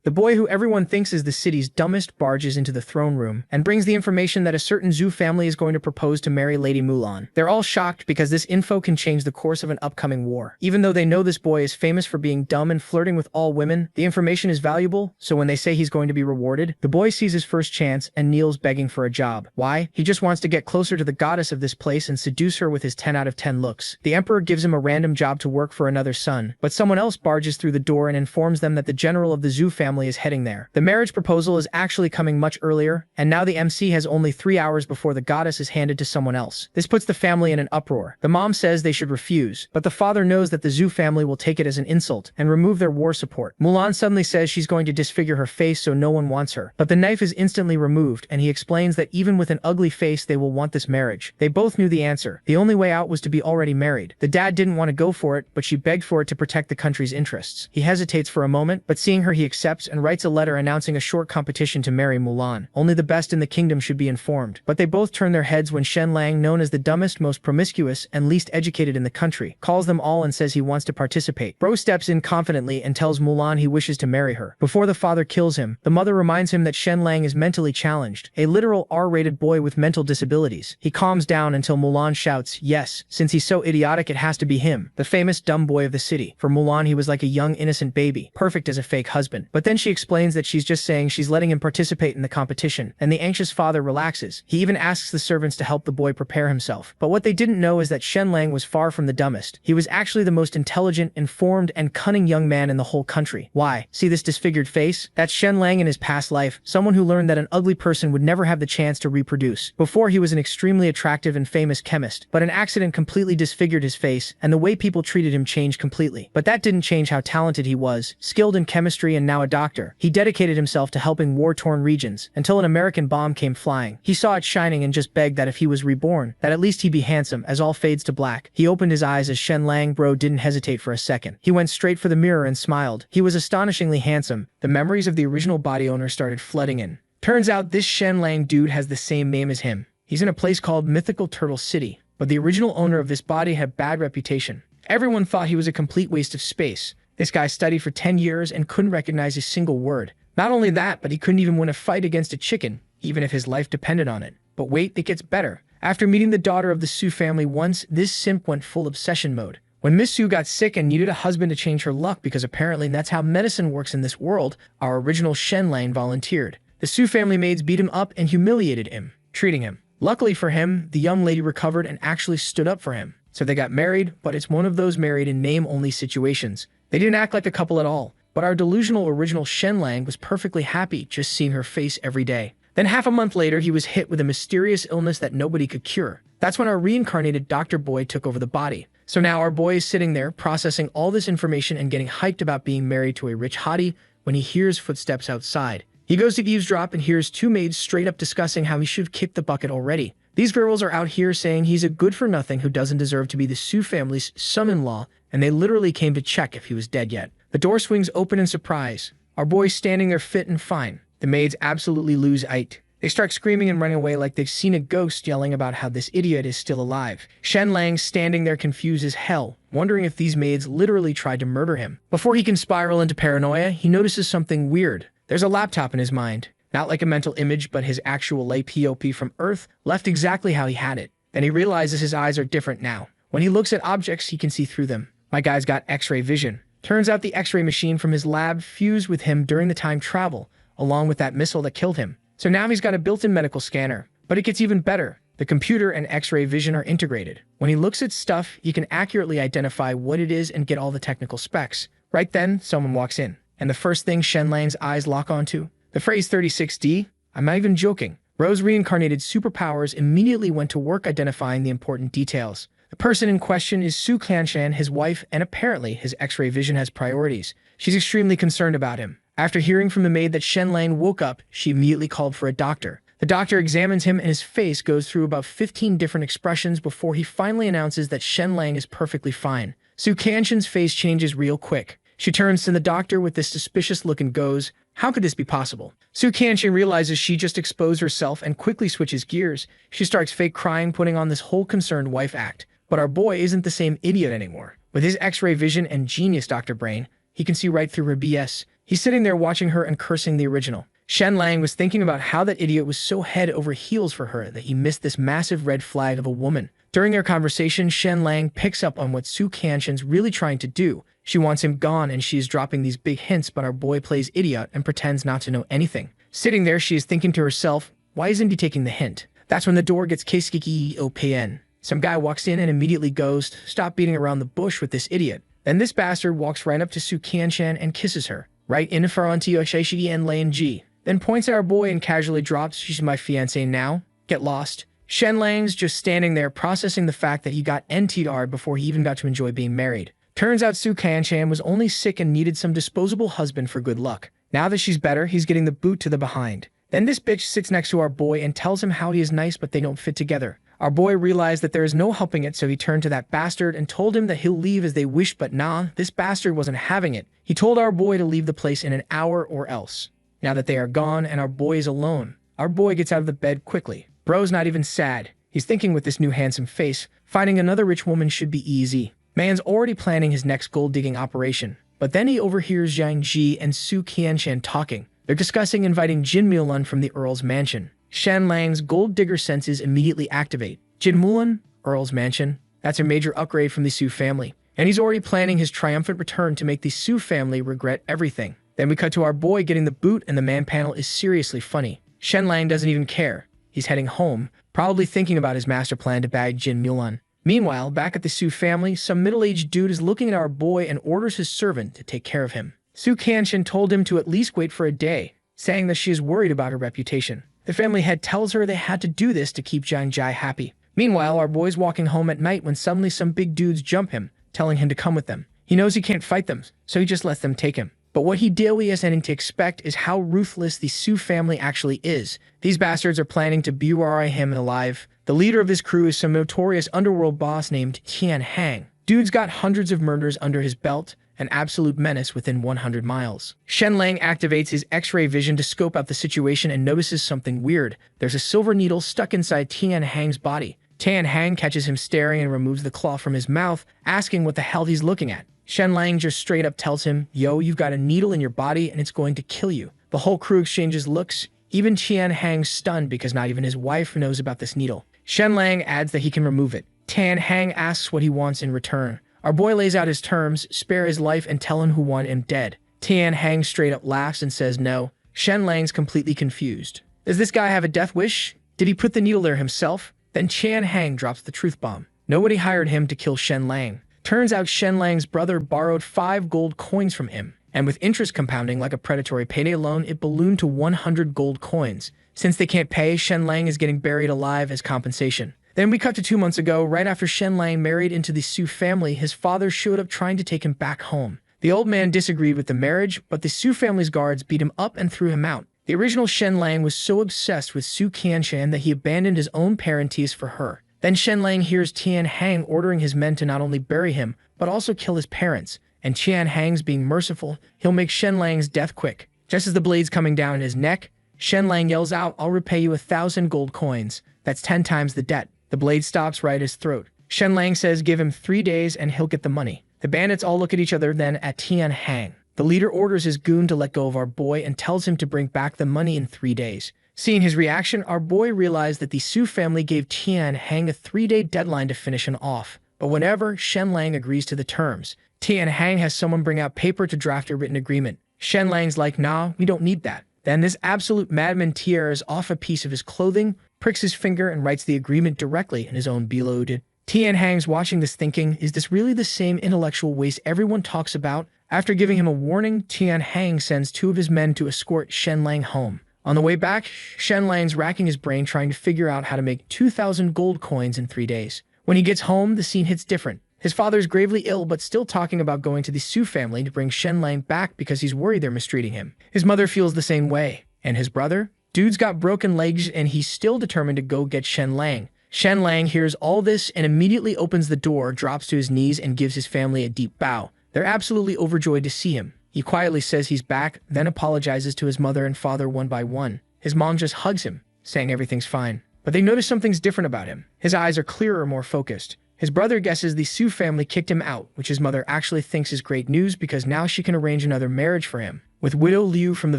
The boy who everyone thinks is the city's dumbest barges into the throne room and brings the information that a certain Zhu family is going to propose to marry Lady Mulan. They're all shocked because this info can change the course of an upcoming war. Even though they know this boy is famous for being dumb and flirting with all women, the information is valuable, so when they say he's going to be rewarded, the boy sees his first chance and kneels begging for a job. Why? He just wants to get closer to the goddess of this place and seduce her with his 10 out of 10 looks. The emperor gives him a random job to work for another son, but someone else barges through the door and informs them that the general of the Zhu family is heading there. The marriage proposal is actually coming much earlier, and now the MC has only 3 hours before the goddess is handed to someone else. This puts the family in an uproar. The mom says they should refuse, but the father knows that the Zhu family will take it as an insult and remove their war support. Mulan suddenly says she's going to disfigure her face so no one wants her, but the knife is instantly removed, and he explains that even with an ugly face they will want this marriage. They both knew the answer. The only way out was to be already married. The dad didn't want to go for it, but she begged for it to protect the country's interests. He hesitates for a moment, but seeing her he accepts and writes a letter announcing a short competition to marry Mulan. Only the best in the kingdom should be informed. But they both turn their heads when Shen Lang, known as the dumbest, most promiscuous, and least educated in the country, calls them all and says he wants to participate. Bro steps in confidently and tells Mulan he wishes to marry her. Before the father kills him, the mother reminds him that Shen Lang is mentally challenged, a literal R-rated boy with mental disabilities. He calms down until Mulan shouts, yes, since he's so idiotic it has to be him, the famous dumb boy of the city. For Mulan he was like a young innocent baby, perfect as a fake husband. But then she explains that she's just saying she's letting him participate in the competition, and the anxious father relaxes. He even asks the servants to help the boy prepare himself. But what they didn't know is that Shen Lang was far from the dumbest. He was actually the most intelligent, informed, and cunning young man in the whole country. Why? See this disfigured face? That's Shen Lang in his past life, someone who learned that an ugly person would never have the chance to reproduce. Before he was an extremely attractive and famous chemist, but an accident completely disfigured his face, and the way people treated him changed completely. But that didn't change how talented he was, skilled in chemistry and now a doctor. He dedicated himself to helping war-torn regions, until an American bomb came flying. He saw it shining and just begged that if he was reborn, that at least he'd be handsome, as all fades to black. He opened his eyes as Shen Lang bro didn't hesitate for a second. He went straight for the mirror and smiled. He was astonishingly handsome. The memories of the original body owner started flooding in. Turns out this Shen Lang dude has the same name as him. He's in a place called Mythical Turtle City, but the original owner of this body had a bad reputation. Everyone thought he was a complete waste of space. This guy studied for 10 years and couldn't recognize a single word. Not only that, but he couldn't even win a fight against a chicken, even if his life depended on it. But wait, it gets better. After meeting the daughter of the Su family once, this simp went full obsession mode. When Miss Su got sick and needed a husband to change her luck because apparently that's how medicine works in this world, our original Shen Lang volunteered. The Su family maids beat him up and humiliated him, treating him. Luckily for him, the young lady recovered and actually stood up for him. So they got married, but it's one of those married in name-only situations. They didn't act like a couple at all. But our delusional original Shen Lang was perfectly happy just seeing her face every day. Then half a month later, he was hit with a mysterious illness that nobody could cure. That's when our reincarnated Dr. Boy took over the body. So now our boy is sitting there processing all this information and getting hyped about being married to a rich hottie when he hears footsteps outside. He goes to eavesdrop and hears two maids straight up discussing how he should have kicked the bucket already. These girls are out here saying he's a good-for-nothing who doesn't deserve to be the Su family's son-in-law, and they literally came to check if he was dead yet. The door swings open in surprise. Our boy's standing there fit and fine. The maids absolutely lose it. They start screaming and running away like they've seen a ghost, yelling about how this idiot is still alive. Shen Lang standing there confused as hell, wondering if these maids literally tried to murder him. Before he can spiral into paranoia, he notices something weird. There's a laptop in his mind. Not like a mental image, but his actual laptop from Earth, left exactly how he had it. Then he realizes his eyes are different now. When he looks at objects, he can see through them. My guy's got X-ray vision. Turns out the X-ray machine from his lab fused with him during the time travel, along with that missile that killed him. So now he's got a built-in medical scanner. But it gets even better. The computer and X-ray vision are integrated. When he looks at stuff, he can accurately identify what it is and get all the technical specs. Right then, someone walks in. And the first thing Shen Lang's eyes lock onto? The phrase 36D? I'm not even joking. Ro's reincarnated superpowers immediately went to work identifying the important details. The person in question is Su Qianshan, his wife, and apparently his X-ray vision has priorities. She's extremely concerned about him. After hearing from the maid that Shen Lang woke up, she immediately called for a doctor. The doctor examines him and his face goes through about 15 different expressions before he finally announces that Shen Lang is perfectly fine. Su Qianshan's face changes real quick. She turns to the doctor with this suspicious look and goes, "How could this be possible?" Su Qianshan realizes she just exposed herself and quickly switches gears. She starts fake crying, putting on this whole concerned wife act. But our boy isn't the same idiot anymore. With his X-ray vision and genius Dr. Brain, he can see right through her BS. He's sitting there watching her and cursing the original. Shen Lang was thinking about how that idiot was so head over heels for her that he missed this massive red flag of a woman. During their conversation, Shen Lang picks up on what Su Qianshan's really trying to do. She wants him gone and she is dropping these big hints, but our boy plays idiot and pretends not to know anything. Sitting there, she is thinking to herself, why isn't he taking the hint? That's when the door gets Keiskiki OPN. Some guy walks in and immediately goes, stop beating around the bush with this idiot. Then this bastard walks right up to Su Qianshan and kisses her. Right in front of Shishigi and Lane Ji. Then points at our boy and casually drops, she's my fiancé now. Get lost. Shen Lang's just standing there processing the fact that he got NTR'd before he even got to enjoy being married. Turns out Su Qianshan was only sick and needed some disposable husband for good luck. Now that she's better, he's getting the boot to the behind. Then this bitch sits next to our boy and tells him how he is nice but they don't fit together. Our boy realized that there is no helping it, so he turned to that bastard and told him that he'll leave as they wish, but nah, this bastard wasn't having it. He told our boy to leave the place in an hour or else. Now that they are gone and our boy is alone, our boy gets out of the bed quickly. Bro's not even sad. He's thinking with this new handsome face, finding another rich woman should be easy. Man's already planning his next gold-digging operation. But then he overhears Zhang Ji and Su Qianshan talking. They're discussing inviting Jin Mulan from the Earl's mansion. Shen Lang's gold-digger senses immediately activate. Jin Mulan, Earl's mansion, that's a major upgrade from the Su family. And he's already planning his triumphant return to make the Su family regret everything. Then we cut to our boy getting the boot and the man panel is seriously funny. Shen Lang doesn't even care. He's heading home, probably thinking about his master plan to bag Jin Mulan. Meanwhile, back at the Su family, some middle-aged dude is looking at our boy and orders his servant to take care of him. Su Qianshan told him to at least wait for a day, saying that she is worried about her reputation. The family head tells her they had to do this to keep Zhang Jai happy. Meanwhile, our boy's walking home at night when suddenly some big dudes jump him, telling him to come with them. He knows he can't fight them, so he just lets them take him. But what he daily is ending to expect is how ruthless the Su family actually is. These bastards are planning to bury him alive. The leader of this crew is some notorious underworld boss named Tian Hang. Dude's got hundreds of murders under his belt, an absolute menace within 100 miles. Shen Lang activates his X-ray vision to scope out the situation and notices something weird. There's a silver needle stuck inside Tian Hang's body. Tian Hang catches him staring and removes the claw from his mouth, asking what the hell he's looking at. Shen Lang just straight up tells him, yo, you've got a needle in your body and it's going to kill you. The whole crew exchanges looks. Even Tian Hang's stunned because not even his wife knows about this needle. Shen Lang adds that he can remove it. Tian Hang asks what he wants in return. Our boy lays out his terms, spare his life and tell him who want him dead. Tian Hang straight up laughs and says no. Shen Lang's completely confused. Does this guy have a death wish? Did he put the needle there himself? Then Tian Hang drops the truth bomb. Nobody hired him to kill Shen Lang. Turns out Shen Lang's brother borrowed 5 gold coins from him, and with interest compounding like a predatory payday loan, it ballooned to 100 gold coins. Since they can't pay, Shen Lang is getting buried alive as compensation. Then we cut to 2 months ago, right after Shen Lang married into the Su family, his father showed up trying to take him back home. The old man disagreed with the marriage, but the Su family's guards beat him up and threw him out. The original Shen Lang was so obsessed with Su Qianshan that he abandoned his own parentage for her. Then Shen Lang hears Tian Hang ordering his men to not only bury him, but also kill his parents. And Tian Hang's being merciful, he'll make Shen Lang's death quick. Just as the blade's coming down his neck, Shen Lang yells out, I'll repay you 1,000 gold coins. That's 10 times the debt. The blade stops right at his throat. Shen Lang says give him 3 days and he'll get the money. The bandits all look at each other, then at Tian Hang. The leader orders his goon to let go of our boy and tells him to bring back the money in 3 days. Seeing his reaction, our boy realized that the Su family gave Tian Hang a 3-day deadline to finish him off. But whenever Shen Lang agrees to the terms, Tian Hang has someone bring out paper to draft a written agreement. Shen Lang's like, nah, we don't need that. Then this absolute madman tears off a piece of his clothing, pricks his finger, and writes the agreement directly in his own below. Tian Hang's watching this thinking, is this really the same intellectual waste everyone talks about? After giving him a warning, Tian Hang sends 2 of his men to escort Shen Lang home. On the way back, Shen Lang's racking his brain trying to figure out how to make 2,000 gold coins in 3 days. When he gets home, the scene hits different. His father's gravely ill but still talking about going to the Su family to bring Shen Lang back because he's worried they're mistreating him. His mother feels the same way. And his brother? Dude's got broken legs and he's still determined to go get Shen Lang. Shen Lang hears all this and immediately opens the door, drops to his knees, and gives his family a deep bow. They're absolutely overjoyed to see him. He quietly says he's back, then apologizes to his mother and father one by one. His mom just hugs him, saying everything's fine. But they notice something's different about him. His eyes are clearer, more focused. His brother guesses the Su family kicked him out, which his mother actually thinks is great news because now she can arrange another marriage for him. with Widow Liu from the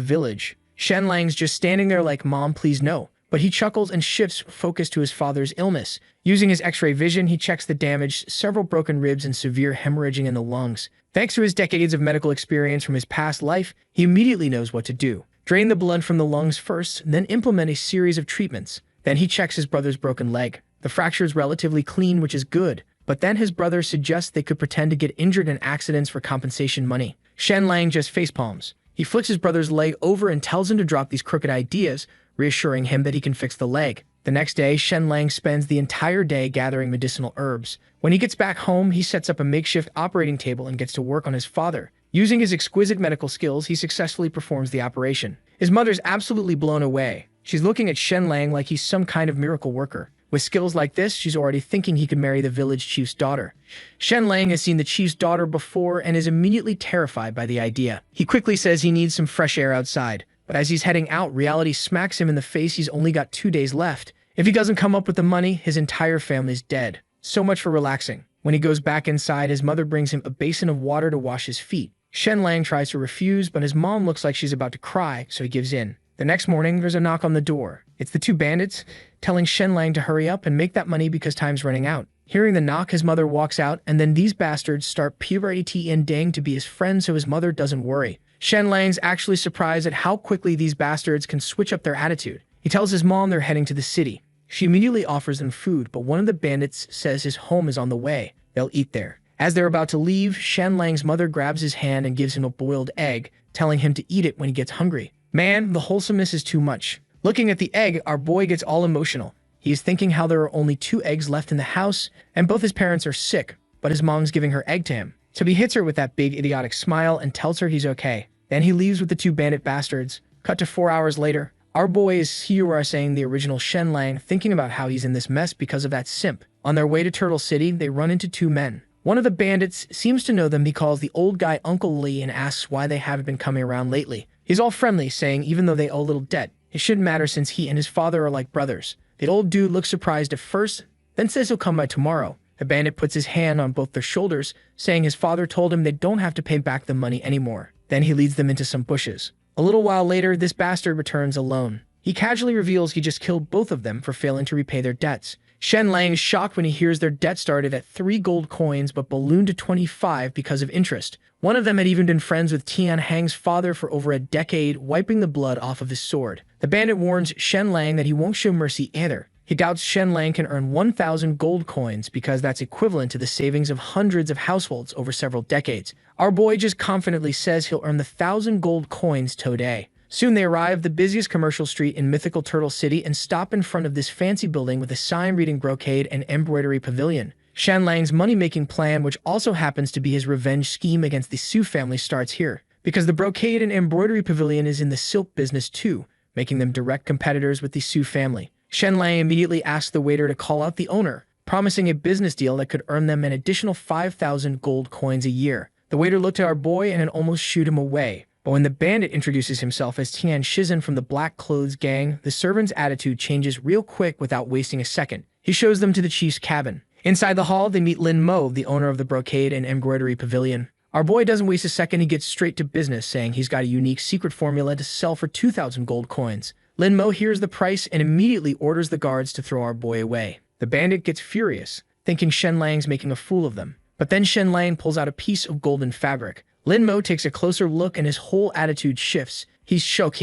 village. Shen Lang's just standing there like, "Mom, please no." But he chuckles and shifts focus to his father's illness. Using his X-ray vision, he checks the damage, several broken ribs and severe hemorrhaging in the lungs. Thanks to his decades of medical experience from his past life, he immediately knows what to do. Drain the blood from the lungs first, then implement a series of treatments. Then he checks his brother's broken leg. The fracture is relatively clean, which is good. But then his brother suggests they could pretend to get injured in accidents for compensation money. Shen Lang just facepalms. He flicks his brother's leg over and tells him to drop these crooked ideas, reassuring him that he can fix the leg. The next day, Shen Lang spends the entire day gathering medicinal herbs. When he gets back home, he sets up a makeshift operating table and gets to work on his father. Using his exquisite medical skills, he successfully performs the operation. His mother's absolutely blown away. She's looking at Shen Lang like he's some kind of miracle worker. With skills like this, she's already thinking he could marry the village chief's daughter. Shen Lang has seen the chief's daughter before and is immediately terrified by the idea. He quickly says he needs some fresh air outside. But as he's heading out, reality smacks him in the face. He's only got 2 days left. If he doesn't come up with the money, his entire family's dead. So much for relaxing. When he goes back inside, his mother brings him a basin of water to wash his feet. Shen Lang tries to refuse, but his mom looks like she's about to cry, so he gives in. The next morning, there's a knock on the door. It's the 2 bandits, telling Shen Lang to hurry up and make that money because time's running out. Hearing the knock, his mother walks out, and then these bastards start pretending to be his friends so his mother doesn't worry. Shen Lang's actually surprised at how quickly these bastards can switch up their attitude. He tells his mom they're heading to the city. She immediately offers them food, but one of the bandits says his home is on the way. They'll eat there. As they're about to leave, Shen Lang's mother grabs his hand and gives him a boiled egg, telling him to eat it when he gets hungry. Man, the wholesomeness is too much. Looking at the egg, our boy gets all emotional. He is thinking how there are only 2 eggs left in the house, and both his parents are sick, but his mom's giving her egg to him. So he hits her with that big idiotic smile and tells her he's okay. Then he leaves with the 2 bandit bastards. Cut to 4 hours later. Our boy is here saying the original Shen Lang, thinking about how he's in this mess because of that simp. On their way to Turtle City, they run into 2 men. One of the bandits seems to know them. He calls the old guy Uncle Lee and asks why they haven't been coming around lately. He's all friendly, saying even though they owe a little debt, it shouldn't matter since he and his father are like brothers. The old dude looks surprised at first, then says he'll come by tomorrow. The bandit puts his hand on both their shoulders, saying his father told him they don't have to pay back the money anymore. Then he leads them into some bushes. A little while later, this bastard returns alone. He casually reveals he just killed both of them for failing to repay their debts. Shen Lang is shocked when he hears their debt started at 3 gold coins but ballooned to 25 because of interest. One of them had even been friends with Tian Hang's father for over a decade, wiping the blood off of his sword. The bandit warns Shen Lang that he won't show mercy either. He doubts Shen Lang can earn 1,000 gold coins because that's equivalent to the savings of hundreds of households over several decades. Our boy just confidently says he'll earn the 1,000 gold coins today. Soon they arrive the busiest commercial street in mythical Turtle City and stop in front of this fancy building with a sign reading Brocade and Embroidery Pavilion. Shen Lang's money-making plan, which also happens to be his revenge scheme against the Su family, starts here. Because the Brocade and Embroidery Pavilion is in the silk business too, making them direct competitors with the Su family. Shen Lang immediately asks the waiter to call out the owner, promising a business deal that could earn them an additional 5,000 gold coins a year. The waiter looked at our boy and had almost shooed him away. But when the bandit introduces himself as Tian Shizhen from the Black Clothes Gang, the servant's attitude changes real quick without wasting a second. He shows them to the chief's cabin. Inside the hall, they meet Lin Mo, the owner of the Brocade and Embroidery Pavilion. Our boy doesn't waste a second, he gets straight to business, saying he's got a unique secret formula to sell for 2,000 gold coins. Lin Mo hears the price and immediately orders the guards to throw our boy away. The bandit gets furious, thinking Shen Lang's making a fool of them. But then Shen Lang pulls out a piece of golden fabric. Lin Mo takes a closer look and his whole attitude shifts. He's shocked.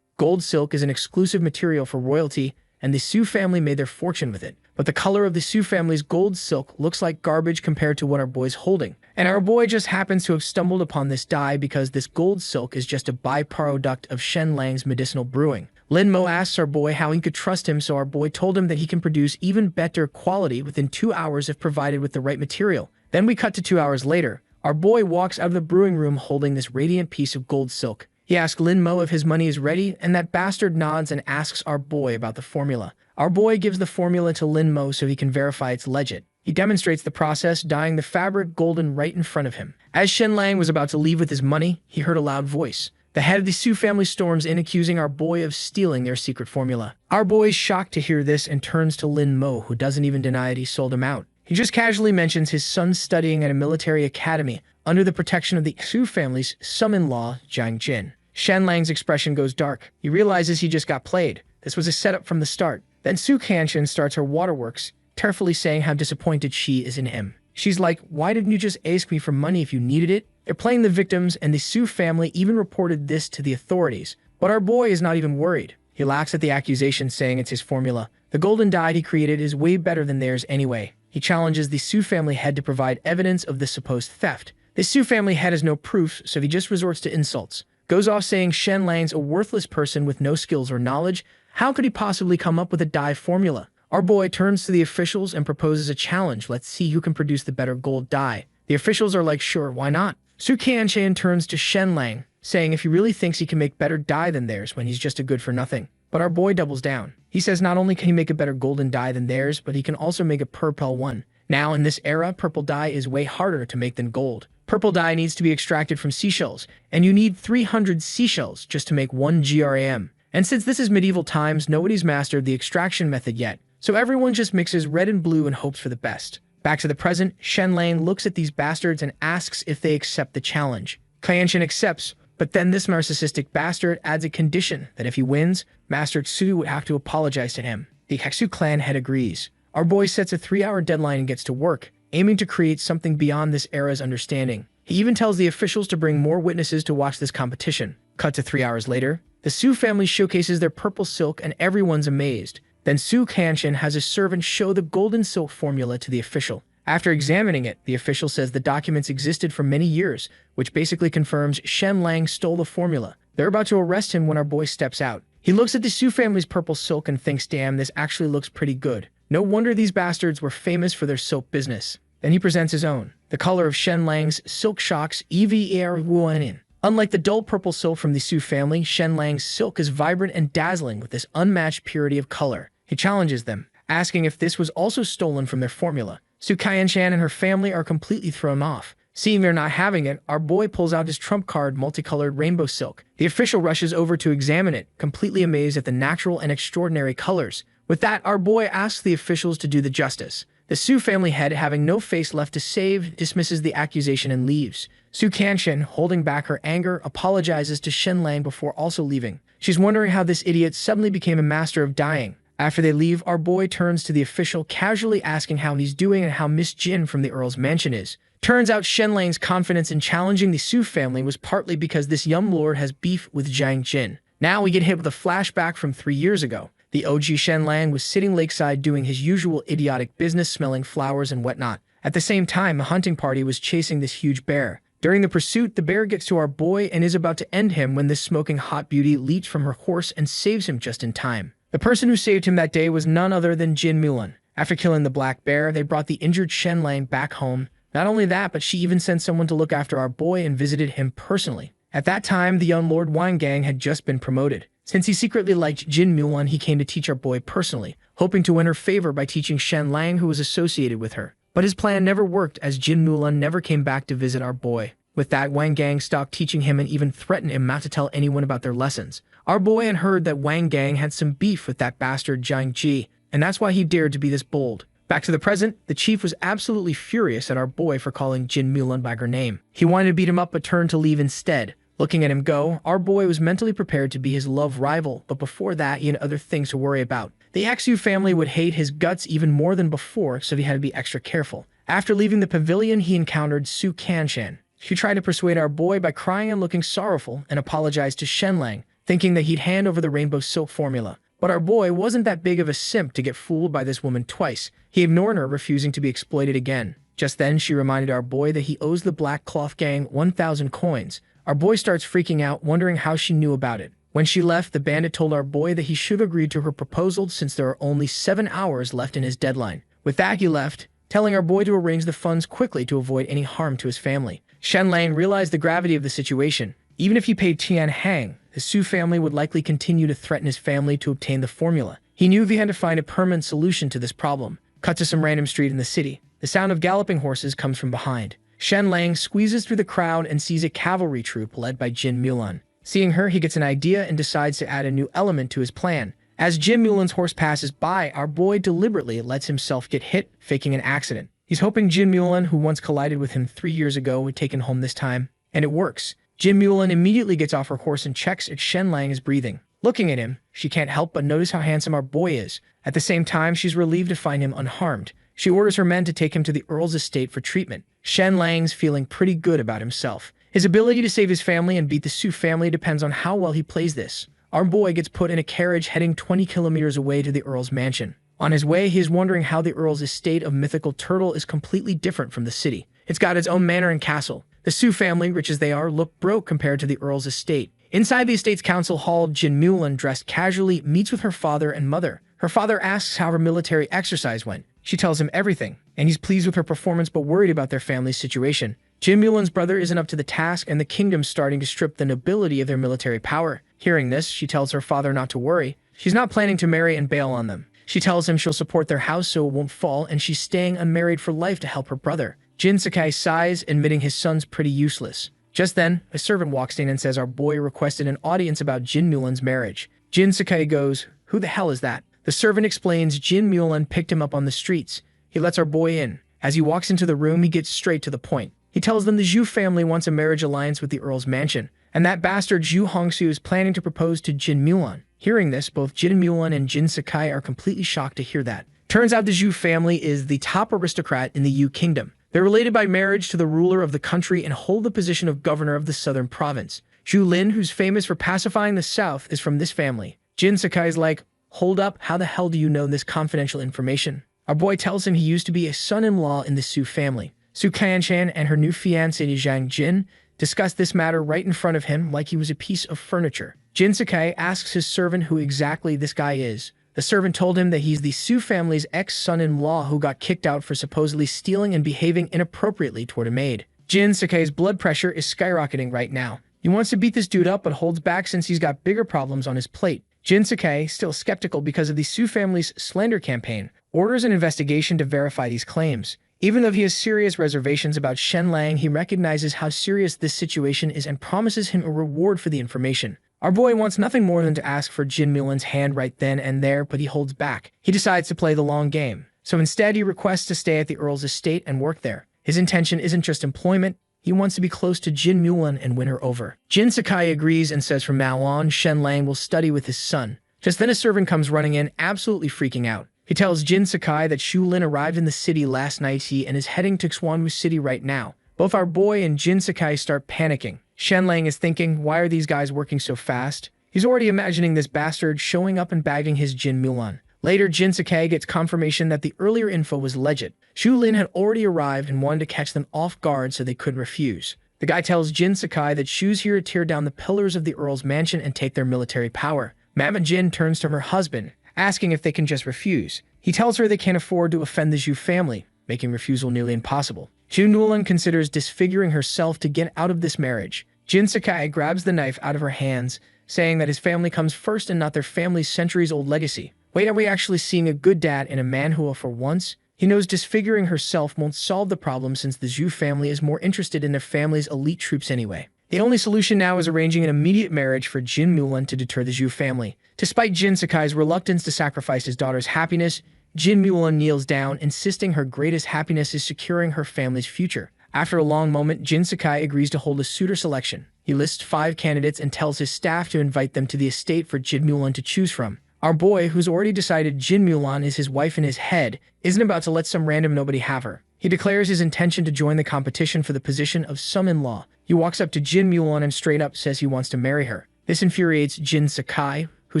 Gold silk is an exclusive material for royalty, and the Su family made their fortune with it. But the color of the Su family's gold silk looks like garbage compared to what our boy's holding. And our boy just happens to have stumbled upon this dye because this gold silk is just a byproduct of Shen Lang's medicinal brewing. Lin Mo asks our boy how he could trust him, so our boy told him that he can produce even better quality within 2 hours if provided with the right material. Then we cut to 2 hours later. Our boy walks out of the brewing room holding this radiant piece of gold silk. He asks Lin Mo if his money is ready, and that bastard nods and asks our boy about the formula. Our boy gives the formula to Lin Mo so he can verify it's legit. He demonstrates the process, dyeing the fabric golden right in front of him. As Shen Lang was about to leave with his money, he heard a loud voice. The head of the Su family storms in, accusing our boy of stealing their secret formula. Our boy is shocked to hear this and turns to Lin Mo, who doesn't even deny it he sold him out. He just casually mentions his son studying at a military academy under the protection of the Su family's son-in-law, Jiang Jin. Shen Lang's expression goes dark. He realizes he just got played. This was a setup from the start. Then Su Kanshin starts her waterworks, tearfully saying how disappointed she is in him. She's like, why didn't you just ask me for money if you needed it? They're playing the victims, and the Su family even reported this to the authorities. But our boy is not even worried. He laughs at the accusation, saying it's his formula. The golden dye he created is way better than theirs anyway. He challenges the Su family head to provide evidence of the supposed theft. The Su family head has no proof, so he just resorts to insults. Goes off saying Shen Lang's a worthless person with no skills or knowledge. How could he possibly come up with a dye formula? Our boy turns to the officials and proposes a challenge. Let's see who can produce the better gold dye. The officials are like, sure, why not? Su Kanshin turns to Shen Lang, saying if he really thinks he can make better dye than theirs when he's just a good for nothing. But our boy doubles down. He says not only can he make a better golden dye than theirs, but he can also make a purple one. Now, in this era, purple dye is way harder to make than gold. Purple dye needs to be extracted from seashells, and you need 300 seashells just to make 1 gram. And since this is medieval times, nobody's mastered the extraction method yet, so everyone just mixes red and blue and hopes for the best. Back to the present, Shen Lang looks at these bastards and asks if they accept the challenge. Kanshin accepts, but then this narcissistic bastard adds a condition that if he wins, Master Tsu would have to apologize to him. The Heksu clan head agrees. Our boy sets a 3-hour deadline and gets to work, aiming to create something beyond this era's understanding. He even tells the officials to bring more witnesses to watch this competition. Cut to 3 hours later, the Su family showcases their purple silk and everyone's amazed. Then Su Kanshin has a servant show the golden silk formula to the official. After examining it, the official says the documents existed for many years, which basically confirms Shen Lang stole the formula. They're about to arrest him when our boy steps out. He looks at the Su family's purple silk and thinks, damn, this actually looks pretty good. No wonder these bastards were famous for their silk business. Then he presents his own. The color of Shen Lang's silk shocks everyone. Unlike the dull purple silk from the Su family, Shen Lang's silk is vibrant and dazzling with this unmatched purity of color. He challenges them, asking if this was also stolen from their formula. Su Kanshin and her family are completely thrown off. Seeing they're not having it, our boy pulls out his trump card, multicolored rainbow silk. The official rushes over to examine it, completely amazed at the natural and extraordinary colors. With that, our boy asks the officials to do the justice. The Su family head, having no face left to save, dismisses the accusation and leaves. Su Kanshin, holding back her anger, apologizes to Shen Lang before also leaving. She's wondering how this idiot suddenly became a master of dyeing. After they leave, our boy turns to the official, casually asking how he's doing and how Miss Jin from the Earl's mansion is. Turns out Shen Lang's confidence in challenging the Su family was partly because this young lord has beef with Jiang Jin. Now we get hit with a flashback from 3 years ago. The OG Shen Lang was sitting lakeside doing his usual idiotic business, smelling flowers and whatnot. At the same time, a hunting party was chasing this huge bear. During the pursuit, the bear gets to our boy and is about to end him when this smoking hot beauty leaps from her horse and saves him just in time. The person who saved him that day was none other than Jin Mulan. After killing the black bear, they brought the injured Shen Lang back home. Not only that, but she even sent someone to look after our boy and visited him personally. At that time, the young Lord Wang Gang had just been promoted. Since he secretly liked Jin Mulan, he came to teach our boy personally, hoping to win her favor by teaching Shen Lang, who was associated with her. But his plan never worked, as Jin Mulan never came back to visit our boy. With that, Wang Gang stopped teaching him and even threatened him not to tell anyone about their lessons. Our boy had heard that Wang Gang had some beef with that bastard Jiang Ji, and that's why he dared to be this bold. Back to the present, the chief was absolutely furious at our boy for calling Jin Mulan by her name. He wanted to beat him up but turned to leave instead. Looking at him go, our boy was mentally prepared to be his love rival, but before that, he had other things to worry about. The Xu family would hate his guts even more than before, so he had to be extra careful. After leaving the pavilion, he encountered Su Kanshin. She tried to persuade our boy by crying and looking sorrowful, and apologized to Shen Lang, thinking that he'd hand over the rainbow silk formula. But our boy wasn't that big of a simp to get fooled by this woman twice. He ignored her, refusing to be exploited again. Just then, she reminded our boy that he owes the Black Cloth Gang 1,000 coins. Our boy starts freaking out, wondering how she knew about it. When she left, the bandit told our boy that he should have agreed to her proposal since there are only 7 hours left in his deadline. With that, he left, telling our boy to arrange the funds quickly to avoid any harm to his family. Shen Lang realized the gravity of the situation. Even if he paid Tian Hang, the Su family would likely continue to threaten his family to obtain the formula. He knew he had to find a permanent solution to this problem. Cut to some random street in the city. The sound of galloping horses comes from behind. Shen Lang squeezes through the crowd and sees a cavalry troop led by Jin Mulan. Seeing her, he gets an idea and decides to add a new element to his plan. As Jin Mulan's horse passes by, our boy deliberately lets himself get hit, faking an accident. He's hoping Jin Mulan, who once collided with him 3 years ago, would take him home this time. And it works. Jin Mulan immediately gets off her horse and checks if Shen Lang is breathing. Looking at him, she can't help but notice how handsome our boy is. At the same time, she's relieved to find him unharmed. She orders her men to take him to the Earl's estate for treatment. Shen Lang's feeling pretty good about himself. His ability to save his family and beat the Su family depends on how well he plays this. Our boy gets put in a carriage heading 20 kilometers away to the Earl's mansion. On his way, he is wondering how the Earl's estate of mythical turtle is completely different from the city. It's got its own manor and castle. The Su family, rich as they are, look broke compared to the Earl's estate. Inside the estate's council hall, Jin Mulan, dressed casually, meets with her father and mother. Her father asks how her military exercise went. She tells him everything, and he's pleased with her performance but worried about their family's situation. Jin Mulan's brother isn't up to the task, and the kingdom's starting to strip the nobility of their military power. Hearing this, she tells her father not to worry. She's not planning to marry and bail on them. She tells him she'll support their house so it won't fall, and she's staying unmarried for life to help her brother. Jin Sakai sighs, admitting his son's pretty useless. Just then, a servant walks in and says our boy requested an audience about Jin Mulan's marriage. Jin Sakai goes, "Who the hell is that?" The servant explains Jin Mulan picked him up on the streets. He lets our boy in. As he walks into the room, he gets straight to the point. He tells them the Zhu family wants a marriage alliance with the Earl's mansion, and that bastard Zhu Hongsu is planning to propose to Jin Mulan. Hearing this, both Jin Mulan and Jin Sakai are completely shocked to hear that. Turns out the Zhu family is the top aristocrat in the Yu kingdom. They're related by marriage to the ruler of the country and hold the position of governor of the southern province. Zhu Lin, who's famous for pacifying the south, is from this family. Jin Sakai's like, "Hold up, how the hell do you know this confidential information?" Our boy tells him he used to be a son-in-law in the Su family. Su Qianshan and her new fiancé Zhang Jin discuss this matter right in front of him like he was a piece of furniture. Jin Sakai asks his servant who exactly this guy is. The servant told him that he's the Su family's ex-son-in-law who got kicked out for supposedly stealing and behaving inappropriately toward a maid. Jin Sakai's blood pressure is skyrocketing right now. He wants to beat this dude up but holds back since he's got bigger problems on his plate. Jin Sakai, still skeptical because of the Su family's slander campaign, orders an investigation to verify these claims. Even though he has serious reservations about Shen Lang, he recognizes how serious this situation is and promises him a reward for the information. Our boy wants nothing more than to ask for Jin Mulan's hand right then and there, but he holds back. He decides to play the long game. So instead, he requests to stay at the Earl's estate and work there. His intention isn't just employment. He wants to be close to Jin Mulan and win her over. Jin Sakai agrees and says from now on, Shen Lang will study with his son. Just then a servant comes running in, absolutely freaking out. He tells Jin Sakai that Shu Lin arrived in the city last night and is heading to Xuanwu City right now. Both our boy and Jin Sakai start panicking. Shen Lang is thinking, why are these guys working so fast? He's already imagining this bastard showing up and bagging his Jin Mulan. Later, Jin Sakai gets confirmation that the earlier info was legit. Shu Lin had already arrived and wanted to catch them off guard so they couldn't refuse. The guy tells Jin Sakai that Shu's here to tear down the pillars of the Earl's mansion and take their military power. Mama Jin turns to her husband, asking if they can just refuse. He tells her they can't afford to offend the Zhu family, making refusal nearly impossible. Zhu Nulan considers disfiguring herself to get out of this marriage. Jin Sakai grabs the knife out of her hands, saying that his family comes first and not their family's centuries-old legacy. Wait, are we actually seeing a good dad in a manhua for once? He knows disfiguring herself won't solve the problem since the Zhu family is more interested in their family's elite troops anyway. The only solution now is arranging an immediate marriage for Jin Mulan to deter the Zhu family. Despite Jin Sakai's reluctance to sacrifice his daughter's happiness, Jin Mulan kneels down, insisting her greatest happiness is securing her family's future. After a long moment, Jin Sakai agrees to hold a suitor selection. He lists 5 candidates and tells his staff to invite them to the estate for Jin Mulan to choose from. Our boy, who's already decided Jin Mulan is his wife in his head, isn't about to let some random nobody have her. He declares his intention to join the competition for the position of son-in-law. He walks up to Jin Mulan and straight up says he wants to marry her. This infuriates Jin Sakai, who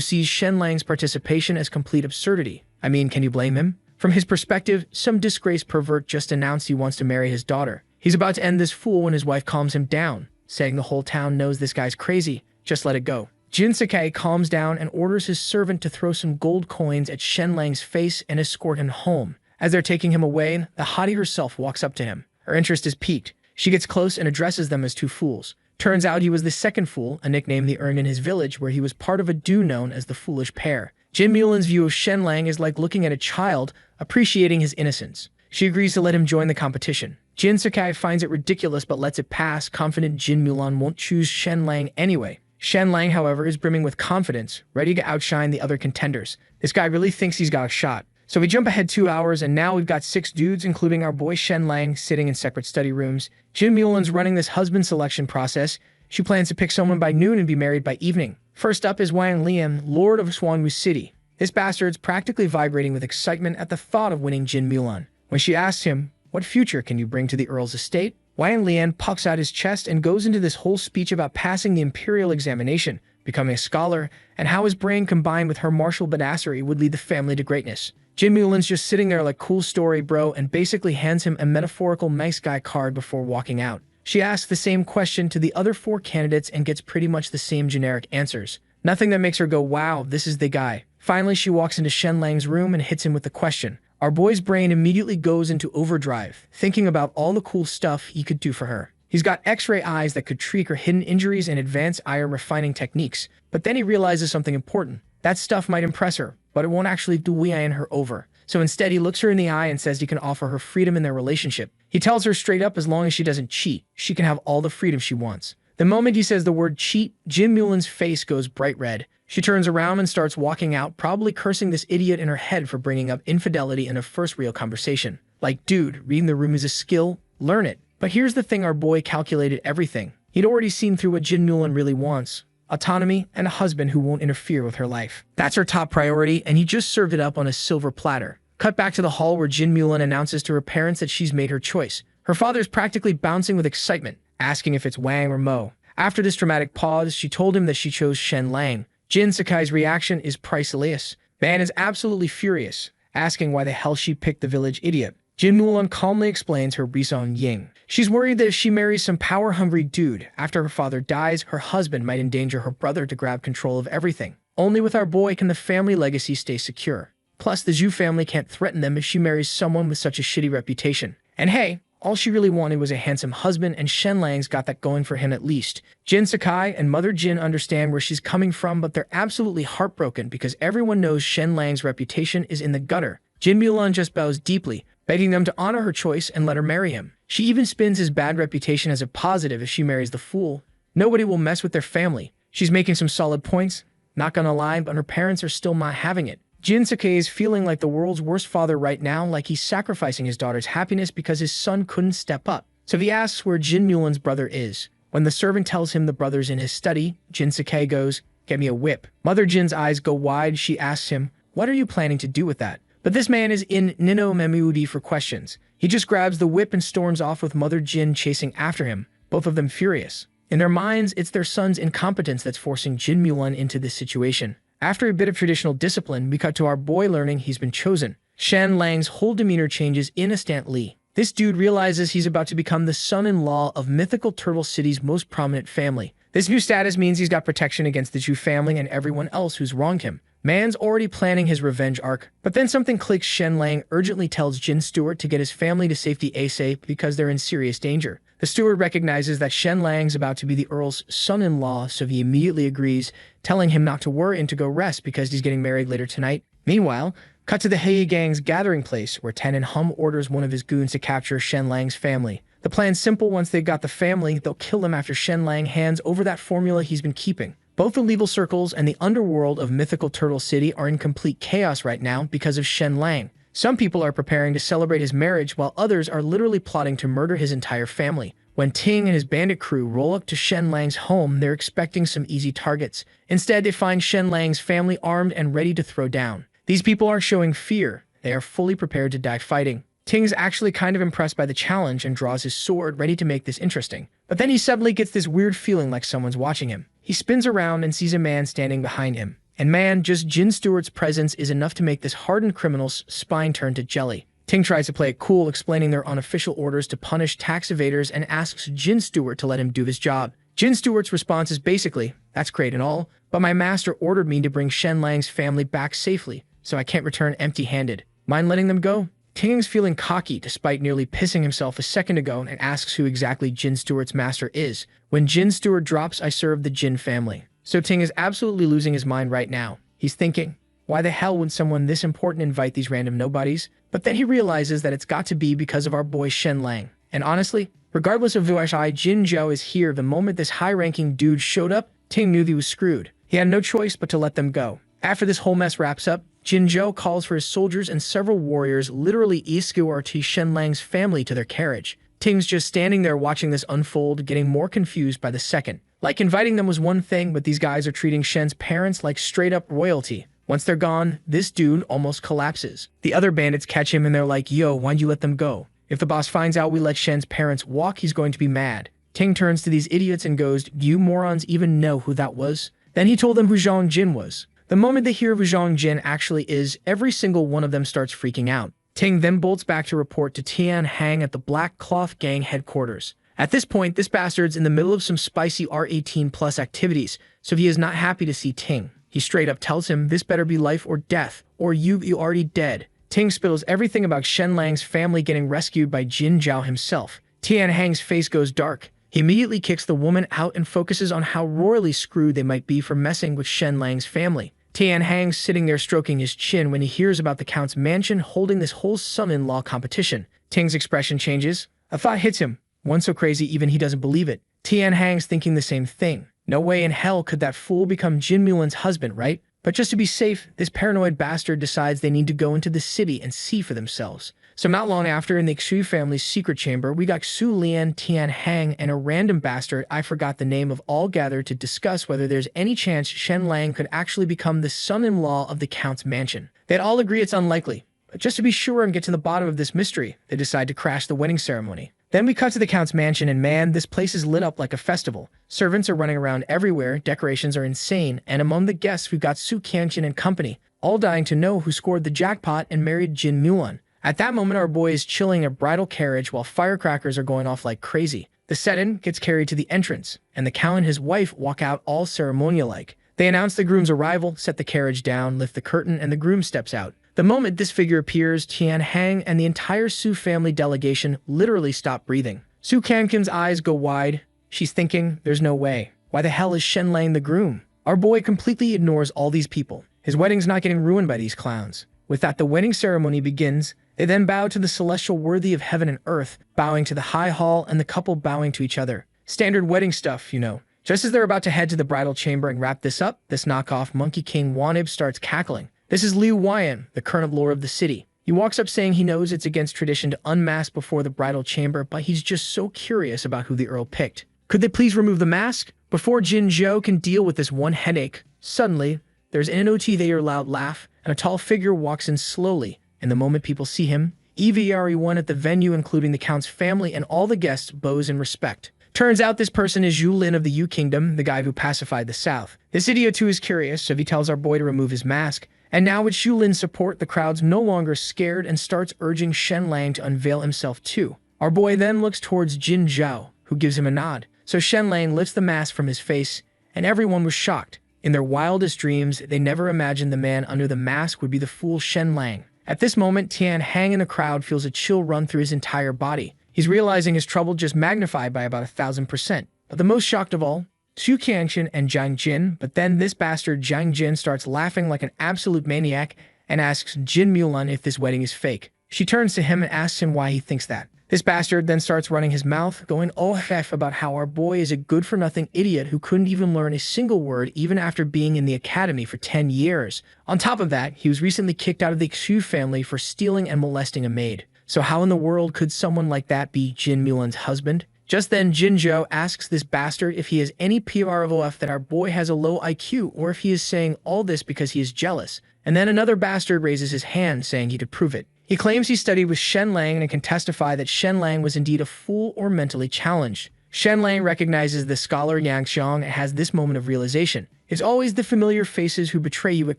sees Shen Lang's participation as complete absurdity. I mean, can you blame him? From his perspective, some disgraced pervert just announced he wants to marry his daughter. He's about to end this fool when his wife calms him down, saying the whole town knows this guy's crazy, just let it go. Jin Sakai calms down and orders his servant to throw some gold coins at Shen Lang's face and escort him home. As they're taking him away, the hottie herself walks up to him. Her interest is piqued. She gets close and addresses them as 2 fools. Turns out he was the second fool, a nickname he earned in his village where he was part of a do known as the Foolish Pair. Jin Mulan's view of Shen Lang is like looking at a child, appreciating his innocence. She agrees to let him join the competition. Jin Sakai finds it ridiculous but lets it pass, confident Jin Mulan won't choose Shen Lang anyway. Shen Lang, however, is brimming with confidence, ready to outshine the other contenders. This guy really thinks he's got a shot. So we jump ahead 2 hours, and now we've got 6 dudes, including our boy Shen Lang, sitting in separate study rooms. Jin Mulan's running this husband selection process. She plans to pick someone by noon and be married by evening. First up is Wang Lian, Lord of Xuanwu City. This bastard's practically vibrating with excitement at the thought of winning Jin Mulan. When she asks him, "What future can you bring to the Earl's estate?" Wang Lian puffs out his chest and goes into this whole speech about passing the imperial examination, becoming a scholar, and how his brain combined with her martial badassery would lead the family to greatness. Jin Mulan's just sitting there like, "Cool story, bro," and basically hands him a metaphorical nice guy card before walking out. She asks the same question to the other 4 candidates and gets pretty much the same generic answers. Nothing that makes her go, "Wow, this is the guy." Finally, she walks into Shen Lang's room and hits him with the question. Our boy's brain immediately goes into overdrive, thinking about all the cool stuff he could do for her. He's got X-ray eyes that could treat her hidden injuries and advanced iron refining techniques. But then he realizes something important. That stuff might impress her, but it won't actually win her over. So instead, he looks her in the eye and says he can offer her freedom in their relationship. He tells her straight up as long as she doesn't cheat, she can have all the freedom she wants. The moment he says the word cheat, Jin Mulan's face goes bright red. She turns around and starts walking out, probably cursing this idiot in her head for bringing up infidelity in a first real conversation. Like, dude, reading the room is a skill, learn it. But here's the thing, our boy calculated everything. He'd already seen through what Jin Mulan really wants. Autonomy and a husband who won't interfere with her life. That's her top priority, and he just served it up on a silver platter. Cut back to the hall where Jin Mulan announces to her parents that she's made her choice. Her father's practically bouncing with excitement, asking if it's Wang or Mo. After this dramatic pause, she told him that she chose Shen Lang. Jin Sakai's reaction is priceless. Man is absolutely furious, asking why the hell she picked the village idiot. Jin Mulan calmly explains her reason Ying. She's worried that if she marries some power-hungry dude, after her father dies, her husband might endanger her brother to grab control of everything. Only with our boy can the family legacy stay secure. Plus, the Zhu family can't threaten them if she marries someone with such a shitty reputation. And hey, all she really wanted was a handsome husband, and Shen Lang's got that going for him at least. Jin Sakai and Mother Jin understand where she's coming from, but they're absolutely heartbroken because everyone knows Shen Lang's reputation is in the gutter. Jin Mulan just bows deeply, begging them to honor her choice and let her marry him. She even spins his bad reputation as a positive if she marries the fool. Nobody will mess with their family. She's making some solid points, not gonna lie, but her parents are still not having it. Jin Sakai is feeling like the world's worst father right now, like he's sacrificing his daughter's happiness because his son couldn't step up. So he asks where Jin Mulan's brother is. When the servant tells him the brother's in his study, Jin Sakai goes, "Get me a whip." Mother Jin's eyes go wide. She asks him, "What are you planning to do with that?" But this man is in Nino Memuudi for questions. He just grabs the whip and storms off with Mother Jin chasing after him, both of them furious. In their minds, it's their son's incompetence that's forcing Jin Mulan into this situation. After a bit of traditional discipline, we cut to our boy learning he's been chosen. Shen Lang's whole demeanor changes instantly. This dude realizes he's about to become the son-in-law of mythical Turtle City's most prominent family. This new status means he's got protection against the Zhu family and everyone else who's wronged him. Man's already planning his revenge arc, but then something clicks. Shen Lang urgently tells Jin Stewart to get his family to safety ASAP because they're in serious danger. The steward recognizes that Shen Lang's about to be the Earl's son-in-law, so he immediately agrees, telling him not to worry and to go rest because he's getting married later tonight. Meanwhile, cut to the Hei Gang's gathering place, where Tenant Hum orders one of his goons to capture Shen Lang's family. The plan's simple. Once they've got the family, they'll kill him after Shen Lang hands over that formula he's been keeping. Both the legal circles and the underworld of mythical Turtle City are in complete chaos right now because of Shen Lang. Some people are preparing to celebrate his marriage, while others are literally plotting to murder his entire family. When Ting and his bandit crew roll up to Shen Lang's home, they're expecting some easy targets. Instead, they find Shen Lang's family armed and ready to throw down. These people aren't showing fear. They are fully prepared to die fighting. Ting's actually kind of impressed by the challenge and draws his sword, ready to make this interesting. But then he suddenly gets this weird feeling like someone's watching him. He spins around and sees a man standing behind him. And man, just Jin Stewart's presence is enough to make this hardened criminal's spine turn to jelly. Ting tries to play it cool, explaining their unofficial orders to punish tax evaders and asks Jin Stewart to let him do his job. Jin Stewart's response is basically, "That's great and all, but my master ordered me to bring Shen Lang's family back safely, so I can't return empty-handed. Mind letting them go?" Ting's feeling cocky despite nearly pissing himself a second ago and asks who exactly Jin Stewart's master is. When Jin Stewart drops, "I serve the Jin family." So Ting is absolutely losing his mind right now. He's thinking, why the hell would someone this important invite these random nobodies? But then he realizes that it's got to be because of our boy Shen Lang. And honestly, regardless of who Jin Zhou is here, the moment this high-ranking dude showed up, Ting knew he was screwed. He had no choice but to let them go. After this whole mess wraps up, Jin Zhou calls for his soldiers and several warriors literally escort Shen Lang's family to their carriage. Ting's just standing there watching this unfold, getting more confused by the second. Like inviting them was one thing, but these guys are treating Shen's parents like straight-up royalty. Once they're gone, this dude almost collapses. The other bandits catch him and they're like, yo, why'd you let them go? If the boss finds out we let Shen's parents walk, he's going to be mad. Ting turns to these idiots and goes, do you morons even know who that was? Then he told them who Zhang Jin was. The moment they hear who Zhang Jin actually is, every single one of them starts freaking out. Ting then bolts back to report to Tian Hang at the Black Cloth Gang headquarters. At this point, this bastard's in the middle of some spicy R18 plus activities, so he is not happy to see Ting. He straight up tells him this better be life or death, or you already dead. Ting spills everything about Shen Lang's family getting rescued by Jin Zhao himself. Tian Hang's face goes dark. He immediately kicks the woman out and focuses on how royally screwed they might be for messing with Shen Lang's family. Tian Hang's sitting there stroking his chin when he hears about the Count's mansion holding this whole son-in-law competition. Ting's expression changes. A thought hits him. One so crazy even he doesn't believe it. Tian Hang's thinking the same thing. No way in hell could that fool become Jin Mulan's husband, right? But just to be safe, this paranoid bastard decides they need to go into the city and see for themselves. So not long after, in the Xu family's secret chamber, we got Xu Lian, Tian Hang, and a random bastard I forgot the name of all gathered to discuss whether there's any chance Shen Lang could actually become the son-in-law of the Count's mansion. They'd all agree it's unlikely. But just to be sure and get to the bottom of this mystery, they decide to crash the wedding ceremony. Then we cut to the Count's mansion and man, this place is lit up like a festival. Servants are running around everywhere, decorations are insane, and among the guests we've got Su Qianqin and company, all dying to know who scored the jackpot and married Jin Mulan. At that moment, our boy is chilling a bridal carriage while firecrackers are going off like crazy. The set-in gets carried to the entrance, and the Count and his wife walk out all ceremonial-like. They announce the groom's arrival, set the carriage down, lift the curtain, and the groom steps out. The moment this figure appears, Tian Hang and the entire Su family delegation literally stop breathing. Su Qianqin's eyes go wide. She's thinking, there's no way. Why the hell is Shen Lang the groom? Our boy completely ignores all these people. His wedding's not getting ruined by these clowns. With that, the wedding ceremony begins. They then bow to the celestial worthy of heaven and earth, bowing to the high hall and the couple bowing to each other. Standard wedding stuff, you know. Just as they're about to head to the bridal chamber and wrap this up, this knockoff Monkey King Wanib starts cackling. This is Liu Huayan, the current lord of the city. He walks up saying he knows it's against tradition to unmask before the bridal chamber, but he's just so curious about who the earl picked. Could they please remove the mask? Before Jin Zhou can deal with this one headache, suddenly, there's an NOT loud laugh, and a tall figure walks in slowly. And the moment people see him, everyone at the venue, including the Count's family and all the guests, bows in respect. Turns out this person is Yu Lin of the Yu Kingdom, the guy who pacified the South. This idiot too is curious, so he tells our boy to remove his mask. And now with Xu Lin's support, the crowd's no longer scared and starts urging Shen Lang to unveil himself too. Our boy then looks towards Jin Zhao, who gives him a nod. So Shen Lang lifts the mask from his face, and everyone was shocked. In their wildest dreams, they never imagined the man under the mask would be the fool Shen Lang. At this moment, Tian Hang in the crowd feels a chill run through his entire body. He's realizing his trouble just magnified by about 1,000%. But the most shocked of all, Su Qianqin and Zhang Jin, but then this bastard Zhang Jin starts laughing like an absolute maniac and asks Jin Mulan if this wedding is fake. She turns to him and asks him why he thinks that. This bastard then starts running his mouth, going OFF about how our boy is a good-for-nothing idiot who couldn't even learn a single word even after being in the academy for 10 years. On top of that, he was recently kicked out of the Xu family for stealing and molesting a maid. So how in the world could someone like that be Jin Mulan's husband? Just then, Jin Zhou asks this bastard if he has any PROF that our boy has a low IQ or if he is saying all this because he is jealous. And then another bastard raises his hand saying he could prove it. He claims he studied with Shen Lang and can testify that Shen Lang was indeed a fool or mentally challenged. Shen Lang recognizes the scholar Yang Xiong and has this moment of realization. It's always the familiar faces who betray you at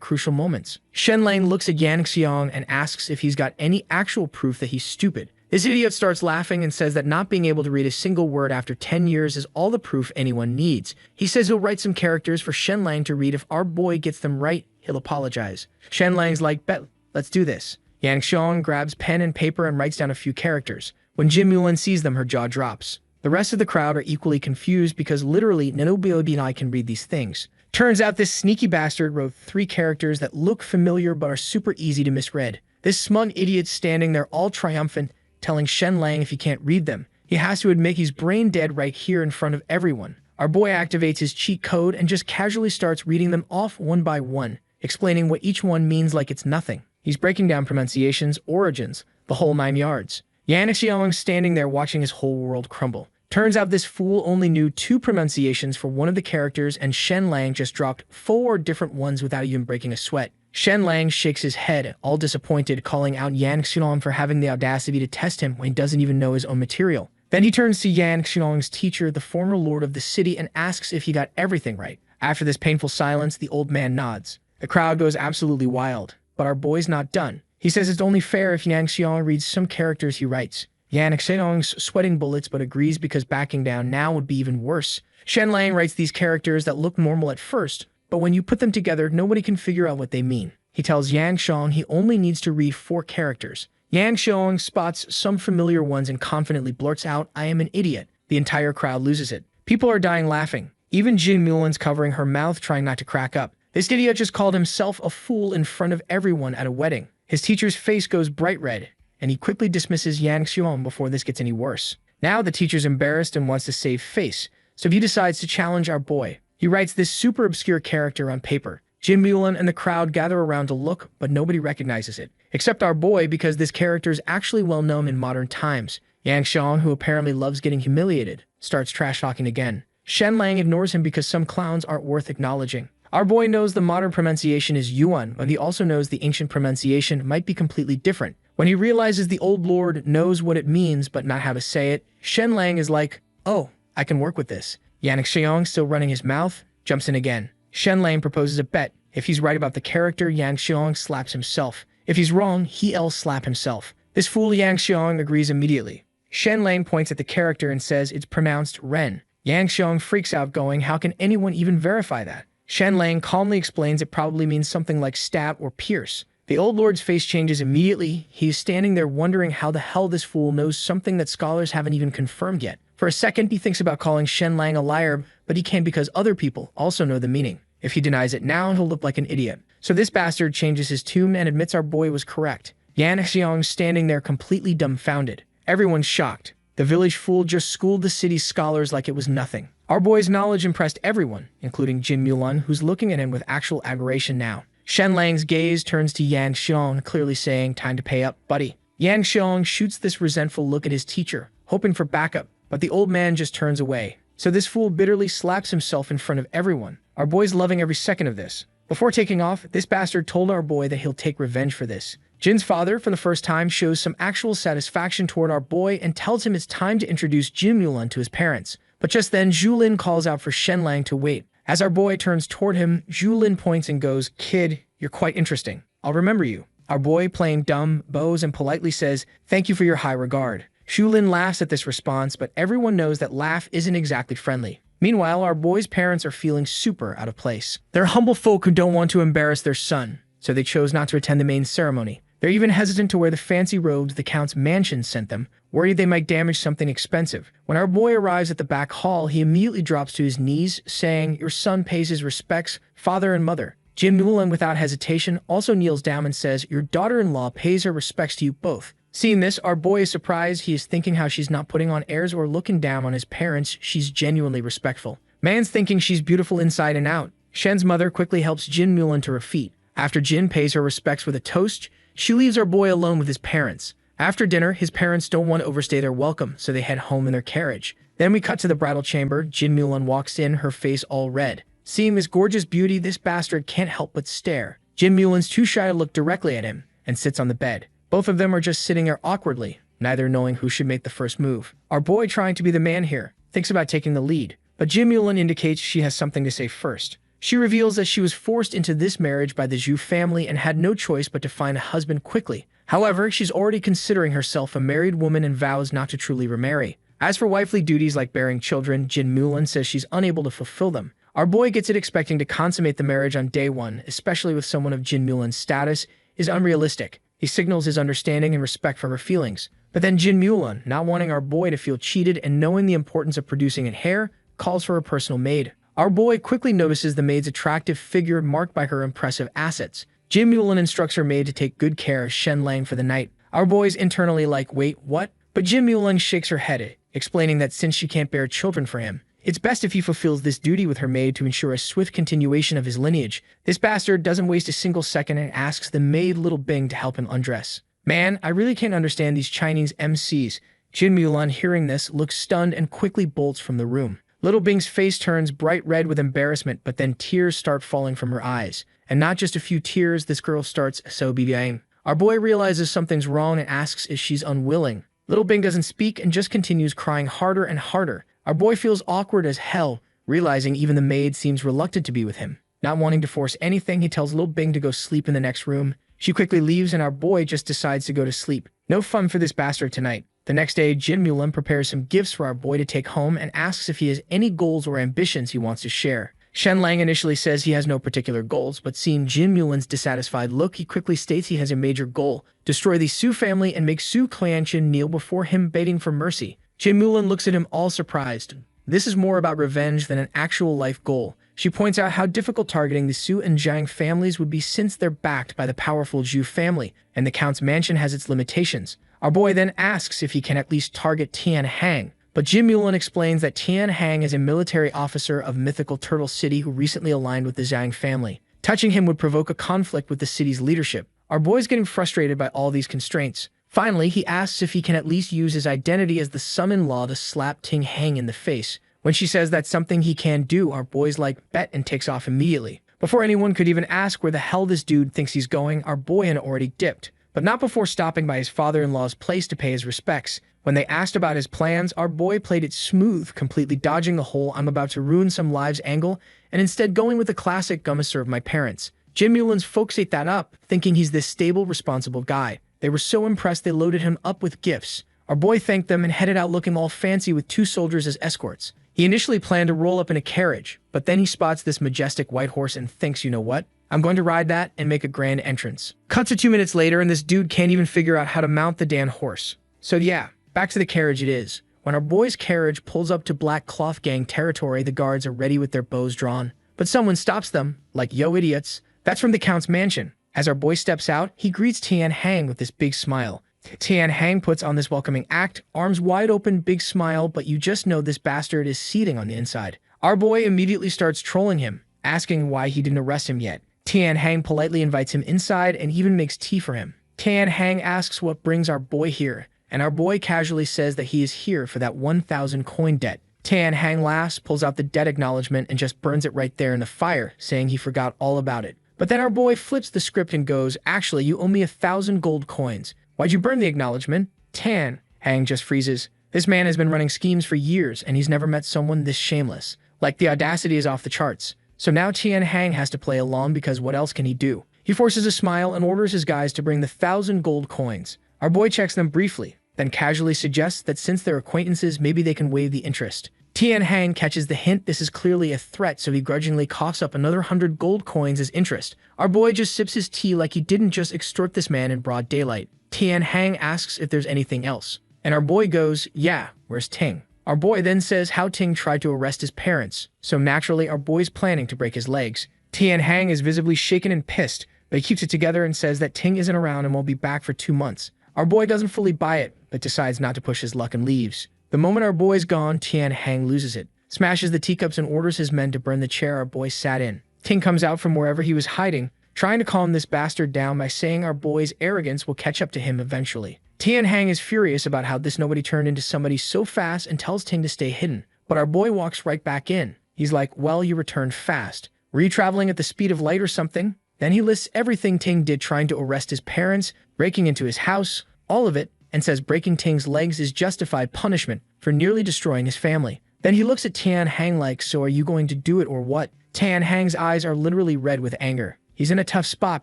crucial moments. Shen Lang looks at Yang Xiong and asks if he's got any actual proof that he's stupid. This idiot starts laughing and says that not being able to read a single word after 10 years is all the proof anyone needs. He says he'll write some characters for Shen Lang to read. If our boy gets them right, he'll apologize. Shen Lang's like, bet, let's do this. Yang Xiong grabs pen and paper and writes down a few characters. When Jin Mulan sees them, her jaw drops. The rest of the crowd are equally confused because literally nobody and I can read these things. Turns out this sneaky bastard wrote 3 characters that look familiar but are super easy to misread. This smug idiot's standing there all triumphant, telling Shen Lang if he can't read them, he has to admit he's brain dead right here in front of everyone. Our boy activates his cheat code and just casually starts reading them off one by one, explaining what each one means like it's nothing. He's breaking down pronunciations, origins, the whole 9 yards. Yang Xiaoling's standing there watching his whole world crumble. Turns out this fool only knew 2 pronunciations for one of the characters, and Shen Lang just dropped 4 different ones without even breaking a sweat. Shen Lang shakes his head, all disappointed, calling out Yang Xilong for having the audacity to test him when he doesn't even know his own material. Then he turns to Yang Xilong's teacher, the former lord of the city, and asks if he got everything right. After this painful silence, the old man nods. The crowd goes absolutely wild, but our boy's not done. He says it's only fair if Yang Xiong reads some characters he writes. Yang Xiong's sweating bullets but agrees because backing down now would be even worse. Shen Lang writes these characters that look normal at first, but when you put them together, nobody can figure out what they mean. He tells Yang Xiong he only needs to read 4 characters. Yang Xiong spots some familiar ones and confidently blurts out, "I am an idiot." The entire crowd loses it. People are dying laughing. Even Jin Mulan's covering her mouth, trying not to crack up. This idiot just called himself a fool in front of everyone at a wedding. His teacher's face goes bright red, and he quickly dismisses Yang Xiong before this gets any worse. Now the teacher's embarrassed and wants to save face, so he decides to challenge our boy. He writes this super obscure character on paper. Jin Mulan and the crowd gather around to look, but nobody recognizes it, except our boy, because this character is actually well known in modern times. Yang Xiong, who apparently loves getting humiliated, starts trash-talking again. Shen Lang ignores him because some clowns aren't worth acknowledging. Our boy knows the modern pronunciation is Yuan, but he also knows the ancient pronunciation might be completely different. When he realizes the old lord knows what it means but not how to say it, Shen Lang is like, "Oh, I can work with this." Yang Xiong, still running his mouth, jumps in again. Shen Lang proposes a bet. If he's right about the character, Yang Xiong slaps himself. If he's wrong, he'll slap himself. This fool Yang Xiong agrees immediately. Shen Lang points at the character and says it's pronounced Ren. Yang Xiong freaks out, going, "How can anyone even verify that?" Shen Lang calmly explains it probably means something like stab or pierce. The old lord's face changes immediately. He is standing there wondering how the hell this fool knows something that scholars haven't even confirmed yet. For a second, he thinks about calling Shen Lang a liar, but he can't because other people also know the meaning. If he denies it now, he'll look like an idiot. So this bastard changes his tune and admits our boy was correct. Yang Xiong's standing there completely dumbfounded. Everyone's shocked. The village fool just schooled the city's scholars like it was nothing. Our boy's knowledge impressed everyone, including Jin Mulan, who's looking at him with actual admiration now. Shen Lang's gaze turns to Yang Xiong, clearly saying, "Time to pay up, buddy." Yang Xiong shoots this resentful look at his teacher, hoping for backup, but the old man just turns away. So this fool bitterly slaps himself in front of everyone. Our boy's loving every second of this. Before taking off, this bastard told our boy that he'll take revenge for this. Jin's father, for the first time, shows some actual satisfaction toward our boy and tells him it's time to introduce Jin Mulan to his parents. But just then, Zhulin calls out for Shen Lang to wait. As our boy turns toward him, Zhulin points and goes, "Kid, you're quite interesting. I'll remember you." Our boy, playing dumb, bows and politely says, "Thank you for your high regard." Zhulin laughs at this response, but everyone knows that laugh isn't exactly friendly. Meanwhile, our boy's parents are feeling super out of place. They're humble folk who don't want to embarrass their son, so they chose not to attend the main ceremony. They're even hesitant to wear the fancy robes the Count's mansion sent them, worried they might damage something expensive. When our boy arrives at the back hall, he immediately drops to his knees, saying, "Your son pays his respects, father and mother." Jin Mulan, without hesitation, also kneels down and says, "Your daughter-in-law pays her respects to you both." Seeing this, our boy is surprised. He is thinking how she's not putting on airs or looking down on his parents. She's genuinely respectful. Man's thinking she's beautiful inside and out. Shen's mother quickly helps Jin Mulan to her feet. After Jin pays her respects with a toast, she leaves our boy alone with his parents. After dinner, his parents don't want to overstay their welcome, so they head home in their carriage. Then we cut to the bridal chamber. Jin Mulan walks in, her face all red. Seeing this gorgeous beauty, this bastard can't help but stare. Jin Mulan's too shy to look directly at him and sits on the bed. Both of them are just sitting there awkwardly, neither knowing who should make the first move. Our boy, trying to be the man here, thinks about taking the lead, but Jin Mulan indicates she has something to say first. She reveals that she was forced into this marriage by the Zhu family and had no choice but to find a husband quickly. However, she's already considering herself a married woman and vows not to truly remarry. As for wifely duties like bearing children, Jin Mulan says she's unable to fulfill them. Our boy gets it, expecting to consummate the marriage on day one, especially with someone of Jin Mulan's status, is unrealistic. He signals his understanding and respect for her feelings. But then Jin Mulan, not wanting our boy to feel cheated and knowing the importance of producing an heir, calls for a personal maid. Our boy quickly notices the maid's attractive figure marked by her impressive assets. Jin Mulan instructs her maid to take good care of Shen Lang for the night. Our boy's internally like, "Wait, what?" But Jin Mulan shakes her head, explaining that since she can't bear children for him, it's best if he fulfills this duty with her maid to ensure a swift continuation of his lineage. This bastard doesn't waste a single second and asks the maid Little Bing to help him undress. Man, I really can't understand these Chinese MCs. Jin Mulan, hearing this, looks stunned and quickly bolts from the room. Little Bing's face turns bright red with embarrassment, but then tears start falling from her eyes. And not just a few tears, this girl starts sobbing. Our boy realizes something's wrong and asks if she's unwilling. Little Bing doesn't speak and just continues crying harder and harder. Our boy feels awkward as hell, realizing even the maid seems reluctant to be with him. Not wanting to force anything, he tells Little Bing to go sleep in the next room. She quickly leaves and our boy just decides to go to sleep. No fun for this bastard tonight. The next day, Jin Mulan prepares some gifts for our boy to take home and asks if he has any goals or ambitions he wants to share. Shen Lang initially says he has no particular goals, but seeing Jin Mulan's dissatisfied look, he quickly states he has a major goal: destroy the Su family and make Su Qianqin kneel before him begging for mercy. Jin Mulan looks at him all surprised. This is more about revenge than an actual life goal. She points out how difficult targeting the Su and Zhang families would be since they're backed by the powerful Zhu family, and the Count's mansion has its limitations. Our boy then asks if he can at least target Tian Hang, but Jin Mulan explains that Tian Hang is a military officer of mythical Turtle City who recently aligned with the Zhang family. Touching him would provoke a conflict with the city's leadership. Our boy's getting frustrated by all these constraints. Finally, he asks if he can at least use his identity as the son-in-law to slap Ting Hang in the face. When she says that's something he can do, our boy's like, bet, and takes off immediately. Before anyone could even ask where the hell this dude thinks he's going, our boy had already dipped. But not before stopping by his father-in-law's place to pay his respects. When they asked about his plans, our boy played it smooth, completely dodging the whole "I'm about to ruin some lives" angle, and instead going with the classic "gonna serve my parents." Jin Mulan's folks ate that up, thinking he's this stable, responsible guy. They were so impressed they loaded him up with gifts. Our boy thanked them and headed out looking all fancy with 2 soldiers as escorts. He initially planned to roll up in a carriage, but then he spots this majestic white horse and thinks, you know what? I'm going to ride that and make a grand entrance. Cut to 2 minutes later and this dude can't even figure out how to mount the damn horse. So yeah, back to the carriage it is. When our boy's carriage pulls up to Black Cloth Gang territory, the guards are ready with their bows drawn. But someone stops them, like, yo idiots. That's from the Count's mansion. As our boy steps out, he greets Tian Hang with this big smile. Tian Hang puts on this welcoming act, arms wide open, big smile, but you just know this bastard is seething on the inside. Our boy immediately starts trolling him, asking why he didn't arrest him yet. Tian Hang politely invites him inside and even makes tea for him. Tian Hang asks what brings our boy here, and our boy casually says that he is here for that 1,000 coin debt. Tian Hang laughs, pulls out the debt acknowledgement, and just burns it right there in the fire, saying he forgot all about it. But then our boy flips the script and goes, actually, you owe me 1,000 gold coins. Why'd you burn the acknowledgement? Tian Hang just freezes. This man has been running schemes for years, and he's never met someone this shameless. Like, the audacity is off the charts. So now Tian Hang has to play along because what else can he do? He forces a smile and orders his guys to bring the 1,000 gold coins. Our boy checks them briefly, then casually suggests that since they're acquaintances, maybe they can waive the interest. Tian Hang catches the hint this is clearly a threat, so he grudgingly coughs up another 100 gold coins as interest. Our boy just sips his tea like he didn't just extort this man in broad daylight. Tian Hang asks if there's anything else. And our boy goes, yeah, where's Ting? Our boy then says how Ting tried to arrest his parents, so naturally our boy's planning to break his legs. Tian Hang is visibly shaken and pissed, but he keeps it together and says that Ting isn't around and won't be back for 2 months. Our boy doesn't fully buy it, but decides not to push his luck and leaves. The moment our boy's gone, Tian Hang loses it, smashes the teacups and orders his men to burn the chair our boy sat in. Ting comes out from wherever he was hiding, trying to calm this bastard down by saying our boy's arrogance will catch up to him eventually. Tian Hang is furious about how this nobody turned into somebody so fast and tells Ting to stay hidden, but our boy walks right back in. He's like, well, you returned fast. Were you traveling at the speed of light or something? Then he lists everything Ting did, trying to arrest his parents, breaking into his house, all of it, and says breaking Ting's legs is justified punishment for nearly destroying his family. Then he looks at Tian Hang like, so are you going to do it or what? Tian Hang's eyes are literally red with anger. He's in a tough spot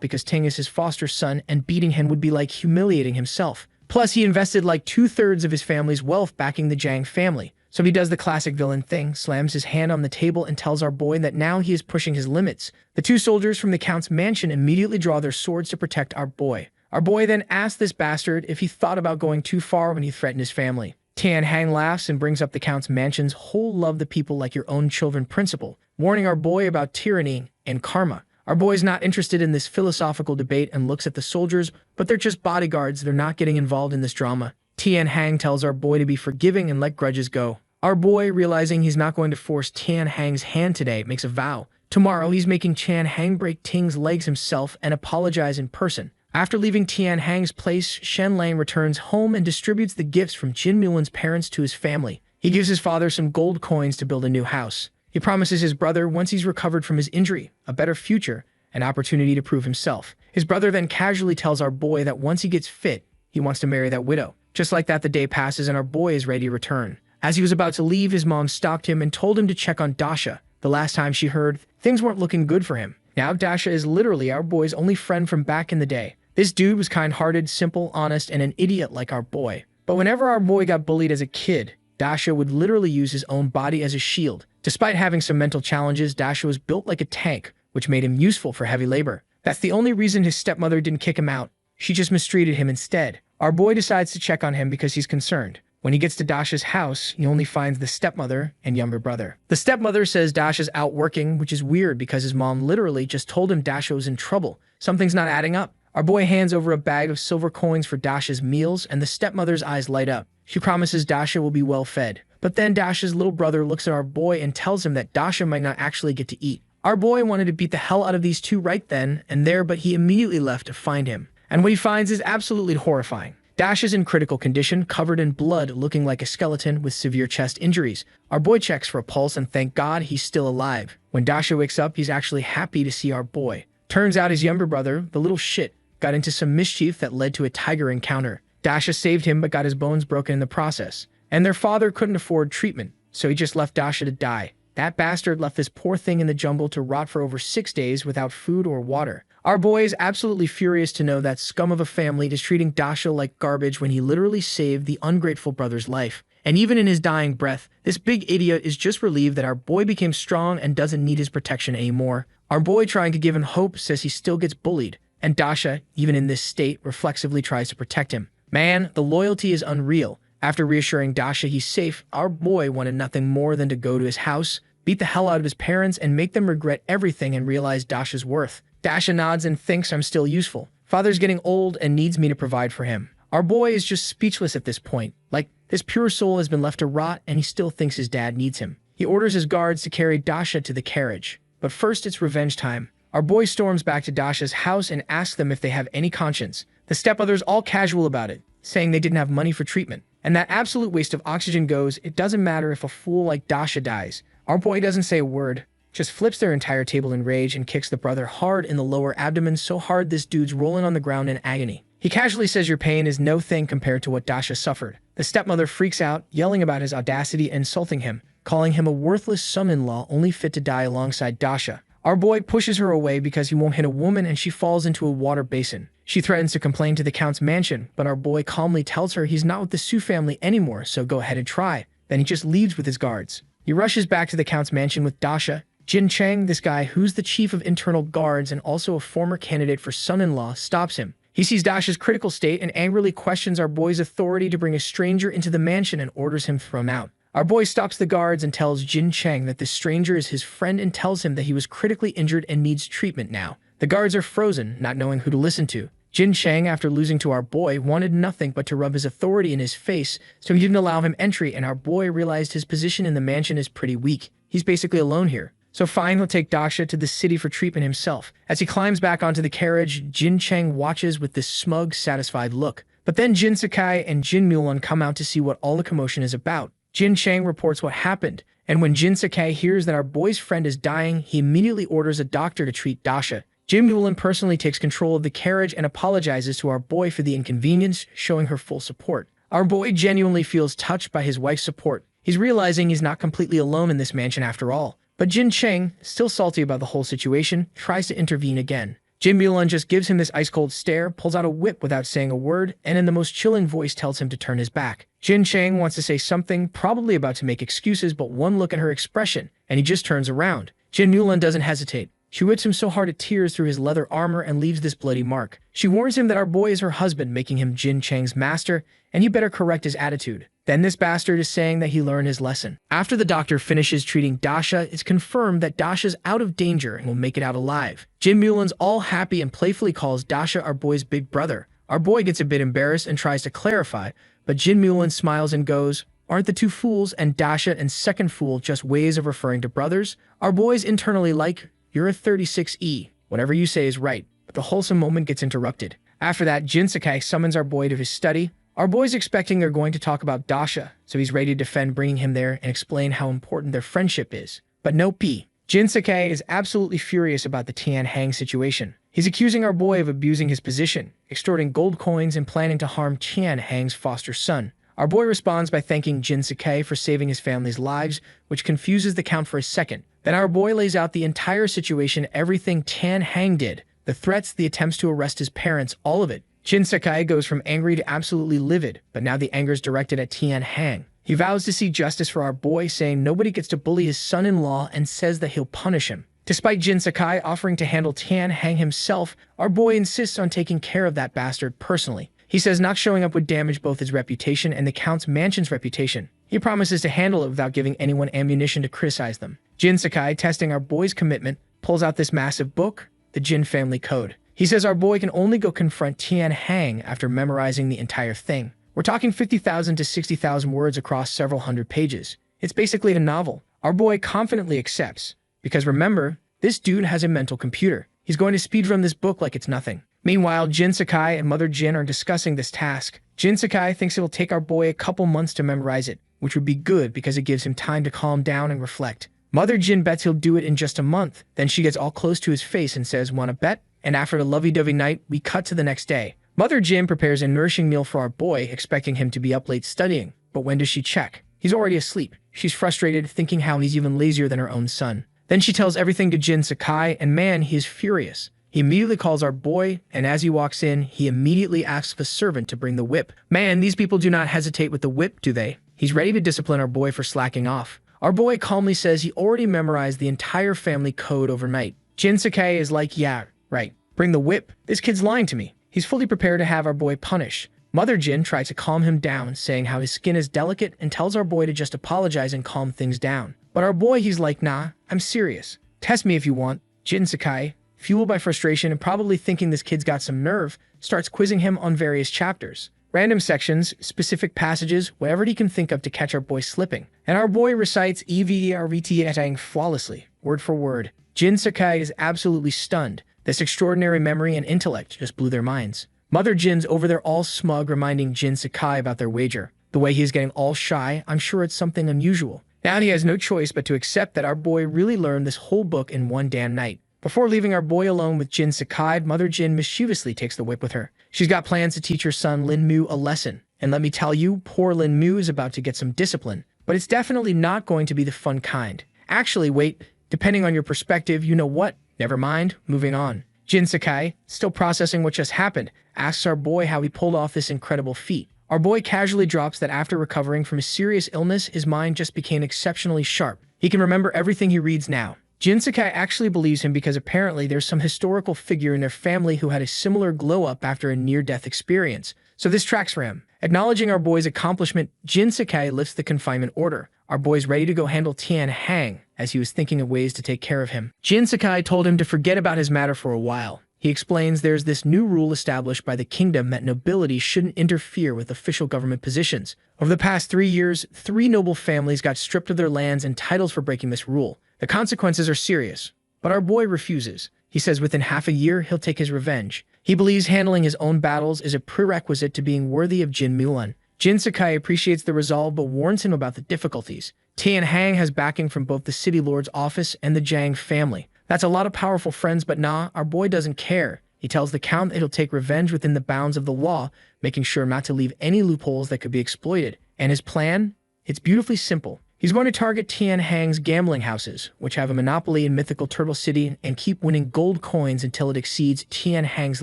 because Ting is his foster son and beating him would be like humiliating himself. Plus, he invested like 2/3 of his family's wealth backing the Zhang family. So he does the classic villain thing, slams his hand on the table and tells our boy that now he is pushing his limits. The 2 soldiers from the Count's mansion immediately draw their swords to protect our boy. Our boy then asks this bastard if he thought about going too far when he threatened his family. Tian Hang laughs and brings up the Count's mansion's whole love the people like your own children principle, warning our boy about tyranny and karma. Our boy's not interested in this philosophical debate and looks at the soldiers, but they're just bodyguards, they're not getting involved in this drama. Tian Hang tells our boy to be forgiving and let grudges go. Our boy, realizing he's not going to force Tian Hang's hand today, makes a vow. Tomorrow, he's making Tian Hang break Ting's legs himself and apologize in person. After leaving Tian Hang's place, Shen Lang returns home and distributes the gifts from Jin Mulan's parents to his family. He gives his father some gold coins to build a new house. He promises his brother, once he's recovered from his injury, a better future, an opportunity to prove himself. His brother then casually tells our boy that once he gets fit, he wants to marry that widow. Just like that, the day passes and our boy is ready to return. As he was about to leave, his mom stopped him and told him to check on Dasha. The last time she heard, things weren't looking good for him. Now Dasha is literally our boy's only friend from back in the day. This dude was kind-hearted, simple, honest, and an idiot like our boy. But whenever our boy got bullied as a kid, Dasha would literally use his own body as a shield. Despite having some mental challenges, Dasha was built like a tank, which made him useful for heavy labor. That's the only reason his stepmother didn't kick him out. She just mistreated him instead. Our boy decides to check on him because he's concerned. When he gets to Dasha's house, he only finds the stepmother and younger brother. The stepmother says Dasha's out working, which is weird because his mom literally just told him Dasha was in trouble. Something's not adding up. Our boy hands over a bag of silver coins for Dasha's meals, and the stepmother's eyes light up. She promises Dasha will be well fed. But then Dasha's little brother looks at our boy and tells him that Dasha might not actually get to eat. Our boy wanted to beat the hell out of these two right then and there, but he immediately left to find him. And what he finds is absolutely horrifying. Dasha's in critical condition, covered in blood, looking like a skeleton with severe chest injuries. Our boy checks for a pulse and thank God he's still alive. When Dasha wakes up, he's actually happy to see our boy. Turns out his younger brother, the little shit, got into some mischief that led to a tiger encounter. Dasha saved him but got his bones broken in the process. And their father couldn't afford treatment, so he just left Dasha to die. That bastard left this poor thing in the jungle to rot for over 6 days without food or water. Our boy is absolutely furious to know that scum of a family is treating Dasha like garbage when he literally saved the ungrateful brother's life. And even in his dying breath, this big idiot is just relieved that our boy became strong and doesn't need his protection anymore. Our boy, trying to give him hope, says he still gets bullied. And Dasha, even in this state, reflexively tries to protect him. Man, the loyalty is unreal. After reassuring Dasha he's safe, our boy wanted nothing more than to go to his house, beat the hell out of his parents, and make them regret everything and realize Dasha's worth. Dasha nods and thinks I'm still useful. Father's getting old and needs me to provide for him. Our boy is just speechless at this point. Like, his pure soul has been left to rot and he still thinks his dad needs him. He orders his guards to carry Dasha to the carriage. But first it's revenge time. Our boy storms back to Dasha's house and asks them if they have any conscience. The stepmother's all casual about it, saying they didn't have money for treatment. And that absolute waste of oxygen goes, it doesn't matter if a fool like Dasha dies. Our boy doesn't say a word, just flips their entire table in rage and kicks the brother hard in the lower abdomen, so hard this dude's rolling on the ground in agony. He casually says your pain is no thing compared to what Dasha suffered. The stepmother freaks out, yelling about his audacity and insulting him, calling him a worthless son-in-law only fit to die alongside Dasha. Our boy pushes her away because he won't hit a woman and she falls into a water basin. She threatens to complain to the Count's mansion, but our boy calmly tells her he's not with the Su family anymore, so go ahead and try. Then he just leaves with his guards. He rushes back to the Count's mansion with Dasha. Jin Chang, this guy who's the chief of internal guards and also a former candidate for son-in-law, stops him. He sees Dasha's critical state and angrily questions our boy's authority to bring a stranger into the mansion and orders him thrown out. Our boy stops the guards and tells Jin Chang that this stranger is his friend and tells him that he was critically injured and needs treatment now. The guards are frozen, not knowing who to listen to. Jin Chang, after losing to our boy, wanted nothing but to rub his authority in his face, so he didn't allow him entry, and our boy realized his position in the mansion is pretty weak. He's basically alone here. So fine, he'll take Dasha to the city for treatment himself. As he climbs back onto the carriage, Jin Chang watches with this smug, satisfied look. But then Jin Sakai and Jin Mulan come out to see what all the commotion is about. Jin Chang reports what happened, and when Jin Sakai hears that our boy's friend is dying, he immediately orders a doctor to treat Dasha. Jin Mulan personally takes control of the carriage and apologizes to our boy for the inconvenience, showing her full support. Our boy genuinely feels touched by his wife's support. He's realizing he's not completely alone in this mansion after all. But Jin Chang, still salty about the whole situation, tries to intervene again. Jin Mulan just gives him this ice-cold stare, pulls out a whip without saying a word, and in the most chilling voice tells him to turn his back. Jin Chang wants to say something, probably about to make excuses, but one look at her expression, and he just turns around. Jin Mulan doesn't hesitate. She whips him so hard it tears through his leather armor and leaves this bloody mark. She warns him that our boy is her husband, making him Jin Chang's master, and he better correct his attitude. Then this bastard is saying that he learned his lesson. After the doctor finishes treating Dasha, it's confirmed that Dasha's out of danger and will make it out alive. Jin Mulan's all happy and playfully calls Dasha our boy's big brother. Our boy gets a bit embarrassed and tries to clarify, but Jin Mulan smiles and goes, "Aren't the two fools and Dasha and second fool just ways of referring to brothers?" Our boy's internally like, "You're a 36E. Whatever you say is right." But the wholesome moment gets interrupted. After that, Jinsakai summons our boy to his study. Our boy's expecting they're going to talk about Dasha, so he's ready to defend bringing him there and explain how important their friendship is. But no P. Jinsakai is absolutely furious about the Tian Hang situation. He's accusing our boy of abusing his position, extorting gold coins, and planning to harm Tian Hang's foster son. Our boy responds by thanking Jinsakai for saving his family's lives, which confuses the count for a second. Then our boy lays out the entire situation, everything Tian Hang did. The threats, the attempts to arrest his parents, all of it. Jinsakai goes from angry to absolutely livid, but now the anger is directed at Tian Hang. He vows to see justice for our boy, saying nobody gets to bully his son-in-law, and says that he'll punish him. Despite Jinsakai offering to handle Tian Hang himself, our boy insists on taking care of that bastard personally. He says not showing up would damage both his reputation and the Count's mansion's reputation. He promises to handle it without giving anyone ammunition to criticize them. Jinsakai, testing our boy's commitment, pulls out this massive book, the Jin Family Code. He says our boy can only go confront Tian Hang after memorizing the entire thing. We're talking 50,000 to 60,000 words across several hundred pages. It's basically a novel. Our boy confidently accepts, because remember, this dude has a mental computer. He's going to speedrun this book like it's nothing. Meanwhile, Jinsakai and Mother Jin are discussing this task. Jinsakai thinks it will take our boy a couple months to memorize it, which would be good because it gives him time to calm down and reflect. Mother Jin bets he'll do it in just a month. Then she gets all close to his face and says, "Wanna bet?" And after the lovey-dovey night, we cut to the next day. Mother Jin prepares a nourishing meal for our boy, expecting him to be up late studying. But when does she check? He's already asleep. She's frustrated, thinking how he's even lazier than her own son. Then she tells everything to Jinsakai, and man, he is furious. He immediately calls our boy, and as he walks in, he immediately asks the servant to bring the whip. Man, these people do not hesitate with the whip, do they? He's ready to discipline our boy for slacking off. Our boy calmly says he already memorized the entire family code overnight. Jinsakai is like, yeah, right. Bring the whip. This kid's lying to me. He's fully prepared to have our boy punished. Mother Jin tries to calm him down, saying how his skin is delicate, and tells our boy to just apologize and calm things down. But our boy, he's like, nah, I'm serious. Test me if you want. Jinsakai, fueled by frustration and probably thinking this kid's got some nerve, starts quizzing him on various chapters. Random sections, specific passages, whatever he can think of to catch our boy slipping. And our boy recites EVRVT flawlessly, word for word. Jinsakai is absolutely stunned. This extraordinary memory and intellect just blew their minds. Mother Jin's over there all smug, reminding Jinsakai about their wager. The way he's getting all shy, I'm sure it's something unusual. Now he has no choice but to accept that our boy really learned this whole book in one damn night. Before leaving our boy alone with Jinsakai, Mother Jin mischievously takes the whip with her. She's got plans to teach her son Lin Mu a lesson. And let me tell you, poor Lin Mu is about to get some discipline. But it's definitely not going to be the fun kind. Actually, wait, depending on your perspective, you know what? Never mind, moving on. Jinsakai, still processing what just happened, asks our boy how he pulled off this incredible feat. Our boy casually drops that after recovering from a serious illness, his mind just became exceptionally sharp. He can remember everything he reads now. Jinsakai actually believes him because apparently there's some historical figure in their family who had a similar glow-up after a near-death experience. So this tracks for him. Acknowledging our boy's accomplishment, Jinsakai lifts the confinement order. Our boy's ready to go handle Tian Hang, as he was thinking of ways to take care of him. Jinsakai told him to forget about his matter for a while. He explains there's this new rule established by the kingdom that nobility shouldn't interfere with official government positions. Over the past 3 years, 3 noble families got stripped of their lands and titles for breaking this rule. The consequences are serious, but our boy refuses. He says within half a year, he'll take his revenge. He believes handling his own battles is a prerequisite to being worthy of Jin Mulan. Jinsakai appreciates the resolve but warns him about the difficulties. Tian Hang has backing from both the city lord's office and the Jiang family. That's a lot of powerful friends, but nah, our boy doesn't care. He tells the Count that he'll take revenge within the bounds of the law, making sure not to leave any loopholes that could be exploited. And his plan? It's beautifully simple. He's going to target Tian Hang's gambling houses, which have a monopoly in mythical Turtle City, and keep winning gold coins until it exceeds Tian Hang's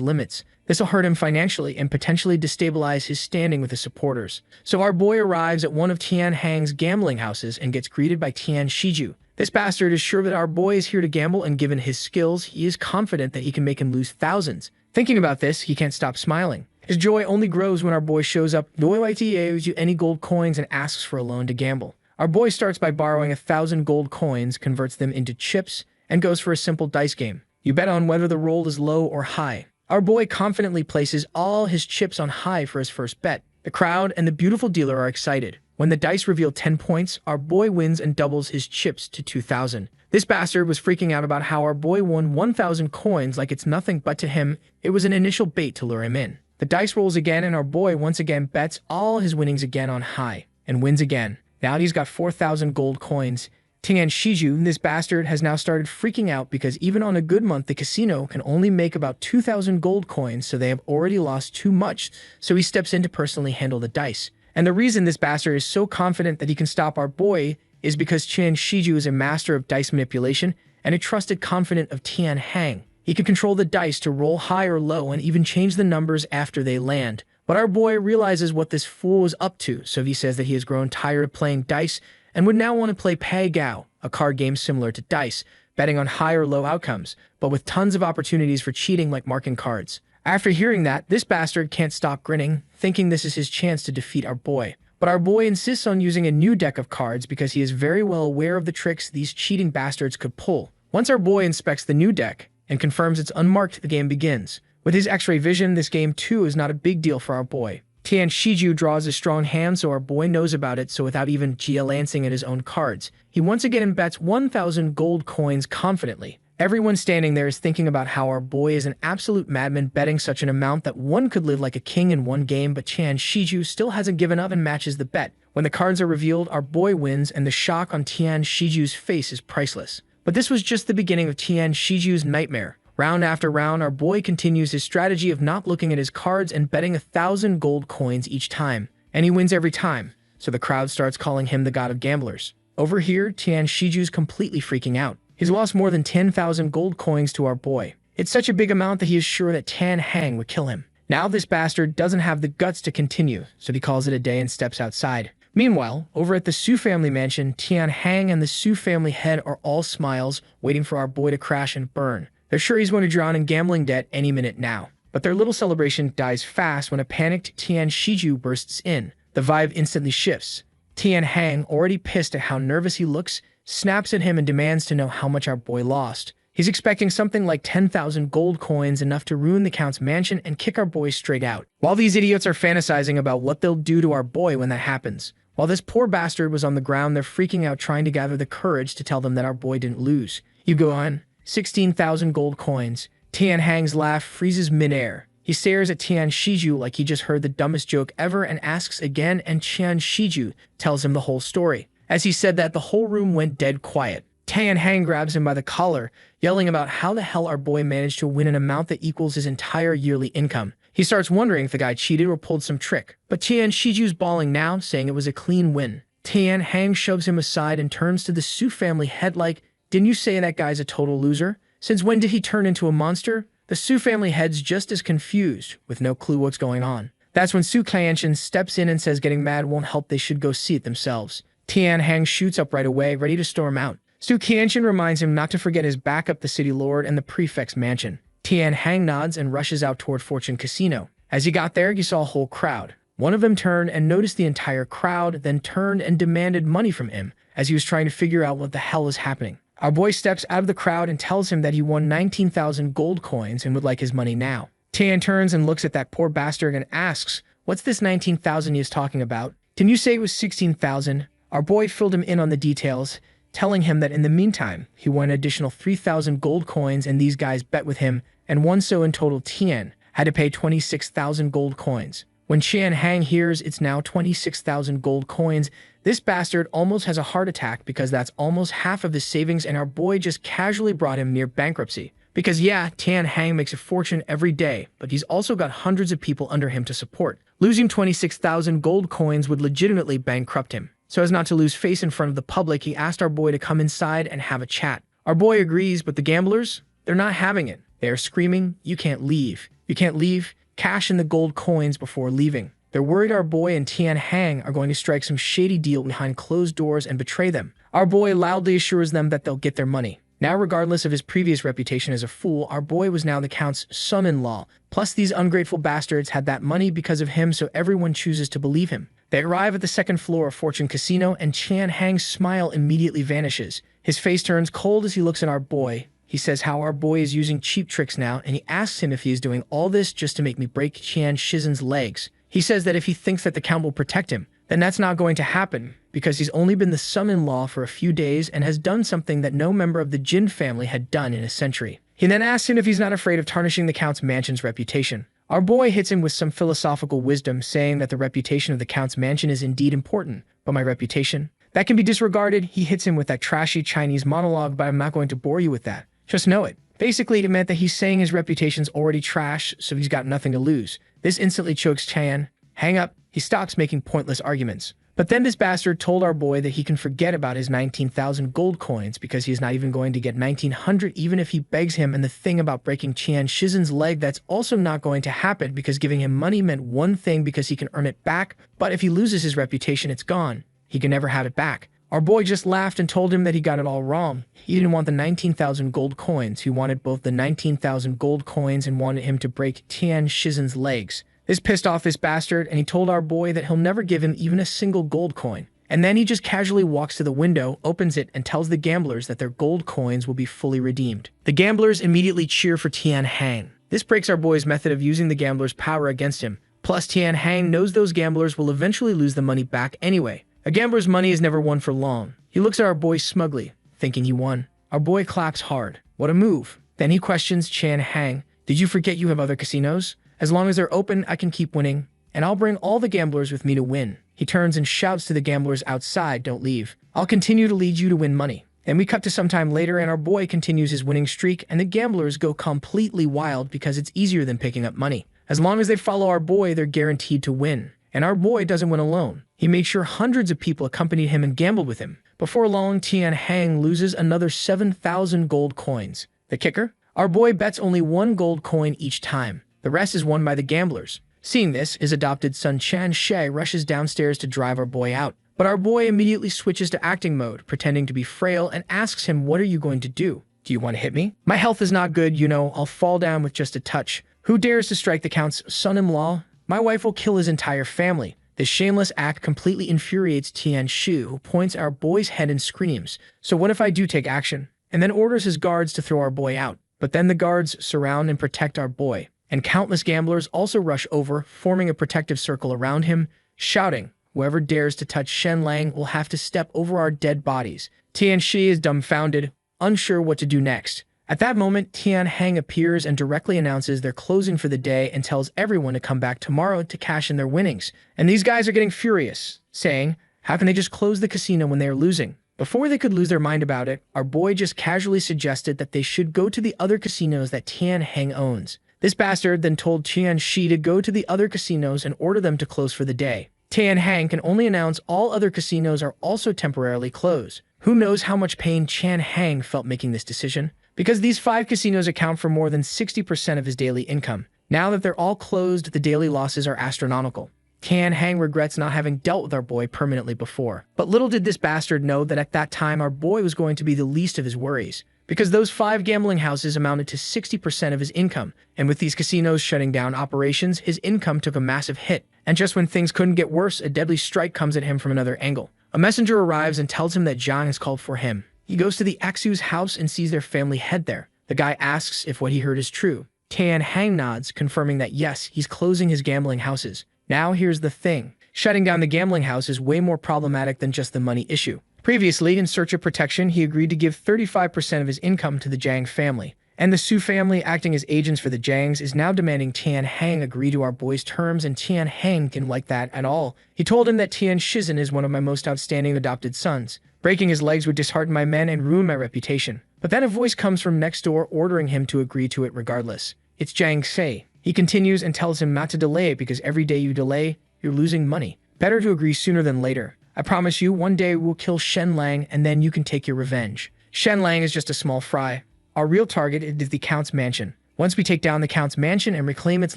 limits. This will hurt him financially and potentially destabilize his standing with his supporters. So our boy arrives at one of Tian Hang's gambling houses and gets greeted by Tian Shiju. This bastard is sure that our boy is here to gamble, and given his skills, he is confident that he can make him lose thousands. Thinking about this, he can't stop smiling. His joy only grows when our boy shows up, owes you any gold coins, and asks for a loan to gamble. Our boy starts by borrowing 1,000 gold coins, converts them into chips, and goes for a simple dice game. You bet on whether the roll is low or high. Our boy confidently places all his chips on high for his first bet. The crowd and the beautiful dealer are excited. When the dice reveal 10 points, our boy wins and doubles his chips to 2,000. This bastard was freaking out about how our boy won 1,000 coins like it's nothing, but to him, it was an initial bait to lure him in. The dice rolls again and our boy once again bets all his winnings again on high, and wins again. Now he's got 4,000 gold coins. Tian Shiju, this bastard, has now started freaking out because even on a good month, the casino can only make about 2,000 gold coins, so they have already lost too much, so he steps in to personally handle the dice. And the reason this bastard is so confident that he can stop our boy is because Tian Shiju is a master of dice manipulation and a trusted confidant of Tian Hang. He can control the dice to roll high or low and even change the numbers after they land. But our boy realizes what this fool is up to, so he says that he has grown tired of playing dice and would now want to play Pai Gao, a card game similar to dice, betting on high or low outcomes, but with tons of opportunities for cheating like marking cards. After hearing that, this bastard can't stop grinning, thinking this is his chance to defeat our boy. But our boy insists on using a new deck of cards because he is very well aware of the tricks these cheating bastards could pull. Once our boy inspects the new deck and confirms it's unmarked, the game begins. With his X-ray vision, this game too is not a big deal for our boy. Tian Shiju draws a strong hand, so our boy knows about it, so without even glancing at his own cards, he once again bets 1,000 gold coins confidently. Everyone standing there is thinking about how our boy is an absolute madman betting such an amount that one could live like a king in one game, but Tian Shiju still hasn't given up and matches the bet. When the cards are revealed, our boy wins, and the shock on Tian Shiju's face is priceless. But this was just the beginning of Tian Shiju's nightmare. Round after round, our boy continues his strategy of not looking at his cards and betting 1,000 gold coins each time. And he wins every time, so the crowd starts calling him the god of gamblers. Over here, Tian Shiju's completely freaking out. He's lost more than 10,000 gold coins to our boy. It's such a big amount that he is sure that Tian Hang would kill him. Now this bastard doesn't have the guts to continue, so he calls it a day and steps outside. Meanwhile, over at the Su family mansion, Tian Hang and the Su family head are all smiles, waiting for our boy to crash and burn. They're sure he's going to drown in gambling debt any minute now. But their little celebration dies fast when a panicked Tian Shiju bursts in. The vibe instantly shifts. Tian Hang, already pissed at how nervous he looks, snaps at him and demands to know how much our boy lost. He's expecting something like 10,000 gold coins, enough to ruin the Count's mansion and kick our boy straight out. While these idiots are fantasizing about what they'll do to our boy when that happens. While this poor bastard was on the ground, they're freaking out trying to gather the courage to tell them that our boy didn't lose. You go on. 16,000 gold coins. Tian Hang's laugh freezes midair. He stares at Tian Shiju like he just heard the dumbest joke ever and asks again, and Tian Shiju tells him the whole story. As he said that, the whole room went dead quiet. Tian Hang grabs him by the collar, yelling about how the hell our boy managed to win an amount that equals his entire yearly income. He starts wondering if the guy cheated or pulled some trick. But Tian Shiju's bawling now, saying it was a clean win. Tian Hang shoves him aside and turns to the Su family head like, "Didn't you say that guy's a total loser? Since when did he turn into a monster?" The Su family head's just as confused, with no clue what's going on. That's when Su Qianqian steps in and says getting mad won't help, they should go see it themselves. Tian Hang shoots up right away, ready to storm out. Su Qianqian reminds him not to forget his backup, the city lord and the prefect's mansion. Tian Hang nods and rushes out toward Fortune Casino. As he got there, he saw a whole crowd. One of them turned and noticed the entire crowd, then turned and demanded money from him, as he was trying to figure out what the hell is happening. Our boy steps out of the crowd and tells him that he won 19,000 gold coins and would like his money now. Tian turns and looks at that poor bastard and asks, "What's this 19,000 he is talking about? Didn't you say it was 16,000? Our boy filled him in on the details, telling him that in the meantime, he won an additional 3,000 gold coins and these guys bet with him and won, so in total Tian had to pay 26,000 gold coins. When Tian Hang hears it's now 26,000 gold coins, this bastard almost has a heart attack because that's almost half of his savings, and our boy just casually brought him near bankruptcy. Because yeah, Tian Hang makes a fortune every day, but he's also got hundreds of people under him to support. Losing 26,000 gold coins would legitimately bankrupt him. So as not to lose face in front of the public, he asked our boy to come inside and have a chat. Our boy agrees, but the gamblers, they're not having it. They are screaming, "You can't leave. You can't leave. Cash in the gold coins before leaving." They're worried our boy and Tian Hang are going to strike some shady deal behind closed doors and betray them. Our boy loudly assures them that they'll get their money. Now, regardless of his previous reputation as a fool, our boy was now the Count's son-in-law. Plus, these ungrateful bastards had that money because of him, so everyone chooses to believe him. They arrive at the second floor of Fortune Casino, and Tian Hang's smile immediately vanishes. His face turns cold as he looks at our boy. He says how our boy is using cheap tricks now, and he asks him if he is doing all this just to make me break Tian Shizen's legs. He says that if he thinks that the Count will protect him, then that's not going to happen because he's only been the son-in-law for a few days and has done something that no member of the Jin family had done in a century. He then asks him if he's not afraid of tarnishing the Count's mansion's reputation. Our boy hits him with some philosophical wisdom, saying that the reputation of the Count's mansion is indeed important, but my reputation? That can be disregarded. He hits him with that trashy Chinese monologue, but I'm not going to bore you with that. Just know it. Basically, it meant that he's saying his reputation's already trash, so he's got nothing to lose. This instantly chokes Chan. Hang up. He stops making pointless arguments. But then this bastard told our boy that he can forget about his 19,000 gold coins because he's not even going to get 1,900 even if he begs him, and the thing about breaking Qian Shizen's leg, that's also not going to happen because giving him money meant one thing because he can earn it back, but if he loses his reputation, it's gone. He can never have it back. Our boy just laughed and told him that he got it all wrong. He didn't want the 19,000 gold coins. He wanted both the 19,000 gold coins and wanted him to break Tian Shizen's legs. This pissed off this bastard, and he told our boy that he'll never give him even a single gold coin. And then he just casually walks to the window, opens it, and tells the gamblers that their gold coins will be fully redeemed. The gamblers immediately cheer for Tian Hang. This breaks our boy's method of using the gamblers' power against him. Plus, Tian Hang knows those gamblers will eventually lose the money back anyway. A gambler's money is never won for long. He looks at our boy smugly, thinking he won. Our boy claps hard. What a move. Then he questions Tian Hang. Did you forget you have other casinos? As long as they're open, I can keep winning, and I'll bring all the gamblers with me to win. He turns and shouts to the gamblers outside, don't leave. I'll continue to lead you to win money. Then we cut to some time later, and our boy continues his winning streak, and the gamblers go completely wild because it's easier than picking up money. As long as they follow our boy, they're guaranteed to win. And our boy doesn't win alone. He made sure hundreds of people accompanied him and gambled with him. Before long, Tian Hang loses another 7,000 gold coins. The kicker? Our boy bets only 1 gold coin each time. The rest is won by the gamblers. Seeing this, his adopted son Chan She rushes downstairs to drive our boy out. But our boy immediately switches to acting mode, pretending to be frail, and asks him, what are you going to do? Do you want to hit me? My health is not good, you know, I'll fall down with just a touch. Who dares to strike the Count's son-in-law? My wife will kill his entire family. This shameless act completely infuriates Tian Shu, who points at our boy's head and screams, so what if I do take action? And then orders his guards to throw our boy out. But then the guards surround and protect our boy. And countless gamblers also rush over, forming a protective circle around him, shouting, whoever dares to touch Shen Lang will have to step over our dead bodies. Tian Shi is dumbfounded, unsure what to do next. At that moment, Tian Hang appears and directly announces they're closing for the day and tells everyone to come back tomorrow to cash in their winnings. And these guys are getting furious, saying, how can they just close the casino when they are losing? Before they could lose their mind about it, our boy just casually suggested that they should go to the other casinos that Tian Hang owns. This bastard then told Tian Shi to go to the other casinos and order them to close for the day. Tian Hang can only announce all other casinos are also temporarily closed. Who knows how much pain Tian Hang felt making this decision? Because these 5 casinos account for more than 60% of his daily income. Now that they're all closed, the daily losses are astronomical. Tian Hang regrets not having dealt with our boy permanently before. But little did this bastard know that at that time our boy was going to be the least of his worries. Because those 5 gambling houses amounted to 60% of his income, and with these casinos shutting down operations, his income took a massive hit. And just when things couldn't get worse, a deadly strike comes at him from another angle. A messenger arrives and tells him that Zhang has called for him. He goes to the Aksu's house and sees their family head there. The guy asks if what he heard is true. Tian Hang nods, confirming that yes, he's closing his gambling houses. Now here's the thing. Shutting down the gambling house is way more problematic than just the money issue. Previously, in search of protection, he agreed to give 35% of his income to the Zhang family. And the Su family, acting as agents for the Zhangs, is now demanding Tian Hang agree to our boy's terms, and Tian Hang didn't like that at all. He told him that Tian Shizen is one of my most outstanding adopted sons. Breaking his legs would dishearten my men and ruin my reputation. But then a voice comes from next door ordering him to agree to it regardless. It's Zhang Sei. He continues and tells him not to delay because every day you delay, you're losing money. Better to agree sooner than later. I promise you, one day we'll kill Shen Lang and then you can take your revenge. Shen Lang is just a small fry. Our real target is the Count's mansion. Once we take down the Count's mansion and reclaim its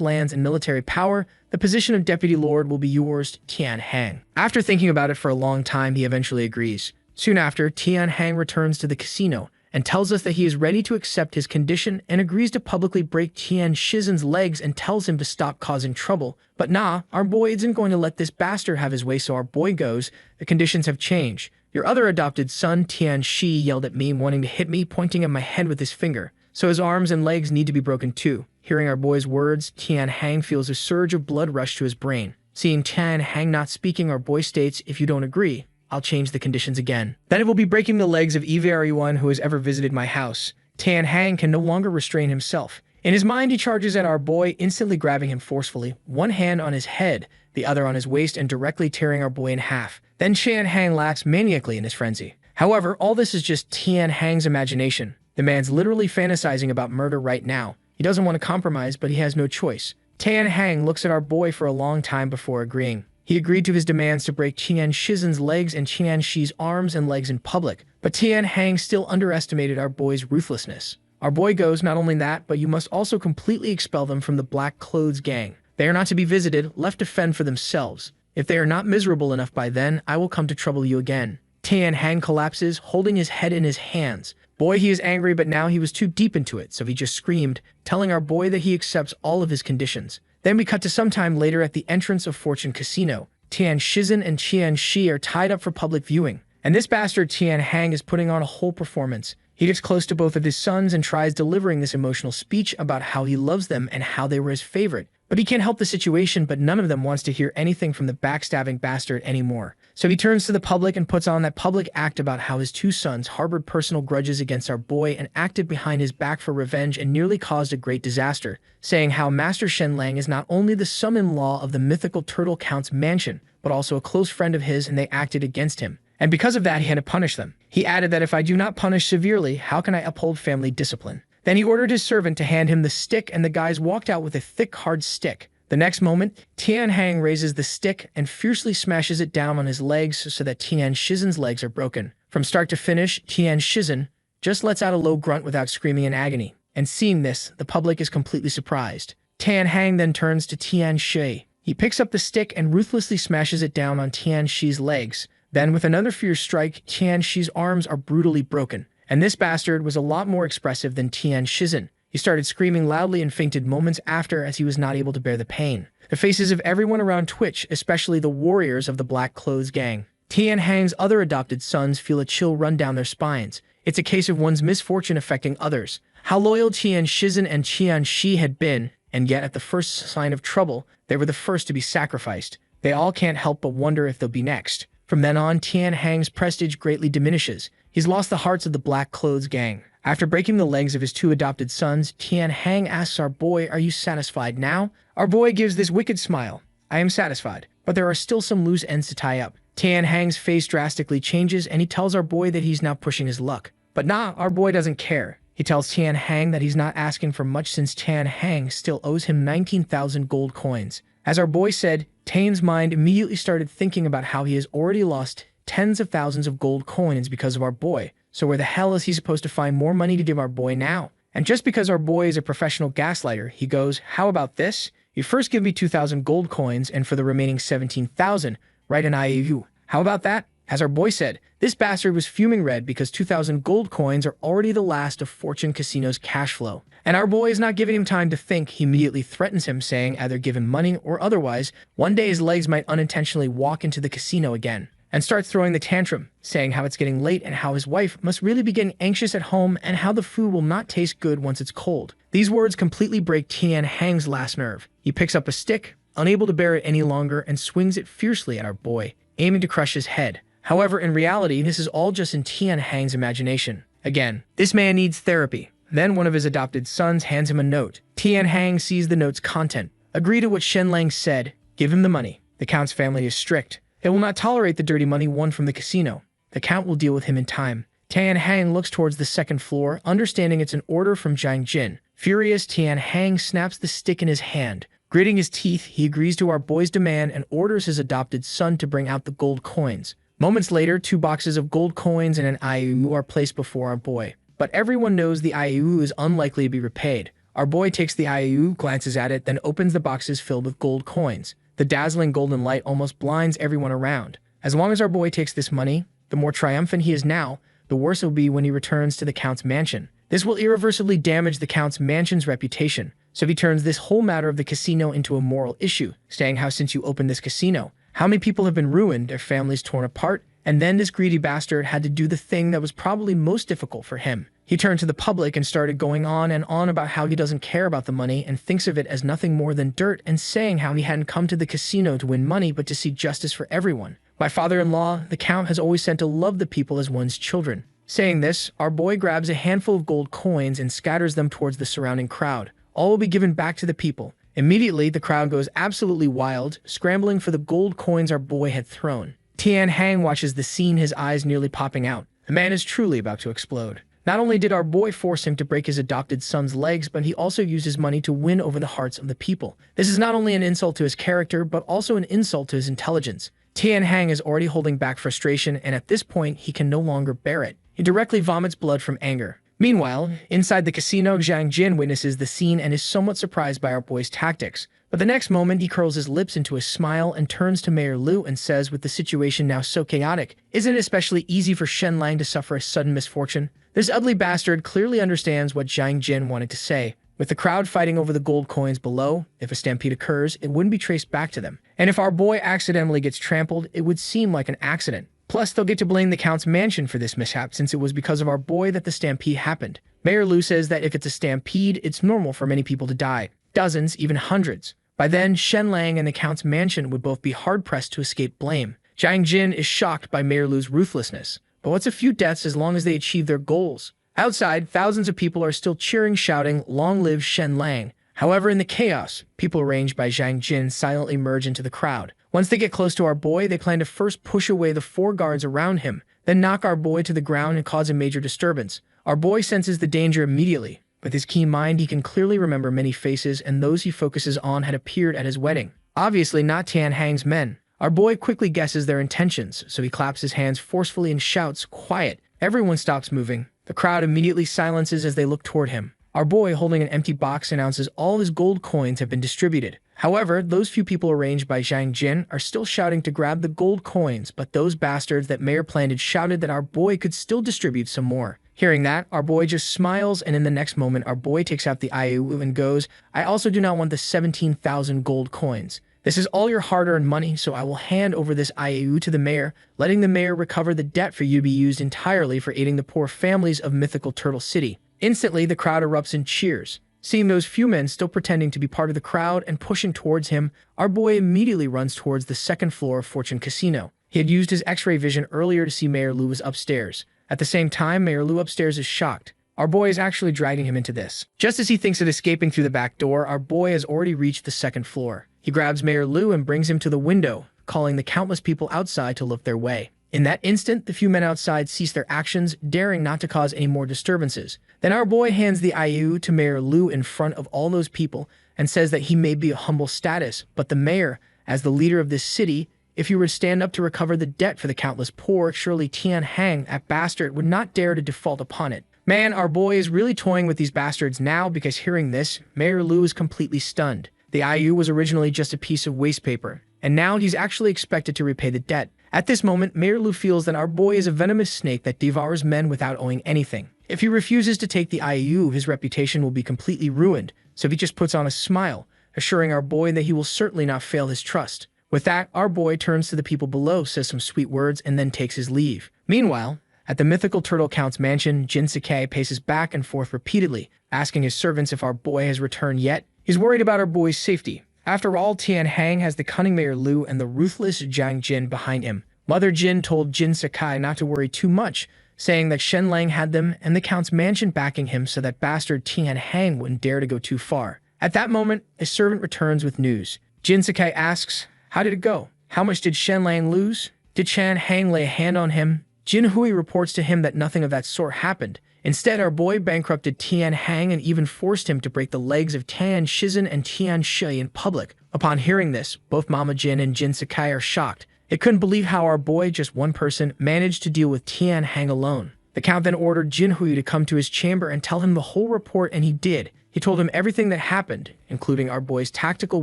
lands and military power, the position of Deputy Lord will be yours, Tian Hang. After thinking about it for a long time, he eventually agrees. Soon after, Tian Hang returns to the casino and tells us that he is ready to accept his condition and agrees to publicly break Tian Shizen's legs and tells him to stop causing trouble. But nah, our boy isn't going to let this bastard have his way, so our boy goes. The conditions have changed. Your other adopted son, Tian Shi, yelled at me, wanting to hit me, pointing at my head with his finger. So his arms and legs need to be broken too. Hearing our boy's words, Tian Hang feels a surge of blood rush to his brain. Seeing Tian Hang not speaking, our boy states, "If you don't agree, I'll change the conditions again. Then it will be breaking the legs of everyone who has ever visited my house." Tian Hang can no longer restrain himself. In his mind, he charges at our boy, instantly grabbing him forcefully, one hand on his head, the other on his waist, and directly tearing our boy in half. Then Tian Hang laughs maniacally in his frenzy. However, all this is just Tian Hang's imagination. The man's literally fantasizing about murder right now. He doesn't want to compromise, but he has no choice. Tian Hang looks at our boy for a long time before agreeing. He agreed to his demands to break Tian Shizen's legs and Tian Shi's arms and legs in public, but Tian Hang still underestimated our boy's ruthlessness. Our boy goes, "Not only that, but you must also completely expel them from the Black Clothes gang. They are not to be visited, left to fend for themselves. If they are not miserable enough by then, I will come to trouble you again." Tian Hang collapses, holding his head in his hands. Boy, he is angry, but now he was too deep into it, so he just screamed, telling our boy that he accepts all of his conditions. Then we cut to some time later at the entrance of Fortune Casino. Tian Shizen and Tian Shi are tied up for public viewing, and this bastard Tian Hang is putting on a whole performance. He gets close to both of his sons and tries delivering this emotional speech about how he loves them and how they were his favorite. But he can't help the situation, but none of them wants to hear anything from the backstabbing bastard anymore. So he turns to the public and puts on that public act about how his two sons harbored personal grudges against our boy and acted behind his back for revenge and nearly caused a great disaster, saying how Master Shenlang is not only the son-in-law of the mythical Turtle Count's mansion, but also a close friend of his, and they acted against him. And because of that, he had to punish them. He added that if I do not punish severely, how can I uphold family discipline? Then he ordered his servant to hand him the stick, and the guys walked out with a thick, hard stick. The next moment, Tian Hang raises the stick and fiercely smashes it down on his legs so that Tian Shizen's legs are broken. From start to finish, Tian Shizen just lets out a low grunt without screaming in agony. And seeing this, the public is completely surprised. Tian Hang then turns to Tian Shi. He picks up the stick and ruthlessly smashes it down on Tian Shi's legs. Then, with another fierce strike, Tian Shi's arms are brutally broken. And this bastard was a lot more expressive than Tian Shizen. He started screaming loudly and fainted moments after as he was not able to bear the pain. The faces of everyone around twitch, especially the warriors of the Black Clothes gang. Tian Hang's other adopted sons feel a chill run down their spines. It's a case of one's misfortune affecting others. How loyal Tian Shizen and Tian Shi had been, and yet at the first sign of trouble, they were the first to be sacrificed. They all can't help but wonder if they'll be next. From then on, Tian Hang's prestige greatly diminishes. He's lost the hearts of the Black Clothes gang. After breaking the legs of his two adopted sons, Tian Hang asks our boy, "Are you satisfied now?" Our boy gives this wicked smile. "I am satisfied, but there are still some loose ends to tie up." Tian Hang's face drastically changes, and he tells our boy that he's now pushing his luck. But nah, our boy doesn't care. He tells Tian Hang that he's not asking for much since Tian Hang still owes him 19,000 gold coins. As our boy said, Tian's mind immediately started thinking about how he has already lost tens of thousands of gold coins because of our boy. So where the hell is he supposed to find more money to give our boy now? And just because our boy is a professional gaslighter, he goes, "How about this? You first give me 2,000 gold coins, and for the remaining 17,000, write an IOU. How about that?" As our boy said, this bastard was fuming red because 2,000 gold coins are already the last of Fortune Casino's cash flow. And our boy is not giving him time to think. He immediately threatens him, saying either give him money or otherwise, one day his legs might unintentionally walk into the casino again. And starts throwing the tantrum, saying how it's getting late and how his wife must really be getting anxious at home and how the food will not taste good once it's cold. These words completely break Tian Hang's last nerve. He picks up a stick, unable to bear it any longer, and swings it fiercely at our boy, aiming to crush his head. However, in reality, this is all just in Tian Hang's imagination. Again, this man needs therapy. Then one of his adopted sons hands him a note. Tian Hang sees the note's content. Agree to what Shenlang said. Give him the money. The Count's family is strict. It will not tolerate the dirty money won from the casino. The Count will deal with him in time. Tian Hang looks towards the second floor, understanding it's an order from Jiang Jin. Furious, Tian Hang snaps the stick in his hand. Gritting his teeth, he agrees to our boy's demand and orders his adopted son to bring out the gold coins. Moments later, 2 boxes of gold coins and an IOU are placed before our boy. But everyone knows the IOU is unlikely to be repaid. Our boy takes the IOU, glances at it, then opens the boxes filled with gold coins. The dazzling golden light almost blinds everyone around. As long as our boy takes this money, the more triumphant he is now, the worse it will be when he returns to the Count's mansion. This will irreversibly damage the Count's mansion's reputation, so he turns this whole matter of the casino into a moral issue, saying how since you opened this casino, how many people have been ruined, their families torn apart, and then this greedy bastard had to do the thing that was probably most difficult for him, He turned to the public and started going on and on about how he doesn't care about the money and thinks of it as nothing more than dirt, and saying how he hadn't come to the casino to win money but to see justice for everyone. My father-in-law, the Count, has always said to love the people as one's children. Saying this, our boy grabs a handful of gold coins and scatters them towards the surrounding crowd. All will be given back to the people. Immediately, the crowd goes absolutely wild, scrambling for the gold coins our boy had thrown. Tian Hang watches the scene, his eyes nearly popping out. The man is truly about to explode. Not only did our boy force him to break his adopted son's legs, but he also used his money to win over the hearts of the people. This is not only an insult to his character, but also an insult to his intelligence. Tian Hang is already holding back frustration, and at this point, he can no longer bear it. He directly vomits blood from anger. Meanwhile, inside the casino, Zhang Jin witnesses the scene and is somewhat surprised by our boy's tactics. But the next moment, he curls his lips into a smile and turns to Mayor Lu and says, with the situation now so chaotic, "Isn't it especially easy for Shen Lang to suffer a sudden misfortune?" This ugly bastard clearly understands what Zhang Jin wanted to say. With the crowd fighting over the gold coins below, if a stampede occurs, it wouldn't be traced back to them. And if our boy accidentally gets trampled, it would seem like an accident. Plus, they'll get to blame the Count's mansion for this mishap, since it was because of our boy that the stampede happened. Mayor Lu says that if it's a stampede, it's normal for many people to die. Dozens, even hundreds. By then, Shen Lang and the Count's mansion would both be hard-pressed to escape blame. Zhang Jin is shocked by Mayor Lu's ruthlessness. But what's a few deaths as long as they achieve their goals? Outside, thousands of people are still cheering, shouting, "Long live Shen Lang." However, in the chaos, people arranged by Zhang Jin silently merge into the crowd. Once they get close to our boy, they plan to first push away the 4 guards around him, then knock our boy to the ground and cause a major disturbance. Our boy senses the danger immediately. With his keen mind, he can clearly remember many faces, and those he focuses on had appeared at his wedding. Obviously not Tian Hang's men. Our boy quickly guesses their intentions, so he claps his hands forcefully and shouts, "Quiet!" Everyone stops moving. The crowd immediately silences as they look toward him. Our boy, holding an empty box, announces all his gold coins have been distributed. However, those few people arranged by Zhang Jin are still shouting to grab the gold coins, but those bastards that Mayor planted shouted that our boy could still distribute some more. Hearing that, our boy just smiles, and in the next moment, our boy takes out the IOU and goes, "I also do not want the 17,000 gold coins. This is all your hard-earned money, so I will hand over this IOU to the mayor, letting the mayor recover the debt for you to be used entirely for aiding the poor families of mythical Turtle City." Instantly, the crowd erupts in cheers. Seeing those few men still pretending to be part of the crowd and pushing towards him, our boy immediately runs towards the 2nd floor of Fortune Casino. He had used his X-ray vision earlier to see Mayor Lu was upstairs. At the same time, Mayor Lu upstairs is shocked. Our boy is actually dragging him into this. Just as he thinks of escaping through the back door, our boy has already reached the 2nd floor. He grabs Mayor Lu and brings him to the window, calling the countless people outside to look their way. In that instant, the few men outside cease their actions, daring not to cause any more disturbances. Then our boy hands the IOU to Mayor Lu in front of all those people and says that he may be a humble status, but the mayor, as the leader of this city, if he were to stand up to recover the debt for the countless poor, surely Tian Hang, that bastard, would not dare to default upon it. Man, our boy is really toying with these bastards now, because hearing this, Mayor Lu is completely stunned. The IOU was originally just a piece of waste paper, and now he's actually expected to repay the debt. At this moment, Mayor Lu feels that our boy is a venomous snake that devours men without owing anything. If he refuses to take the IOU, his reputation will be completely ruined, so he just puts on a smile, assuring our boy that he will certainly not fail his trust. With that, our boy turns to the people below, says some sweet words, and then takes his leave. Meanwhile, at the mythical Turtle Count's mansion, Jin Sakai paces back and forth repeatedly, asking his servants if our boy has returned yet. He's worried about our boy's safety. After all, Tian Hang has the cunning Mayor Lu and the ruthless Zhang Jin behind him. Mother Jin told Jin Sakai not to worry too much, saying that Shen Lang had them and the Count's mansion backing him so that bastard Tian Hang wouldn't dare to go too far. At that moment, a servant returns with news. Jin Sakai asks, "How did it go? How much did Shen Lang lose? Did Tian Hang lay a hand on him?" Jin Hui reports to him that nothing of that sort happened. Instead, our boy bankrupted Tian Hang and even forced him to break the legs of Tian Shizhen and Tian Shui in public. Upon hearing this, both Mama Jin and Jin Sakai are shocked. They couldn't believe how our boy, just one person, managed to deal with Tian Hang alone. The Count then ordered Jin Hui to come to his chamber and tell him the whole report, and he did. He told him everything that happened, including our boy's tactical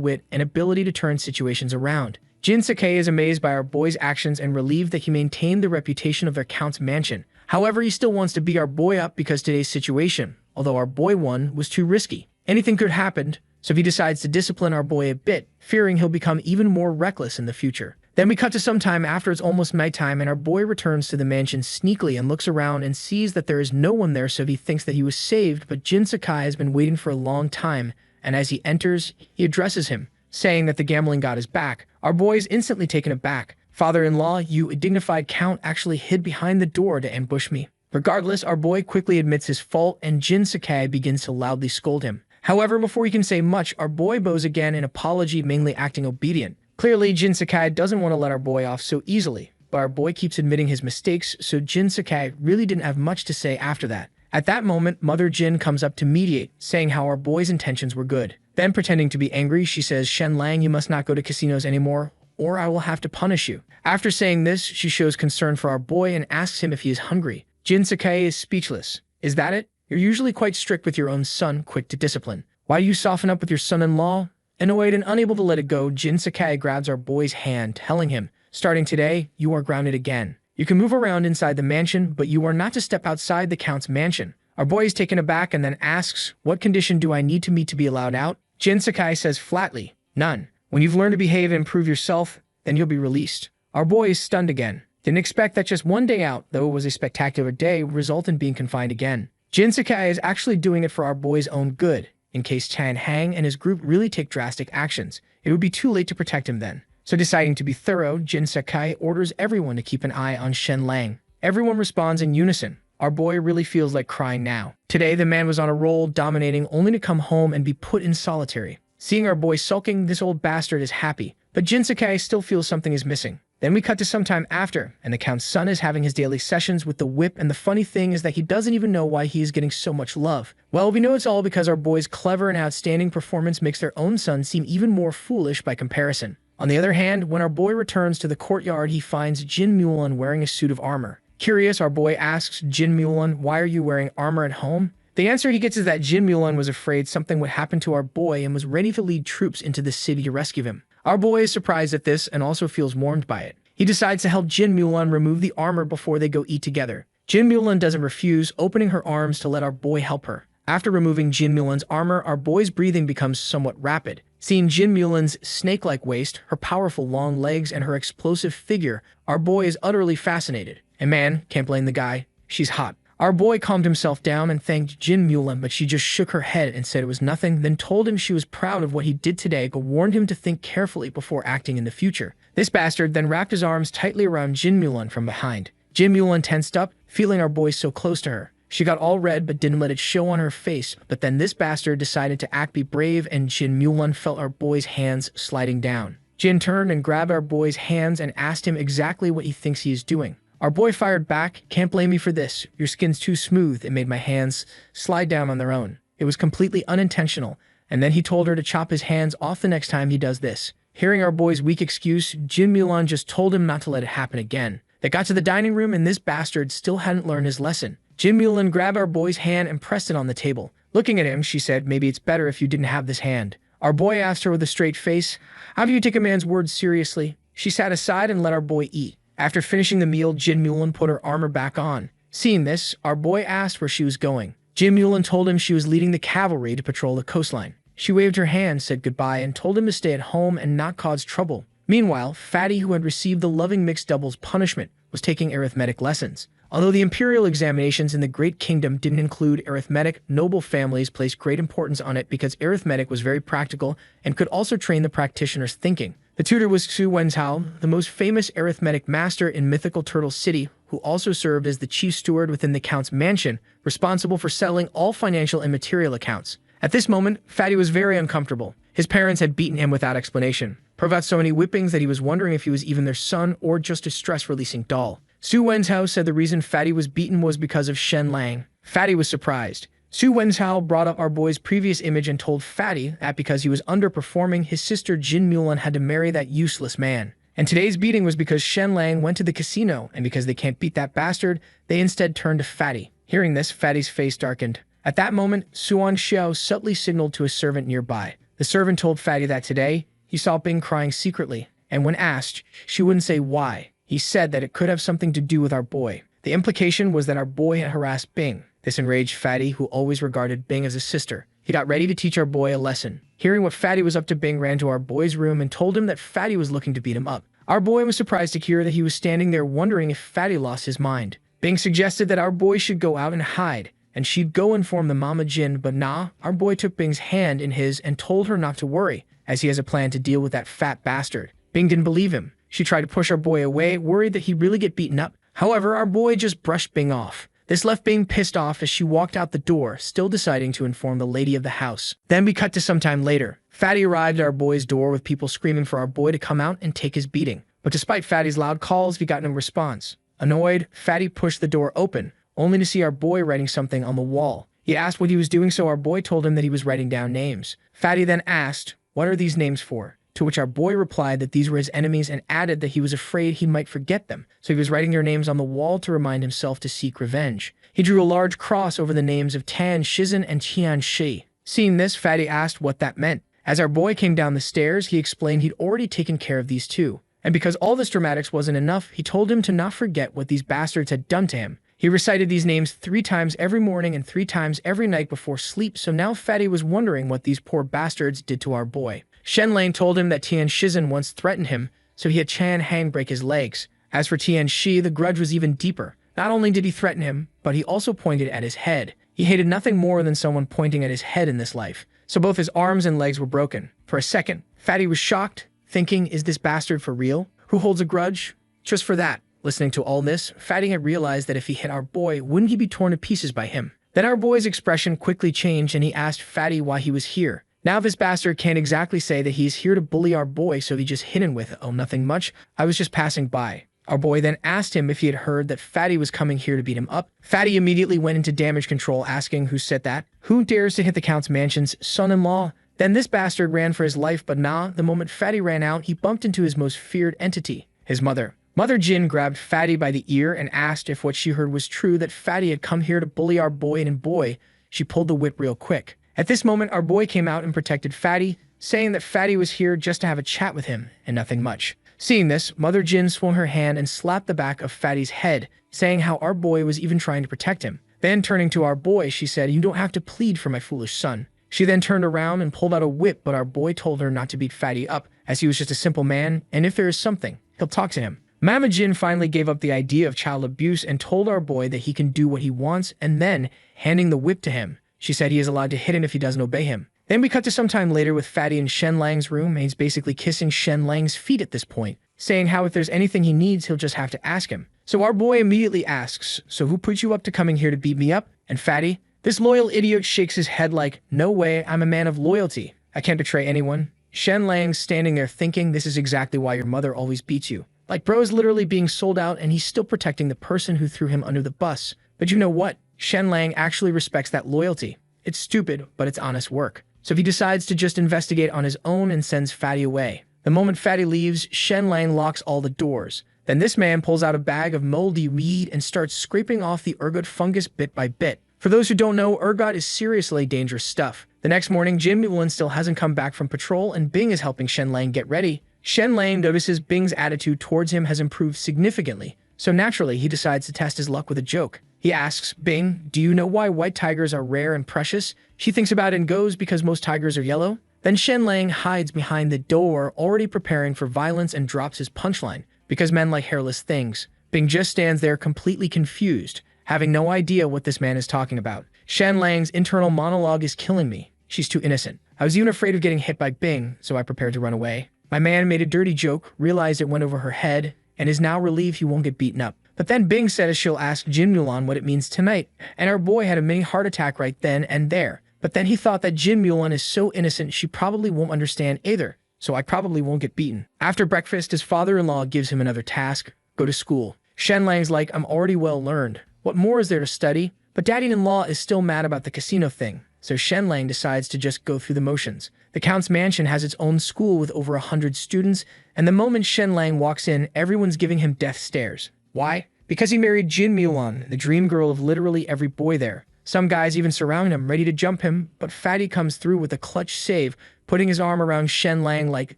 wit and ability to turn situations around. Jin Sakai is amazed by our boy's actions and relieved that he maintained the reputation of their Count's mansion. However, he still wants to beat our boy up because today's situation, although our boy won, was too risky. Anything could happen, so he decides to discipline our boy a bit, fearing he'll become even more reckless in the future. Then we cut to some time after it's almost nighttime and our boy returns to the mansion sneakily and looks around and sees that there is no one there, so he thinks that he was saved, but Jin Sakai has been waiting for a long time, and as he enters, he addresses him, saying that the gambling god is back. Our boy is instantly taken aback. Father-in-law, you dignified count actually hid behind the door to ambush me. Regardless, our boy quickly admits his fault and Jin Sakai begins to loudly scold him. However, before he can say much, our boy bows again in apology, mainly acting obedient. Clearly, Jin Sakai doesn't want to let our boy off so easily, but our boy keeps admitting his mistakes, so Jin Sakai really didn't have much to say after that. At that moment, Mother Jin comes up to mediate, saying how our boy's intentions were good. Then, pretending to be angry, she says, Shen Lang, you must not go to casinos anymore, or I will have to punish you. After saying this, she shows concern for our boy and asks him if he is hungry. Jin Sakai is speechless. Is that it? You're usually quite strict with your own son, quick to discipline. Why do you soften up with your son-in-law? Annoyed and unable to let it go, Jin Sakai grabs our boy's hand, telling him, starting today, you are grounded again. You can move around inside the mansion, but you are not to step outside the Count's mansion. Our boy is taken aback and then asks, what condition do I need to meet to be allowed out? Jin Sakai says flatly, none. When you've learned to behave and improve yourself, then you'll be released. Our boy is stunned again. Didn't expect that just one day out, though it was a spectacular day, would result in being confined again. Jin Sakai is actually doing it for our boy's own good. In case Chan Hang and his group really take drastic actions, it would be too late to protect him then. So deciding to be thorough, Jin Sakai orders everyone to keep an eye on Shen Lang. Everyone responds in unison. Our boy really feels like crying now. Today, the man was on a roll, dominating, only to come home and be put in solitary. Seeing our boy sulking, this old bastard is happy, but Jin Sakai still feels something is missing. Then we cut to some time after, and the Count's son is having his daily sessions with the whip, and the funny thing is that he doesn't even know why he is getting so much love. Well, we know it's all because our boy's clever and outstanding performance makes their own son seem even more foolish by comparison. On the other hand, when our boy returns to the courtyard, he finds Jin Mulan wearing a suit of armor. Curious, our boy asks Jin Mulan, why are you wearing armor at home? The answer he gets is that Jin Mulan was afraid something would happen to our boy and was ready to lead troops into the city to rescue him. Our boy is surprised at this and also feels warmed by it. He decides to help Jin Mulan remove the armor before they go eat together. Jin Mulan doesn't refuse, opening her arms to let our boy help her. After removing Jin Mulan's armor, our boy's breathing becomes somewhat rapid. Seeing Jin Mulan's snake-like waist, her powerful long legs, and her explosive figure, our boy is utterly fascinated. And man, can't blame the guy. She's hot. Our boy calmed himself down and thanked Jin Mulan, but she just shook her head and said it was nothing, then told him she was proud of what he did today, but warned him to think carefully before acting in the future. This bastard then wrapped his arms tightly around Jin Mulan from behind. Jin Mulan tensed up, feeling our boy so close to her. She got all red but didn't let it show on her face, but then this bastard decided to be brave and Jin Mulan felt our boy's hands sliding down. Jin turned and grabbed our boy's hands and asked him exactly what he thinks he is doing. Our boy fired back, can't blame me for this. Your skin's too smooth. It made my hands slide down on their own. It was completely unintentional. And then he told her to chop his hands off the next time he does this. Hearing our boy's weak excuse, Jin Mulan just told him not to let it happen again. They got to the dining room and this bastard still hadn't learned his lesson. Jin Mulan grabbed our boy's hand and pressed it on the table. Looking at him, she said, maybe it's better if you didn't have this hand. Our boy asked her with a straight face, how do you take a man's words seriously? She sat aside and let our boy eat. After finishing the meal, Jin Mulan put her armor back on. Seeing this, our boy asked where she was going. Jin Mulan told him she was leading the cavalry to patrol the coastline. She waved her hand, said goodbye, and told him to stay at home and not cause trouble. Meanwhile, Fatty, who had received the loving mixed doubles punishment, was taking arithmetic lessons. Although the imperial examinations in the Great Kingdom didn't include arithmetic, noble families placed great importance on it because arithmetic was very practical and could also train the practitioner's thinking. The tutor was Su Wenzhao, the most famous arithmetic master in mythical Turtle City, who also served as the chief steward within the Count's mansion, responsible for settling all financial and material accounts. At this moment, Fatty was very uncomfortable. His parents had beaten him without explanation, provoked so many whippings that he was wondering if he was even their son or just a stress-releasing doll. Su Wenzhao said the reason Fatty was beaten was because of Shen Lang. Fatty was surprised. Su Wenzhao brought up our boy's previous image and told Fatty that because he was underperforming, his sister Jin Mulan had to marry that useless man. And today's beating was because Shen Lang went to the casino, and because they can't beat that bastard, they instead turned to Fatty. Hearing this, Fatty's face darkened. At that moment, Suan Xiao subtly signaled to a servant nearby. The servant told Fatty that today, he saw Bing crying secretly, and when asked, she wouldn't say why. He said that it could have something to do with our boy. The implication was that our boy had harassed Bing. This enraged Fatty, who always regarded Bing as a sister. He got ready to teach our boy a lesson. Hearing what Fatty was up to, Bing ran to our boy's room and told him that Fatty was looking to beat him up. Our boy was surprised to hear that he was standing there wondering if Fatty lost his mind. Bing suggested that our boy should go out and hide, and she'd go inform the mama Jin, but nah, our boy took Bing's hand in his and told her not to worry, as he has a plan to deal with that fat bastard. Bing didn't believe him. She tried to push our boy away, worried that he'd really get beaten up. However, our boy just brushed Bing off. This left Bing pissed off as she walked out the door, still deciding to inform the lady of the house. Then we cut to some time later. Fatty arrived at our boy's door with people screaming for our boy to come out and take his beating. But despite Fatty's loud calls, we got no response. Annoyed, Fatty pushed the door open, only to see our boy writing something on the wall. He asked what he was doing, so our boy told him that he was writing down names. Fatty then asked, "What are these names for?" To which our boy replied that these were his enemies and added that he was afraid he might forget them, so he was writing their names on the wall to remind himself to seek revenge. He drew a large cross over the names of Tan Shizhen and Tian Shi. Seeing this, Fatty asked what that meant. As our boy came down the stairs, he explained he'd already taken care of these two. And because all this dramatics wasn't enough, he told him to not forget what these bastards had done to him. He recited these names 3 times every morning and 3 times every night before sleep, so now Fatty was wondering what these poor bastards did to our boy. Shen Lang told him that Tian Shizhen once threatened him, so he had Chan Hang break his legs. As for Tian Shi, the grudge was even deeper. Not only did he threaten him, but he also pointed at his head. He hated nothing more than someone pointing at his head in this life. So both his arms and legs were broken. For a second, Fatty was shocked, thinking, is this bastard for real? Who holds a grudge? Just for that. Listening to all this, Fatty had realized that if he hit our boy, wouldn't he be torn to pieces by him? Then our boy's expression quickly changed and he asked Fatty why he was here. Now this bastard can't exactly say that he's here to bully our boy, so he just hit him with, "Oh, nothing much. I was just passing by." Our boy then asked him if he had heard that Fatty was coming here to beat him up. Fatty immediately went into damage control, asking who said that. Who dares to hit the Count's mansion's son-in-law? Then this bastard ran for his life, but nah, the moment Fatty ran out, he bumped into his most feared entity, his mother. Mother Jin grabbed Fatty by the ear and asked if what she heard was true, that Fatty had come here to bully our boy, and boy, she pulled the whip real quick. At this moment, our boy came out and protected Fatty, saying that Fatty was here just to have a chat with him, and nothing much. Seeing this, Mother Jin swung her hand and slapped the back of Fatty's head, saying how our boy was even trying to protect him. Then turning to our boy, she said, "You don't have to plead for my foolish son." She then turned around and pulled out a whip, but our boy told her not to beat Fatty up, as he was just a simple man, and if there is something, he'll talk to him. Mama Jin finally gave up the idea of child abuse and told our boy that he can do what he wants, and then, handing the whip to him, she said he is allowed to hit him if he doesn't obey him. Then we cut to some time later with Fatty in Shen Lang's room, and he's basically kissing Shen Lang's feet at this point, saying how if there's anything he needs, he'll just have to ask him. So our boy immediately asks, "So who put you up to coming here to beat me up?" And Fatty, this loyal idiot, shakes his head like, "No way, I'm a man of loyalty. I can't betray anyone." Shen Lang's standing there thinking, this is exactly why your mother always beats you. Like, bro is literally being sold out and he's still protecting the person who threw him under the bus. But you know what? Shen Lang actually respects that loyalty. It's stupid, but it's honest work. So he decides to just investigate on his own and sends Fatty away. The moment Fatty leaves, Shen Lang locks all the doors. Then this man pulls out a bag of moldy weed and starts scraping off the ergot fungus bit by bit. For those who don't know, ergot is seriously dangerous stuff. The next morning, Jin Mulin still hasn't come back from patrol and Bing is helping Shen Lang get ready. Shen Lang notices Bing's attitude towards him has improved significantly, so naturally he decides to test his luck with a joke. He asks, "Bing, do you know why white tigers are rare and precious?" She thinks about it and goes, "Because most tigers are yellow." Then Shen Lang hides behind the door, already preparing for violence, and drops his punchline, "Because men like hairless things." Bing just stands there completely confused, having no idea what this man is talking about. Shen Lang's internal monologue is killing me. She's too innocent. I was even afraid of getting hit by Bing, so I prepared to run away. My man made a dirty joke, realized it went over her head, and is now relieved he won't get beaten up. But then Bing says she'll ask Jin Mulan what it means tonight, and our boy had a mini heart attack right then and there. But then he thought that Jin Mulan is so innocent she probably won't understand either, so I probably won't get beaten. After breakfast, his father-in-law gives him another task, go to school. Shen Lang's like, "I'm already well learned. What more is there to study?" But daddy-in-law is still mad about the casino thing, so Shen Lang decides to just go through the motions. The Count's mansion has its own school with over 100 students, and the moment Shen Lang walks in, everyone's giving him death stares. Why? Because he married Jin Mulan, the dream girl of literally every boy there. Some guys even surround him, ready to jump him, but Fatty comes through with a clutch save, putting his arm around Shen Lang like,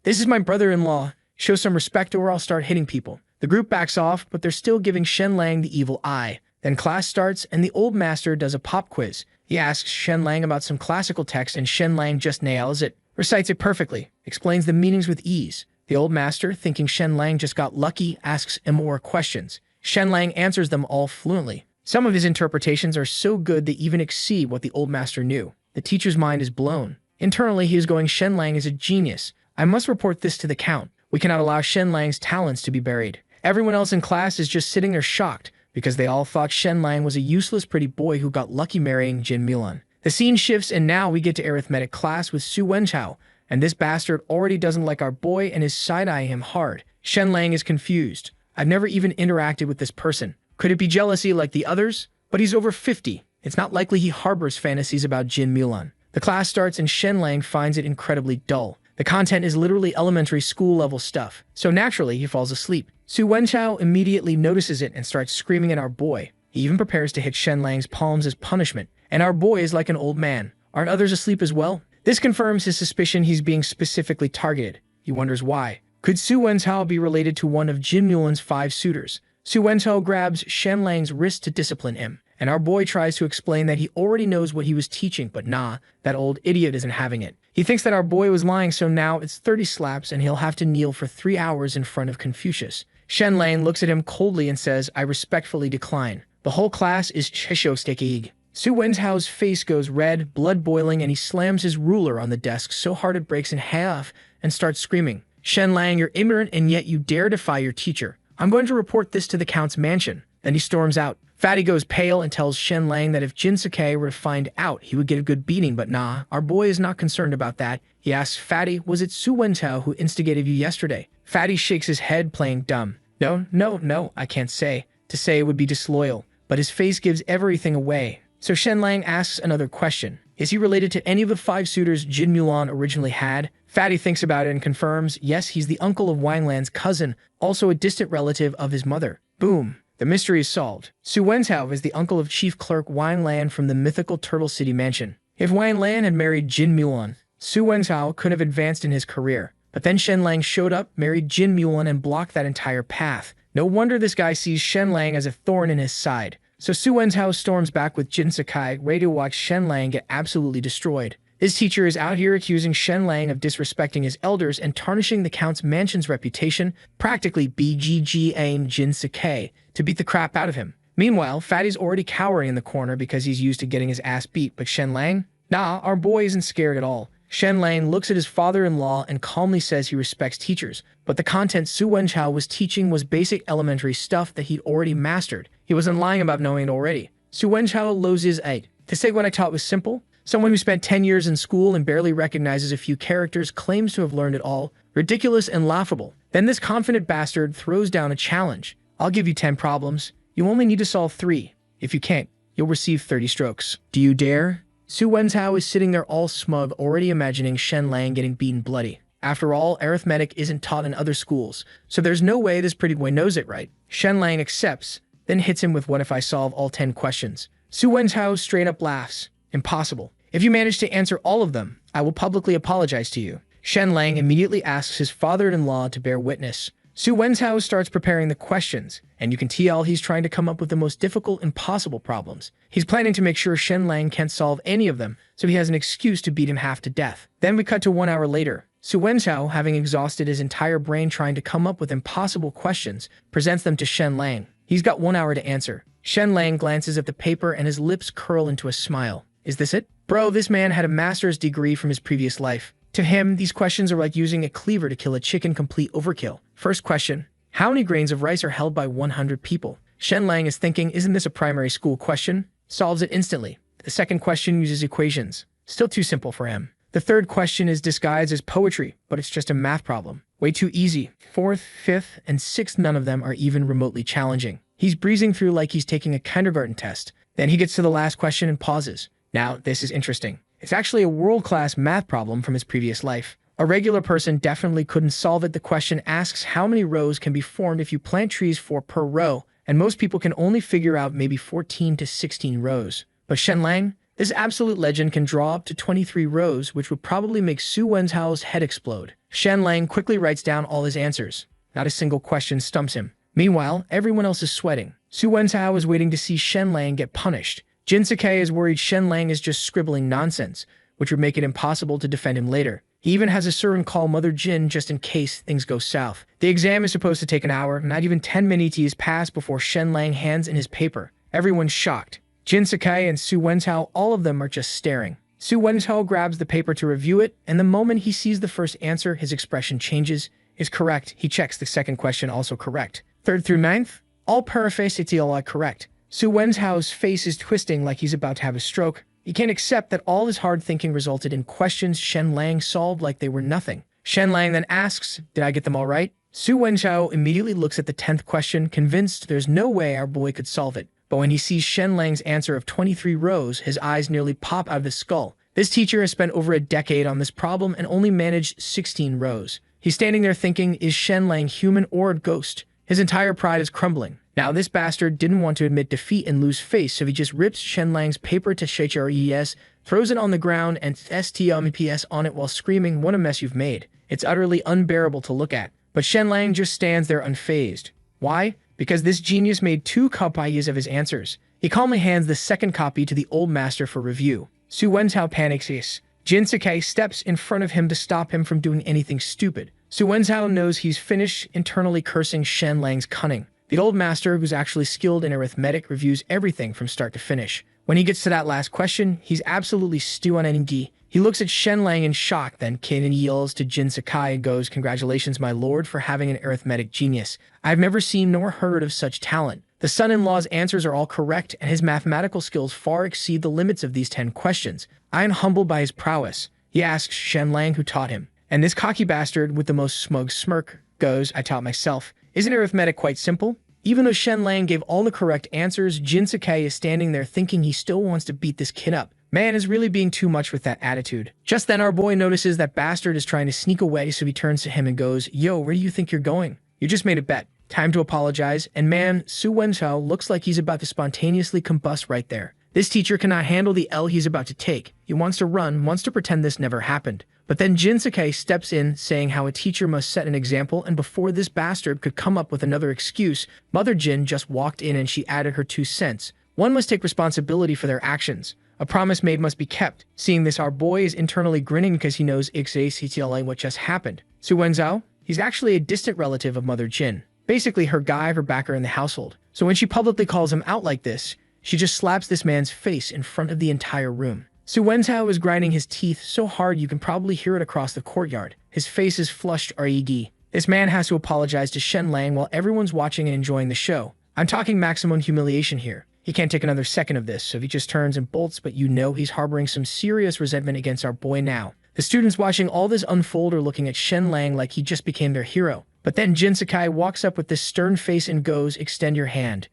"This is my brother-in-law. Show some respect or I'll start hitting people." The group backs off, but they're still giving Shen Lang the evil eye. Then class starts, and the old master does a pop quiz. He asks Shen Lang about some classical text, and Shen Lang just nails it, recites it perfectly, explains the meanings with ease. The old master, thinking Shen Lang just got lucky, asks him more questions. Shen Lang answers them all fluently. Some of his interpretations are so good they even exceed what the old master knew. The teacher's mind is blown. Internally, he is going, Shen Lang is a genius. I must report this to the count. We cannot allow Shen Lang's talents to be buried. Everyone else in class is just sitting there shocked because they all thought Shen Lang was a useless pretty boy who got lucky marrying Jin Mulan. The scene shifts and now we get to arithmetic class with Su Wenchao, and this bastard already doesn't like our boy and is side-eyeing him hard. Shen Lang is confused. I've never even interacted with this person. Could it be jealousy like the others? But he's over 50. It's not likely he harbors fantasies about Jin Mulan. The class starts and Shen Lang finds it incredibly dull. The content is literally elementary school level stuff, so naturally he falls asleep. Su Wenchao immediately notices it and starts screaming at our boy. He even prepares to hit Shen Lang's palms as punishment, and our boy is like an old man. Aren't others asleep as well? This confirms his suspicion he's being specifically targeted. He wonders why. Could Su Wenchao be related to one of Jin Mulan's 5 suitors? Su Wenchao grabs Shen Lang's wrist to discipline him, and our boy tries to explain that he already knows what he was teaching, but nah, that old idiot isn't having it. He thinks that our boy was lying, so now it's 30 slaps and he'll have to kneel for 3 hours in front of Confucius. Shen Lang looks at him coldly and says, I respectfully decline. The whole class is cheshostekig. Su Wenchao's face goes red, blood boiling, and he slams his ruler on the desk so hard it breaks in half and starts screaming, Shen Lang, you're ignorant and yet you dare defy your teacher. I'm going to report this to the Count's mansion. Then he storms out. Fatty goes pale and tells Shen Lang that if Jin Sakai were to find out, he would get a good beating, but nah, our boy is not concerned about that. He asks Fatty, was it Su Wenchao who instigated you yesterday? Fatty shakes his head, playing dumb. No, I can't say. To say it would be disloyal, but his face gives everything away. So Shen Lang asks another question. Is he related to any of the 5 suitors Jin Mulan originally had? Fatty thinks about it and confirms, yes, he's the uncle of Wang Lan's cousin, also a distant relative of his mother. Boom. The mystery is solved. Su Wenchao is the uncle of Chief Clerk Wang Lan from the mythical Turtle City Mansion. If Wang Lan had married Jin Mulan, Su Wenchao could have advanced in his career. But then Shen Lang showed up, married Jin Mulan, and blocked that entire path. No wonder this guy sees Shen Lang as a thorn in his side. So Su Wenchao storms back with Jin Sakai, ready to watch Shen Lang get absolutely destroyed. His teacher is out here accusing Shen Lang of disrespecting his elders and tarnishing the Count's mansion's reputation, practically BGGAing Jin Sakai to beat the crap out of him. Meanwhile, Fatty's already cowering in the corner because he's used to getting his ass beat, but Shen Lang? Nah, our boy isn't scared at all. Shen Lang looks at his father-in-law and calmly says he respects teachers, but the content Su Wenchao was teaching was basic elementary stuff that he'd already mastered. He wasn't lying about knowing it already. Su Wenchao loses eight. To say what I taught was simple? Someone who spent 10 years in school and barely recognizes a few characters claims to have learned it all. Ridiculous and laughable. Then this confident bastard throws down a challenge. I'll give you 10 problems. You only need to solve 3. If you can't, you'll receive 30 strokes. Do you dare? Su Wenchao is sitting there all smug, already imagining Shen Lang getting beaten bloody. After all, arithmetic isn't taught in other schools, so there's no way this pretty boy knows it right. Shen Lang accepts, then hits him with what if I solve all 10 questions. Su Wenchao straight up laughs. Impossible. If you manage to answer all of them, I will publicly apologize to you. Shen Lang immediately asks his father-in-law to bear witness. Su Wenchao starts preparing the questions, and you can tell he's trying to come up with the most difficult and possible problems. He's planning to make sure Shen Lang can't solve any of them, so he has an excuse to beat him half to death. Then we cut to 1 hour later. Su Wenchao, having exhausted his entire brain trying to come up with impossible questions, presents them to Shen Lang. He's got 1 hour to answer. Shen Lang glances at the paper and his lips curl into a smile. Is this it? Bro, this man had a master's degree from his previous life. To him, these questions are like using a cleaver to kill a chicken, complete overkill. First question, how many grains of rice are held by 100 people? Shen Lang is thinking, isn't this a primary school question? Solves it instantly. The second question uses equations. Still too simple for him. The third question is disguised as poetry, but it's just a math problem. Way too easy. Fourth, fifth, and sixth, none of them are even remotely challenging. He's breezing through like he's taking a kindergarten test. Then he gets to the last question and pauses. Now, this is interesting. It's actually a world-class math problem from his previous life. A regular person definitely couldn't solve it. The question asks how many rows can be formed if you plant trees 4 per row, and most people can only figure out maybe 14 to 16 rows. But Shen Lang, this absolute legend, can draw up to 23 rows, which would probably make Su Wenchao's head explode. Shen Lang quickly writes down all his answers. Not a single question stumps him. Meanwhile, everyone else is sweating. Su Wenchao is waiting to see Shen Lang get punished. Jin Sakai is worried Shen Lang is just scribbling nonsense, which would make it impossible to defend him later. He even has Asura call Mother Jin just in case things go south. The exam is supposed to take an hour, not even 10 minutes pass before Shenlang hands in his paper. Everyone's shocked. Jin Sakai and Su Wenzhao, all of them are just staring. Su Wenzhao grabs the paper to review it, and the moment he sees the first answer, his expression changes. Is correct. He checks the second question, also correct. 3rd through 9th, all paraphrased are correct. Su Wenzhao's face is twisting like he's about to have a stroke. He can't accept that all his hard thinking resulted in questions Shenlang solved like they were nothing. Shenlang then asks, did I get them all right? Su Wenzhao immediately looks at the 10th question, convinced there's no way our boy could solve it. But when he sees Shenlang's answer of 23 rows, his eyes nearly pop out of his skull. This teacher has spent over a decade on this problem and only managed 16 rows. He's standing there thinking, is Shenlang human or a ghost? His entire pride is crumbling. Now this bastard didn't want to admit defeat and lose face, so he just rips Shenlang's paper to HRES, throws it on the ground, and STMPS on it while screaming, what a mess you've made. It's utterly unbearable to look at. But Shenlang just stands there unfazed. Why? Because this genius made 2 copies of his answers. He calmly hands the second copy to the old master for review. Su Wenzhao panics. Jin Sakai steps in front of him to stop him from doing anything stupid. Su Wenzhao knows he's finished, internally cursing Shenlang's cunning. The old master, who's actually skilled in arithmetic, reviews everything from start to finish. When he gets to that last question, he's absolutely stew on ND. He looks at Shenlang in shock, then Kaden yells to Jin Sakai and goes, congratulations, my lord, for having an arithmetic genius. I've never seen nor heard of such talent. The son-in-law's answers are all correct, and his mathematical skills far exceed the limits of these 10 questions. I am humbled by his prowess. He asks Shenlang who taught him. And this cocky bastard with the most smug smirk goes, I taught myself. Isn't arithmetic quite simple? Even though Shenlang gave all the correct answers, Jin Sakai is standing there thinking he still wants to beat this kid up. Man is really being too much with that attitude. Just then our boy notices that bastard is trying to sneak away, so he turns to him and goes, yo, where do you think you're going? You just made a bet. Time to apologize, and man, Su Wenzhao looks like he's about to spontaneously combust right there. This teacher cannot handle the L he's about to take. He wants to run, wants to pretend this never happened. But then Jin Sakai steps in, saying how a teacher must set an example, and before this bastard could come up with another excuse, Mother Jin just walked in and she added her 2 cents. One must take responsibility for their actions. A promise made must be kept. Seeing this, our boy is internally grinning because he knows XACTLA what just happened. Su Wenzhao? He's actually a distant relative of Mother Jin. Basically her guy, her backer in the household. So when she publicly calls him out like this, she just slaps this man's face in front of the entire room. Su Wenzhao is grinding his teeth so hard you can probably hear it across the courtyard. His face is flushed REG. This man has to apologize to Shenlang while everyone's watching and enjoying the show. I'm talking maximum humiliation here. He can't take another second of this, so he just turns and bolts, but you know he's harboring some serious resentment against our boy now. The students watching all this unfold are looking at Shenlang like he just became their hero. But then Jin Sakai walks up with this stern face and goes, extend your hand.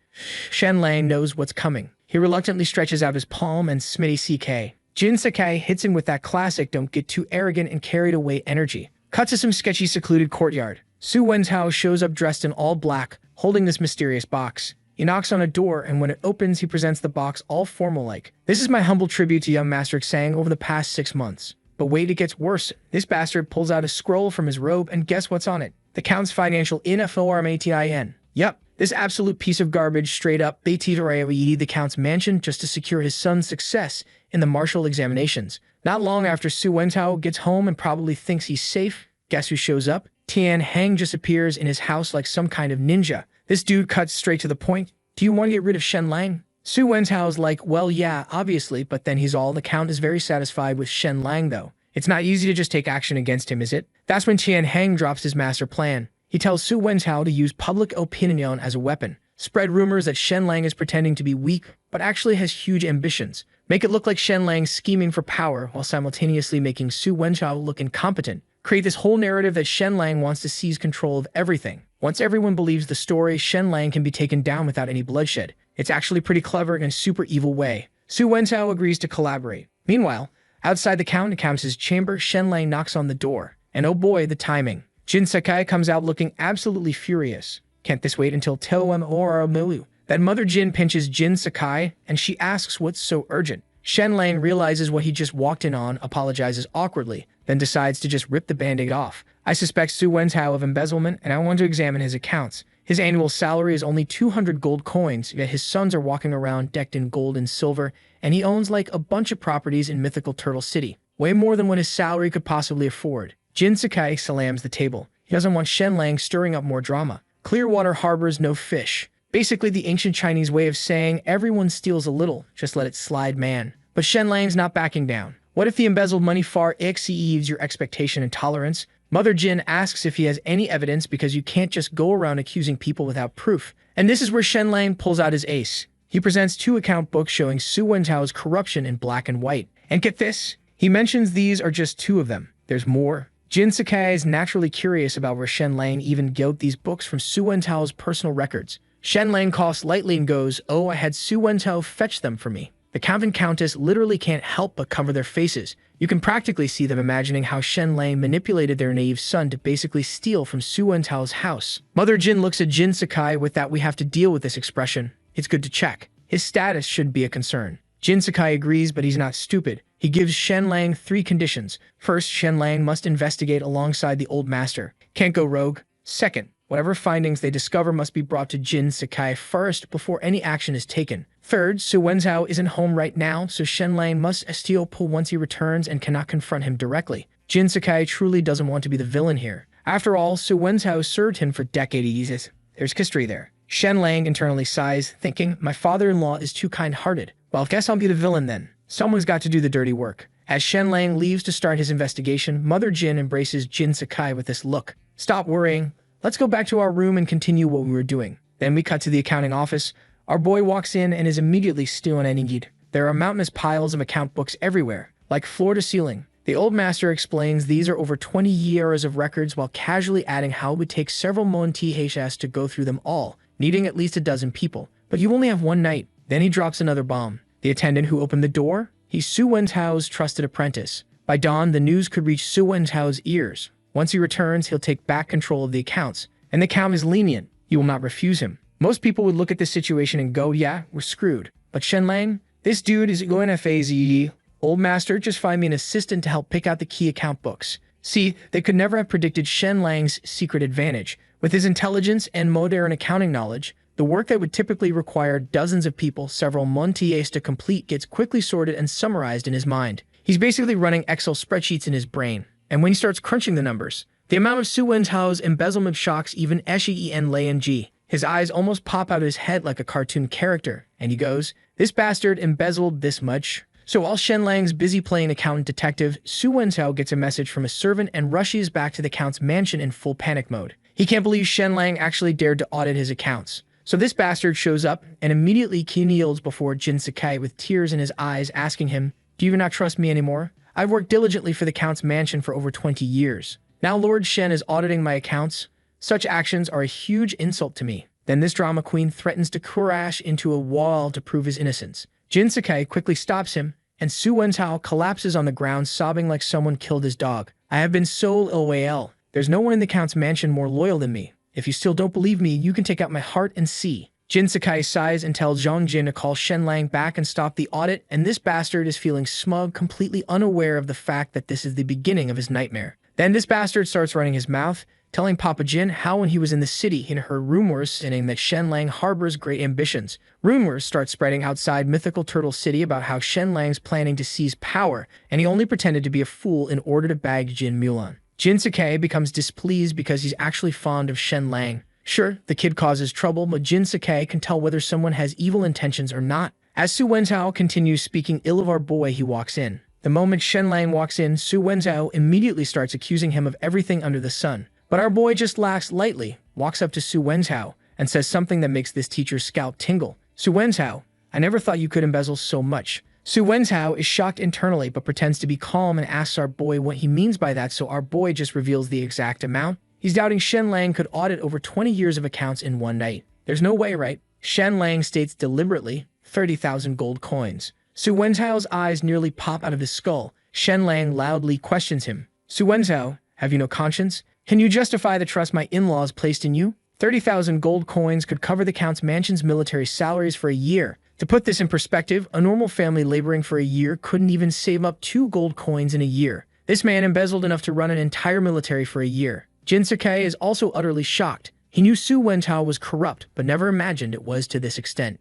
Shenlang knows what's coming. He reluctantly stretches out his palm and Smitty CK. Jin Sakai hits him with that classic don't get too arrogant and carried away energy. Cuts to some sketchy secluded courtyard. Su Wenzhao shows up dressed in all black, holding this mysterious box. He knocks on a door, and when it opens, he presents the box all formal-like. This is my humble tribute to young Master Xang over the past 6 months. But wait, it gets worse. This bastard pulls out a scroll from his robe, and guess what's on it? The Count's financial informatIn. Yup, this absolute piece of garbage straight up the Count's mansion just to secure his son's success in the martial examinations. Not long after Su Wenzhao gets home and probably thinks he's safe, guess who shows up? Tian Heng just appears in his house like some kind of ninja. This dude cuts straight to the point. Do you want to get rid of Shenlang? Su Wenzhao's like, well, yeah, obviously, but then the Count is very satisfied with Shenlang though. It's not easy to just take action against him, is it? That's when Tian Heng drops his master plan. He tells Su Wenzhao to use public opinion as a weapon. Spread rumors that Shenlang is pretending to be weak, but actually has huge ambitions. Make it look like Shenlang's scheming for power while simultaneously making Su Wenzhao look incompetent. Create this whole narrative that Shenlang wants to seize control of everything. Once everyone believes the story, Shenlang can be taken down without any bloodshed. It's actually pretty clever in a super evil way. Su Wenzhao agrees to collaborate. Meanwhile, outside the Count's chamber, Shenlang knocks on the door. And oh boy, the timing. Jin Sakai comes out looking absolutely furious. Can't this wait until Mulu? That Mother Jin pinches Jin Sakai, and she asks what's so urgent. Shenlang realizes what he just walked in on, apologizes awkwardly, then decides to just rip the band-aid off. I suspect Su Wenzhao of embezzlement, and I want to examine his accounts. His annual salary is only 200 gold coins, yet his sons are walking around decked in gold and silver, and he owns like a bunch of properties in mythical Turtle City. way more than what his salary could possibly afford. Jin Sakai slams the table. He doesn't want Shen Lang stirring up more drama. Clearwater harbors no fish. Basically the ancient Chinese way of saying everyone steals a little, just let it slide, man. But Shen Lang's not backing down. What if the embezzled money far exceeds your expectation and tolerance? Mother Jin asks if he has any evidence because you can't just go around accusing people without proof. And this is where Shen Lang pulls out his ace. He presents 2 account books showing Su Wentao's corruption in black and white. And get this, he mentions these are just 2 of them. There's more. Jin Sakai is naturally curious about where Shen Lang even got these books from Su Wentao's personal records. Shen Lang coughs lightly and goes, "Oh, I had Su Wentao fetch them for me." The Count and Countess literally can't help but cover their faces. You can practically see them imagining how Shen Lang manipulated their naive son to basically steal from Su Wentao's house. Mother Jin looks at Jin Sakai with that "we have to deal with this" expression. It's good to check. His status should be a concern. Jin Sakai agrees, but he's not stupid. He gives Shen Lang 3 conditions. First, Shen Lang must investigate alongside the old master. Can't go rogue. Second, whatever findings they discover must be brought to Jin Sakai first before any action is taken. Third, Su Wentao isn't home right now, so Shen Lang must steal pull once he returns and cannot confront him directly. Jin Sakai truly doesn't want to be the villain here. After all, Su Wentao served him for decades. There's history there. Shen Lang internally sighs, thinking, my father-in-law is too kind-hearted. Well, guess I'll be the villain then. Someone's got to do the dirty work. As Shen Lang leaves to start his investigation, Mother Jin embraces Jin Sakai with this look. Stop worrying. Let's go back to our room and continue what we were doing. Then we cut to the accounting office. Our boy walks in and is immediately still an. There are mountainous piles of account books everywhere, like floor to ceiling. The old master explains these are over 20 years of records while casually adding how it would take several months to go through them all, needing at least a dozen people. But you only have one night. Then he drops another bomb. The attendant who opened the door? He's Su Wentao's trusted apprentice. By dawn, the news could reach Su Wentao's ears. Once he returns, he'll take back control of the accounts. And the count is lenient. You will not refuse him. Most people would look at this situation and go, yeah, we're screwed. But Shen Lang? This dude is going FAZE. Old master, just find me an assistant to help pick out the key account books. See, they could never have predicted Shen Lang's secret advantage. With his intelligence and modern accounting knowledge, the work that would typically require dozens of people several months to complete gets quickly sorted and summarized in his mind. He's basically running Excel spreadsheets in his brain. And when he starts crunching the numbers, the amount of Su Wentao's embezzlement shocks even Shen Lang. His eyes almost pop out of his head like a cartoon character, and he goes, this bastard embezzled this much. So while Shen Lang's busy playing accountant detective, Su Wentao gets a message from a servant and rushes back to the count's mansion in full panic mode. He can't believe Shen Lang actually dared to audit his accounts. So this bastard shows up and immediately kneels before Jin Sakai with tears in his eyes, asking him, do you not trust me anymore? I've worked diligently for the count's mansion for over 20 years. Now Lord Shen is auditing my accounts. Such actions are a huge insult to me. Then this drama queen threatens to crash into a wall to prove his innocence. Jin Sakai quickly stops him, and Su Wentao collapses on the ground sobbing like someone killed his dog. I have been so ill. There's no one in the count's mansion more loyal than me. If you still don't believe me, you can take out my heart and see. Jin Sakai sighs and tells Zhang Jin to call Shen Lang back and stop the audit, and this bastard is feeling smug, completely unaware of the fact that this is the beginning of his nightmare. Then this bastard starts running his mouth, telling Papa Jin how when he was in the city he heard rumors saying that Shen Lang harbors great ambitions. Rumors start spreading outside mythical Turtle City about how Shen Lang's planning to seize power, and he only pretended to be a fool in order to bag Jin Mulan. Jin Sakai becomes displeased because he's actually fond of Shen Lang. Sure, the kid causes trouble, but Jin Sakai can tell whether someone has evil intentions or not. As Su Wentao continues speaking ill of our boy, he walks in. The moment Shen Lang walks in, Su Wentao immediately starts accusing him of everything under the sun. But our boy just laughs lightly, walks up to Su Wentao, and says something that makes this teacher's scalp tingle. Su Wentao, I never thought you could embezzle so much. Su Wentao is shocked internally but pretends to be calm and asks our boy what he means by that, so our boy just reveals the exact amount. He's doubting Shen Lang could audit over 20 years of accounts in one night. There's no way, right? Shen Lang states deliberately, 30,000 gold coins. Su Wentao's eyes nearly pop out of his skull. Shen Lang loudly questions him. Su Wentao, have you no conscience? Can you justify the trust my in-laws placed in you? 30,000 gold coins could cover the count's mansion's military salaries for a year. To put this in perspective, a normal family laboring for a year couldn't even save up 2 gold coins in a year. This man embezzled enough to run an entire military for a year. Jin Sakai is also utterly shocked. He knew Su Wenzhao was corrupt, but never imagined it was to this extent.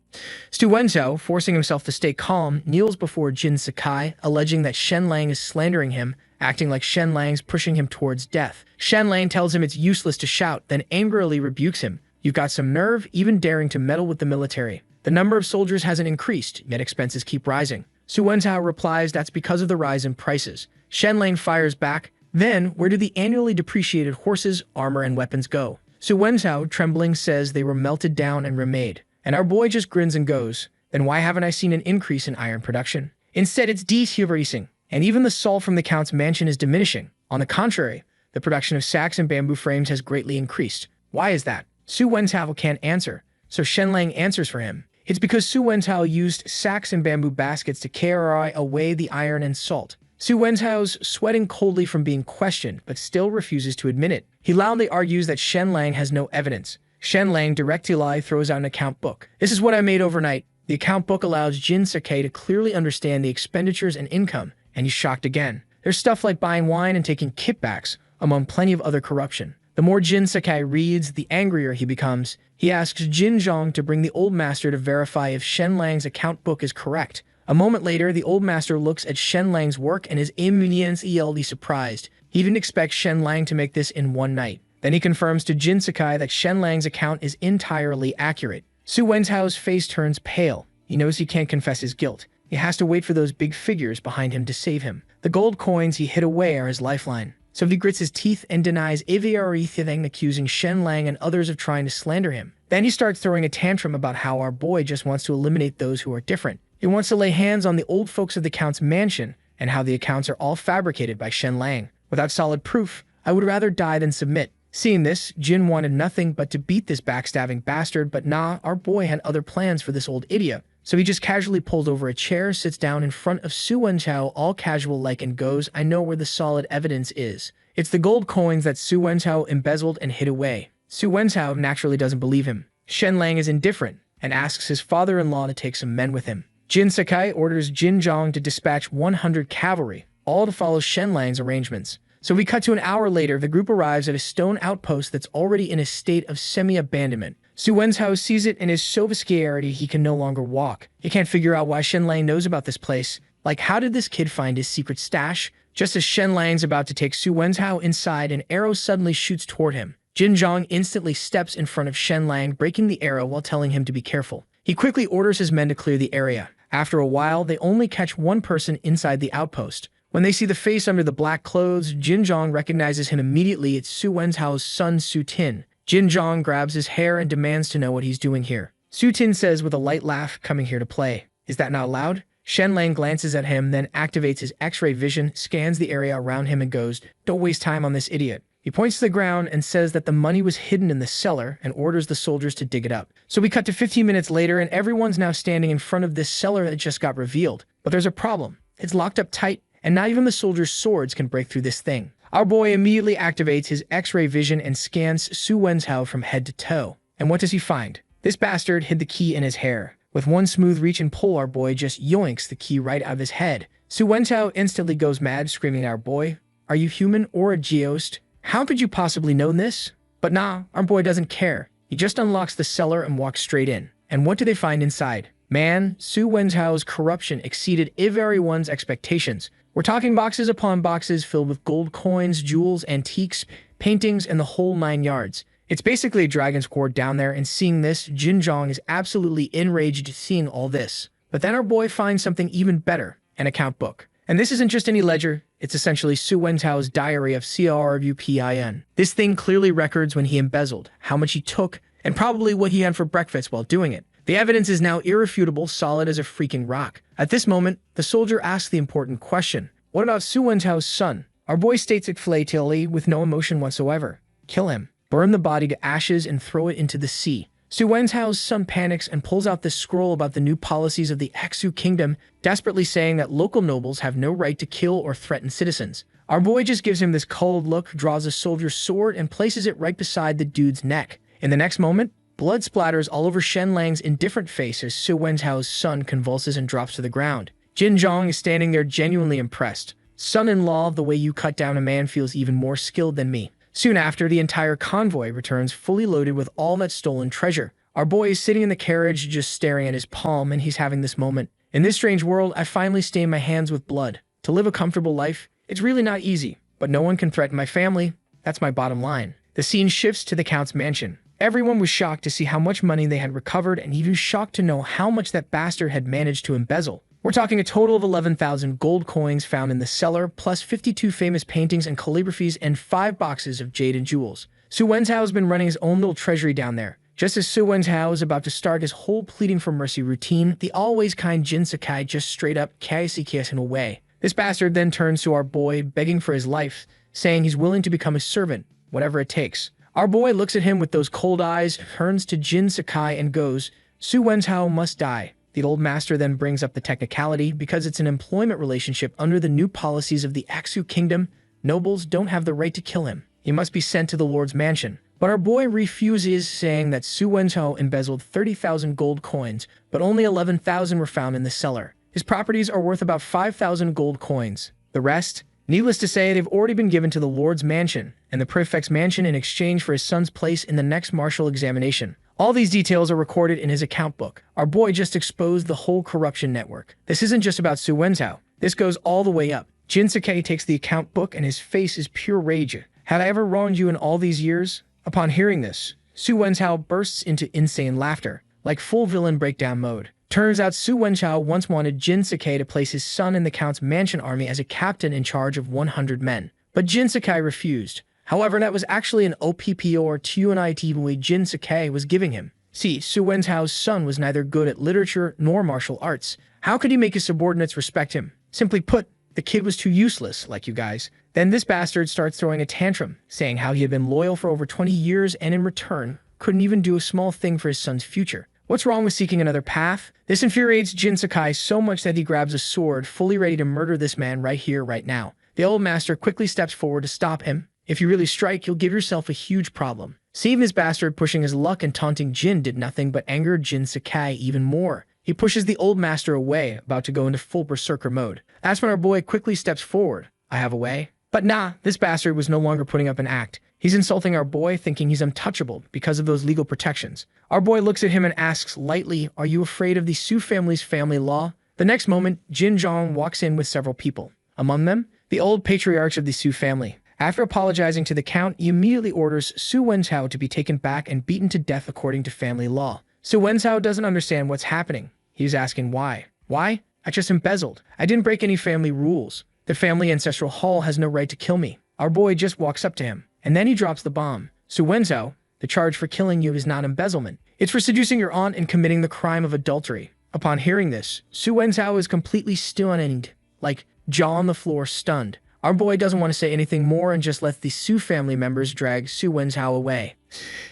Su Wenzhao, forcing himself to stay calm, kneels before Jin Sakai, alleging that Shen Lang is slandering him, acting like Shen Lang's pushing him towards death. Shen Lang tells him it's useless to shout, then angrily rebukes him. You've got some nerve, even daring to meddle with the military. The number of soldiers hasn't increased, yet expenses keep rising. Su Wenzhao replies that's because of the rise in prices. Shen Lang fires back, then where do the annually depreciated horses, armor, and weapons go? Su Wenzhao, trembling, says they were melted down and remade. And our boy just grins and goes, then why haven't I seen an increase in iron production? Instead, it's decreasing, and even the salt from the Count's mansion is diminishing. On the contrary, the production of sacks and bamboo frames has greatly increased. Why is that? Su Wenzhao can't answer, so Shen Lang answers for him. It's because Su Wenzhao used sacks and bamboo baskets to carry away the iron and salt. Su Wenzhao's sweating coldly from being questioned, but still refuses to admit it. He loudly argues that Shen Lang has no evidence. Shen Lang directly throws out an account book. This is what I made overnight. The account book allows Jin Sakai to clearly understand the expenditures and income, and he's shocked again. There's stuff like buying wine and taking kickbacks, among plenty of other corruption. The more Jin Sakai reads, the angrier he becomes. He asks Jin Zhang to bring the old master to verify if Shen Lang's account book is correct. A moment later, the old master looks at Shen Lang's work and is immediately surprised. He didn't expect Shen Lang to make this in one night. Then he confirms to Jin Sakai that Shen Lang's account is entirely accurate. Su Wenzhao's face turns pale. He knows he can't confess his guilt. He has to wait for those big figures behind him to save him. The gold coins he hid away are his lifeline. So he grits his teeth and denies everything, accusing Shen Lang and others of trying to slander him. Then he starts throwing a tantrum about how our boy just wants to eliminate those who are different. He wants to lay hands on the old folks of the Count's mansion, and how the accounts are all fabricated by Shen Lang. Without solid proof, I would rather die than submit. Seeing this, Jin wanted nothing but to beat this backstabbing bastard, but nah, our boy had other plans for this old idiot. So he just casually pulls over a chair, sits down in front of Su Wenzhao all casual-like and goes, I know where the solid evidence is. It's the gold coins that Su Wenzhao embezzled and hid away. Su Wenzhao naturally doesn't believe him. Shen Lang is indifferent, and asks his father-in-law to take some men with him. Jin Sakai orders Jin Zhang to dispatch 100 cavalry, all to follow Shen Lang's arrangements. So we cut to an hour later, the group arrives at a stone outpost that's already in a state of semi-abandonment. Su Wenzhao sees it and is so scared he can no longer walk. He can't figure out why Shen Lang knows about this place. Like, how did this kid find his secret stash? Just as Shen Lang's about to take Su Wenzhao inside, an arrow suddenly shoots toward him. Jin Zhang instantly steps in front of Shen Lang, breaking the arrow while telling him to be careful. He quickly orders his men to clear the area. After a while, they only catch one person inside the outpost. When they see the face under the black clothes, Jin Zhang recognizes him immediately. It's Su Wenzhao's son, Su Tin. Jin Zhang grabs his hair and demands to know what he's doing here. Su Tin says with a light laugh, coming here to play. Is that not allowed? Shen Lang glances at him, then activates his X-ray vision, scans the area around him and goes, don't waste time on this idiot. He points to the ground and says that the money was hidden in the cellar and orders the soldiers to dig it up. So we cut to 15 minutes later and everyone's now standing in front of this cellar that just got revealed. But there's a problem. It's locked up tight and not even the soldiers' swords can break through this thing. Our boy immediately activates his X-ray vision and scans Su Wenzhao from head to toe. And what does he find? This bastard hid the key in his hair. With one smooth reach and pull, our boy just yoinks the key right out of his head. Su Wenzhao instantly goes mad, screaming at our boy, are you human or a geost? How could you possibly know this? But nah, our boy doesn't care. He just unlocks the cellar and walks straight in. And what do they find inside? Man, Su Wenzhao's corruption exceeded everyone's expectations. We're talking boxes upon boxes filled with gold coins, jewels, antiques, paintings, and the whole 9 yards. It's basically a dragon's court down there, and seeing this, Jin Zhang is absolutely enraged seeing all this. But then our boy finds something even better, an account book. And this isn't just any ledger, it's essentially Su Wenzhao's diary of CRWPIN. This thing clearly records when he embezzled, how much he took, and probably what he had for breakfast while doing it. The evidence is now irrefutable, solid as a freaking rock. At this moment, the soldier asks the important question. What about Su Wenzhao's son? Our boy states it flatly with no emotion whatsoever. Kill him. Burn the body to ashes and throw it into the sea. Su Wenzhao's son panics and pulls out this scroll about the new policies of the Exu Kingdom, desperately saying that local nobles have no right to kill or threaten citizens. Our boy just gives him this cold look, draws a soldier's sword, and places it right beside the dude's neck. In the next moment, blood splatters all over Shen Lang's indifferent face as Su Wenzhao's son convulses and drops to the ground. Jin Zhang is standing there genuinely impressed. Son-in-law, the way you cut down a man feels even more skilled than me. Soon after, the entire convoy returns fully loaded with all that stolen treasure. Our boy is sitting in the carriage just staring at his palm, and he's having this moment. In this strange world, I finally stain my hands with blood. To live a comfortable life, it's really not easy, but no one can threaten my family. That's my bottom line. The scene shifts to the Count's mansion. Everyone was shocked to see how much money they had recovered, and even shocked to know how much that bastard had managed to embezzle. We're talking a total of 11,000 gold coins found in the cellar, plus 52 famous paintings and calligraphies, and 5 boxes of jade and jewels. Su Wenzhao has been running his own little treasury down there. Just as Su Wenzhao is about to start his whole pleading for mercy routine, the always kind Jin Sakai just straight up kisses him away. This bastard then turns to our boy, begging for his life, saying he's willing to become his servant, whatever it takes. Our boy looks at him with those cold eyes, turns to Jin Sakai and goes, "Su Wenzhao must die." The old master then brings up the technicality, because it's an employment relationship under the new policies of the Aksu Kingdom. Nobles don't have the right to kill him. He must be sent to the Lord's mansion. But our boy refuses, saying that Su Wenzhao embezzled 30,000 gold coins, but only 11,000 were found in the cellar. His properties are worth about 5,000 gold coins. The rest, needless to say, they've already been given to the Lord's mansion and the prefect's mansion in exchange for his son's place in the next martial examination. All these details are recorded in his account book. Our boy just exposed the whole corruption network. This isn't just about Su Wenzhao. This goes all the way up. Jin Sakai takes the account book and his face is pure rage. Had I ever wronged you in all these years? Upon hearing this, Su Wenzhao bursts into insane laughter, like full villain breakdown mode. Turns out Su Wenzhao once wanted Jin Sakai to place his son in the Count's mansion army as a captain in charge of 100 men. But Jin Sakai refused. However, that was actually an OPPO or TUNIT Jin Sakai was giving him. See, Su Wenzhao's son was neither good at literature nor martial arts. How could he make his subordinates respect him? Simply put, the kid was too useless, like you guys. Then this bastard starts throwing a tantrum, saying how he had been loyal for over 20 years and in return couldn't even do a small thing for his son's future. What's wrong with seeking another path? This infuriates Jin Sakai so much that he grabs a sword, fully ready to murder this man right here, right now. The old master quickly steps forward to stop him. If you really strike, you'll give yourself a huge problem. Seeing this bastard pushing his luck and taunting Jin did nothing but anger Jin Sakai even more. He pushes the old master away, about to go into full berserker mode. That's when our boy quickly steps forward. I have a way. But nah, this bastard was no longer putting up an act. He's insulting our boy, thinking he's untouchable because of those legal protections. Our boy looks at him and asks lightly, "Are you afraid of the Su family's family law?" The next moment, Jin Zhong walks in with several people. Among them, the old patriarchs of the Su family. After apologizing to the Count, he immediately orders Su Wenzhao to be taken back and beaten to death according to family law. Su Wenzhao doesn't understand what's happening. He's asking why. Why? I just embezzled. I didn't break any family rules. The family ancestral hall has no right to kill me. Our boy just walks up to him, and then he drops the bomb. Su Wenzhao, the charge for killing you is not embezzlement. It's for seducing your aunt and committing the crime of adultery. Upon hearing this, Su Wenzhao is completely stunned, like jaw on the floor, stunned. Our boy doesn't want to say anything more and just lets the Su family members drag Su Wenzhao away.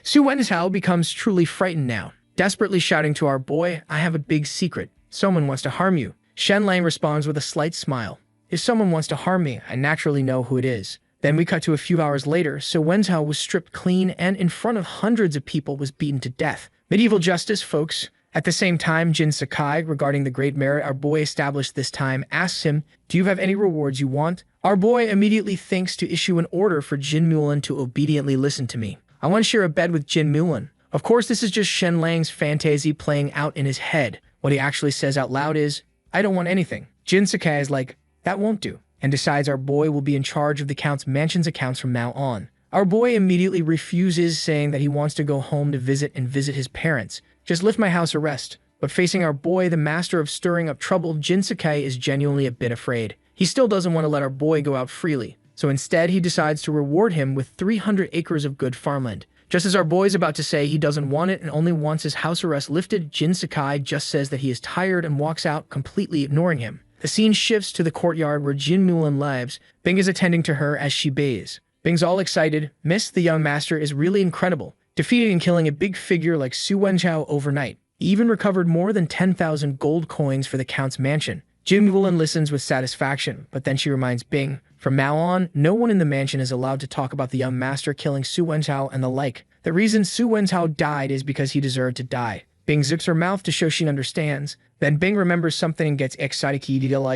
Su Wenzhao becomes truly frightened now, desperately shouting to our boy, "I have a big secret. Someone wants to harm you." Shen Lang responds with a slight smile. If someone wants to harm me, I naturally know who it is. Then we cut to a few hours later. Su Wenzhao was stripped clean and in front of hundreds of people was beaten to death. Medieval justice, folks. At the same time, Jin Sakai, regarding the great merit our boy established this time, asks him, "Do you have any rewards you want?" Our boy immediately thinks to issue an order for Jin Mulan to obediently listen to me. I want to share a bed with Jin Mulan. Of course, this is just Shen Lang's fantasy playing out in his head. What he actually says out loud is, "I don't want anything." Jin Sakai is like, "That won't do," and decides our boy will be in charge of the Count's mansion's accounts from now on. Our boy immediately refuses, saying that he wants to go home to visit his parents. "Just lift my house arrest." But facing our boy, the master of stirring up trouble, Jin Sakai is genuinely a bit afraid. He still doesn't want to let our boy go out freely, so instead he decides to reward him with 300 acres of good farmland. Just as our boy is about to say he doesn't want it and only wants his house arrest lifted, Jin Sakai just says that he is tired and walks out, completely ignoring him. The scene shifts to the courtyard where Jin Mulan lives. Bing is attending to her as she bathes. Bing's all excited. "Miss, the young master is really incredible, defeating and killing a big figure like Su Wenzhao overnight. He even recovered more than 10,000 gold coins for the Count's mansion." Jin Mulan listens with satisfaction, but then she reminds Bing, from now on, no one in the mansion is allowed to talk about the young master killing Su Wenzhao and the like. The reason Su Wenzhao died is because he deserved to die. Bing zips her mouth to show she understands. Then Bing remembers something and gets excited,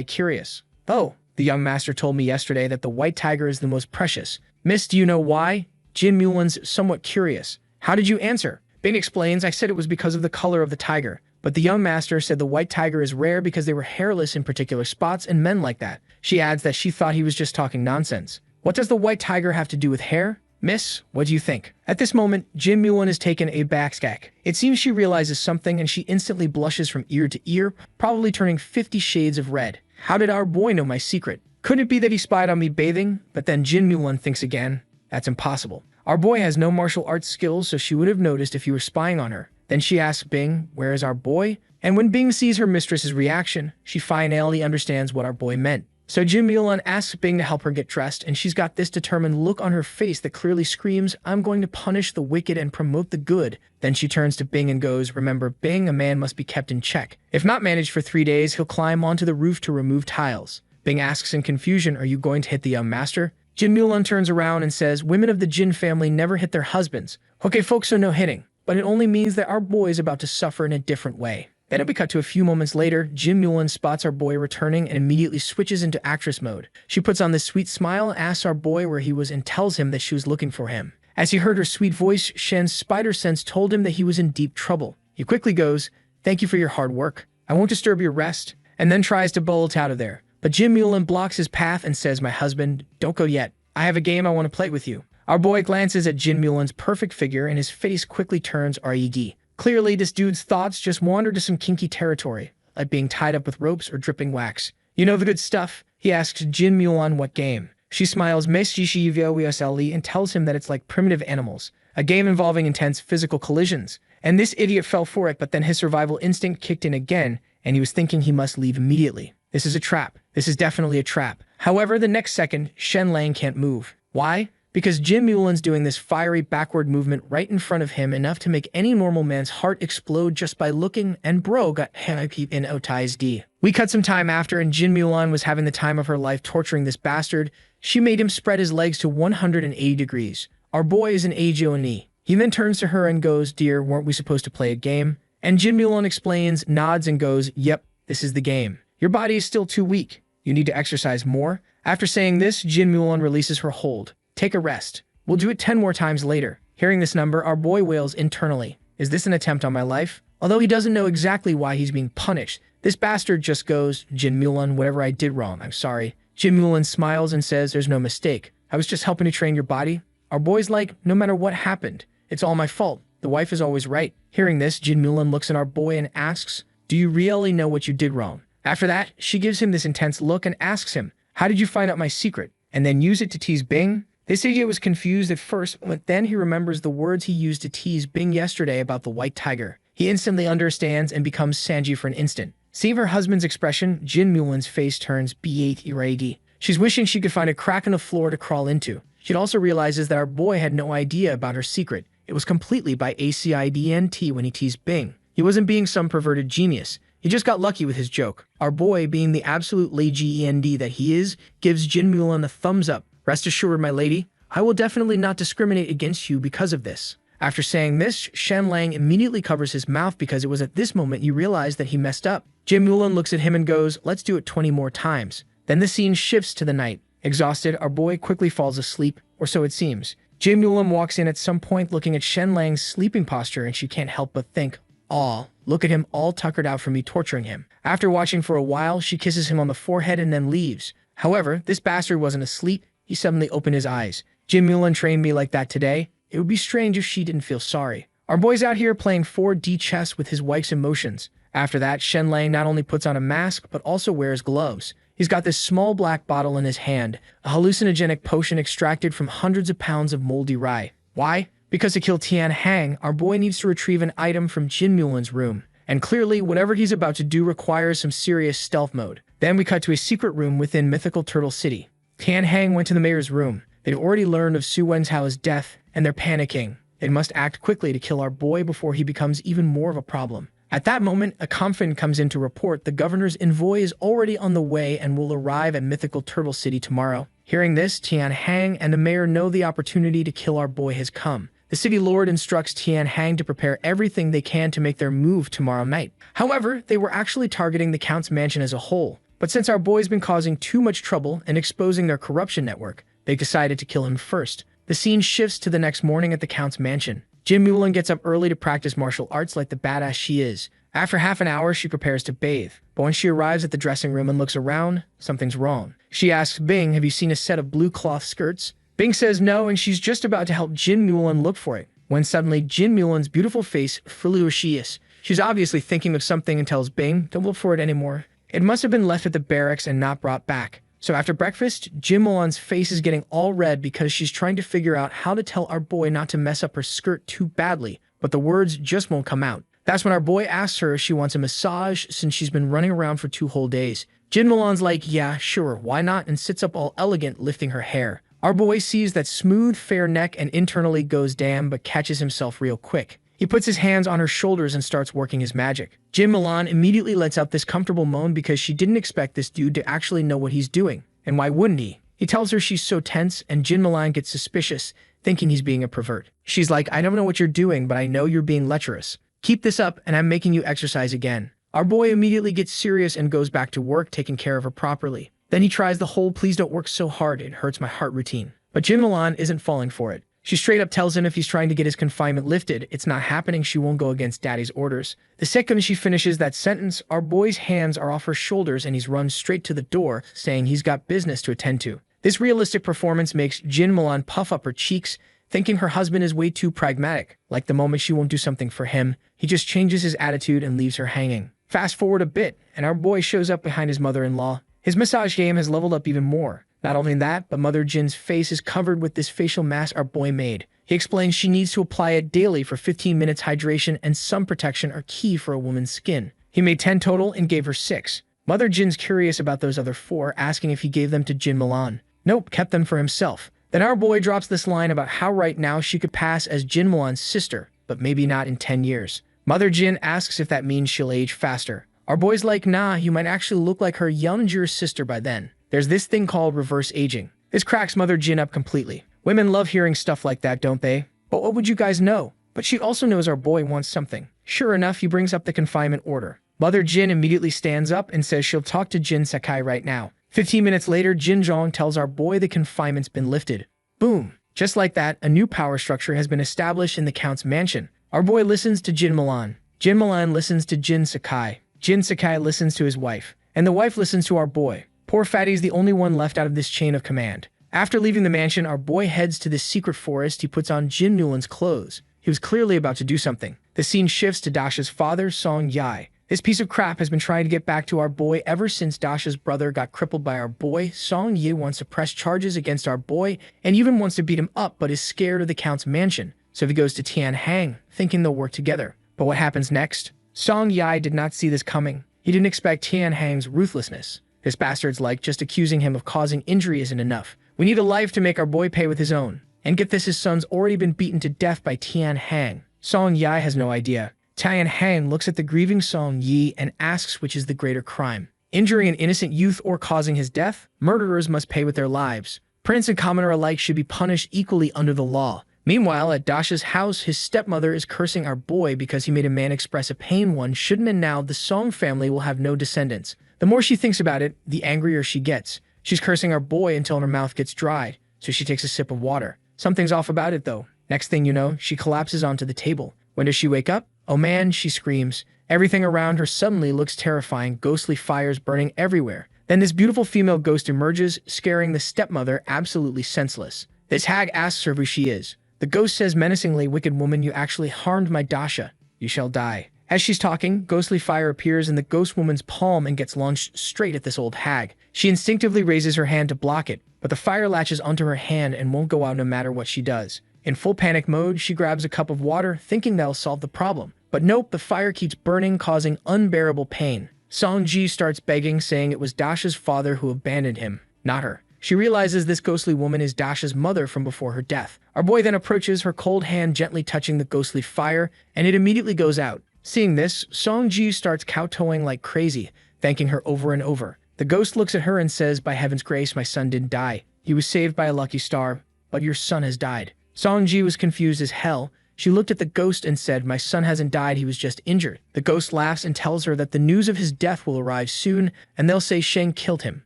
curious. "Oh, the young master told me yesterday that the white tiger is the most precious. Miss, do you know why?" Jin Mulan's somewhat curious. How did you answer? Bing explains, I said it was because of the color of the tiger. But the young master said the white tiger is rare because they were hairless in particular spots and men like that. She adds that she thought he was just talking nonsense. What does the white tiger have to do with hair? Miss, what do you think? At this moment, Jin Mulan is taken aback. It seems she realizes something and she instantly blushes from ear to ear, probably turning 50 shades of red. How did our boy know my secret? Could it be that he spied on me bathing? But then Jin Mulan thinks again. That's impossible. Our boy has no martial arts skills, so she would have noticed if he were spying on her. Then she asks Bing, where is our boy? And when Bing sees her mistress's reaction, she finally understands what our boy meant. So Jin Mulan asks Bing to help her get dressed, and she's got this determined look on her face that clearly screams, I'm going to punish the wicked and promote the good. Then she turns to Bing and goes, remember, Bing, a man must be kept in check. If not managed for 3 days, he'll climb onto the roof to remove tiles. Bing asks in confusion, are you going to hit the young master? Jin Mulan turns around and says, women of the Jin family never hit their husbands. Okay, folks, so no hitting. But it only means that our boy is about to suffer in a different way. Then we cut to a few moments later. Jin Mulan spots our boy returning and immediately switches into actress mode. She puts on this sweet smile, asks our boy where he was, and tells him that she was looking for him. As he heard her sweet voice, Shen's spider sense told him that he was in deep trouble. He quickly goes, thank you for your hard work. I won't disturb your rest, and then tries to bolt out of there. But Jin Mulan blocks his path and says, my husband, don't go yet. I have a game I want to play with you. Our boy glances at Jin Mulan's perfect figure and his face quickly turns red. Clearly, this dude's thoughts just wandered to some kinky territory, like being tied up with ropes or dripping wax. You know the good stuff? He asks Jin Mulan what game. She smiles and tells him that it's like primitive animals, a game involving intense physical collisions. And this idiot fell for it, but then his survival instinct kicked in again, and he was thinking he must leave immediately. This is a trap. This is definitely a trap. However, the next second, Shen Lang can't move. Why? Because Jin Mulan's doing this fiery backward movement right in front of him, enough to make any normal man's heart explode just by looking, and bro got peep in otais d. We cut some time after, and Jin Mulan was having the time of her life torturing this bastard. She made him spread his legs to 180 degrees. Our boy is an AJONE. He then turns to her and goes, dear, weren't we supposed to play a game? And Jin Mulan explains, nods, and goes, yep, this is the game. Your body is still too weak. You need to exercise more. After saying this, Jin Mulan releases her hold. Take a rest. We'll do it 10 more times later. Hearing this number, our boy wails internally. Is this an attempt on my life? Although he doesn't know exactly why he's being punished, this bastard just goes, Jin Mulan, whatever I did wrong, I'm sorry. Jin Mulan smiles and says, there's no mistake. I was just helping to train your body. Our boy's like, no matter what happened, it's all my fault. The wife is always right. Hearing this, Jin Mulan looks at our boy and asks, do you really know what you did wrong? After that, she gives him this intense look and asks him, how did you find out my secret? And then use it to tease Bing? This idiot was confused at first, but then he remembers the words he used to tease Bing yesterday about the white tiger. He instantly understands and becomes Sanji for an instant. Seeing her husband's expression, Jin Mulan's face turns B8 red. She's wishing she could find a crack in the floor to crawl into. She also realizes that our boy had no idea about her secret. It was completely by accident when he teased Bing. He wasn't being some perverted genius. He just got lucky with his joke. Our boy, being the absolute legend that he is, gives Jin Mulan a thumbs up. Rest assured, my lady, I will definitely not discriminate against you because of this. After saying this, Shen Lang immediately covers his mouth because it was at this moment he realized that he messed up. Jin Mulan looks at him and goes, let's do it 20 more times. Then the scene shifts to the night. Exhausted, our boy quickly falls asleep, or so it seems. Jin Mulan walks in at some point looking at Shen Lang's sleeping posture, and she can't help but think, aw, look at him all tuckered out for me torturing him. After watching for a while, she kisses him on the forehead and then leaves. However, this bastard wasn't asleep. He suddenly opened his eyes. Jin Mulan trained me like that today. It would be strange if she didn't feel sorry. Our boy's out here playing 4D chess with his wife's emotions. After that, Shen Lang not only puts on a mask, but also wears gloves. He's got this small black bottle in his hand, a hallucinogenic potion extracted from hundreds of pounds of moldy rye. Why? Because to kill Tian Hang, our boy needs to retrieve an item from Jin Mulan's room. And clearly, whatever he's about to do requires some serious stealth mode. Then we cut to a secret room within Mythical Turtle City. Tian Hang went to the mayor's room. They'd already learned of Su Wenchao's death, and they're panicking. They must act quickly to kill our boy before he becomes even more of a problem. At that moment, a confidant comes in to report the governor's envoy is already on the way and will arrive at Mythical Turtle City tomorrow. Hearing this, Tian Hang and the mayor know the opportunity to kill our boy has come. The city lord instructs Tian Hang to prepare everything they can to make their move tomorrow night. However, they were actually targeting the Count's mansion as a whole. But since our boy's been causing too much trouble and exposing their corruption network, they decided to kill him first. The scene shifts to the next morning at the Count's mansion. Jin Mulan gets up early to practice martial arts like the badass she is. After half an hour, she prepares to bathe. But when she arrives at the dressing room and looks around, something's wrong. She asks Bing, have you seen a set of blue cloth skirts? Bing says no, and she's just about to help Jin Mulan look for it, when suddenly Jin Mulan's beautiful face fluoresces. She's obviously thinking of something and tells Bing, don't look for it anymore. It must have been left at the barracks and not brought back. So after breakfast, Jin Mulan's face is getting all red because she's trying to figure out how to tell our boy not to mess up her skirt too badly, but the words just won't come out. That's when our boy asks her if she wants a massage since she's been running around for 2 whole days. Jin Mulan's like, yeah, sure, why not, and sits up all elegant, lifting her hair. Our boy sees that smooth, fair neck and internally goes damn, but catches himself real quick. He puts his hands on her shoulders and starts working his magic. Jin Mulan immediately lets out this comfortable moan because she didn't expect this dude to actually know what he's doing. And why wouldn't he? He tells her she's so tense, and Jin Mulan gets suspicious, thinking he's being a pervert. She's like, I don't know what you're doing, but I know you're being lecherous. Keep this up, and I'm making you exercise again. Our boy immediately gets serious and goes back to work, taking care of her properly. Then he tries the whole please don't work so hard, it hurts my heart routine. But Jin Mulan isn't falling for it. She straight up tells him if he's trying to get his confinement lifted, it's not happening, she won't go against daddy's orders. The second she finishes that sentence, our boy's hands are off her shoulders and he's run straight to the door, saying he's got business to attend to. This realistic performance makes Jin Mulan puff up her cheeks, thinking her husband is way too pragmatic. Like the moment she won't do something for him, he just changes his attitude and leaves her hanging. Fast forward a bit, and our boy shows up behind his mother-in-law. His massage game has leveled up even more. Not only that, but Mother Jin's face is covered with this facial mask our boy made. He explains she needs to apply it daily for 15 minutes. Hydration and sun protection are key for a woman's skin. He made 10 total and gave her 6. Mother Jin's curious about those other 4, asking if he gave them to Jin Mulan. Nope, kept them for himself. Then our boy drops this line about how right now she could pass as Jin Mulan's sister, but maybe not in 10 years. Mother Jin asks if that means she'll age faster. Our boy's like, nah, you might actually look like her younger sister by then. There's this thing called reverse aging. This cracks Mother Jin up completely. Women love hearing stuff like that, don't they? But what would you guys know? But she also knows our boy wants something. Sure enough, he brings up the confinement order. Mother Jin immediately stands up and says she'll talk to Jin Sakai right now. 15 minutes later, Jin Zhong tells our boy the confinement's been lifted. Boom. Just like that, a new power structure has been established in the Count's mansion. Our boy listens to Jin Mulan. Jin Mulan listens to Jin Sakai. Jin Sakai listens to his wife. And the wife listens to our boy. Poor Fatty's the only one left out of this chain of command. After leaving the mansion, our boy heads to this secret forest. He puts on Jin Mulan's clothes. He was clearly about to do something. The scene shifts to Dasha's father, Song Yai. This piece of crap has been trying to get back to our boy ever since Dasha's brother got crippled by our boy. Song Yi wants to press charges against our boy and even wants to beat him up, but is scared of the Count's mansion. So he goes to Tian Hang, thinking they'll work together. But what happens next? Song Yai did not see this coming. He didn't expect Tian Hang's ruthlessness. This bastard's like, just accusing him of causing injury isn't enough. We need a life to make our boy pay with his own. And get this, his son's already been beaten to death by Tian Hang. Song Yai has no idea. Tian Hang looks at the grieving Song Yi and asks which is the greater crime. Injuring an innocent youth or causing his death? Murderers must pay with their lives. Prince and commoner alike should be punished equally under the law. Meanwhile, at Dasha's house, his stepmother is cursing our boy because he made a man express a pain one shouldn't, and now the Song family will have no descendants. The more she thinks about it, the angrier she gets. She's cursing our boy until her mouth gets dried, so she takes a sip of water. Something's off about it, though. Next thing you know, she collapses onto the table. When does she wake up? Oh man, she screams. Everything around her suddenly looks terrifying, ghostly fires burning everywhere. Then this beautiful female ghost emerges, scaring the stepmother absolutely senseless. This hag asks her who she is. The ghost says menacingly, wicked woman, you actually harmed my Dasha. You shall die. As she's talking, ghostly fire appears in the ghost woman's palm and gets launched straight at this old hag. She instinctively raises her hand to block it, but the fire latches onto her hand and won't go out no matter what she does. In full panic mode, she grabs a cup of water, thinking that'll solve the problem. But nope, the fire keeps burning, causing unbearable pain. Song Ji starts begging, saying it was Dasha's father who abandoned him, not her. She realizes this ghostly woman is Dasha's mother from before her death. Our boy then approaches, her cold hand gently touching the ghostly fire, and it immediately goes out. Seeing this, Song Ji starts kowtowing like crazy, thanking her over and over. The ghost looks at her and says, by heaven's grace, my son didn't die. He was saved by a lucky star, but your son has died. Song Ji was confused as hell. She looked at the ghost and said, my son hasn't died, he was just injured. The ghost laughs and tells her that the news of his death will arrive soon, and they'll say Sheng killed him.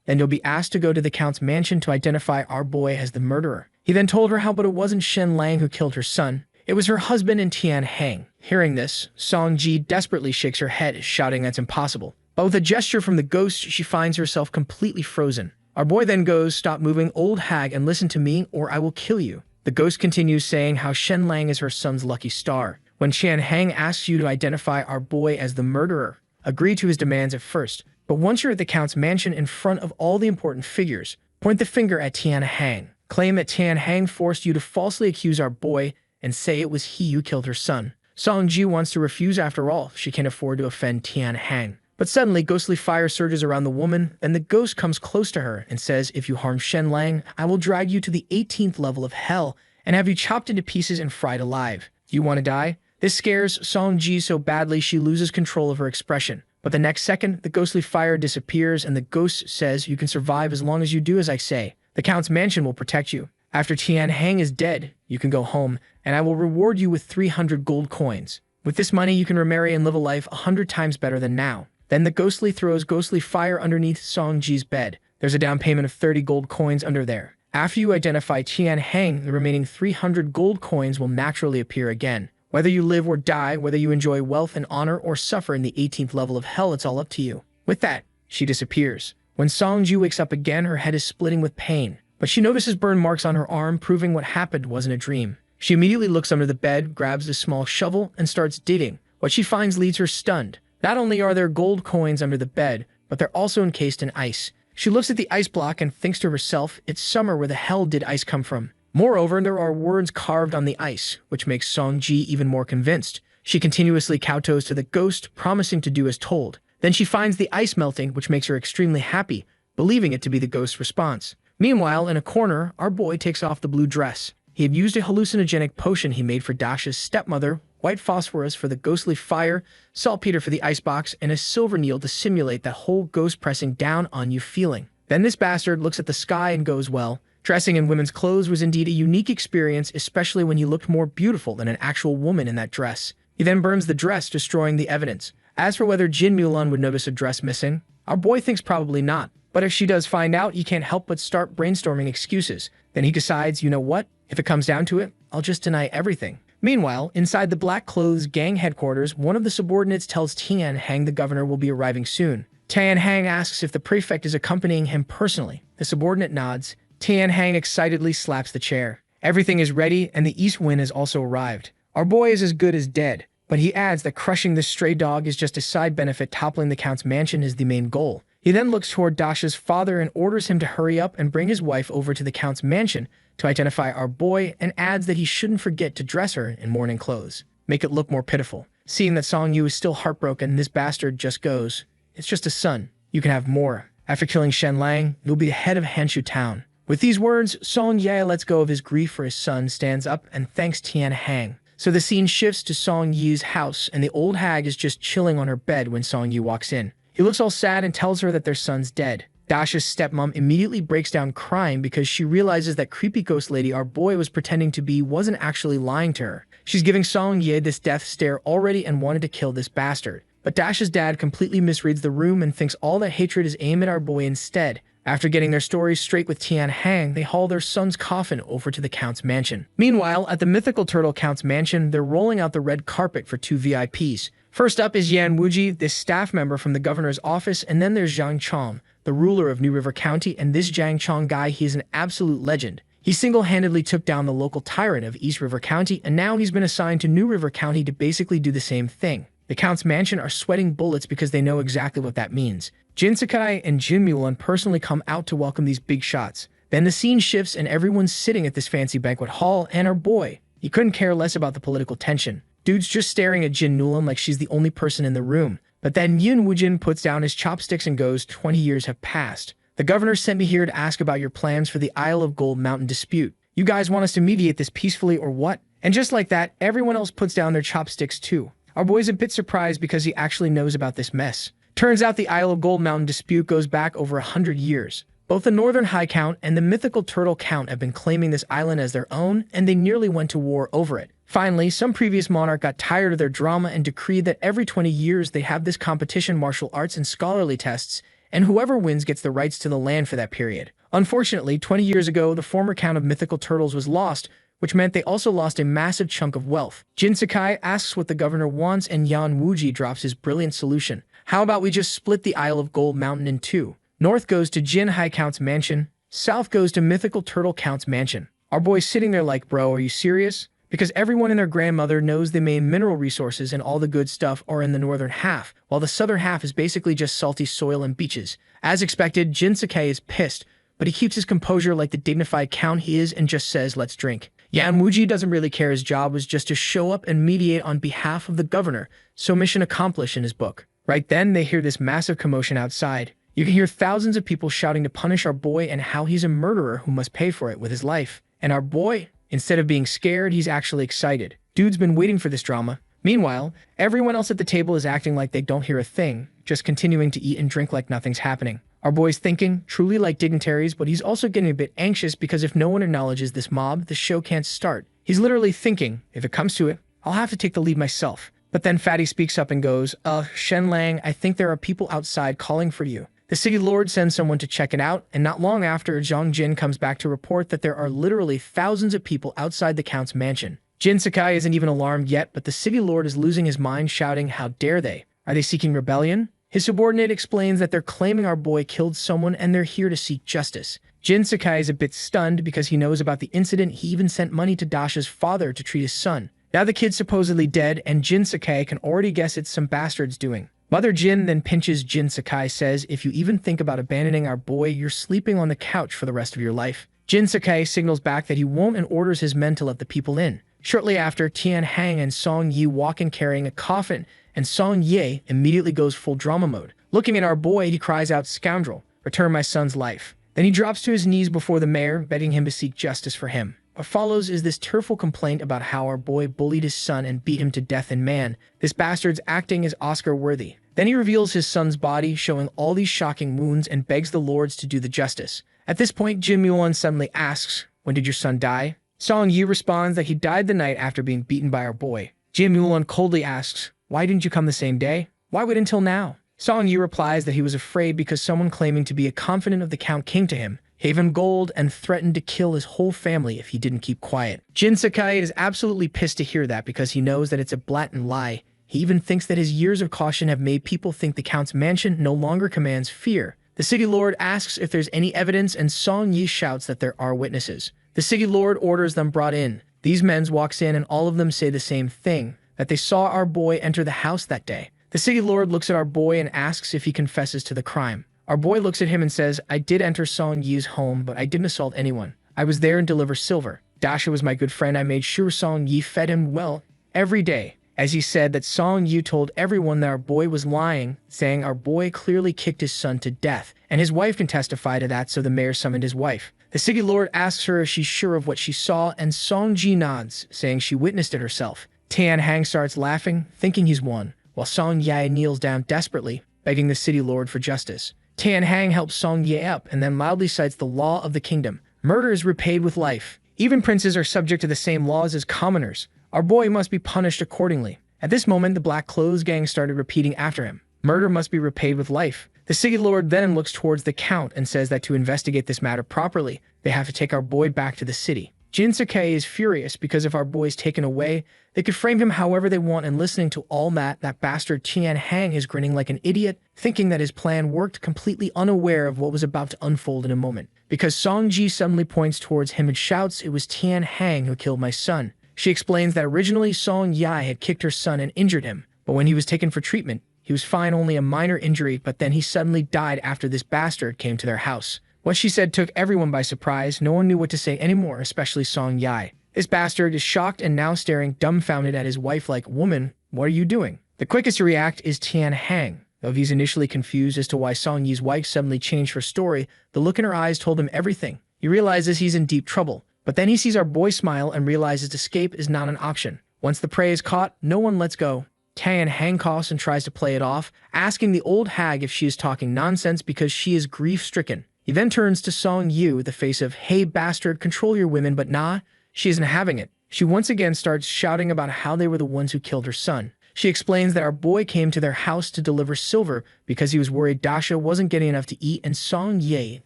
Then you'll be asked to go to the Count's mansion to identify our boy as the murderer. He then told her how but it wasn't Shen Lang who killed her son. It was her husband and Tian Hang. Hearing this, Song Ji desperately shakes her head, shouting that's impossible. But with a gesture from the ghost, she finds herself completely frozen. Our boy then goes, "Stop moving, old hag, and listen to me, or I will kill you." The ghost continues saying how Shen Lang is her son's lucky star. When Tian Hang asks you to identify our boy as the murderer, agree to his demands at first. But once you're at the Count's mansion in front of all the important figures, point the finger at Tian Hang. Claim that Tian Hang forced you to falsely accuse our boy and say it was he who killed her son. Song Ji wants to refuse after all. She can't afford to offend Tian Hang. But suddenly, ghostly fire surges around the woman, and the ghost comes close to her and says, "If you harm Shen Lang, I will drag you to the 18th level of hell and have you chopped into pieces and fried alive. You want to die?" This scares Song Ji so badly she loses control of her expression. But the next second, the ghostly fire disappears and the ghost says, "You can survive as long as you do as I say. The Count's mansion will protect you. After Tian Hang is dead, you can go home, and I will reward you with 300 gold coins. With this money, you can remarry and live a life 100 times better than now." Then the ghostly throws ghostly fire underneath Song Ji's bed. There's a down payment of 30 gold coins under there. After you identify Tian Hang, the remaining 300 gold coins will naturally appear again. Whether you live or die, whether you enjoy wealth and honor or suffer in the 18th level of hell, it's all up to you. With that, she disappears. When Song Ji wakes up again, her head is splitting with pain. But she notices burn marks on her arm, proving what happened wasn't a dream. She immediately looks under the bed, grabs a small shovel, and starts digging. What she finds leaves her stunned. Not only are there gold coins under the bed, but they're also encased in ice. She looks at the ice block and thinks to herself, it's summer, where the hell did ice come from? Moreover, there are words carved on the ice, which makes Song Ji even more convinced. She continuously kowtows to the ghost, promising to do as told. Then she finds the ice melting, which makes her extremely happy, believing it to be the ghost's response. Meanwhile, in a corner, our boy takes off the blue dress. He had used a hallucinogenic potion he made for Dasha's stepmother, white phosphorus for the ghostly fire, saltpeter for the icebox, and a silver needle to simulate that whole ghost pressing down on you feeling. Then this bastard looks at the sky and goes, well, dressing in women's clothes was indeed a unique experience, especially when he looked more beautiful than an actual woman in that dress. He then burns the dress, destroying the evidence. As for whether Jin Mulan would notice a dress missing, our boy thinks probably not. But if she does find out, he can't help but start brainstorming excuses. Then he decides, you know what? If it comes down to it, I'll just deny everything. Meanwhile, inside the Black Clothes gang headquarters, one of the subordinates tells Tian Hang the governor will be arriving soon. Tian Hang asks if the prefect is accompanying him personally. The subordinate nods. Tian Hang excitedly slaps the chair. Everything is ready, and the east wind has also arrived. Our boy is as good as dead, but he adds that crushing this stray dog is just a side benefit. Toppling the Count's mansion is the main goal. He then looks toward Dasha's father and orders him to hurry up and bring his wife over to the Count's mansion to identify our boy, and adds that he shouldn't forget to dress her in mourning clothes. Make it look more pitiful. Seeing that Song Yu is still heartbroken, this bastard just goes, it's just a son. You can have more. After killing Shen Lang, you'll be the head of Hanshu town. With these words, Song Ye lets go of his grief for his son, stands up, and thanks Tian Hang. So the scene shifts to Song Yi's house, and the old hag is just chilling on her bed when Song Yi walks in. He looks all sad and tells her that their son's dead. Dasha's stepmom immediately breaks down crying because she realizes that creepy ghost lady our boy was pretending to be wasn't actually lying to her. She's giving Song Ye this death stare already and wanted to kill this bastard. But Dasha's dad completely misreads the room and thinks all that hatred is aimed at our boy instead. After getting their stories straight with Tian Hang, they haul their son's coffin over to the Count's mansion. Meanwhile, at the mythical turtle Count's mansion, they're rolling out the red carpet for 2 VIPs. First up is Yan Wuji, this staff member from the governor's office, and then there's Zhang Chong, the ruler of New River County, and this Zhang Chong guy, he's an absolute legend. He single-handedly took down the local tyrant of East River County, and now he's been assigned to New River County to basically do the same thing. The Count's mansion are sweating bullets because they know exactly what that means. Jin Sakai and Jin Mulan personally come out to welcome these big shots. Then the scene shifts and everyone's sitting at this fancy banquet hall, and our boy, he couldn't care less about the political tension. Dude's just staring at Jin Mulan like she's the only person in the room. But then Yun Wujin puts down his chopsticks and goes, 20 years have passed. The governor sent me here to ask about your plans for the Isle of Gold Mountain dispute. You guys want us to mediate this peacefully or what? And just like that, everyone else puts down their chopsticks too. Our boy's a bit surprised because he actually knows about this mess. Turns out the Isle of Gold Mountain dispute goes back over 100 years. Both the Northern High Count and the mythical Turtle Count have been claiming this island as their own, and they nearly went to war over it. Finally, some previous monarch got tired of their drama and decreed that every 20 years they have this competition, martial arts and scholarly tests, and whoever wins gets the rights to the land for that period. Unfortunately, 20 years ago, the former count of mythical turtles was lost, which meant they also lost a massive chunk of wealth. Jin Sakai asks what the governor wants, and Yan Wuji drops his brilliant solution. How about we just split the Isle of Gold Mountain in two? North goes to Jin High Count's mansion, south goes to Mythical Turtle Count's mansion. Our boy's sitting there like, bro, are you serious? Because everyone and their grandmother knows the main mineral resources and all the good stuff are in the northern half, while the southern half is basically just salty soil and beaches. As expected, Jin Sakai is pissed, but he keeps his composure like the dignified count he is and just says, let's drink. Yan Wuji doesn't really care. His job was just to show up and mediate on behalf of the governor, so mission accomplished in his book. Right then, they hear this massive commotion outside. You can hear thousands of people shouting to punish our boy and how he's a murderer who must pay for it with his life. And our boy, instead of being scared, he's actually excited. Dude's been waiting for this drama. Meanwhile, everyone else at the table is acting like they don't hear a thing, just continuing to eat and drink like nothing's happening. Our boy's thinking, truly like dignitaries, but he's also getting a bit anxious because if no one acknowledges this mob, the show can't start. He's literally thinking, if it comes to it, I'll have to take the lead myself. But then Fatty speaks up and goes, Shen Lang, I think there are people outside calling for you. The city lord sends someone to check it out, and not long after, Zhang Jin comes back to report that there are literally thousands of people outside the count's mansion. Jin Sakai isn't even alarmed yet, but the city lord is losing his mind, shouting, how dare they? Are they seeking rebellion? His subordinate explains that they're claiming our boy killed someone and they're here to seek justice. Jin Sakai is a bit stunned because he knows about the incident. He even sent money to Dasha's father to treat his son. Now the kid's supposedly dead, and Jin Sakai can already guess it's some bastard's doing. Mother Jin then pinches Jin Sakai, says, if you even think about abandoning our boy, you're sleeping on the couch for the rest of your life. Jin Sakai signals back that he won't and orders his men to let the people in. Shortly after, Tian Hang and Song Yi walk in carrying a coffin, and Song Ye immediately goes full drama mode. Looking at our boy, he cries out, scoundrel, return my son's life. Then he drops to his knees before the mayor, begging him to seek justice for him. What follows is this tearful complaint about how our boy bullied his son and beat him to death, and man, this bastard's acting is Oscar-worthy. Then he reveals his son's body, showing all these shocking wounds, and begs the lords to do the justice. At this point, Jin Mulan suddenly asks, when did your son die? Song Yi responds that he died the night after being beaten by our boy. Jin Mulan coldly asks, why didn't you come the same day? Why wait until now? Song Yi replies that he was afraid because someone claiming to be a confidant of the count came to him, gave him gold, and threatened to kill his whole family if he didn't keep quiet. Jin Sakai is absolutely pissed to hear that because he knows that it's a blatant lie. He even thinks that his years of caution have made people think the count's mansion no longer commands fear. The city lord asks if there's any evidence, and Song Yi shouts that there are witnesses. The city lord orders them brought in. These men walks in and all of them say the same thing, that they saw our boy enter the house that day. The city lord looks at our boy and asks if he confesses to the crime. Our boy looks at him and says, I did enter Song Yi's home, but I didn't assault anyone. I was there and deliver silver. Dasha was my good friend. I made sure Song Yi fed him well every day. As he said that Song Yi told everyone that our boy was lying, saying our boy clearly kicked his son to death, and his wife can testify to that, so the mayor summoned his wife. The city lord asks her if she's sure of what she saw, and Song Ji nods, saying she witnessed it herself. Tian Hang starts laughing, thinking he's won, while Song Yi kneels down desperately, begging the city lord for justice. Tian Hang helps Song Yi up and then loudly cites the law of the kingdom. Murder is repaid with life. Even princes are subject to the same laws as commoners. Our boy must be punished accordingly. At this moment, the Black Clothes gang started repeating after him. Murder must be repaid with life. The city lord then looks towards the count and says that to investigate this matter properly, they have to take our boy back to the city. Jin Sakai is furious because if our boy's taken away, they could frame him however they want, and listening to all that bastard Tian Hang is grinning like an idiot, thinking that his plan worked, completely unaware of what was about to unfold in a moment. Because Song Ji suddenly points towards him and shouts, it was Tian Hang who killed my son. She explains that originally Song Yi had kicked her son and injured him, but when he was taken for treatment, he was fine, only a minor injury, but then he suddenly died after this bastard came to their house. What she said took everyone by surprise. No one knew what to say anymore, especially Song Yi. This bastard is shocked and now staring dumbfounded at his wife like, woman, what are you doing? The quickest to react is Tian Hang. Though he's initially confused as to why Song Yi's wife suddenly changed her story, the look in her eyes told him everything. He realizes he's in deep trouble. But then he sees our boy smile and realizes escape is not an option. Once the prey is caught, no one lets go. Tian Hang coughs and tries to play it off, asking the old hag if she is talking nonsense because she is grief-stricken. He then turns to Song Yu with the face of, hey bastard, control your women, but nah, she isn't having it. She once again starts shouting about how they were the ones who killed her son. She explains that our boy came to their house to deliver silver because he was worried Dasha wasn't getting enough to eat, and Song Ye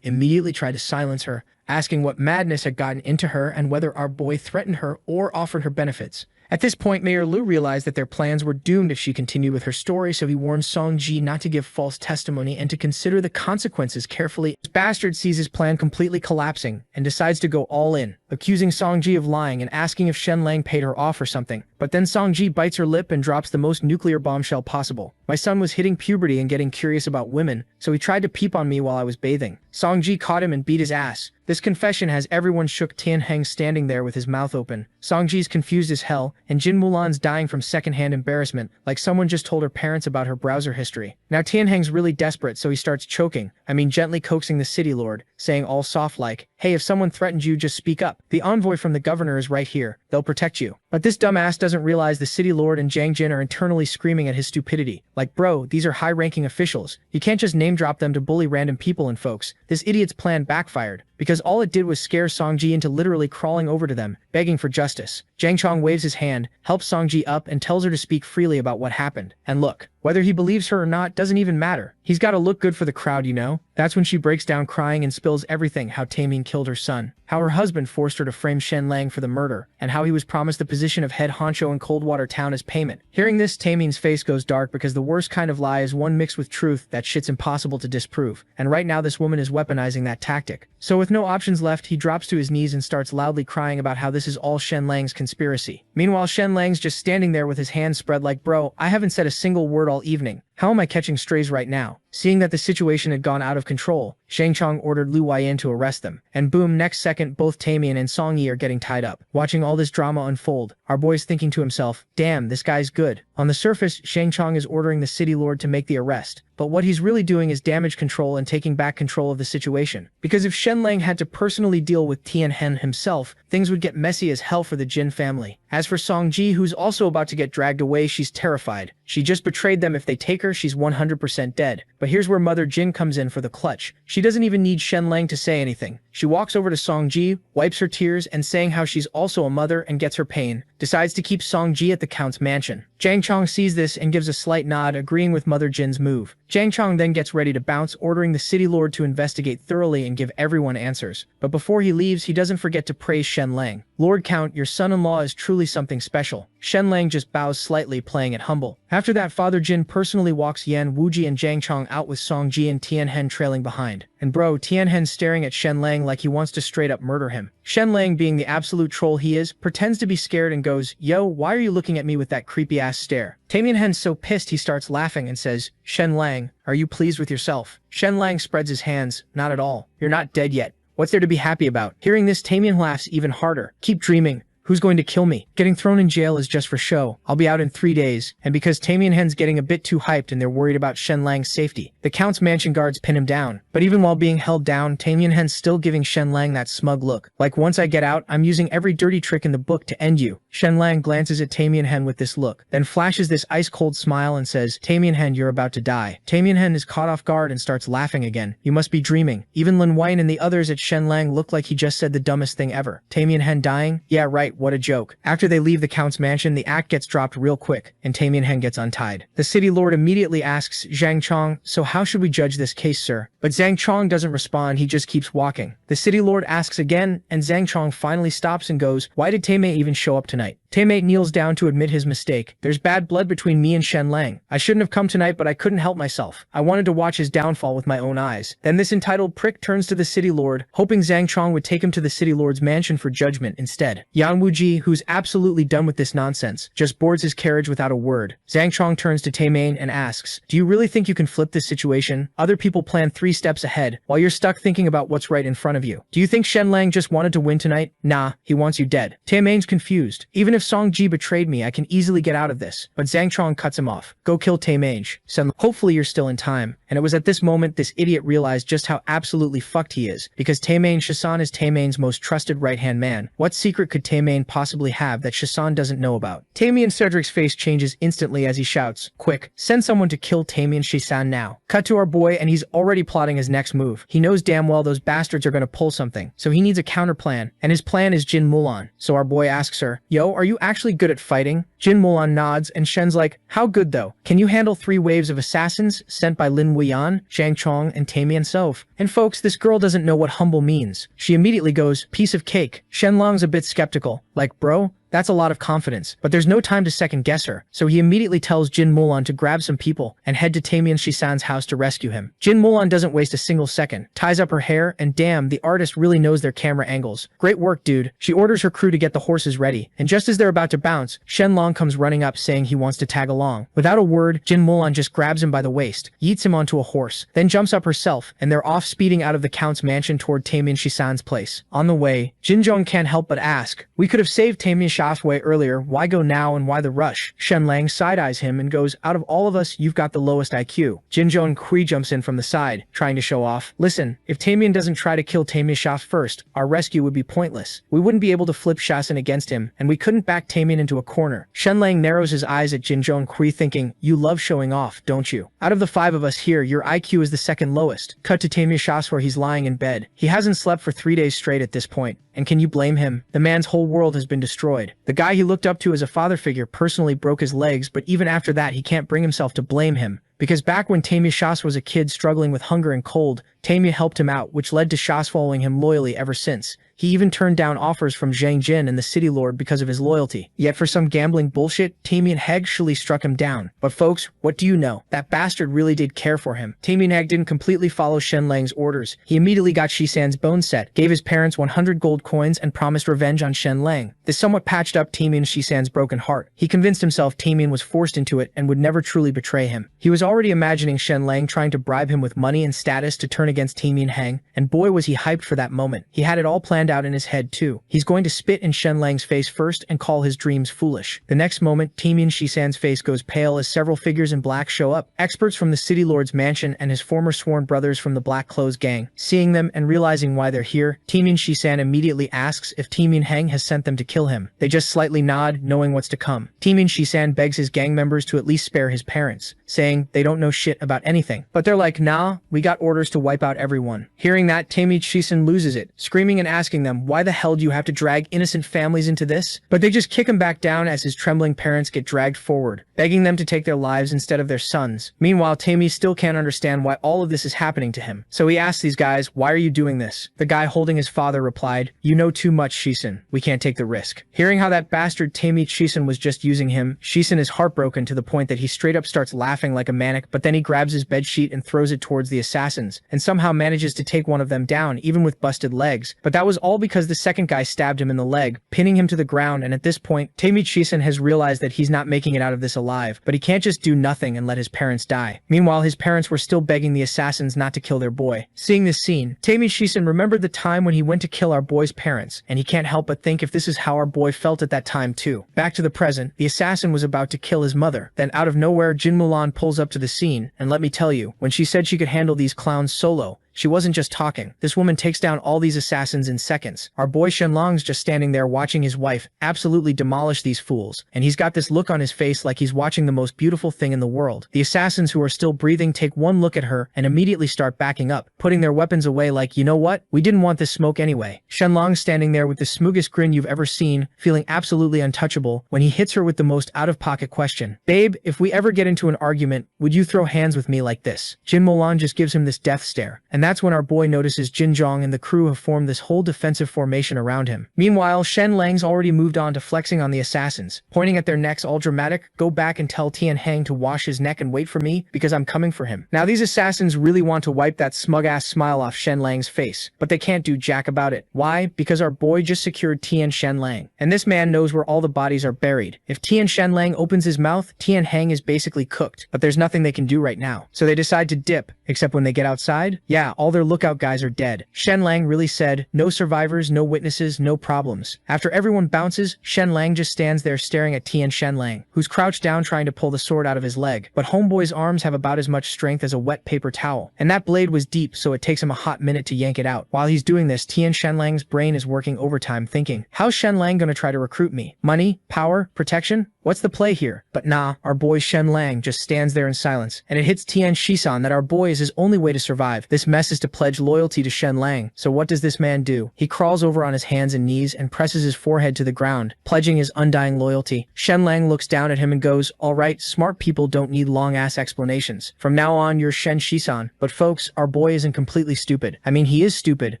immediately tried to silence her, asking what madness had gotten into her and whether our boy threatened her or offered her benefits. At this point, Mayor Lu realized that their plans were doomed if she continued with her story, so he warned Song Ji not to give false testimony and to consider the consequences carefully. This bastard sees his plan completely collapsing and decides to go all in, accusing Song Ji of lying and asking if Shen Lang paid her off or something. But then Song Ji bites her lip and drops the most nuclear bombshell possible. My son was hitting puberty and getting curious about women, so he tried to peep on me while I was bathing. Song Ji caught him and beat his ass. This confession has everyone shook. Tianheng standing there with his mouth open. Song Ji's confused as hell, and Jin Mulan's dying from secondhand embarrassment, like someone just told her parents about her browser history. Now Tianheng's really desperate, so he starts gently coaxing the city lord, saying all soft like, "Hey, if someone threatened you, just speak up. The envoy from the governor is right here. They'll protect you." But this dumbass doesn't realize the city lord and Zhang Jin are internally screaming at his stupidity. Like, bro, these are high-ranking officials. You can't just name drop them to bully random people and folks. This idiot's plan backfired, because all it did was scare Song Ji into literally crawling over to them, begging for justice. Zhang Chong waves his hand, helps Song Ji up, and tells her to speak freely about what happened. And look, whether he believes her or not doesn't even matter. He's gotta look good for the crowd, you know? That's when she breaks down crying and spills everything: how Taemin killed her son, how her husband forced her to frame Shen Lang for the murder, and how he was promised the position of head honcho in Coldwater Town as payment. Hearing this, Taemin's face goes dark, because the worst kind of lie is one mixed with truth. That shit's impossible to disprove, and right now this woman is weaponizing that tactic. So with no options left, he drops to his knees and starts loudly crying about how this is all Shen Lang's conspiracy. Meanwhile, Shen Lang's just standing there with his hands spread like, bro, I haven't said a single word all evening. How am I catching strays right now? Seeing that the situation had gone out of control, Shang Chong ordered Lu Weiyan to arrest them. And boom, next second both Taemin and Song Yi are getting tied up. Watching all this drama unfold, our boy's thinking to himself, damn, this guy's good. On the surface, Shang Chong is ordering the city lord to make the arrest, but what he's really doing is damage control and taking back control of the situation. Because if Shen Lang had to personally deal with Tian Hen himself, things would get messy as hell for the Jin family. As for Song Ji, who's also about to get dragged away, she's terrified. She just betrayed them. If they take her, she's 100% dead. But here's where Mother Jin comes in for the clutch. She doesn't even need Shen Lang to say anything. She walks over to Song Ji, wipes her tears, and saying how she's also a mother and gets her pain, decides to keep Song Ji at the Count's mansion. Zhang Chong sees this and gives a slight nod, agreeing with Mother Jin's move. Zhang Chong then gets ready to bounce, ordering the city lord to investigate thoroughly and give everyone answers. But before he leaves, he doesn't forget to praise Shen Lang. Lord Count, your son-in-law is truly something special. Shen Lang just bows slightly, playing it humble. After that, Father Jin personally walks Yan Wuji and Zhang Chong out with Song Ji and Tian Hen trailing behind. And bro, Tian Hen staring at Shen Lang like he wants to straight up murder him. Shen Lang, being the absolute troll he is, pretends to be scared and goes, "Yo, why are you looking at me with that creepy ass stare?" Tian Hen's so pissed he starts laughing and says, "Shen Lang, are you pleased with yourself?" Shen Lang spreads his hands, "Not at all. You're not dead yet. What's there to be happy about?" Hearing this, Taemin laughs even harder. "Keep dreaming. Who's going to kill me? Getting thrown in jail is just for show. I'll be out in 3 days." And because Taemin Hen's getting a bit too hyped and they're worried about Shen Lang's safety, the Count's mansion guards pin him down. But even while being held down, Taemin Hen's still giving Shen Lang that smug look. Like, once I get out, I'm using every dirty trick in the book to end you. Shen Lang glances at Taemin Hen with this look, then flashes this ice-cold smile and says, "Taemin Hen, you're about to die." Taemin Hen is caught off guard and starts laughing again. "You must be dreaming." Even Lin Wine and the others at Shen Lang look like he just said the dumbest thing ever. Taemin Hen dying? Yeah, right, what a joke. After they leave the Count's mansion, the act gets dropped real quick, and Taemin Hen gets untied. The city lord immediately asks Zhang Chong, "So how should we judge this case, sir?" But Zhang Chong doesn't respond, he just keeps walking. The city lord asks again, and Zhang Chong finally stops and goes, "Why did Taemei even show up tonight?" Taemei kneels down to admit his mistake. "There's bad blood between me and Shen Lang. I shouldn't have come tonight, but I couldn't help myself. I wanted to watch his downfall with my own eyes." Then this entitled prick turns to the city lord, hoping Zhang Chong would take him to the city lord's mansion for judgment instead. Yan Wuji, who's absolutely done with this nonsense, just boards his carriage without a word. Zhang Chong turns to Taemin and asks, "Do you really think you can flip this situation? Other people plan 3 steps ahead, while you're stuck thinking about what's right in front of you. Do you think Shen Lang just wanted to win tonight? Nah, he wants you dead." Taemin's confused. "Even if Song Ji betrayed me, I can easily get out of this." But Zhang Chong cuts him off. "Go kill Taemin. Son, hopefully you're still in time." And it was at this moment this idiot realized just how absolutely fucked he is, because Taemin Shasan is Taemin's most trusted right-hand man. What secret could Taemin possibly have that Shasan doesn't know about? Taemin Cedric's face changes instantly as he shouts, "Quick, send someone to kill Taemin Shasan now." Cut to our boy, and he's already plotting his next move. He knows damn well those bastards are gonna pull something, so he needs a counter plan, and his plan is Jin Mulan. So our boy asks her, "Yo, are you you actually good at fighting? Jin Mulan nods, and Shen's like, how good though? Can you handle 3 waves of assassins sent by Lin Wuyan, Zhang Chong, and Tamian Sov? And folks, this girl doesn't know what humble means. She immediately goes, piece of cake. Shenlong's a bit skeptical, like, bro, that's a lot of confidence, but there's no time to second guess her, so he immediately tells Jin Mulan to grab some people and head to Tamian Shisan's house to rescue him. Jin Mulan doesn't waste a single second, ties up her hair, and damn, the artist really knows their camera angles. Great work, dude. She orders her crew to get the horses ready, and just as they're about to bounce, Shenlong comes running up saying he wants to tag along. Without a word, Jin Mulan just grabs him by the waist, yeets him onto a horse, then jumps up herself, and they're off speeding out of the Count's mansion toward Tamian Shisan's place. On the way, Jin Zhong can't help but ask, we could have saved Tamian Shafwei earlier, why go now and why the rush? Shenlang side-eyes him and goes, out of all of us, you've got the lowest IQ. Jin Zhong Kui jumps in from the side, trying to show off. Listen, if Tamian doesn't try to kill Tamian Shaf first, our rescue would be pointless. We wouldn't be able to flip Shasan against him, and we couldn't back Tamian into a corner. Shenlang narrows his eyes at Jin Zhong Kui thinking, you love showing off, don't you? Out of the 5 of us here, your IQ is the second lowest. Cut to Tamian Shaf where he's lying in bed. He hasn't slept for 3 days straight at this point. And can you blame him? The man's whole world has been destroyed. The guy he looked up to as a father figure personally broke his legs, but even after that he can't bring himself to blame him. Because back when Tamia Shas was a kid struggling with hunger and cold, Tamia helped him out, which led to Shas following him loyally ever since. He even turned down offers from Zhang Jin and the City Lord because of his loyalty. Yet for some gambling bullshit, Tamian Heg surely struck him down. But folks, what do you know? That bastard really did care for him. Tamian Heg didn't completely follow Shenlang's orders. He immediately got Shisan's bone set, gave his parents 100 gold coins, and promised revenge on Shenlang. This somewhat patched up Tamian Shisan's broken heart. He convinced himself Tamian was forced into it and would never truly betray him. He was already imagining Shenlang trying to bribe him with money and status to turn against Tamian Heng, and boy was he hyped for that moment. He had it all planned out in his head too. He's going to spit in Shenlang's face first and call his dreams foolish. The next moment, Tamian Shisan's face goes pale as several figures in black show up. Experts from the City Lord's mansion and his former sworn brothers from the Black Clothes gang. Seeing them and realizing why they're here, Tamian Shisan immediately asks if Tamian Heng has sent them to kill him. They just slightly nod, knowing what's to come. Tamian Shisan begs his gang members to at least spare his parents, saying they don't know shit about anything. But they're like, nah, we got orders to wipe out everyone. Hearing that, Tamian Shisan loses it, screaming and asking them, why the hell do you have to drag innocent families into this? But they just kick him back down as his trembling parents get dragged forward, begging them to take their lives instead of their sons. Meanwhile, Tami still can't understand why all of this is happening to him. So he asks these guys, why are you doing this? The guy holding his father replied, you know too much, Shisan. We can't take the risk. Hearing how that bastard Tami Shisan was just using him, Shisan is heartbroken to the point that he straight up starts laughing like a maniac, but then he grabs his bedsheet and throws it towards the assassins, and somehow manages to take one of them down, even with busted legs. But that was all because the second guy stabbed him in the leg, pinning him to the ground, and at this point, Tami Shisan has realized that he's not making it out of this alive, but he can't just do nothing and let his parents die. Meanwhile, his parents were still begging the assassins not to kill their boy. Seeing this scene, Tami Shisan remembered the time when he went to kill our boy's parents, and he can't help but think if this is how our boy felt at that time too. Back to the present, the assassin was about to kill his mother. Then out of nowhere, Jin Mulan pulls up to the scene, and let me tell you, when she said she could handle these clowns solo, she wasn't just talking. This woman takes down all these assassins in seconds. Our boy Shenlong's just standing there watching his wife absolutely demolish these fools, and he's got this look on his face like he's watching the most beautiful thing in the world. The assassins who are still breathing take one look at her and immediately start backing up, putting their weapons away like, you know what? We didn't want this smoke anyway. Shenlong's standing there with the smoogest grin you've ever seen, feeling absolutely untouchable, when he hits her with the most out-of-pocket question. Babe, if we ever get into an argument, would you throw hands with me like this? Jin Mulan just gives him this death stare, and that's when our boy notices Jin Zhong and the crew have formed this whole defensive formation around him. Meanwhile, Shen Lang's already moved on to flexing on the assassins, pointing at their necks all dramatic, go back and tell Tian Heng to wash his neck and wait for me, because I'm coming for him. Now these assassins really want to wipe that smug-ass smile off Shen Lang's face, but they can't do jack about it. Why? Because our boy just secured Tian Shen Lang, and this man knows where all the bodies are buried. If Tian Shen Lang opens his mouth, Tian Heng is basically cooked, but there's nothing they can do right now. So they decide to dip, except when they get outside, yeah, all their lookout guys are dead. Shen Lang really said, no survivors, no witnesses, no problems. After everyone bounces, Shen Lang just stands there staring at Tian Shen Lang, who's crouched down trying to pull the sword out of his leg. But homeboy's arms have about as much strength as a wet paper towel, and that blade was deep, so it takes him a hot minute to yank it out. While he's doing this, Tian Shen Lang's brain is working overtime thinking, how's Shen Lang gonna try to recruit me? Money? Power? Protection? What's the play here? But nah, our boy Shen Lang just stands there in silence, and it hits Tian Shisan that our boy is his only way to survive. This mess mess is to pledge loyalty to Shen Lang, so what does this man do? He crawls over on his hands and knees and presses his forehead to the ground, pledging his undying loyalty. Shen Lang looks down at him and goes, "Alright, smart people don't need long-ass explanations. From now on, you're Shen Shisan." But folks, our boy isn't completely stupid. I mean, he is stupid,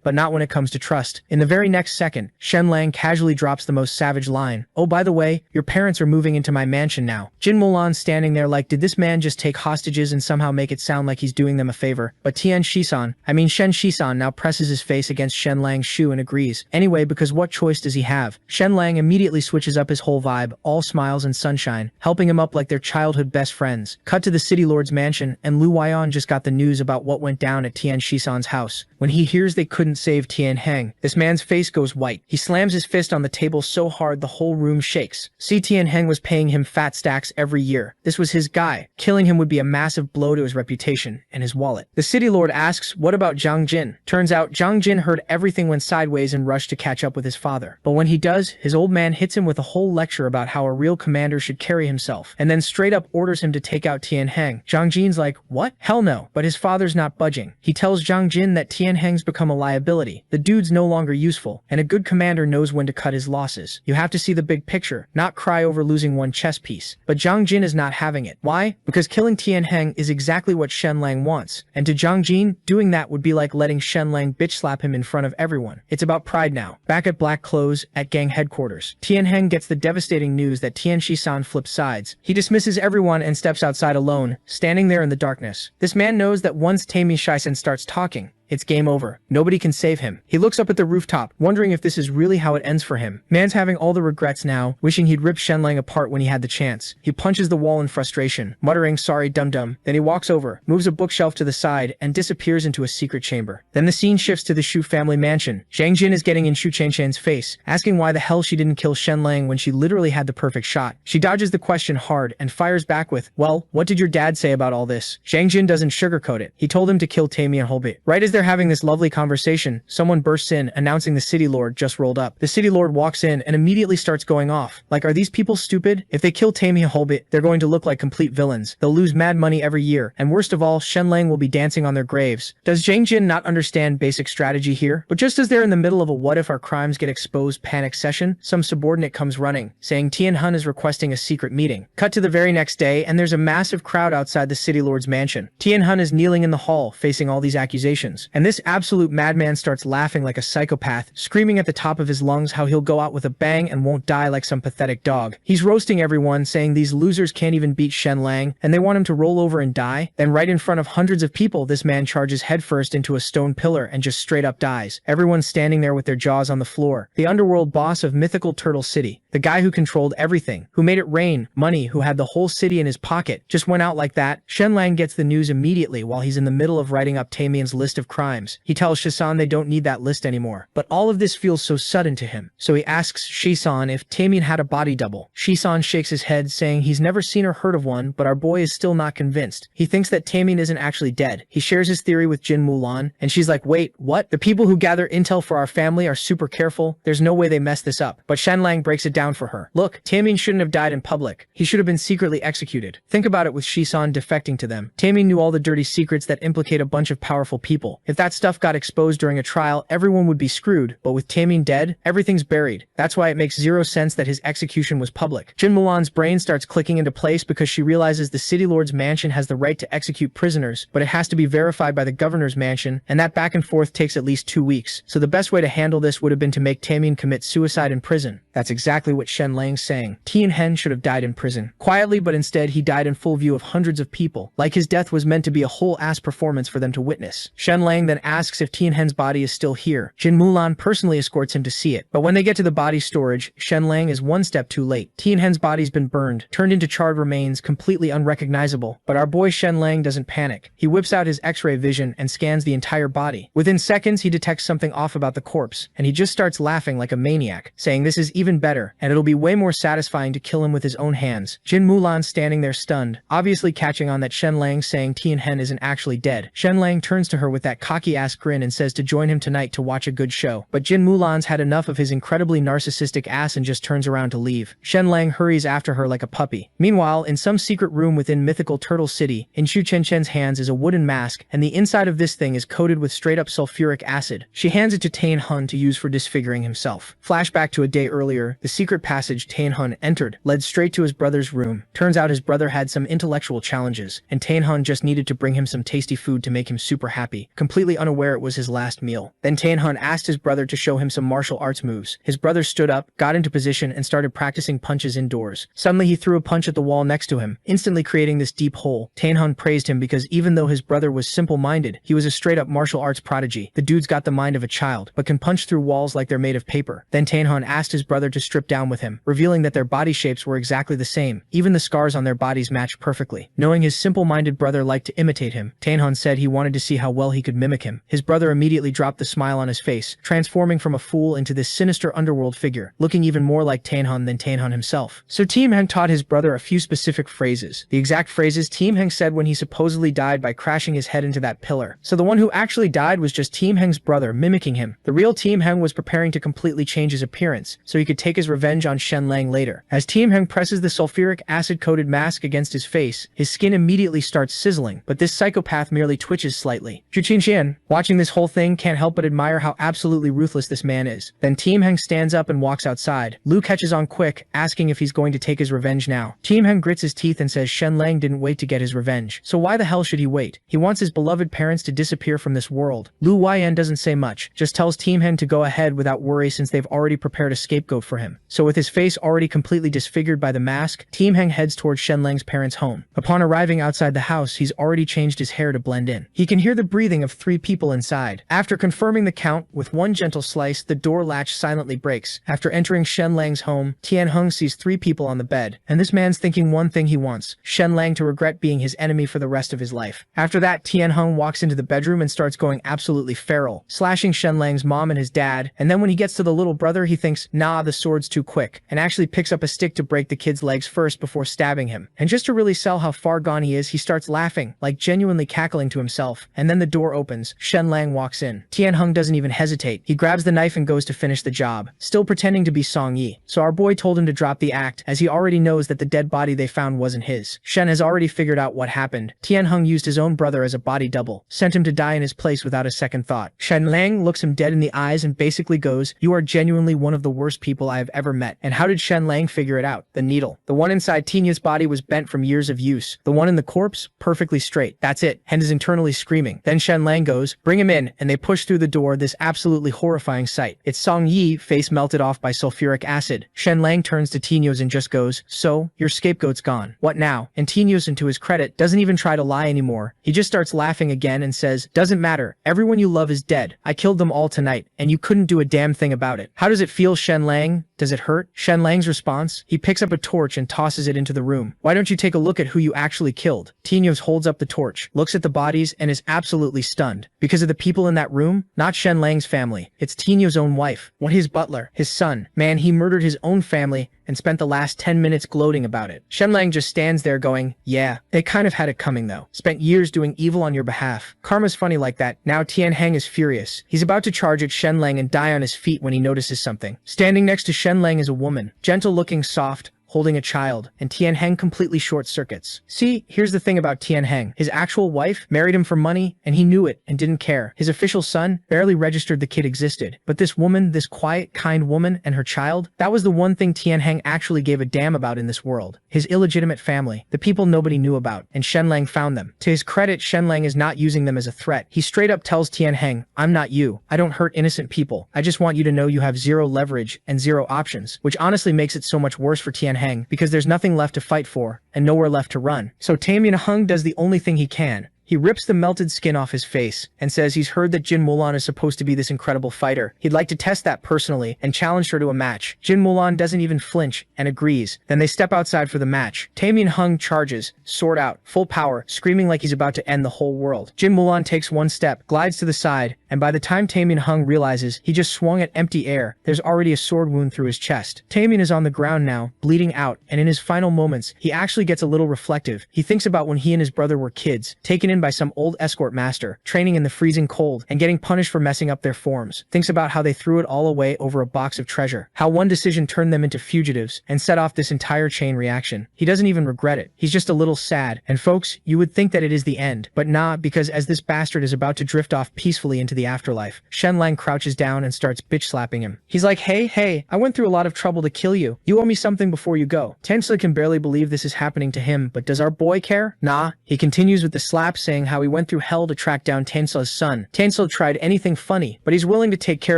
but not when it comes to trust. In the very next second, Shen Lang casually drops the most savage line. "Oh, by the way, your parents are moving into my mansion now." Jin Mulan standing there like, did this man just take hostages and somehow make it sound like he's doing them a favor? But Shen Shisan now presses his face against Shen Lang's shoe and agrees. Anyway, because what choice does he have? Shen Lang immediately switches up his whole vibe, all smiles and sunshine, helping him up like they're childhood best friends. Cut to the city lord's mansion, and Lu Weian just got the news about what went down at Tian Shisan's house. When he hears they couldn't save Tian Heng, this man's face goes white. He slams his fist on the table so hard the whole room shakes. See, Tian Heng was paying him fat stacks every year. This was his guy. Killing him would be a massive blow to his reputation and his wallet. The city lord asks, what about Zhang Jin? Turns out Zhang Jin heard everything went sideways and rushed to catch up with his father. But when he does, his old man hits him with a whole lecture about how a real commander should carry himself, and then straight up orders him to take out Tian Heng. Zhang Jin's like, what? Hell no. But his father's not budging. He tells Zhang Jin that Tian Heng's become a liability. The dude's no longer useful, and a good commander knows when to cut his losses. You have to see the big picture, not cry over losing one chess piece. But Zhang Jin is not having it. Why? Because killing Tian Heng is exactly what Shen Lang wants. And to Zhang Jin, doing that would be like letting Shen Lang bitch slap him in front of everyone. It's about pride now. Back at Black Clothes, at gang headquarters, Tian Heng gets the devastating news that Tian Shisan flips sides. He dismisses everyone and steps outside alone, standing there in the darkness. This man knows that once Tian Shisan starts talking, it's game over. Nobody can save him. He looks up at the rooftop, wondering if this is really how it ends for him. Man's having all the regrets now, wishing he'd ripped Shen Lang apart when he had the chance. He punches the wall in frustration, muttering, sorry dum-dum. Then he walks over, moves a bookshelf to the side, and disappears into a secret chamber. Then the scene shifts to the Shu family mansion. Zhang Jin is getting in Shu Changshan's face, asking why the hell she didn't kill Shen Lang when she literally had the perfect shot. She dodges the question hard and fires back with, well, what did your dad say about all this? Zhang Jin doesn't sugarcoat it. He told him to kill Tammy and Holbit. Right as they're having this lovely conversation, someone bursts in, announcing the city lord just rolled up. The city lord walks in and immediately starts going off. Like, are these people stupid? If they kill Tammy and Holbit, they're going to look like complete villains. They'll lose mad money every year, and worst of all, Shen Lang will be dancing on their graves. Does Zhang Jin not understand basic strategy here? But just as they're in the middle of a what if our crimes get exposed panic session, some subordinate comes running, saying Tian Hun is requesting a secret meeting. Cut to the very next day, and there's a massive crowd outside the city lord's mansion. Tian Hun is kneeling in the hall, facing all these accusations, and this absolute madman starts laughing like a psychopath, screaming at the top of his lungs how he'll go out with a bang and won't die like some pathetic dog. He's roasting everyone, saying these losers can't even beat Shen Lang, and they want him to roll over and die. Then right in front of hundreds of people, this man charges headfirst into a stone pillar and just straight up dies. Everyone's standing there with their jaws on the floor. The underworld boss of mythical Turtle City, the guy who controlled everything, who made it rain, money, who had the whole city in his pocket, just went out like that. Shen Lang gets the news immediately while he's in the middle of writing up Tamian's list of crimes. He tells Shisan they don't need that list anymore. But all of this feels so sudden to him. So he asks Shisan if Tamian had a body double. Shisan shakes his head, saying he's never seen or heard of one, but our boy is still not convinced. He thinks that Tamian isn't actually dead. He shares his theory with Jin Mulan, and she's like, wait, what? The people who gather intel for our family are super careful. There's no way they mess this up. But Shen Lang breaks it down for her. Look, Tamian shouldn't have died in public. He should have been secretly executed. Think about it with Shisan defecting to them. Tamian knew all the dirty secrets that implicate a bunch of powerful people. If that stuff got exposed during a trial, everyone would be screwed, but with Tamian dead, everything's buried. That's why it makes zero sense that his execution was public. Jin Mulan's brain starts clicking into place because she realizes the city lord's mansion has the right to execute prisoners, but it has to be verified by the governor's mansion, and that back and forth takes at least 2 weeks. So the best way to handle this would have been to make Tamian commit suicide in prison. That's exactly what Shen Lang's saying. Tian Hen should have died in prison. Quietly, but instead he died in full view of hundreds of people. Like his death was meant to be a whole-ass performance for them to witness. Shen Lang then asks if Tian Hen's body is still here. Jin Mulan personally escorts him to see it. But when they get to the body storage, Shen Lang is one step too late. Tian Hen's body's been burned, turned into charred remains, completely unrecognizable. But our boy Shen Lang doesn't panic. He whips out his X-ray vision and scans the entire body. Within seconds, he detects something off about the corpse, and he just starts laughing like a maniac, saying this is even better, and it'll be way more satisfying to kill him with his own hands. Jin Mulan standing there stunned, obviously catching on that Shen Lang saying Tianhen isn't actually dead. Shen Lang turns to her with that cocky-ass grin and says to join him tonight to watch a good show. But Jin Mulan's had enough of his incredibly narcissistic ass and just turns around to leave. Shen Lang hurries after her like a puppy. Meanwhile, in some secret room within mythical Turtle City, in Xu Chenchen's hands is a wooden mask, and the inside of this thing is coated with straight-up sulfuric acid. She hands it to Tianhen to use for disfiguring himself. Flashback to a day earlier, the secret passage Tianhen entered led straight to his brother's room. Turns out his brother had some intellectual challenges, and Tianhen just needed to bring him some tasty food to make him super happy, completely unaware it was his last meal. Then Tianhen asked his brother to show him some martial arts moves. His brother stood up, got into position, and started practicing punches indoors. Suddenly he threw a punch at the wall next to him, instantly creating this deep hole. Tianhen praised him because even though his brother was simple-minded, he was a straight-up martial arts prodigy. The dude's got the mind of a child, but can punch through walls like they're made of paper. Then Tianhen asked his brother to strip down with him, revealing that their body shapes were exactly the same. Even the scars on their bodies matched perfectly. Knowing his simple-minded brother liked to imitate him, Tianhen said he wanted to see how well he could mimic him. His brother immediately dropped the smile on his face, transforming from a fool into this sinister underworld figure, looking even more like Tianhen than Tianhen himself. So Tianhen taught his brother a few specific phrases. The exact phrases Tianhen said when he supposedly died by crashing his head into that pillar. So the one who actually died was just Tianhen's brother mimicking him. The real Tianhen was preparing to completely change his appearance, so he could take his revenge on Shen Lang later. As Tianhen presses the sulfuric acid-coated mask against his face, his skin immediately starts sizzling, but this psychopath merely twitches slightly. Zhu Qinxian, watching this whole thing, can't help but admire how absolutely ruthless this man is. Then Tianhen stands up and walks outside. Lu catches on quick, asking if he's going to take his revenge now. Tianhen grits his teeth and says Shen Lang didn't wait to get his revenge, so why the hell should he wait? He wants his beloved parents to disappear from this world. Lu Yan doesn't say much, just tells Tianhen to go ahead without worry since they've already prepared a scapegoat for him. So with his face already completely disfigured by the mask, Tianhen heads towards Shen Lang's parents' home. Upon arriving outside the house, he's already changed his hair to blend in. He can hear the breathing of 3 people inside. After confirming the count with one gentle slice, the door latch silently breaks. After entering Shen Lang's home, Tianhen sees 3 people on the bed, and this man's thinking one thing he wants: Shen Lang to regret being his enemy for the rest of his life. After that, Tianhen walks into the bedroom and starts going absolutely feral, slashing Shen Lang's mom and his dad, and then when he gets to the little brother, he thinks, nah, the sword's too quick, and actually picks up a stick to break the kid's legs first before stabbing him. And just to really sell how far gone he is, he starts laughing, like genuinely cackling to himself, and then the door opens. Shen Lang walks in. Tianhen doesn't even hesitate. He grabs the knife and goes to finish the job, still pretending to be Song Yi. So our boy told him to drop the act, as he already knows that the dead body they found wasn't his. Shen has already figured out what happened. Tianhen used his own brother as a body double, sent him to die in his place without a second thought. Shen Lang looks him dead in the eyes and basically goes, "You are genuinely one of the worst people I have ever met." And how did Shen Lang figure it out? The needle. The one inside Tinya's body was bent from years of use. The one in the corpse, perfectly straight. That's it. Hen is internally screaming. Then Shen Lang goes, "Bring him in," and they push through the door, this absolutely horrifying sight. It's Song Yi, face melted off by sulfuric acid. Shen Lang turns to Tinyos and just goes, "So, your scapegoat's gone. What now?" And Tinyos, to his credit, doesn't even try to lie anymore. He just starts laughing again and says, "Doesn't matter. Everyone you love is dead. I killed them all tonight, and you couldn't do a damn thing about it. How does it feel, Shen Lang? Does it hurt?" Shen Lang's response? He picks up a torch and tosses it into the room. "Why don't you take a look at who you actually killed?" Tinyos holds up the torch, looks at the bodies, and is absolutely stunned. Because of the people in that room? Not Shen Lang's family. It's Tinyos' own wife. What, his butler? His son? Man, he murdered his own family and spent the last 10 minutes gloating about it. Shen Lang just stands there going, "Yeah, they kind of had it coming though. Spent years doing evil on your behalf. Karma's funny like that." Now Tianhen is furious. He's about to charge at Shen Lang and die on his feet when he notices something. Standing next to Shen Lang is a woman, gentle-looking, soft, holding a child, and Tianhen completely short-circuits. See, here's the thing about Tianhen. His actual wife married him for money, and he knew it and didn't care. His official son barely registered the kid existed. But this woman, this quiet, kind woman, and her child, that was the one thing Tianhen actually gave a damn about in this world. His illegitimate family, the people nobody knew about, and Shen Lang found them. To his credit, Shen Lang is not using them as a threat. He straight up tells Tianhen, "I'm not you. I don't hurt innocent people. I just want you to know you have 0 leverage and 0 options," which honestly makes it so much worse for Tianhen, because there's nothing left to fight for and nowhere left to run. So Tianhen does the only thing he can, He rips the melted skin off his face and says he's heard that Jin Mulan is supposed to be this incredible fighter. He'd like to test that personally and challenge her to a match. Jin Mulan doesn't even flinch and agrees. Then they step outside for the match. Tae Hung charges, sword out, full power, screaming like he's about to end the whole world. Jin Mulan takes one step, glides to the side, and by the time Tae Hung realizes he just swung at empty air, there's already a sword wound through his chest. Tae is on the ground now, bleeding out, and in his final moments, he actually gets a little reflective. He thinks about when he and his brother were kids, taken in by some old escort master, training in the freezing cold, and getting punished for messing up their forms. Thinks about how they threw it all away over a box of treasure. How one decision turned them into fugitives and set off this entire chain reaction. He doesn't even regret it. He's just a little sad. And folks, you would think that it is the end, but nah, because as this bastard is about to drift off peacefully into the afterlife, Shen Lang crouches down and starts bitch slapping him. He's like, hey, I went through a lot of trouble to kill you. You owe me something before you go. Tansel can barely believe this is happening to him, but does our boy care? Nah. He continues with the slap, saying how he went through hell to track down Tansel's son. Tansel tried anything funny, but he's willing to take care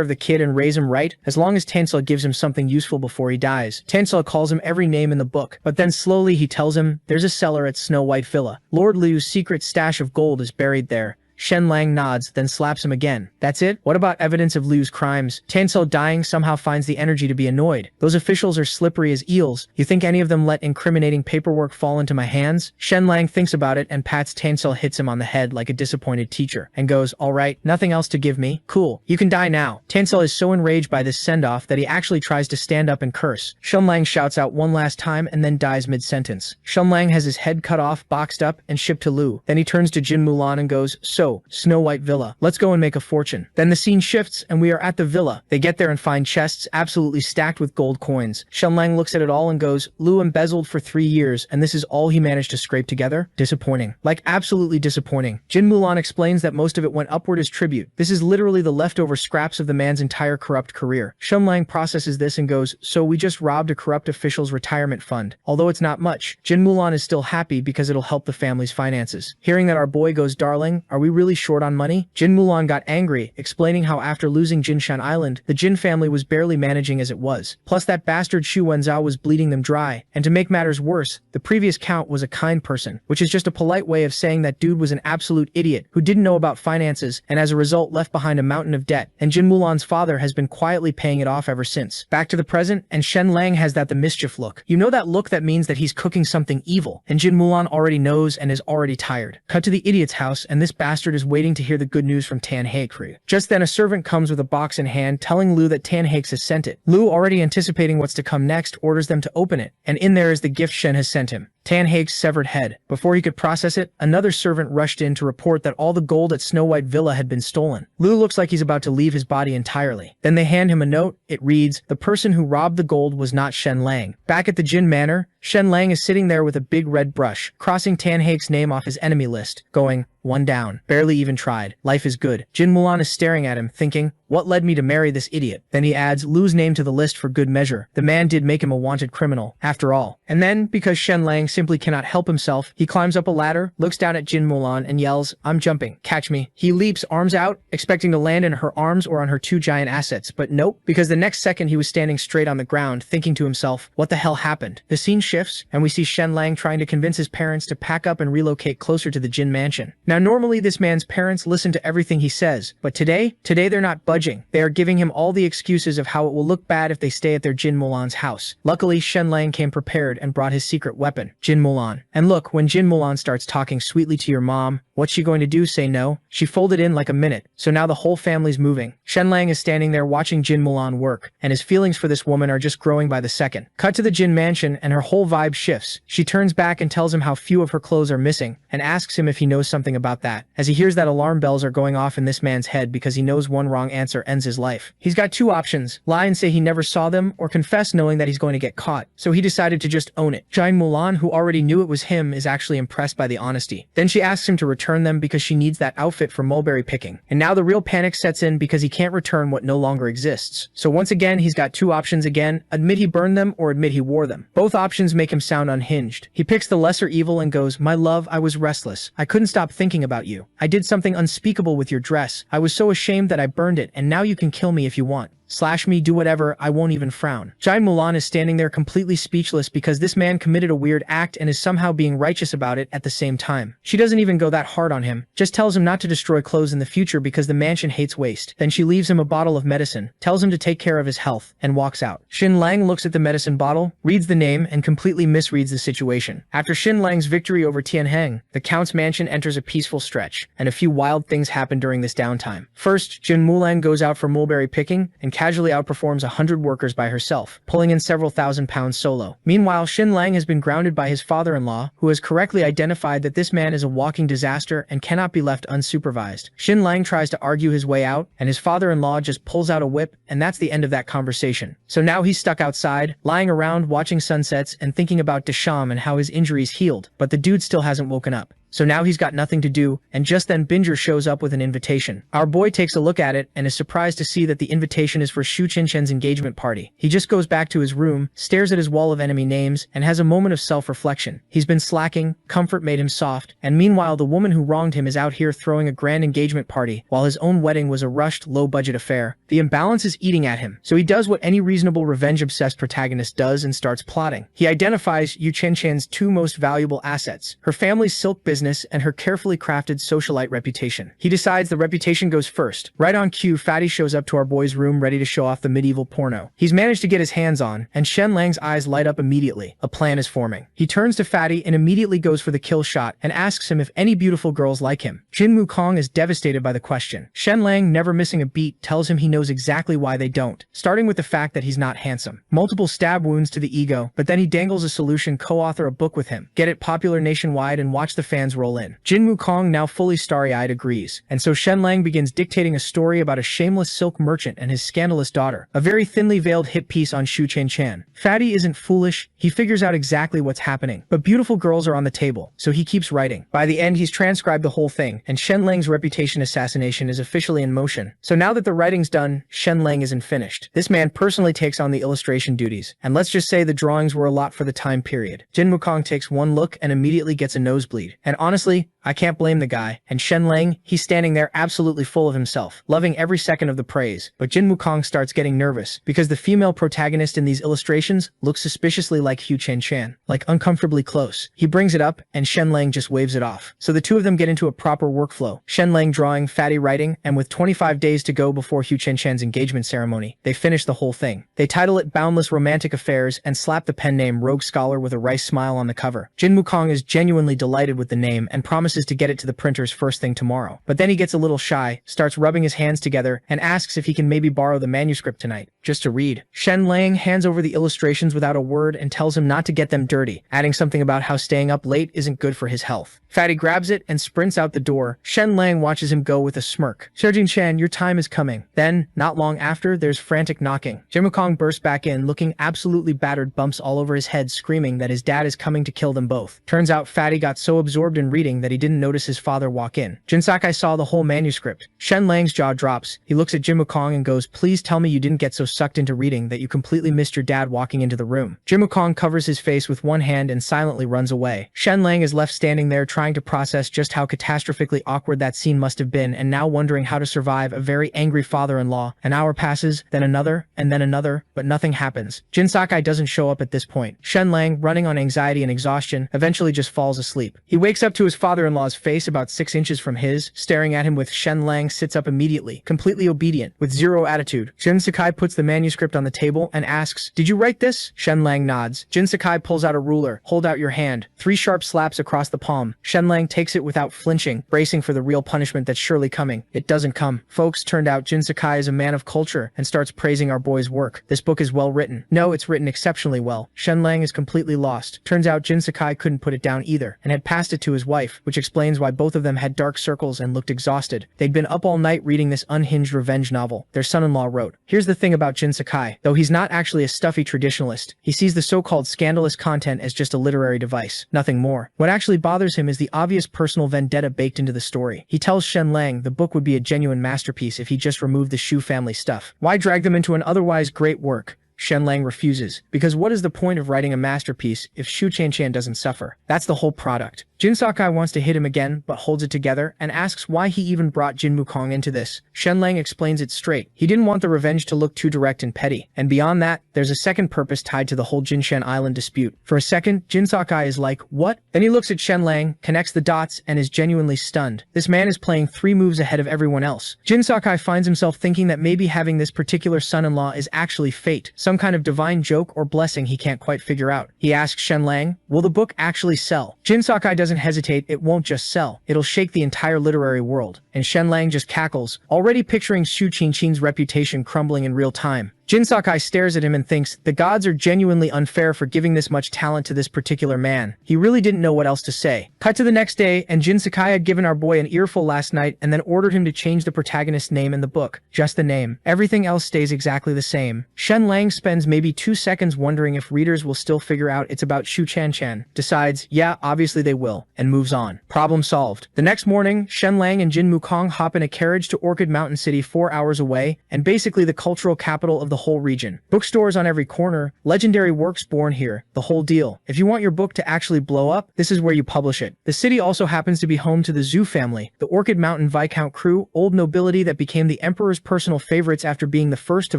of the kid and raise him right, as long as Tansel gives him something useful before he dies. Tansel calls him every name in the book, but then slowly he tells him there's a cellar at Snow White Villa. Lord Liu's secret stash of gold is buried there. Shen Lang nods, then slaps him again. That's it? What about evidence of Liu's crimes? Tansel dying somehow finds the energy to be annoyed. Those officials are slippery as eels. You think any of them let incriminating paperwork fall into my hands? Shen Lang thinks about it and pats Tansel, hits him on the head like a disappointed teacher, and goes, alright, nothing else to give me? Cool. You can die now. Tansel is so enraged by this send-off that he actually tries to stand up and curse. Shen Lang shouts out one last time and then dies mid-sentence. Shen Lang has his head cut off, boxed up, and shipped to Liu. Then he turns to Jin Mulan and goes, so, Snow White Villa. Let's go and make a fortune. Then the scene shifts and we are at the villa. They get there and find chests absolutely stacked with gold coins. Shen Lang looks at it all and goes, Liu embezzled for 3 years and this is all he managed to scrape together? Disappointing. Like absolutely disappointing. Jin Mulan explains that most of it went upward as tribute. This is literally the leftover scraps of the man's entire corrupt career. Shen Lang processes this and goes, so we just robbed a corrupt official's retirement fund. Although it's not much, Jin Mulan is still happy because it'll help the family's finances. Hearing that our boy goes, darling, are we really short on money? Jin Mulan got angry, explaining how after losing Jinshan Island, the Jin family was barely managing as it was. Plus that bastard Xu Wenzhao was bleeding them dry. And to make matters worse, the previous count was a kind person, which is just a polite way of saying that dude was an absolute idiot who didn't know about finances and as a result left behind a mountain of debt. And Jin Mulan's father has been quietly paying it off ever since. Back to the present, and Shen Lang has the mischief look. You know that look that means that he's cooking something evil, and Jin Mulan already knows and is already tired. Cut to the idiot's house, and this bastard is waiting to hear the good news from Tan Haekri. Just then a servant comes with a box in hand telling Liu that Tan Haeks has sent it. Liu, already anticipating what's to come next, orders them to open it, and in there is the gift Shen has sent him. Tan Haek's severed head. Before he could process it, another servant rushed in to report that all the gold at Snow White Villa had been stolen. Liu looks like he's about to leave his body entirely. Then they hand him a note. It reads, the person who robbed the gold was not Shen Lang. Back at the Jin Manor, Shen Lang is sitting there with a big red brush, crossing Tan Haek's name off his enemy list, going, one down. Barely even tried. Life is good. Jin Mulan is staring at him, thinking, what led me to marry this idiot? Then he adds Liu's name to the list for good measure. The man did make him a wanted criminal, after all. And then, because Shen Lang simply cannot help himself, he climbs up a ladder, looks down at Jin Mulan, and yells, I'm jumping. Catch me. He leaps, arms out, expecting to land in her arms or on her 2 giant assets, but nope, because the next second he was standing straight on the ground, thinking to himself, what the hell happened? The scene shifts, and we see Shen Lang trying to convince his parents to pack up and relocate closer to the Jin mansion. Now normally this man's parents listen to everything he says, but today they're not budging. They are giving him all the excuses of how it will look bad if they stay at their Jin Mulan's house. Luckily, Shen Lang came prepared and brought his secret weapon, Jin Mulan. And look, when Jin Mulan starts talking sweetly to your mom, what's she going to do? Say no? She folded in like a minute, so now the whole family's moving. Shen Lang is standing there watching Jin Mulan work, and his feelings for this woman are just growing by the second. Cut to the Jin mansion, and her whole vibe shifts. She turns back and tells him how few of her clothes are missing, and asks him if he knows something about that, as he hears that alarm bells are going off in this man's head because he knows one wrong answer ends his life. He's got 2 options, lie and say he never saw them, or confess knowing that he's going to get caught, so he decided to just own it. Jin Mulan, who already knew it was him, is actually impressed by the honesty. Then she asks him to return them because she needs that outfit for mulberry picking. And now the real panic sets in because he can't return what no longer exists. So once again, he's got 2 options again, admit he burned them or admit he wore them. Both options make him sound unhinged. He picks the lesser evil and goes, my love, I was restless. I couldn't stop thinking about you. I did something unspeakable with your dress. I was so ashamed that I burned it, and now you can kill me if you want. slash me, do whatever, I won't even frown. Giant Mulan is standing there completely speechless because this man committed a weird act and is somehow being righteous about it at the same time. She doesn't even go that hard on him, just tells him not to destroy clothes in the future because the mansion hates waste. Then she leaves him a bottle of medicine, tells him to take care of his health, and walks out. Xin Lang looks at the medicine bottle, reads the name, and completely misreads the situation. After Xin Lang's victory over Tianheng, the Count's mansion enters a peaceful stretch, and a few wild things happen during this downtime. First, Jin Mulan goes out for mulberry picking and casually outperforms 100 workers by herself, pulling in several £1,000 solo. Meanwhile, Xin Lang has been grounded by his father-in-law, who has correctly identified that this man is a walking disaster and cannot be left unsupervised. Xin Lang tries to argue his way out, and his father-in-law just pulls out a whip, and that's the end of that conversation. So now he's stuck outside, lying around watching sunsets and thinking about Desham and how his injuries healed, but the dude still hasn't woken up. So now he's got nothing to do, and just then Binger shows up with an invitation. Our boy takes a look at it and is surprised to see that the invitation is for Shu Qinchen's engagement party. He just goes back to his room, stares at his wall of enemy names, and has a moment of self-reflection. He's been slacking, comfort made him soft, and meanwhile the woman who wronged him is out here throwing a grand engagement party, while his own wedding was a rushed, low-budget affair. The imbalance is eating at him, so he does what any reasonable revenge-obsessed protagonist does and starts plotting. He identifies Yu Qinchen's two most valuable assets, her family's silk business and her carefully crafted socialite reputation. He decides the reputation goes first. Right on cue, Fatty shows up to our boy's room ready to show off the medieval porno. He's managed to get his hands on, and Shen Lang's eyes light up immediately. A plan is forming. He turns to Fatty and immediately goes for the kill shot and asks him if any beautiful girls like him. Jin Wukong is devastated by the question. Shen Lang, never missing a beat, tells him he knows exactly why they don't, starting with the fact that he's not handsome. Multiple stab wounds to the ego, but then he dangles a solution: co-author a book with him, get it popular nationwide, and watch the fans roll in. Jin Wukong, now fully starry-eyed, agrees, and so Shen Lang begins dictating a story about a shameless silk merchant and his scandalous daughter, a very thinly veiled hit piece on Shu Qinchan. Fatty isn't foolish, he figures out exactly what's happening, but beautiful girls are on the table, so he keeps writing. By the end, he's transcribed the whole thing, and Shen Lang's reputation assassination is officially in motion. So now that the writing's done, Shen Lang isn't finished. This man personally takes on the illustration duties, and let's just say the drawings were a lot for the time period. Jin Wukong takes one look and immediately gets a nosebleed, and honestly, I can't blame the guy. And Shen Lang, he's standing there absolutely full of himself, loving every second of the praise. But Jin Wukong starts getting nervous, because the female protagonist in these illustrations looks suspiciously like Hu Qinchan, like uncomfortably close. He brings it up, and Shen Lang just waves it off. So the two of them get into a proper workflow. Shen Lang drawing, Fatty writing, and with 25 days to go before Hu Qinchan's engagement ceremony, they finish the whole thing. They title it Boundless Romantic Affairs and slap the pen name Rogue Scholar with a rice smile on the cover. Jin Wukong is genuinely delighted with the name and promises to get it to the printers first thing tomorrow. But then he gets a little shy, starts rubbing his hands together, and asks if he can maybe borrow the manuscript tonight, just to read. Shen Lang hands over the illustrations without a word and tells him not to get them dirty, adding something about how staying up late isn't good for his health. Fatty grabs it and sprints out the door. Shen Lang watches him go with a smirk. Shujin Chen, your time is coming. Then, not long after, there's frantic knocking. Jin Wukong bursts back in, looking absolutely battered, bumps all over his head, screaming that his dad is coming to kill them both. Turns out Fatty got so absorbed in reading that he didn't notice his father walk in. Jin Sakai saw the whole manuscript. Shen Lang's jaw drops. He looks at Jin Wukong and goes, please tell me you didn't get so sucked into reading that you completely missed your dad walking into the room. Jin Wukong covers his face with one hand and silently runs away. Shen Lang is left standing there trying to process just how catastrophically awkward that scene must have been, and now wondering how to survive a very angry father-in-law. An hour passes, then another, but nothing happens. Jin Sakai doesn't show up at this point. Shen Lang, running on anxiety and exhaustion, eventually just falls asleep. He wakes up to his father-in-law's face about 6 inches from his, staring at him with Shen Lang sits up immediately, completely obedient, with zero attitude. Jin Sakai puts the manuscript on the table and asks, did you write this? Shen Lang nods. Jin Sakai pulls out a ruler. Hold out your hand. 3 sharp slaps across the palm. Shen Lang takes it without flinching, bracing for the real punishment that's surely coming. It doesn't come. Folks, turned out Jin Sakai is a man of culture and starts praising our boy's work. This book is well written. No, it's written exceptionally well. Shen Lang is completely lost. Turns out Jin Sakai couldn't put it down either, and had passed it to his wife, which explains why both of them had dark circles and looked exhausted. They'd been up all night reading this unhinged revenge novel their son-in-law wrote. Here's the thing about Jin Sakai. Though he's not actually a stuffy traditionalist, he sees the so-called scandalous content as just a literary device, nothing more. What actually bothers him is the obvious personal vendetta baked into the story. He tells Shen Lang the book would be a genuine masterpiece if he just removed the Shu family stuff. Why drag them into an otherwise great work? Shen Lang refuses, because what is the point of writing a masterpiece if Shu Qinchan doesn't suffer? That's the whole product. Jin Sakai wants to hit him again, but holds it together and asks why he even brought Jin Wukong into this. Shenlang explains it straight. He didn't want the revenge to look too direct and petty. And beyond that, there's a second purpose tied to the whole Jinshan Island dispute. For a second, Jin Sakai is like, what? Then he looks at Shenlang, connects the dots, and is genuinely stunned. This man is playing 3 moves ahead of everyone else. Jin Sakai finds himself thinking that maybe having this particular son-in-law is actually fate, some kind of divine joke or blessing he can't quite figure out. He asks Shenlang, will the book actually sell? Jin Sakai doesn't hesitate, it won't just sell, it'll shake the entire literary world. And Shenlang just cackles, already picturing Xu Qingqing's reputation crumbling in real time. Jin Sakai stares at him and thinks, the gods are genuinely unfair for giving this much talent to this particular man. He really didn't know what else to say. Cut to the next day, and Jin Sakai had given our boy an earful last night and then ordered him to change the protagonist's name in the book. Just the name. Everything else stays exactly the same. Shenlang spends maybe 2 seconds wondering if readers will still figure out it's about Shu Chanchan, decides, yeah, obviously they will, and moves on. Problem solved. The next morning, Shenlang and Jin Wukong hop in a carriage to Orchid Mountain City 4 hours away, and basically the cultural capital of the whole region. Bookstores on every corner, legendary works born here, the whole deal. If you want your book to actually blow up, this is where you publish it. The city also happens to be home to the Zhu family, the Orchid Mountain Viscount crew, old nobility that became the emperor's personal favorites after being the first to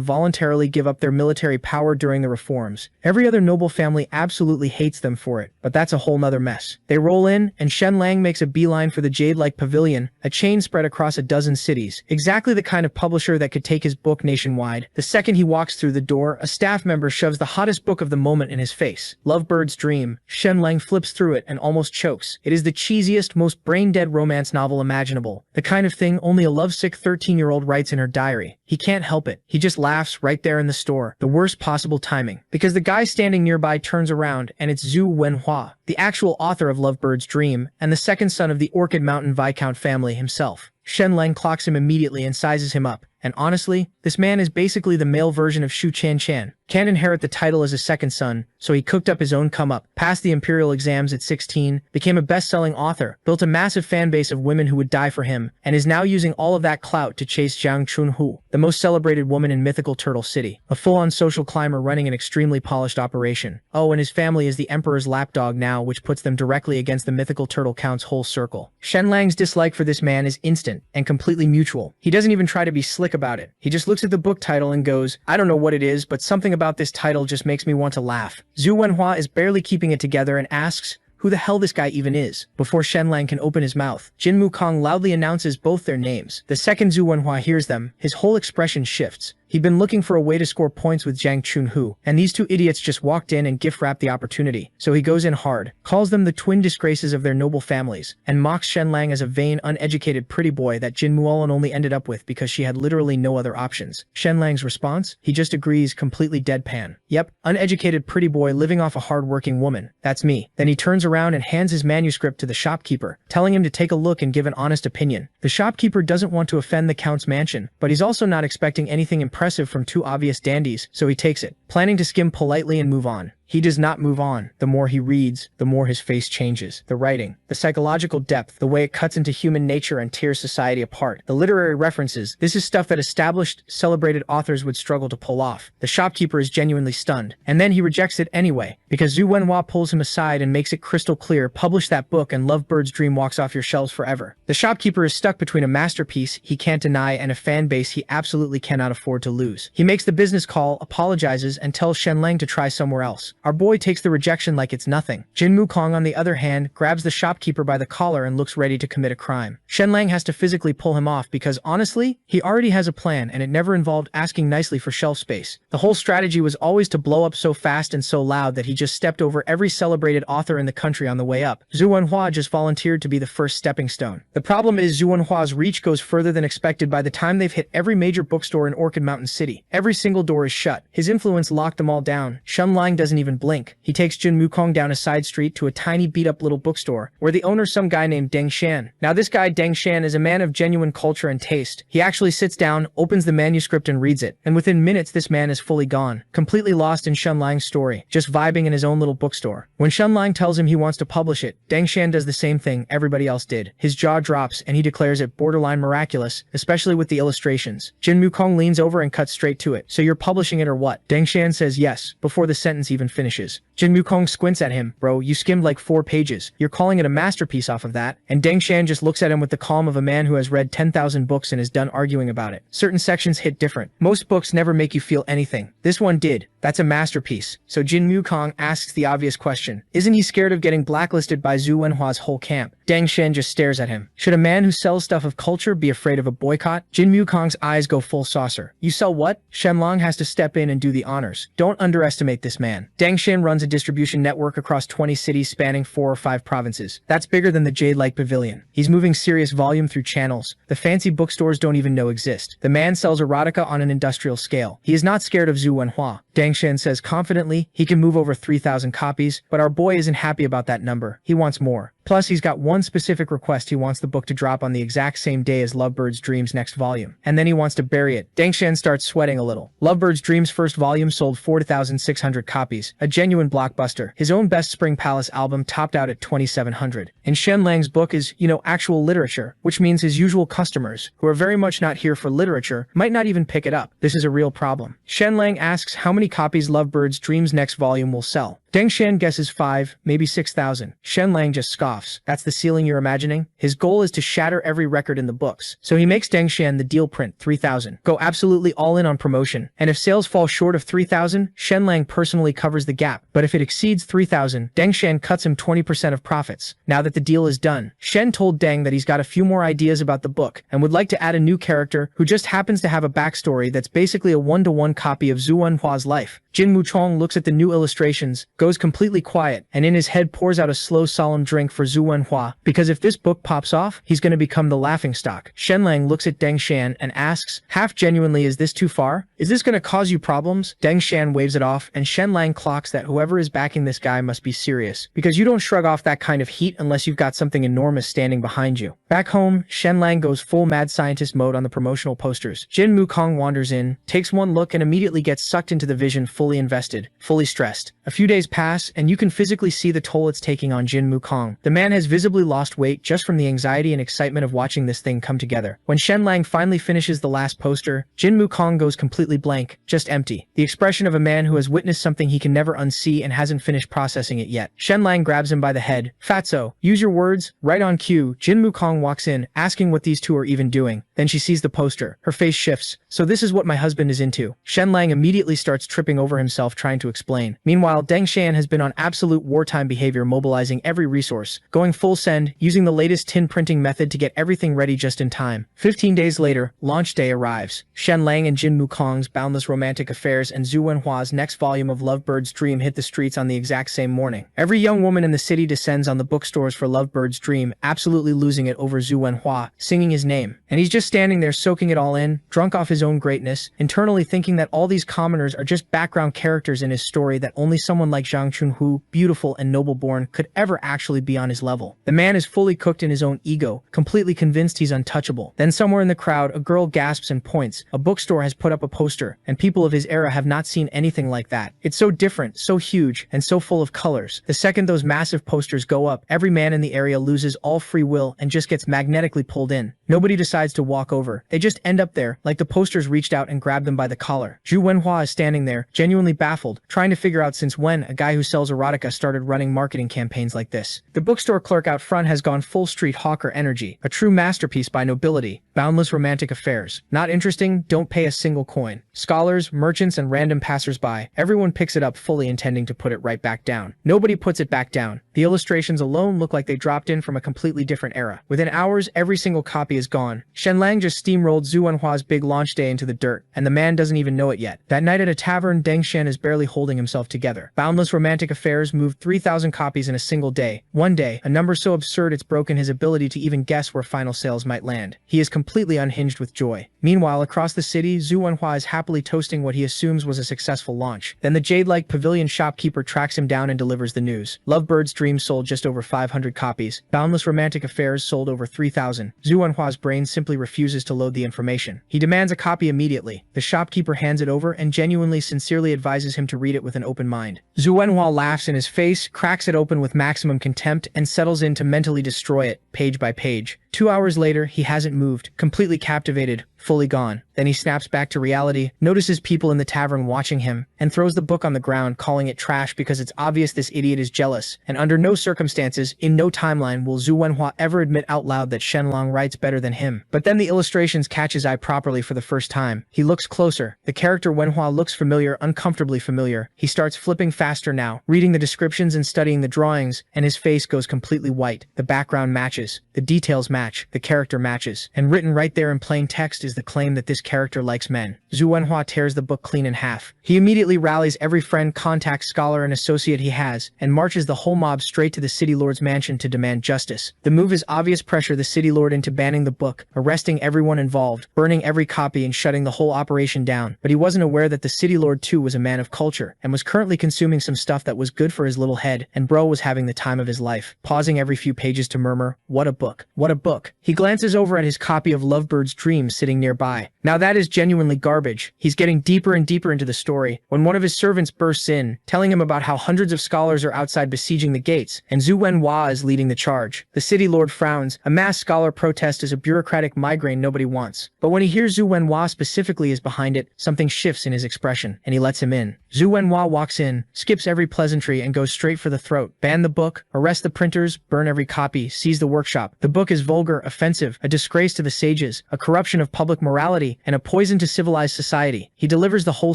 voluntarily give up their military power during the reforms. Every other noble family absolutely hates them for it, but that's a whole nother mess. They roll in, and Shenlang makes a beeline for the Jade-like Pavilion, a chain spread across a dozen cities. Exactly the kind of publisher that could take his book nationwide. The second he walks through the door, a staff member shoves the hottest book of the moment in his face. Lovebird's Dream. Shenlang flips through it and almost chokes. It is the cheesiest, most brain-dead romance novel imaginable. The kind of thing only a lovesick 13-year-old writes in her diary. He can't help it. He just laughs right there in the store. The worst possible timing. Because the guy standing nearby turns around and it's Zhu Wenhua, the actual author of Lovebird's Dream, and the second son of the Orchid Mountain Viscount family himself. Shenlang clocks him immediately and sizes him up. And honestly, this man is basically the male version of Shu Chanchan. Can't inherit the title as a second son, so he cooked up his own come-up, passed the imperial exams at 16, became a best-selling author, built a massive fan base of women who would die for him, and is now using all of that clout to chase Jiang Chunhu, the most celebrated woman in mythical Turtle City, a full-on social climber running an extremely polished operation. Oh, and his family is the emperor's lapdog now, which puts them directly against the mythical Turtle Count's whole circle. Shenlang's dislike for this man is instant and completely mutual. He doesn't even try to be slick about it. He just looks at the book title and goes, I don't know what it is, but something about this title just makes me want to laugh. Zhu Wenhua is barely keeping it together and asks who the hell this guy even is. Before Shenlang can open his mouth, Jin Wukong loudly announces both their names. The second Zhu Wenhua hears them, his whole expression shifts. He'd been looking for a way to score points with Jiang Chunhu, and these 2 idiots just walked in and gift-wrapped the opportunity. So he goes in hard, calls them the twin disgraces of their noble families, and mocks Shenlang as a vain, uneducated pretty boy that Jin Muolan only ended up with because she had literally no other options. Shenlang's response? He just agrees, completely deadpan. Yep, uneducated pretty boy living off a hard-working woman. That's me. Then he turns around and hands his manuscript to the shopkeeper, telling him to take a look and give an honest opinion. The shopkeeper doesn't want to offend the Count's mansion, but he's also not expecting anything impressive from 2 obvious dandies, so he takes it, planning to skim politely and move on. He does not move on. The more he reads, the more his face changes. The writing, the psychological depth, the way it cuts into human nature and tears society apart. The literary references, this is stuff that established, celebrated authors would struggle to pull off. The shopkeeper is genuinely stunned. And then he rejects it anyway, because Zhu Wenhua pulls him aside and makes it crystal clear, publish that book and Lovebird's Dream walks off your shelves forever. The shopkeeper is stuck between a masterpiece he can't deny and a fan base he absolutely cannot afford to lose. He makes the business call, apologizes, and tells Shenlang to try somewhere else. Our boy takes the rejection like it's nothing. Jin Wukong, on the other hand, grabs the shopkeeper by the collar and looks ready to commit a crime. Shenlang has to physically pull him off because, honestly, he already has a plan and it never involved asking nicely for shelf space. The whole strategy was always to blow up so fast and so loud that he just stepped over every celebrated author in the country on the way up. Zhu Wenhua just volunteered to be the first stepping stone. The problem is Zhu Wenhua's reach goes further than expected by the time they've hit every major bookstore in Orchid Mountain City. Every single door is shut. His influence locked them all down. Shenlang doesn't even blink. He takes Jin Wukong down a side street to a tiny beat-up little bookstore, where the owner's some guy named Deng Shan. Now this guy, Deng Shan, is a man of genuine culture and taste. He actually sits down, opens the manuscript and reads it, and within minutes this man is fully gone, completely lost in Shenlang's story, just vibing in his own little bookstore. When Shenlang tells him he wants to publish it, Deng Shan does the same thing everybody else did. His jaw drops and he declares it borderline miraculous, especially with the illustrations. Jin Wukong leans over and cuts straight to it. So you're publishing it or what? Deng Shan says yes, before the sentence even finishes. finishes. Jin Wukong squints at him. Bro, you skimmed like 4 pages. You're calling it a masterpiece off of that? And Deng Shan just looks at him with the calm of a man who has read 10,000 books and is done arguing about it. Certain sections hit different. Most books never make you feel anything. This one did. That's a masterpiece. So Jin Wukong asks the obvious question. Isn't he scared of getting blacklisted by Zhu Wenhua's whole camp? Deng Shan just stares at him. Should a man who sells stuff of culture be afraid of a boycott? Jin Wukong's eyes go full saucer. You sell what? Shenlong has to step in and do the honors. Don't underestimate this man. Deng Shan runs a distribution network across 20 cities spanning 4 or 5 provinces. That's bigger than the Jade-like Pavilion. He's moving serious volume through channels the fancy bookstores don't even know exist. The man sells erotica on an industrial scale. He is not scared of Zhu Wenhua. Deng Shan says confidently he can move over 3,000 copies, but our boy isn't happy about that number. He wants more. Plus, he's got one specific request. He wants the book to drop on the exact same day as Lovebird's Dream's next volume. And then he wants to bury it. Deng Shan starts sweating a little. Lovebird's Dream's first volume sold 4,600 copies. A genuine blockbuster. His own best Spring Palace album topped out at 2,700. And Shen Lang's book is, actual literature, which means his usual customers, who are very much not here for literature, might not even pick it up. This is a real problem. Shen Lang asks how many copies Lovebird's Dream's next volume will sell. Deng Shan guesses 5, maybe 6,000. Shen Lang just scoffs. That's the ceiling you're imagining? His goal is to shatter every record in the books. So he makes Deng Shan the deal print 3,000. Go absolutely all in on promotion. And if sales fall short of 3,000, Shen Lang personally covers the gap. But if it exceeds 3,000, Deng Shan cuts him 20% of profits. Now that the deal is done, Shen told Deng that he's got a few more ideas about the book and would like to add a new character who just happens to have a backstory that's basically a 1-to-1 copy of Zhu Wenhua's life. Jin Wuchong looks at the new illustrations, goes completely quiet, and in his head pours out a slow, solemn drink for Zhu Wenhua, because if this book pops off, he's going to become the laughingstock. Shen Lang looks at Deng Shan and asks, half genuinely, is this too far? Is this going to cause you problems? Deng Shan waves it off, and Shen Lang clocks that whoever is backing this guy must be serious, because you don't shrug off that kind of heat unless you've got something enormous standing behind you. Back home, Shen Lang goes full mad scientist mode on the promotional posters. Jin Wukong wanders in, takes one look, and immediately gets sucked into the vision, fully invested, fully stressed. A few days pass, and you can physically see the toll it's taking on Jin Wukong. The man has visibly lost weight just from the anxiety and excitement of watching this thing come together. When Shen Lang finally finishes the last poster, Jin Wukong goes completely blank, just empty. The expression of a man who has witnessed something he can never unsee and hasn't finished processing it yet. Shen Lang grabs him by the head. Fatso, use your words. Right on cue, Jin Wukong walks in, asking what these two are even doing. Then she sees the poster. Her face shifts. So this is what my husband is into. Shen Lang immediately starts tripping over himself trying to explain. Meanwhile, Deng Shan has been on absolute wartime behavior, mobilizing every resource, going full send, using the latest tin printing method to get everything ready just in time. 15 days later, launch day arrives. Shen Lang and Jin Wukong's boundless romantic affairs and Zhu Wenhua's next volume of Lovebird's Dream hit the streets on the exact same morning. Every young woman in the city descends on the bookstores for Lovebird's Dream, absolutely losing it over Zhu Wenhua, singing his name. And he's just standing there soaking it all in, drunk off his own greatness, internally thinking that all these commoners are just background characters in his story, that only someone like Zhang Chunhu, beautiful and noble-born, could ever actually be on his level. The man is fully cooked in his own ego, completely convinced he's untouchable. Then somewhere in the crowd, a girl gasps and points. A bookstore has put up a poster, and people of his era have not seen anything like that. It's so different, so huge, and so full of colors. The second those massive posters go up, every man in the area loses all free will and just gets magnetically pulled in. Nobody decides to walk over. They just end up there, like the posters reached out and grabbed them by the collar. Zhu Wenhua is standing there, genuinely baffled, trying to figure out since when a guy who sells erotica started running marketing campaigns like this. The bookstore clerk out front has gone full street hawker energy, a true masterpiece by nobility. Boundless romantic affairs. Not interesting, don't pay a single coin. Scholars, merchants, and random passersby, everyone picks it up fully intending to put it right back down. Nobody puts it back down. The illustrations alone look like they dropped in from a completely different era. Within hours, every single copy is gone. Shen Lang just steamrolled Zhu Wenhua's big launch day into the dirt, and the man doesn't even know it yet. That night at a tavern, Deng Shan is barely holding himself together. Boundless romantic affairs moved 3,000 copies in a single day. One day, a number so absurd it's broken his ability to even guess where final sales might land. He is completely unhinged with joy. Meanwhile, across the city, Zhu Wenhua is happily toasting what he assumes was a successful launch. Then the Jade-like Pavilion shopkeeper tracks him down and delivers the news. Lovebird's Dream sold just over 500 copies. Boundless romantic affairs sold over 3,000. Zhu Wenhua's brain simply refuses to load the information. He demands a copy immediately. The shopkeeper hands it over and genuinely, sincerely advises him to read it with an open mind. Zhu Wenhua laughs in his face, cracks it open with maximum contempt, and settles in to mentally destroy it, page by page. 2 hours later, he hasn't moved, completely captivated, fully gone. Then he snaps back to reality, notices people in the tavern watching him, and throws the book on the ground, calling it trash because it's obvious this idiot is jealous, and under no circumstances, in no timeline, will Zhu Wenhua ever admit out loud that Shenlong writes better than him. But then the illustrations catch his eye properly for the first time. He looks closer. The character Wenhua looks familiar, uncomfortably familiar. He starts flipping faster now, reading the descriptions and studying the drawings, and his face goes completely white. The background matches, the details match, the character matches, and written right there in plain text is the claim that this character likes men. Zhu Wenhua tears the book clean in half. He immediately rallies every friend, contact, scholar, and associate he has, and marches the whole mob straight to the city lord's mansion to demand justice. The move is obvious pressure the city lord into banning the book, arresting everyone involved, burning every copy, and shutting the whole operation down. But he wasn't aware that the city lord too was a man of culture, and was currently consuming some stuff that was good for his little head, and bro was having the time of his life, pausing every few pages to murmur, "What a book! What a book!" He glances over at his copy of Lovebird's Dreams sitting nearby. Now that is genuinely garbage. He's getting deeper and deeper into the story when one of his servants bursts in, telling him about how hundreds of scholars are outside besieging the gates, and Zhu Wenhua is leading the charge. The city lord frowns. A mass scholar protest is a bureaucratic migraine nobody wants. But when he hears Zhu Wenhua specifically is behind it, something shifts in his expression, and he lets him in. Zhu Wenhua walks in, skips every pleasantry, and goes straight for the throat. Ban the book, arrest the printers, burn every copy, seize the workshop. The book is vulgar, offensive, a disgrace to the sages, a corruption of public morality, and a poison to civilized society. He delivers the whole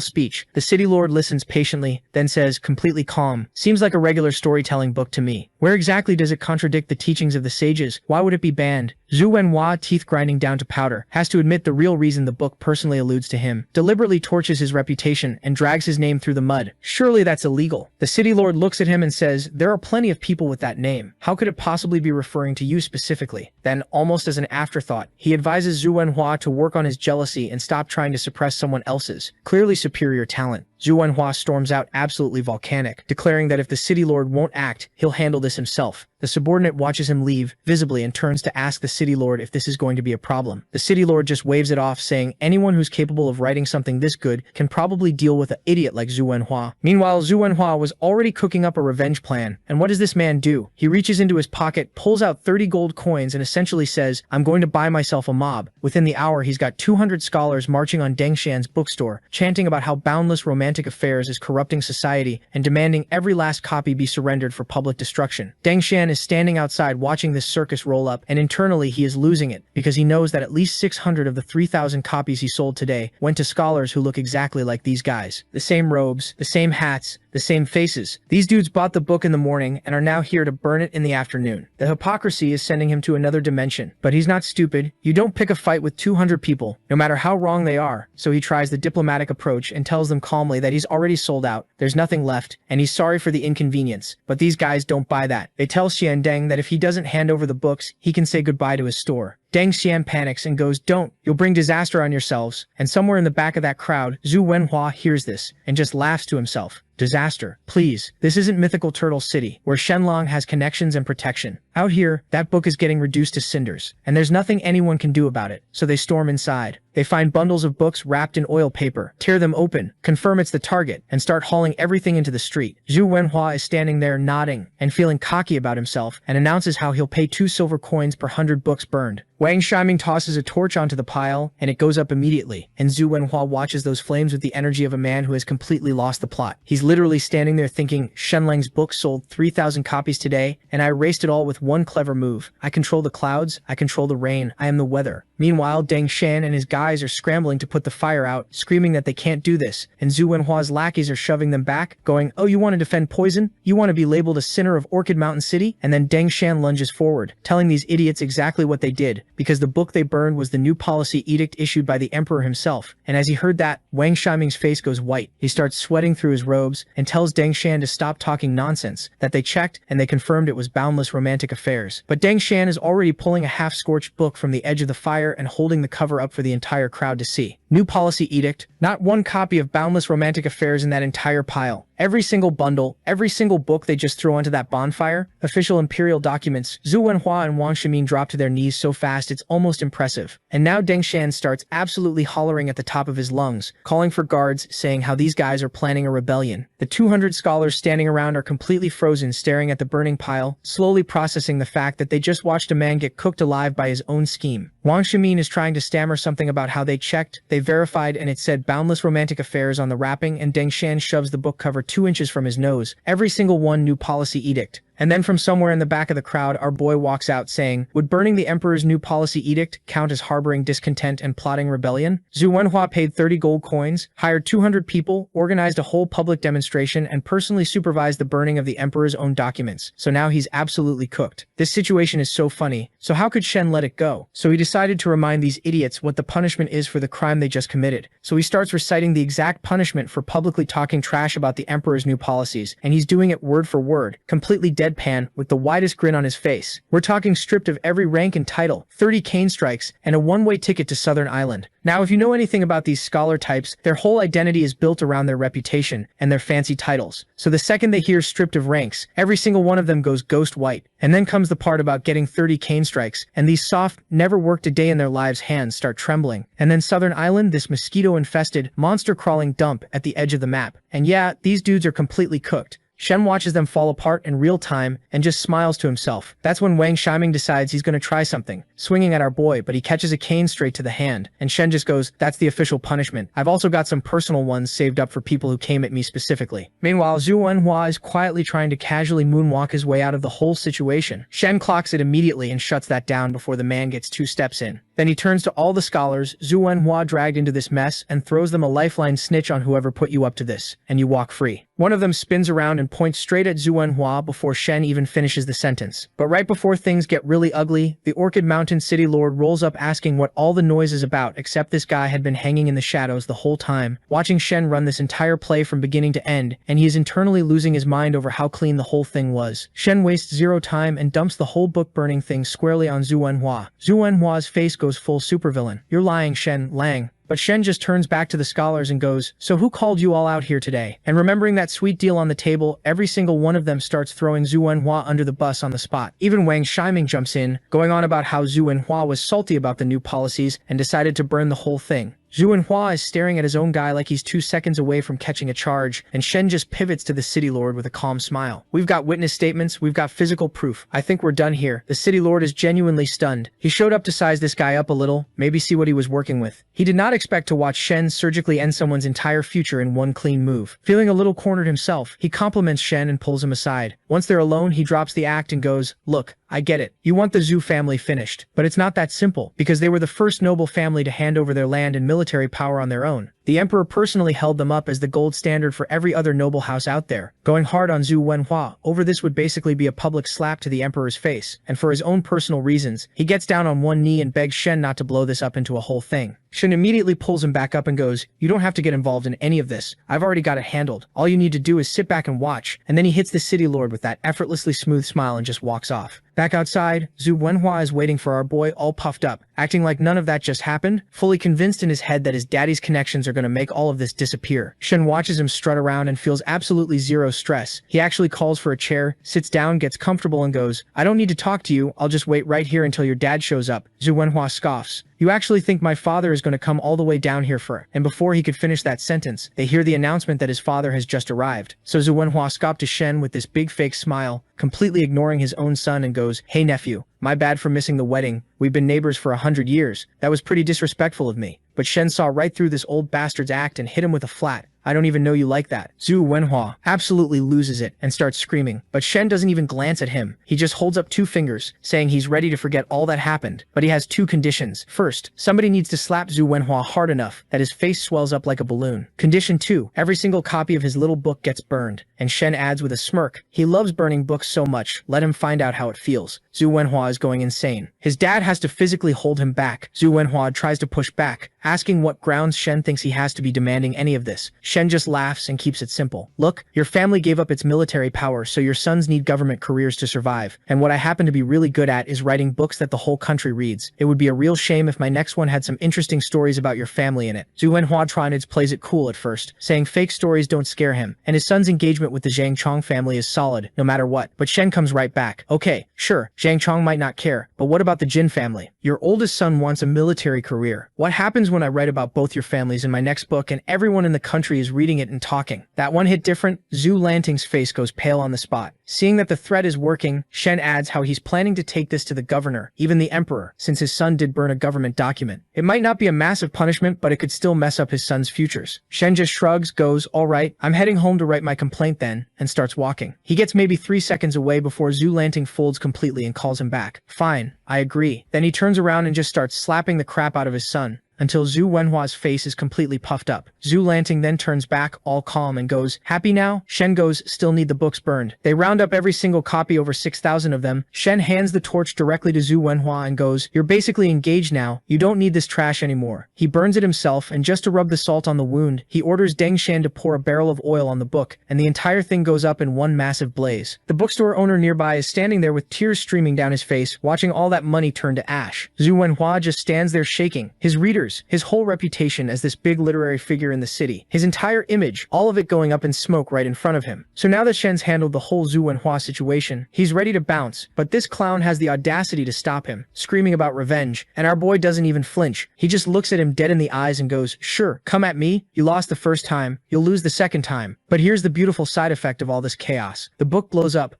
speech. The city lord listens patiently, then says, completely calm, "Seems like a regular storytelling book to me. Where exactly does it contradict the teachings of the sages? Why would it be banned?" Zhu Wenhua, teeth grinding down to powder, has to admit the real reason the book personally alludes to him, deliberately torches his reputation, and drags his name through the mud. Surely that's illegal. The city lord looks at him and says, "There are plenty of people with that name. How could it possibly be referring to you specifically?" Then, almost as an afterthought, he advises Zhu Wenhua to work on his jealousy and stop trying to suppress someone else's, clearly superior talent. Zhu Wenhua storms out absolutely volcanic, declaring that if the city lord won't act, he'll handle this himself. The subordinate watches him leave, visibly, and turns to ask the city lord if this is going to be a problem. The city lord just waves it off, saying anyone who's capable of writing something this good can probably deal with an idiot like Zhu Wenhua. Meanwhile, Zhu Wenhua was already cooking up a revenge plan, and what does this man do? He reaches into his pocket, pulls out 30 gold coins, and essentially says, "I'm going to buy myself a mob." Within the hour, he's got 200 scholars marching on Deng Xian's bookstore, chanting about how boundless romantic affairs is corrupting society and demanding every last copy be surrendered for public destruction. Deng Xian is standing outside watching this circus roll up, and internally he is losing it because he knows that at least 600 of the 3,000 copies he sold today went to scholars who look exactly like these guys. The same robes, the same hats, the same faces. These dudes bought the book in the morning and are now here to burn it in the afternoon. The hypocrisy is sending him to another dimension. But he's not stupid. You don't pick a fight with 200 people, no matter how wrong they are. So he tries the diplomatic approach and tells them calmly that he's already sold out, there's nothing left, and he's sorry for the inconvenience. But these guys don't buy that. They tell Xian Deng that if he doesn't hand over the books, he can say goodbye to his store. Deng Xian panics and goes, "Don't, you'll bring disaster on yourselves." And somewhere in the back of that crowd, Zhu Wenhua hears this and just laughs to himself. Disaster. Please, this isn't Mythical Turtle City, where Shenlong has connections and protection. Out here, that book is getting reduced to cinders, and there's nothing anyone can do about it, so they storm inside. They find bundles of books wrapped in oil paper, tear them open, confirm it's the target, and start hauling everything into the street. Zhu Wenhua is standing there nodding and feeling cocky about himself, and announces how he'll pay 2 silver coins per 100 books burned. Wang Shiming tosses a torch onto the pile, and it goes up immediately, and Zhu Wenhua watches those flames with the energy of a man who has completely lost the plot. He's literally standing there thinking, Shenlang's book sold 3,000 copies today, and I erased it all with one clever move. I control the clouds, I control the rain, I am the weather. Meanwhile, Deng Xian and his guys are scrambling to put the fire out, screaming that they can't do this, and Zhu Wenhua's lackeys are shoving them back, going, "Oh, you want to defend poison? You want to be labeled a sinner of Orchid Mountain City?" And then Deng Xian lunges forward, telling these idiots exactly what they did, because the book they burned was the new policy edict issued by the emperor himself. And as he heard that, Wang Shiming's face goes white. He starts sweating through his robes, and tells Deng Xian to stop talking nonsense, that they checked, and they confirmed it was boundless romantic affairs. But Deng Xian is already pulling a half-scorched book from the edge of the fire and holding the cover up for the entire crowd to see. New policy edict, not one copy of boundless romantic affairs in that entire pile. Every single bundle, every single book they just throw onto that bonfire, official imperial documents, Zhu Wenhua and Wang Shimin drop to their knees so fast it's almost impressive. And now Deng Shan starts absolutely hollering at the top of his lungs, calling for guards, saying how these guys are planning a rebellion. The 200 scholars standing around are completely frozen, staring at the burning pile, slowly processing the fact that they just watched a man get cooked alive by his own scheme. Wang Shimin is trying to stammer something about how they checked, they verified, and it said boundless romantic affairs on the wrapping, and Deng Shan shoves the book cover 2 inches from his nose. Every single one new policy edict. And then from somewhere in the back of the crowd, our boy walks out saying, would burning the emperor's new policy edict count as harboring discontent and plotting rebellion? Zhu Wenhua paid 30 gold coins, hired 200 people, organized a whole public demonstration, and personally supervised the burning of the emperor's own documents. So now he's absolutely cooked. This situation is so funny. So how could Shen let it go? So he decided to remind these idiots what the punishment is for the crime they just committed. So he starts reciting the exact punishment for publicly talking trash about the emperor's new policies, and he's doing it word for word, completely deadpan, with the widest grin on his face. We're talking stripped of every rank and title, 30 cane strikes, and a one-way ticket to Southern Island. Now, if you know anything about these scholar types, their whole identity is built around their reputation and their fancy titles. So the second they hear stripped of ranks, every single one of them goes ghost white. And then comes the part about getting 30 cane strikes, and these soft, never worked a day in their lives hands start trembling. And then Southern Island, this mosquito-infested, monster-crawling dump at the edge of the map. And yeah, these dudes are completely cooked. Shen watches them fall apart in real time and just smiles to himself. That's when Wang Shiming decides he's going to try something, swinging at our boy, but he catches a cane straight to the hand, and Shen just goes, that's the official punishment. I've also got some personal ones saved up for people who came at me specifically. Meanwhile, Zhu Wenhua is quietly trying to casually moonwalk his way out of the whole situation. Shen clocks it immediately and shuts that down before the man gets 2 steps in. Then he turns to all the scholars Zhu Wenhua dragged into this mess and throws them a lifeline snitch on whoever put you up to this, and you walk free. One of them spins around and points straight at Zhu Wenhua before Shen even finishes the sentence. But right before things get really ugly, the Orchid Mountain City Lord rolls up asking what all the noise is about, except this guy had been hanging in the shadows the whole time, watching Shen run this entire play from beginning to end, and he is internally losing his mind over how clean the whole thing was. Shen wastes 0 time and dumps the whole book burning thing squarely on Zhu Wenhua. Zhu Wenhua's face goes full supervillain. You're lying, Shen Lang. But Shen just turns back to the scholars and goes, so who called you all out here today? And remembering that sweet deal on the table, every single one of them starts throwing Zhu Wenhua under the bus on the spot. Even Wang Shiming jumps in, going on about how Zhu Wenhua was salty about the new policies and decided to burn the whole thing. Zhu Wenhua is staring at his own guy like he's 2 seconds away from catching a charge, and Shen just pivots to the city lord with a calm smile. We've got witness statements, we've got physical proof. I think we're done here. The city lord is genuinely stunned. He showed up to size this guy up a little, maybe see what he was working with. He did not expect to watch Shen surgically end someone's entire future in one clean move. Feeling a little cornered himself, he compliments Shen and pulls him aside. Once they're alone, he drops the act and goes, look, I get it. You want the Zhu family finished. But it's not that simple, because they were the first noble family to hand over their land and military power on their own. The emperor personally held them up as the gold standard for every other noble house out there. Going hard on Zhu Wenhua over this would basically be a public slap to the emperor's face, and for his own personal reasons, he gets down on one knee and begs Shen not to blow this up into a whole thing. Shen immediately pulls him back up and goes, you don't have to get involved in any of this. I've already got it handled. All you need to do is sit back and watch. And then he hits the city lord with that effortlessly smooth smile and just walks off. Back outside, Zhu Wenhua is waiting for our boy all puffed up, acting like none of that just happened, fully convinced in his head that his daddy's connections are going to make all of this disappear. Shen watches him strut around and feels absolutely 0 stress. He actually calls for a chair, sits down, gets comfortable and goes, I don't need to talk to you, I'll just wait right here until your dad shows up. Zhu Wenhua scoffs. You actually think my father is going to come all the way down here for? And before he could finish that sentence, they hear the announcement that his father has just arrived. So Zhu Wenhua scoffed to Shen with this big fake smile, completely ignoring his own son and goes, hey nephew, my bad for missing the wedding. We've been neighbors for 100 years. That was pretty disrespectful of me. But Shen saw right through this old bastard's act and hit him with a flat. I don't even know you like that. Zhu Wenhua absolutely loses it and starts screaming, but Shen doesn't even glance at him. He just holds up 2 fingers, saying he's ready to forget all that happened, but he has 2 conditions. First, somebody needs to slap Zhu Wenhua hard enough that his face swells up like a balloon. Condition 2, every single copy of his little book gets burned. And Shen adds with a smirk, he loves burning books so much, let him find out how it feels. Zhu Wenhua is going insane. His dad has to physically hold him back. Zhu Wenhua tries to push back, asking what grounds Shen thinks he has to be demanding any of this. Shen just laughs and keeps it simple. Look, your family gave up its military power, so your sons need government careers to survive. And what I happen to be really good at is writing books that the whole country reads. It would be a real shame if my next one had some interesting stories about your family in it. Zhu Wenhua plays it cool at first, saying fake stories don't scare him, and his son's engagement with the Zhang Chong family is solid, no matter what. But Shen comes right back. Okay, sure, Zhang Chong might not care, but what about the Jin family? Your oldest son wants a military career. What happens when I write about both your families in my next book and everyone in the country is reading it and talking? That one hit different? Zhu Lanting's face goes pale on the spot. Seeing that the threat is working, Shen adds how he's planning to take this to the governor, even the emperor, since his son did burn a government document. It might not be a massive punishment, but it could still mess up his son's futures. Shen just shrugs, goes, alright, I'm heading home to write my complaint then, and starts walking. He gets maybe 3 seconds away before Zhu Lanting folds completely and calls him back. Fine, I agree. Then he turns around and just starts slapping the crap out of his son, until Zhu Wenhua's face is completely puffed up. Zhu Lanting then turns back, all calm, and goes, happy now? Shen goes, still need the books burned. They round up every single copy, over 6,000 of them. Shen hands the torch directly to Zhu Wenhua and goes, you're basically engaged now. You don't need this trash anymore. He burns it himself, and just to rub the salt on the wound, he orders Deng Shan to pour a barrel of oil on the book, and the entire thing goes up in one massive blaze. The bookstore owner nearby is standing there with tears streaming down his face, watching all that money turn to ash. Zhu Wenhua just stands there shaking. His readers, his whole reputation as this big literary figure in the city, his entire image, all of it going up in smoke right in front of him. So now that Shen's handled the whole Zhu Wenhua situation, he's ready to bounce, but this clown has the audacity to stop him, screaming about revenge, and our boy doesn't even flinch. He just looks at him dead in the eyes and goes, sure, come at me. You lost the first time, you'll lose the second time. But here's the beautiful side effect of all this chaos. The book blows up.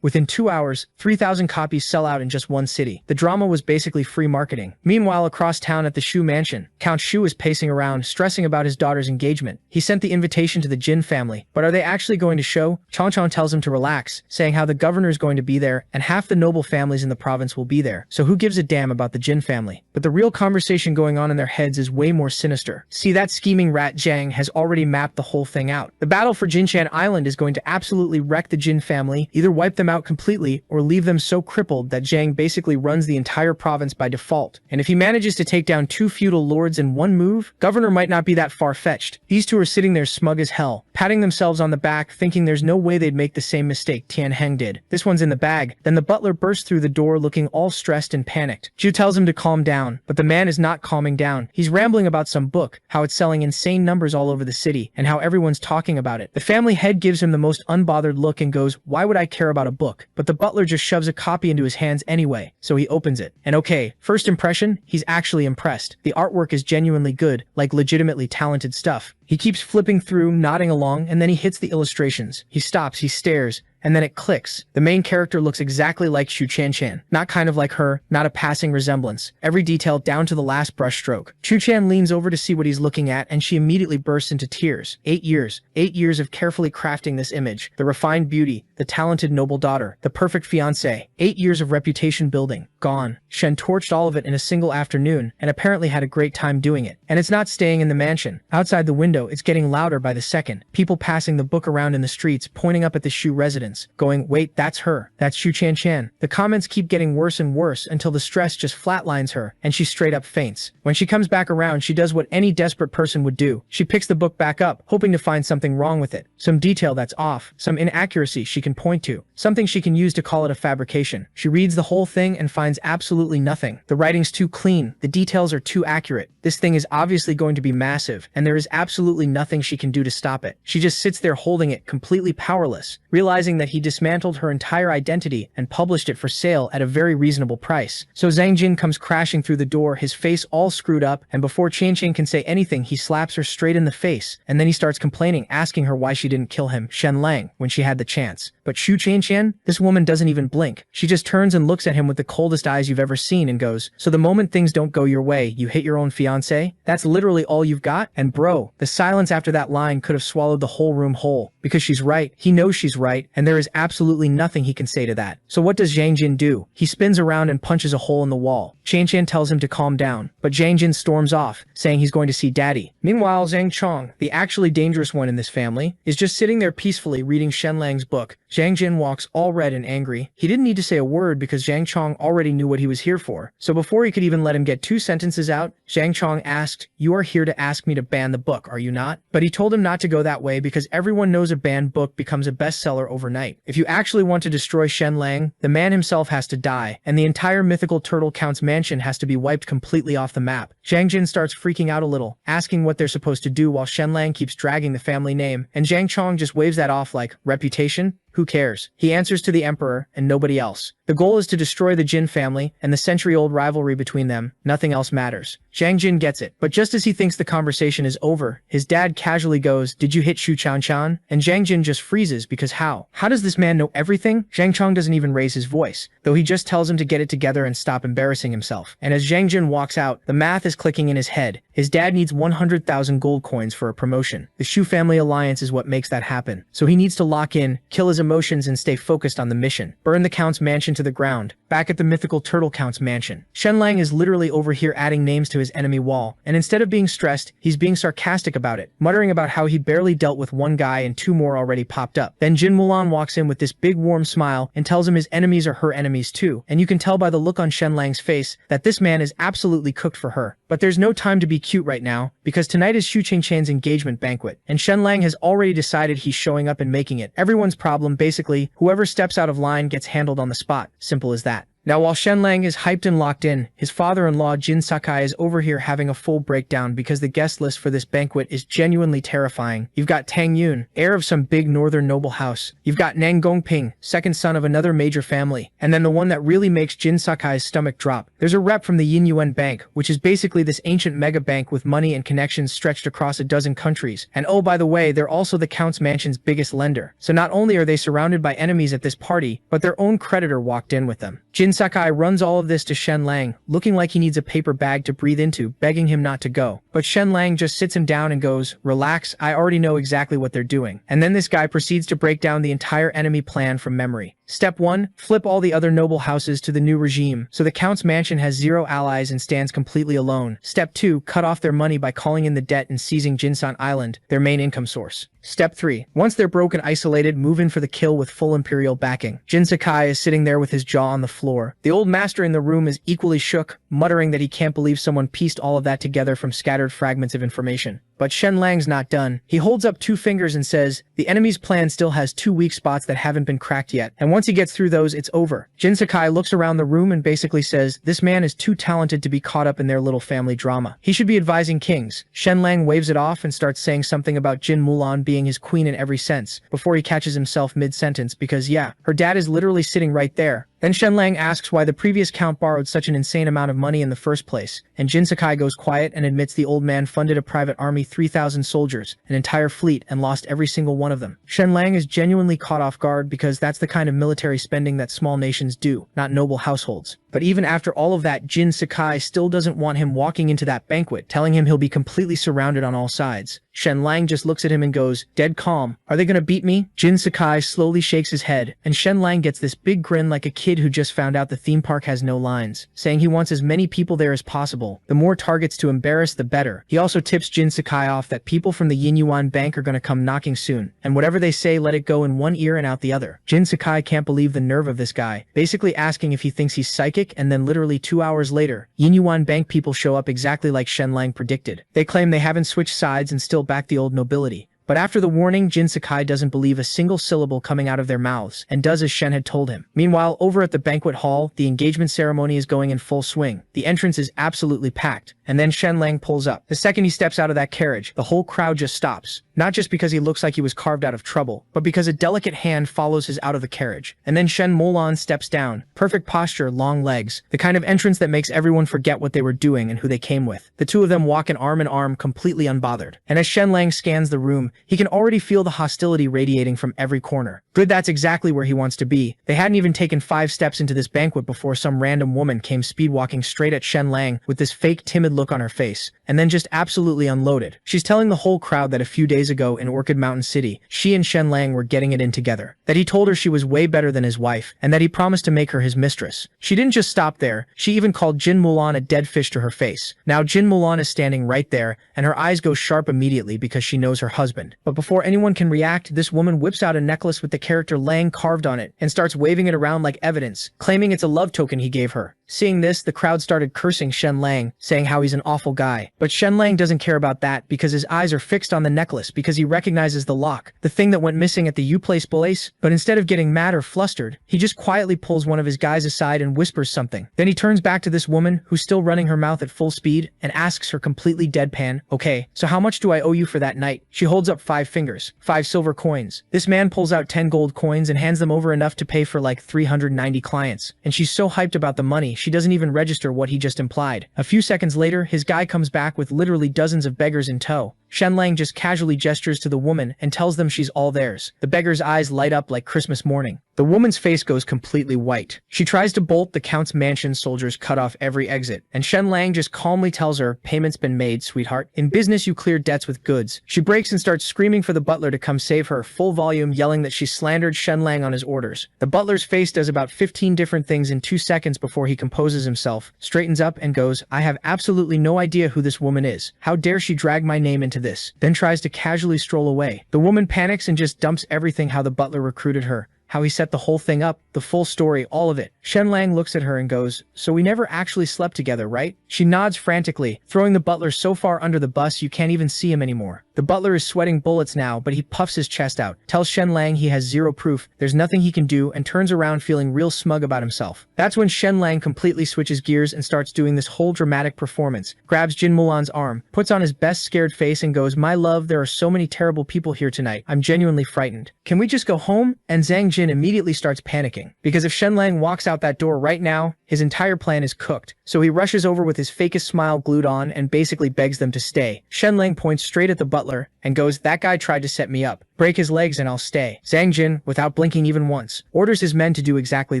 Within 2 hours, 3,000 copies sell out in just one city. The drama was basically free marketing. Meanwhile, across town at the Shu mansion, Count Shu is pacing around, stressing about his daughter's engagement. He sent the invitation to the Jin family, but are they actually going to show? Chong Chong tells him to relax, saying how the governor is going to be there, and half the noble families in the province will be there, so who gives a damn about the Jin family? But the real conversation going on in their heads is way more sinister. See, that scheming rat Zhang has already mapped the whole thing out. The battle for Jinshan Island is going to absolutely wreck the Jin family, either wipe them out completely, or leave them so crippled that Zhang basically runs the entire province by default. And if he manages to take down 2 feudal lords in one move, governor might not be that far-fetched. These two are sitting there smug as hell, patting themselves on the back, thinking there's no way they'd make the same mistake Tian Heng did. This one's in the bag. Then the butler bursts through the door looking all stressed and panicked. Zhu tells him to calm down, but the man is not calming down. He's rambling about some book, how it's selling insane numbers all over the city, and how everyone's talking about it. The family head gives him the most unbothered look and goes, why would I care about a book? But the butler just shoves a copy into his hands anyway, so he opens it. And okay, first impression, he's actually impressed. The artwork is genuinely good, like legitimately talented stuff. He keeps flipping through, nodding along, and then he hits the illustrations. He stops, he stares, and then it clicks. The main character looks exactly like Xu Chanchan. Not kind of like her, not a passing resemblance. Every detail down to the last brushstroke. Xu Chan leans over to see what he's looking at, and she immediately bursts into tears. 8 years. 8 years of carefully crafting this image. The refined beauty, the talented noble daughter, the perfect fiancé. 8 years of reputation building. Gone. Shen torched all of it in a single afternoon, and apparently had a great time doing it. And it's not staying in the mansion. Outside the window, it's getting louder by the second. People passing the book around in the streets, pointing up at the Shu residence, going, wait, that's her. That's Xu Chanchan. The comments keep getting worse and worse until the stress just flatlines her, and she straight up faints. When she comes back around, she does what any desperate person would do. She picks the book back up, hoping to find something wrong with it. Some detail that's off, some inaccuracy she can point to, something she can use to call it a fabrication. She reads the whole thing and finds absolutely nothing. The writing's too clean, the details are too accurate. This thing is obviously going to be massive, and there is absolutely nothing she can do to stop it. She just sits there holding it, completely powerless, realizing that he dismantled her entire identity and published it for sale at a very reasonable price. So Zhang Jin comes crashing through the door, his face all screwed up, and before Qian Qian can say anything, he slaps her straight in the face, and then he starts complaining, asking her why she didn't kill him, Shen Lang, when she had the chance. But Xu Qian, this woman doesn't even blink. She just turns and looks at him with the coldest eyes you've ever seen and goes, so the moment things don't go your way, you hit your own fiancé? That's literally all you've got? And bro, the silence after that line could have swallowed the whole room whole. Because she's right, he knows she's right, and there is absolutely nothing he can say to that. So what does Zhang Jin do? He spins around and punches a hole in the wall. Qian Qian tells him to calm down, but Zhang Jin storms off, saying he's going to see daddy. Meanwhile, Zhang Chong, the actually dangerous one in this family, is just sitting there peacefully reading Shen Lang's book. Zhang Jin walks all red and angry. He didn't need to say a word because Zhang Chong already knew what he was here for. So before he could even let him get 2 sentences out, Zhang Chong asked, "You are here to ask me to ban the book, are you not?" But he told him not to go that way because everyone knows a banned book becomes a bestseller overnight. If you actually want to destroy Shen Lang, the man himself has to die, and the entire mythical turtle count's mansion has to be wiped completely off the map. Zhang Jin starts freaking out a little, asking what they're supposed to do while Shen Lang keeps dragging the family name, and Zhang Chong just waves that off like, reputation? Who cares? He answers to the emperor and nobody else. The goal is to destroy the Jin family and the century-old rivalry between them. Nothing else matters. Zhang Jin gets it, but just as he thinks the conversation is over, his dad casually goes, "Did you hit Shu Chan?" And Zhang Jin just freezes because how? How does this man know everything? Zhang Chong doesn't even raise his voice, though he just tells him to get it together and stop embarrassing himself. And as Zhang Jin walks out, the math is clicking in his head. His dad needs 100,000 gold coins for a promotion. The Shu family alliance is what makes that happen. So he needs to lock in, kill his emotions, and stay focused on the mission. Burn the Count's mansion to the ground. Back at the mythical Turtle Count's mansion, Shen Lang is literally over here adding names to his enemy wall, and instead of being stressed, he's being sarcastic about it, muttering about how he barely dealt with 1 guy and 2 more already popped up. Then Jin Mulan walks in with this big warm smile and tells him his enemies are her enemies too, and you can tell by the look on Shen Lang's face that this man is absolutely cooked for her. But there's no time to be cute right now, because tonight is Xu Qingqian's engagement banquet, and Shen Lang has already decided he's showing up and making it everyone's problem. Basically, whoever steps out of line gets handled on the spot. Simple as that. Now while Shen Lang is hyped and locked in, his father-in-law Jin Sakai is over here having a full breakdown because the guest list for this banquet is genuinely terrifying. You've got Tang Yun, heir of some big northern noble house. You've got Nang Gongping, second son of another major family. And then the one that really makes Jin Sakai's stomach drop. There's a rep from the Yin Yuan Bank, which is basically this ancient mega bank with money and connections stretched across a dozen countries. And oh, by the way, they're also the Count's mansion's biggest lender. So not only are they surrounded by enemies at this party, but their own creditor walked in with them. Jin Sakai runs all of this to Shen Lang, looking like he needs a paper bag to breathe into, begging him not to go. But Shen Lang just sits him down and goes, "Relax, I already know exactly what they're doing." And then this guy proceeds to break down the entire enemy plan from memory. Step 1, flip all the other noble houses to the new regime, so the Count's mansion has 0 allies and stands completely alone. Step 2, cut off their money by calling in the debt and seizing Jinsan Island, their main income source. Step 3, once they're broke and isolated, move in for the kill with full imperial backing. Jin Sakai is sitting there with his jaw on the floor. The old master in the room is equally shook, muttering that he can't believe someone pieced all of that together from scattered fragments of information. But Shen Lang's not done. He holds up 2 fingers and says, the enemy's plan still has 2 weak spots that haven't been cracked yet, and once he gets through those, it's over. Jin Sakai looks around the room and basically says, this man is too talented to be caught up in their little family drama. He should be advising kings. Shen Lang waves it off and starts saying something about Jin Mulan being his queen in every sense, before he catches himself mid-sentence because yeah, her dad is literally sitting right there. Then Shen Lang asks why the previous count borrowed such an insane amount of money in the first place, and Jin Sakai goes quiet and admits the old man funded a private army, 3,000 soldiers, an entire fleet, and lost every single one of them. Shen Lang is genuinely caught off guard because that's the kind of military spending that small nations do, not noble households. But even after all of that, Jin Sakai still doesn't want him walking into that banquet, telling him he'll be completely surrounded on all sides. Shen Lang just looks at him and goes, dead calm. Are they gonna beat me? Jin Sakai slowly shakes his head, and Shen Lang gets this big grin like a kid who just found out the theme park has no lines, saying he wants as many people there as possible. The more targets to embarrass, the better. He also tips Jin Sakai off that people from the Yin Yuan Bank are gonna come knocking soon, and whatever they say, let it go in one ear and out the other. Jin Sakai can't believe the nerve of this guy, basically asking if he thinks he's psychic, and then literally 2 hours later, Yin Yuan Bank people show up exactly like Shen Lang predicted. They claim they haven't switched sides and still back the old nobility. But after the warning, Jin Sakai doesn't believe a single syllable coming out of their mouths, and does as Shen had told him. Meanwhile, over at the banquet hall, the engagement ceremony is going in full swing. The entrance is absolutely packed, and then Shen Lang pulls up. The second he steps out of that carriage, the whole crowd just stops. Not just because he looks like he was carved out of trouble, but because a delicate hand follows his out of the carriage. And then Shen Mulan steps down. Perfect posture, long legs, the kind of entrance that makes everyone forget what they were doing and who they came with. The two of them walk in arm, completely unbothered. And as Shen Lang scans the room, he can already feel the hostility radiating from every corner. Good, that's exactly where he wants to be. They hadn't even taken 5 steps into this banquet before some random woman came speedwalking straight at Shen Lang with this fake timid look on her face, and then just absolutely unloaded. She's telling the whole crowd that a few days days ago in Orchid Mountain City, she and Shen Lang were getting it in together. That he told her she was way better than his wife, and that he promised to make her his mistress. She didn't just stop there, she even called Jin Mulan a dead fish to her face. Now Jin Mulan is standing right there, and her eyes go sharp immediately because she knows her husband. But before anyone can react, this woman whips out a necklace with the character Lang carved on it, and starts waving it around like evidence, claiming it's a love token he gave her. Seeing this, the crowd started cursing Shen Lang, saying how he's an awful guy. But Shen Lang doesn't care about that because his eyes are fixed on the necklace because he recognizes the lock, the thing that went missing at the U-Place place. But instead of getting mad or flustered, he just quietly pulls one of his guys aside and whispers something. Then he turns back to this woman, who's still running her mouth at full speed, and asks her completely deadpan, "Okay, so how much do I owe you for that night?" She holds up 5 fingers, 5 silver coins. This man pulls out 10 gold coins and hands them over, enough to pay for like 390 clients. And she's so hyped about the money, she doesn't even register what he just implied. A few seconds later, his guy comes back with literally dozens of beggars in tow. Shen Lang just casually gestures to the woman and tells them she's all theirs. The beggar's eyes light up like Christmas morning. The woman's face goes completely white. She tries to bolt, the Count's mansion soldiers cut off every exit, and Shen Lang just calmly tells her, "Payment's been made, sweetheart. In business you clear debts with goods." She breaks and starts screaming for the butler to come save her, full volume, yelling that she slandered Shen Lang on his orders. The butler's face does about 15 different things in 2 seconds before he composes himself, straightens up, and goes, "I have absolutely no idea who this woman is. How dare she drag my name into this?" Then tries to casually stroll away. The woman panics and just dumps everything, how the butler recruited her, how he set the whole thing up, the full story, all of it. Shen Lang looks at her and goes, "So we never actually slept together, right?" She nods frantically, throwing the butler so far under the bus you can't even see him anymore. The butler is sweating bullets now, but he puffs his chest out, tells Shen Lang he has zero proof, there's nothing he can do, and turns around feeling real smug about himself. That's when Shen Lang completely switches gears and starts doing this whole dramatic performance, grabs Jin Mulan's arm, puts on his best scared face and goes, "My love, there are so many terrible people here tonight. I'm genuinely frightened. Can we just go home?" And Zhang Jin immediately starts panicking, because if Shen Lang walks out that door right now, his entire plan is cooked. So he rushes over with his fakest smile glued on and basically begs them to stay. Shen Lang points straight at the butler and goes, "That guy tried to set me up. Break his legs and I'll stay." Zhang Jin, without blinking even once, orders his men to do exactly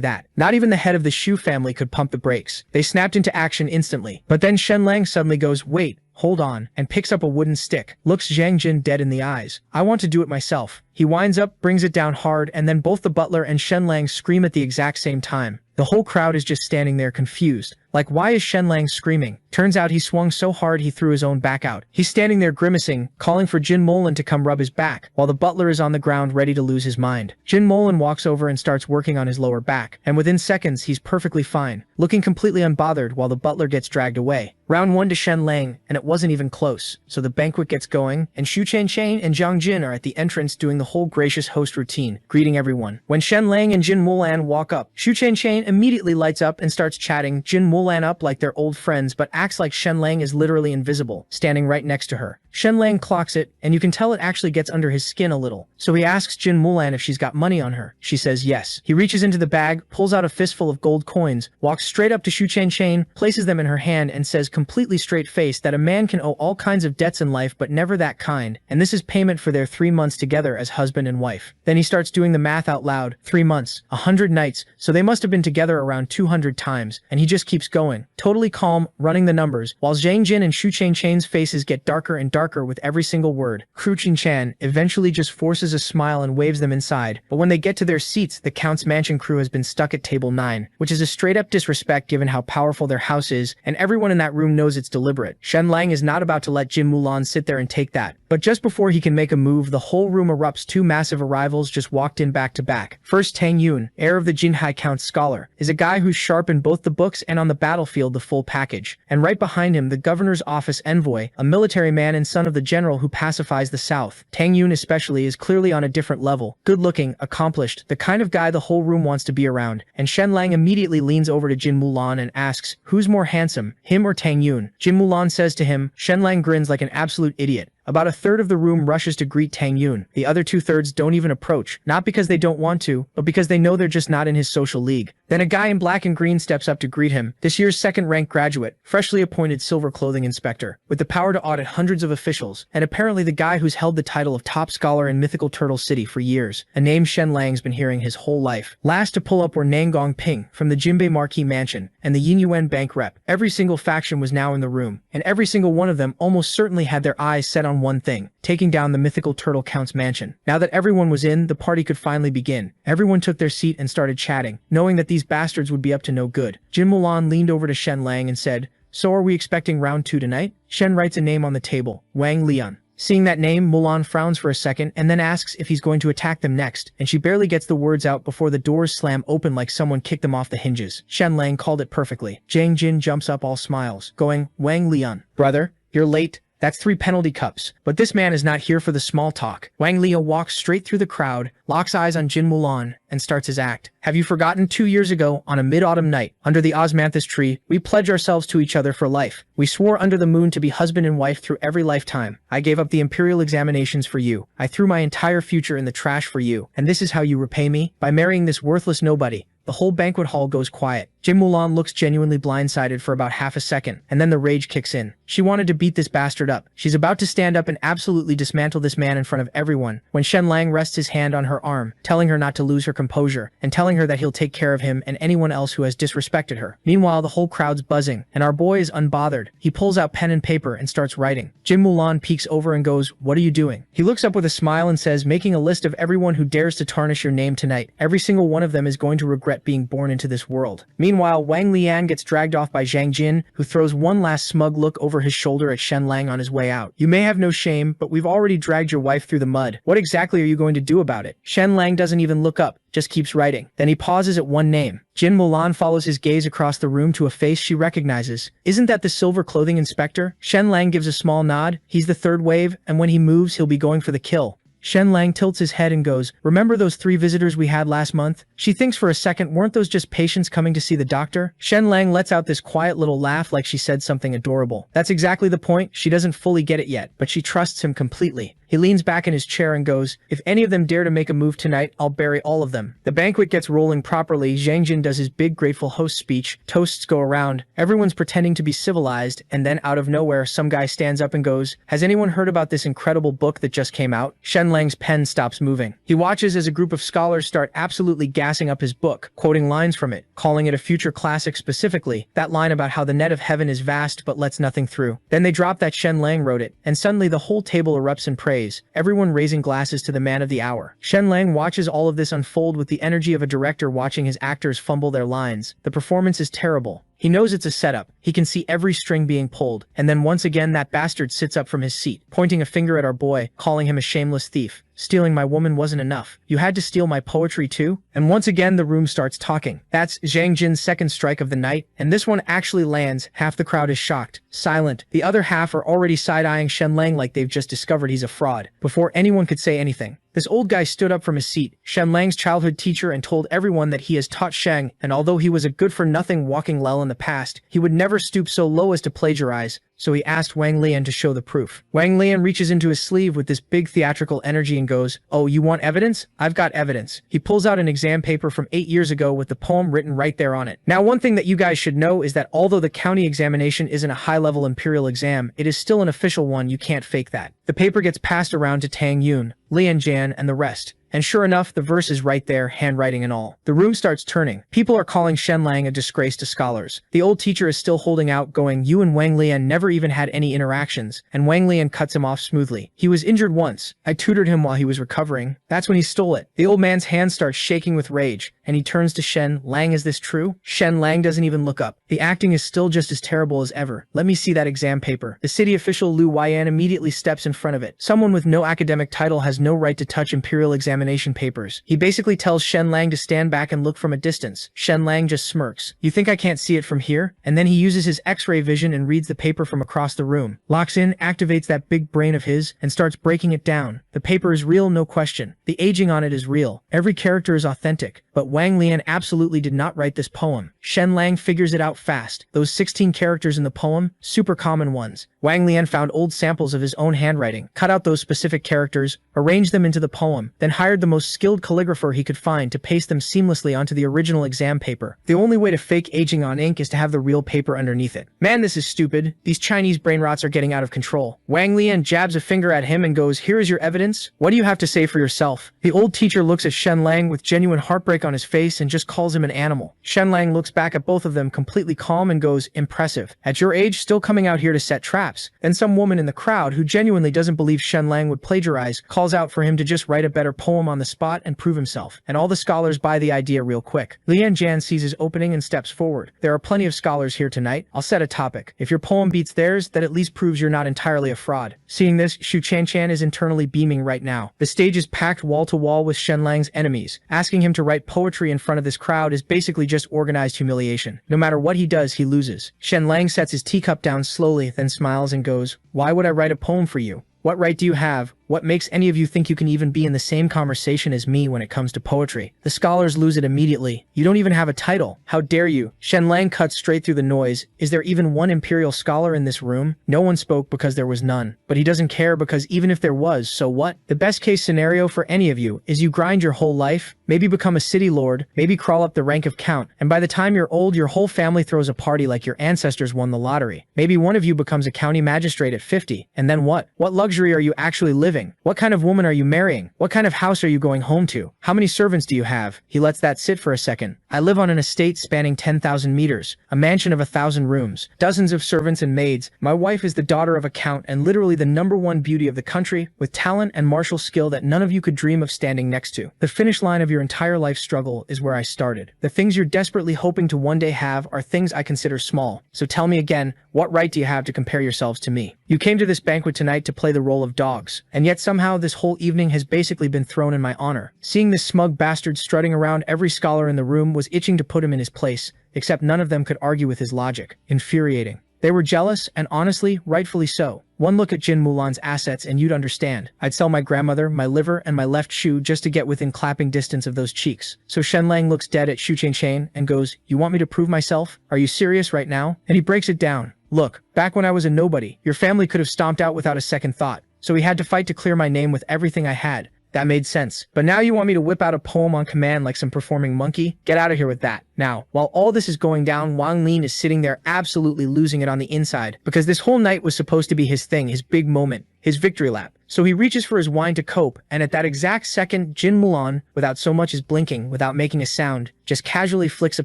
that. Not even the head of the Shu family could pump the brakes. They snapped into action instantly. But then Shen Lang suddenly goes, "Wait, hold on," and picks up a wooden stick, looks Zhang Jin dead in the eyes. "I want to do it myself." He winds up, brings it down hard, and then both the butler and Shen Lang scream at the exact same time. The whole crowd is just standing there confused. Like, why is Shen Lang screaming? Turns out he swung so hard he threw his own back out. He's standing there grimacing, calling for Jin Molan to come rub his back, while the butler is on the ground ready to lose his mind. Jin Molan walks over and starts working on his lower back, and within seconds he's perfectly fine, looking completely unbothered while the butler gets dragged away. Round 1 to Shen Lang, and it wasn't even close. So the banquet gets going, and Shu Chen and Zhang Jin are at the entrance doing the whole gracious host routine, greeting everyone. When Shen Lang and Jin Mulan walk up, Shu Chen immediately lights up and starts chatting Jin Mulan up like they're old friends, but acts like Shen Lang is literally invisible, standing right next to her. Shen Lang clocks it, and you can tell it actually gets under his skin a little. So he asks Jin Mulan if she's got money on her. She says yes. He reaches into the bag, pulls out a fistful of gold coins, walks straight up to Shu Chen, places them in her hand, and says completely straight-faced that a man can owe all kinds of debts in life but never that kind, and this is payment for their 3 months together as husband and wife. Then he starts doing the math out loud. 3 months, 100 nights, so they must have been together around 200 times, and he just keeps going, totally calm, running the numbers, while Zhang Jin and Shu Chen's faces get darker and darker with every single word. Kru Chan eventually just forces a smile and waves them inside, but when they get to their seats, the Count's mansion crew has been stuck at table 9, which is a straight-up disrespect given how powerful their house is, and everyone in that room knows it's deliberate. Shen Lang is not about to let Jin Mulan sit there and take that. But just before he can make a move, the whole room erupts. 2 massive arrivals just walked in back to back. First, Tang Yun, heir of the Jinhai Count's scholar, is a guy who's sharp in both the books and on the battlefield, the full package. And right behind him, the governor's office envoy, a military man and son of the general who pacifies the south. Tang Yun especially is clearly on a different level. Good-looking, accomplished, the kind of guy the whole room wants to be around. And Shen Lang immediately leans over to Jin Mulan and asks, who's more handsome, him or Tang Yun? Jin Mulan says to him. Shen Lang grins like an absolute idiot. About a third of the room rushes to greet Tang Yun. The other 2/3 don't even approach, not because they don't want to, but because they know they're just not in his social league. Then a guy in black and green steps up to greet him, this year's second-ranked graduate, freshly appointed silver clothing inspector, with the power to audit hundreds of officials, and apparently the guy who's held the title of top scholar in mythical Turtle City for years, a name Shen Lang's been hearing his whole life. Last to pull up were Nangong Ping, from the Jinbei Marquis Mansion, and the Yinyuan Bank rep. Every single faction was now in the room, and every single one of them almost certainly had their eyes set on on one thing, taking down the mythical Turtle Count's mansion. Now that everyone was in, the party could finally begin. Everyone took their seat and started chatting, knowing that these bastards would be up to no good. Jin Mulan leaned over to Shen Lang and said, "So are we expecting round 2 tonight?" Shen writes a name on the table, Wang Lian. Seeing that name, Mulan frowns for a second and then asks if he's going to attack them next, and she barely gets the words out before the doors slam open like someone kicked them off the hinges. Shen Lang called it perfectly. Zhang Jin jumps up all smiles, going, "Wang Lian, brother, you're late. That's 3 penalty cups. But this man is not here for the small talk." Wang Lian walks straight through the crowd, locks eyes on Jin Mulan, and starts his act. "Have you forgotten 2 years ago, on a mid-autumn night, under the osmanthus tree, we pledged ourselves to each other for life. We swore under the moon to be husband and wife through every lifetime. I gave up the imperial examinations for you. I threw my entire future in the trash for you. And this is how you repay me? By marrying this worthless nobody." The whole banquet hall goes quiet. Jin Mulan looks genuinely blindsided for about half a second, and then the rage kicks in. She wanted to beat this bastard up. She's about to stand up and absolutely dismantle this man in front of everyone, when Shen Lang rests his hand on her arm, telling her not to lose her composure, and telling her that he'll take care of him and anyone else who has disrespected her. Meanwhile, the whole crowd's buzzing, and our boy is unbothered. He pulls out pen and paper and starts writing. Jin Mulan peeks over and goes, "What are you doing?" He looks up with a smile and says, "Making a list of everyone who dares to tarnish your name tonight. Every single one of them is going to regret being born into this world." Meanwhile, Wang Lian gets dragged off by Zhang Jin, who throws one last smug look over his shoulder at Shen Lang on his way out. "You may have no shame, but we've already dragged your wife through the mud. What exactly are you going to do about it?" Shen Lang doesn't even look up, just keeps writing. Then he pauses at one name. Jin Mulan follows his gaze across the room to a face she recognizes. "Isn't that the silver clothing inspector?" Shen Lang gives a small nod. "He's the third wave, and when he moves, he'll be going for the kill." Shen Lang tilts his head and goes, "Remember those 3 visitors we had last month?" She thinks for a second, weren't those just patients coming to see the doctor? Shen Lang lets out this quiet little laugh like she said something adorable. That's exactly the point. She doesn't fully get it yet, but she trusts him completely. He leans back in his chair and goes, "If any of them dare to make a move tonight, I'll bury all of them." The banquet gets rolling properly. Zhang Jin does his big grateful host speech. Toasts go around. Everyone's pretending to be civilized, and then out of nowhere, some guy stands up and goes, "Has anyone heard about this incredible book that just came out?" Shen Lang's pen stops moving. He watches as a group of scholars start absolutely gassing up his book, quoting lines from it, calling it a future classic specifically, that line about how the net of heaven is vast but lets nothing through. Then they drop that Shen Lang wrote it, and suddenly the whole table erupts in praise, everyone raising glasses to the man of the hour. Shen Lang watches all of this unfold with the energy of a director watching his actors fumble their lines. The performance is terrible. He knows it's a setup. He can see every string being pulled. And then once again that bastard sits up from his seat, pointing a finger at our boy, calling him a shameless thief. "Stealing my woman wasn't enough. You had to steal my poetry too?" And once again the room starts talking. That's Zhang Jin's second strike of the night, and this one actually lands. Half the crowd is shocked, silent. The other half are already side-eyeing Shen Lang like they've just discovered he's a fraud, before anyone could say anything. This old guy stood up from his seat, Shen Lang's childhood teacher, and told everyone that he has taught Sheng, and although he was a good-for-nothing walking lel in the past, he would never stoop so low as to plagiarize, so he asked Wang Lian to show the proof. Wang Lian reaches into his sleeve with this big theatrical energy and goes, "Oh, you want evidence? I've got evidence." He pulls out an exam paper from 8 years ago with the poem written right there on it. Now, one thing that you guys should know is that although the county examination isn't a high-level imperial exam, it is still an official one. You can't fake that. The paper gets passed around to Tang Yun, Lian Jan, and the rest. And sure enough, the verse is right there, handwriting and all. The room starts turning. People are calling Shen Lang a disgrace to scholars. The old teacher is still holding out, going, "You and Wang Lian never even had any interactions," and Wang Lian cuts him off smoothly. "He was injured once. I tutored him while he was recovering. That's when he stole it." The old man's hand starts shaking with rage, and he turns to Shen Lang. "Is this true?" Shen Lang doesn't even look up. The acting is still just as terrible as ever. "Let me see that exam paper." The city official Lu Weiyan immediately steps in front of it. Someone with no academic title has no right to touch imperial examination papers. He basically tells Shen Lang to stand back and look from a distance. Shen Lang just smirks. "You think I can't see it from here?" And then he uses his X-ray vision and reads the paper from across the room. Locks in, activates that big brain of his, and starts breaking it down. The paper is real, no question. The aging on it is real. Every character is authentic. But Wang Lian absolutely did not write this poem. Shen Lang figures it out fast. Those 16 characters in the poem, super common ones. Wang Lian found old samples of his own handwriting, cut out those specific characters, arranged them into the poem, then hired the most skilled calligrapher he could find to paste them seamlessly onto the original exam paper. The only way to fake aging on ink is to have the real paper underneath it. Man, this is stupid. These Chinese brain rots are getting out of control. Wang Lian jabs a finger at him and goes, "Here is your evidence. What do you have to say for yourself?" The old teacher looks at Shen Lang with genuine heartbreak on his his face and just calls him an animal. Shenlang looks back at both of them completely calm and goes, impressive. At your age, still coming out here to set traps. Then some woman in the crowd who genuinely doesn't believe Shenlang would plagiarize calls out for him to just write a better poem on the spot and prove himself. And all the scholars buy the idea real quick. Lian Jan sees his opening and steps forward. There are plenty of scholars here tonight. I'll set a topic. If your poem beats theirs, that at least proves you're not entirely a fraud. Seeing this, Shu Chan is internally beaming right now. The stage is packed wall to wall with Shenlang's enemies. Asking him to write poetry in front of this crowd is basically just organized humiliation. No matter what he does, he loses. Shenlang sets his teacup down slowly, then smiles and goes, "Why would I write a poem for you? What right do you have? What makes any of you think you can even be in the same conversation as me when it comes to poetry?" The scholars lose it immediately. "You don't even have a title. How dare you?" Shenlang cuts straight through the noise. "Is there even one imperial scholar in this room?" No one spoke because there was none. But he doesn't care because even if there was, so what? The best case scenario for any of you is you grind your whole life, maybe become a city lord, maybe crawl up the rank of count, and by the time you're old, your whole family throws a party like your ancestors won the lottery. Maybe one of you becomes a county magistrate at 50, and then what? What luxury are you actually living? What kind of woman are you marrying? What kind of house are you going home to? How many servants do you have? He lets that sit for a second. "I live on an estate spanning 10,000 meters, a mansion of 1,000 rooms, dozens of servants and maids. My wife is the daughter of a count and literally the #1 beauty of the country, with talent and martial skill that none of you could dream of standing next to. The finish line of your entire life struggle is where I started. The things you're desperately hoping to one day have are things I consider small. So tell me again, what right do you have to compare yourselves to me? You came to this banquet tonight to play the role of dogs, and yet somehow this whole evening has basically been thrown in my honor." Seeing this smug bastard strutting around, every scholar in the room was itching to put him in his place, except none of them could argue with his logic. Infuriating. They were jealous, and honestly, rightfully so. One look at Jin Mulan's assets and you'd understand. I'd sell my grandmother, my liver, and my left shoe just to get within clapping distance of those cheeks. So Shenlang looks dead at Shu Chain and goes, "You want me to prove myself? Are you serious right now?" And he breaks it down. "Look, back when I was a nobody, your family could have stomped out without a second thought. So we had to fight to clear my name with everything I had. That made sense. But now you want me to whip out a poem on command like some performing monkey? Get out of here with that." Now, while all this is going down, Wang Lin is sitting there absolutely losing it on the inside, because this whole night was supposed to be his thing, his big moment, his victory lap. So he reaches for his wine to cope, and at that exact second, Jin Mulan, without so much as blinking, without making a sound, just casually flicks a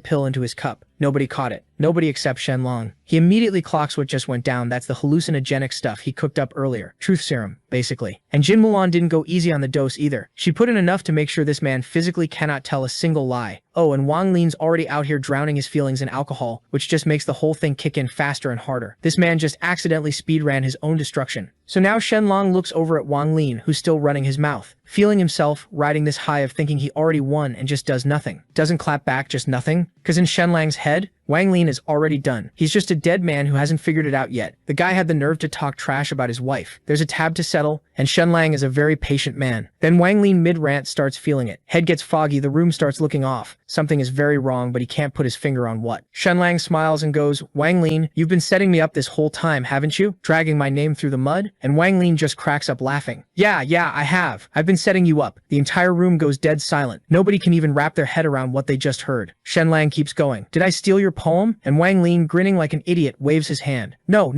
pill into his cup. Nobody caught it. Nobody except Shenlong. He immediately clocks what just went down. That's the hallucinogenic stuff he cooked up earlier. Truth serum, basically. And Jin Mulan didn't go easy on the dose either. She put in enough to make sure this man physically cannot tell a single lie. Oh, and Wang Lin's already out here drowning his feelings in alcohol, which just makes the whole thing kick in faster and harder. This man just accidentally speedran his own destruction. So now Shenlong looks over at Wang Lin, who's still running his mouth, feeling himself riding this high of thinking he already won and just does nothing. Doesn't clap back, just nothing? Because in Shenlang's head, Wang Lin is already done. He's just a dead man who hasn't figured it out yet. The guy had the nerve to talk trash about his wife. There's a tab to settle, and Shenlang is a very patient man. Then Wang Lin mid-rant starts feeling it. Head gets foggy, the room starts looking off. Something is very wrong, but he can't put his finger on what. Shenlang smiles and goes, "Wang Lin, you've been setting me up this whole time, haven't you? Dragging my name through the mud?" And Wang Lin just cracks up laughing. Yeah, I have. I've been setting you up." The entire room goes dead silent. Nobody can even wrap their head around what they just heard. Shenlang keeps going. "Did I steal your poem?" And Wang Lin, grinning like an idiot, waves his hand. No.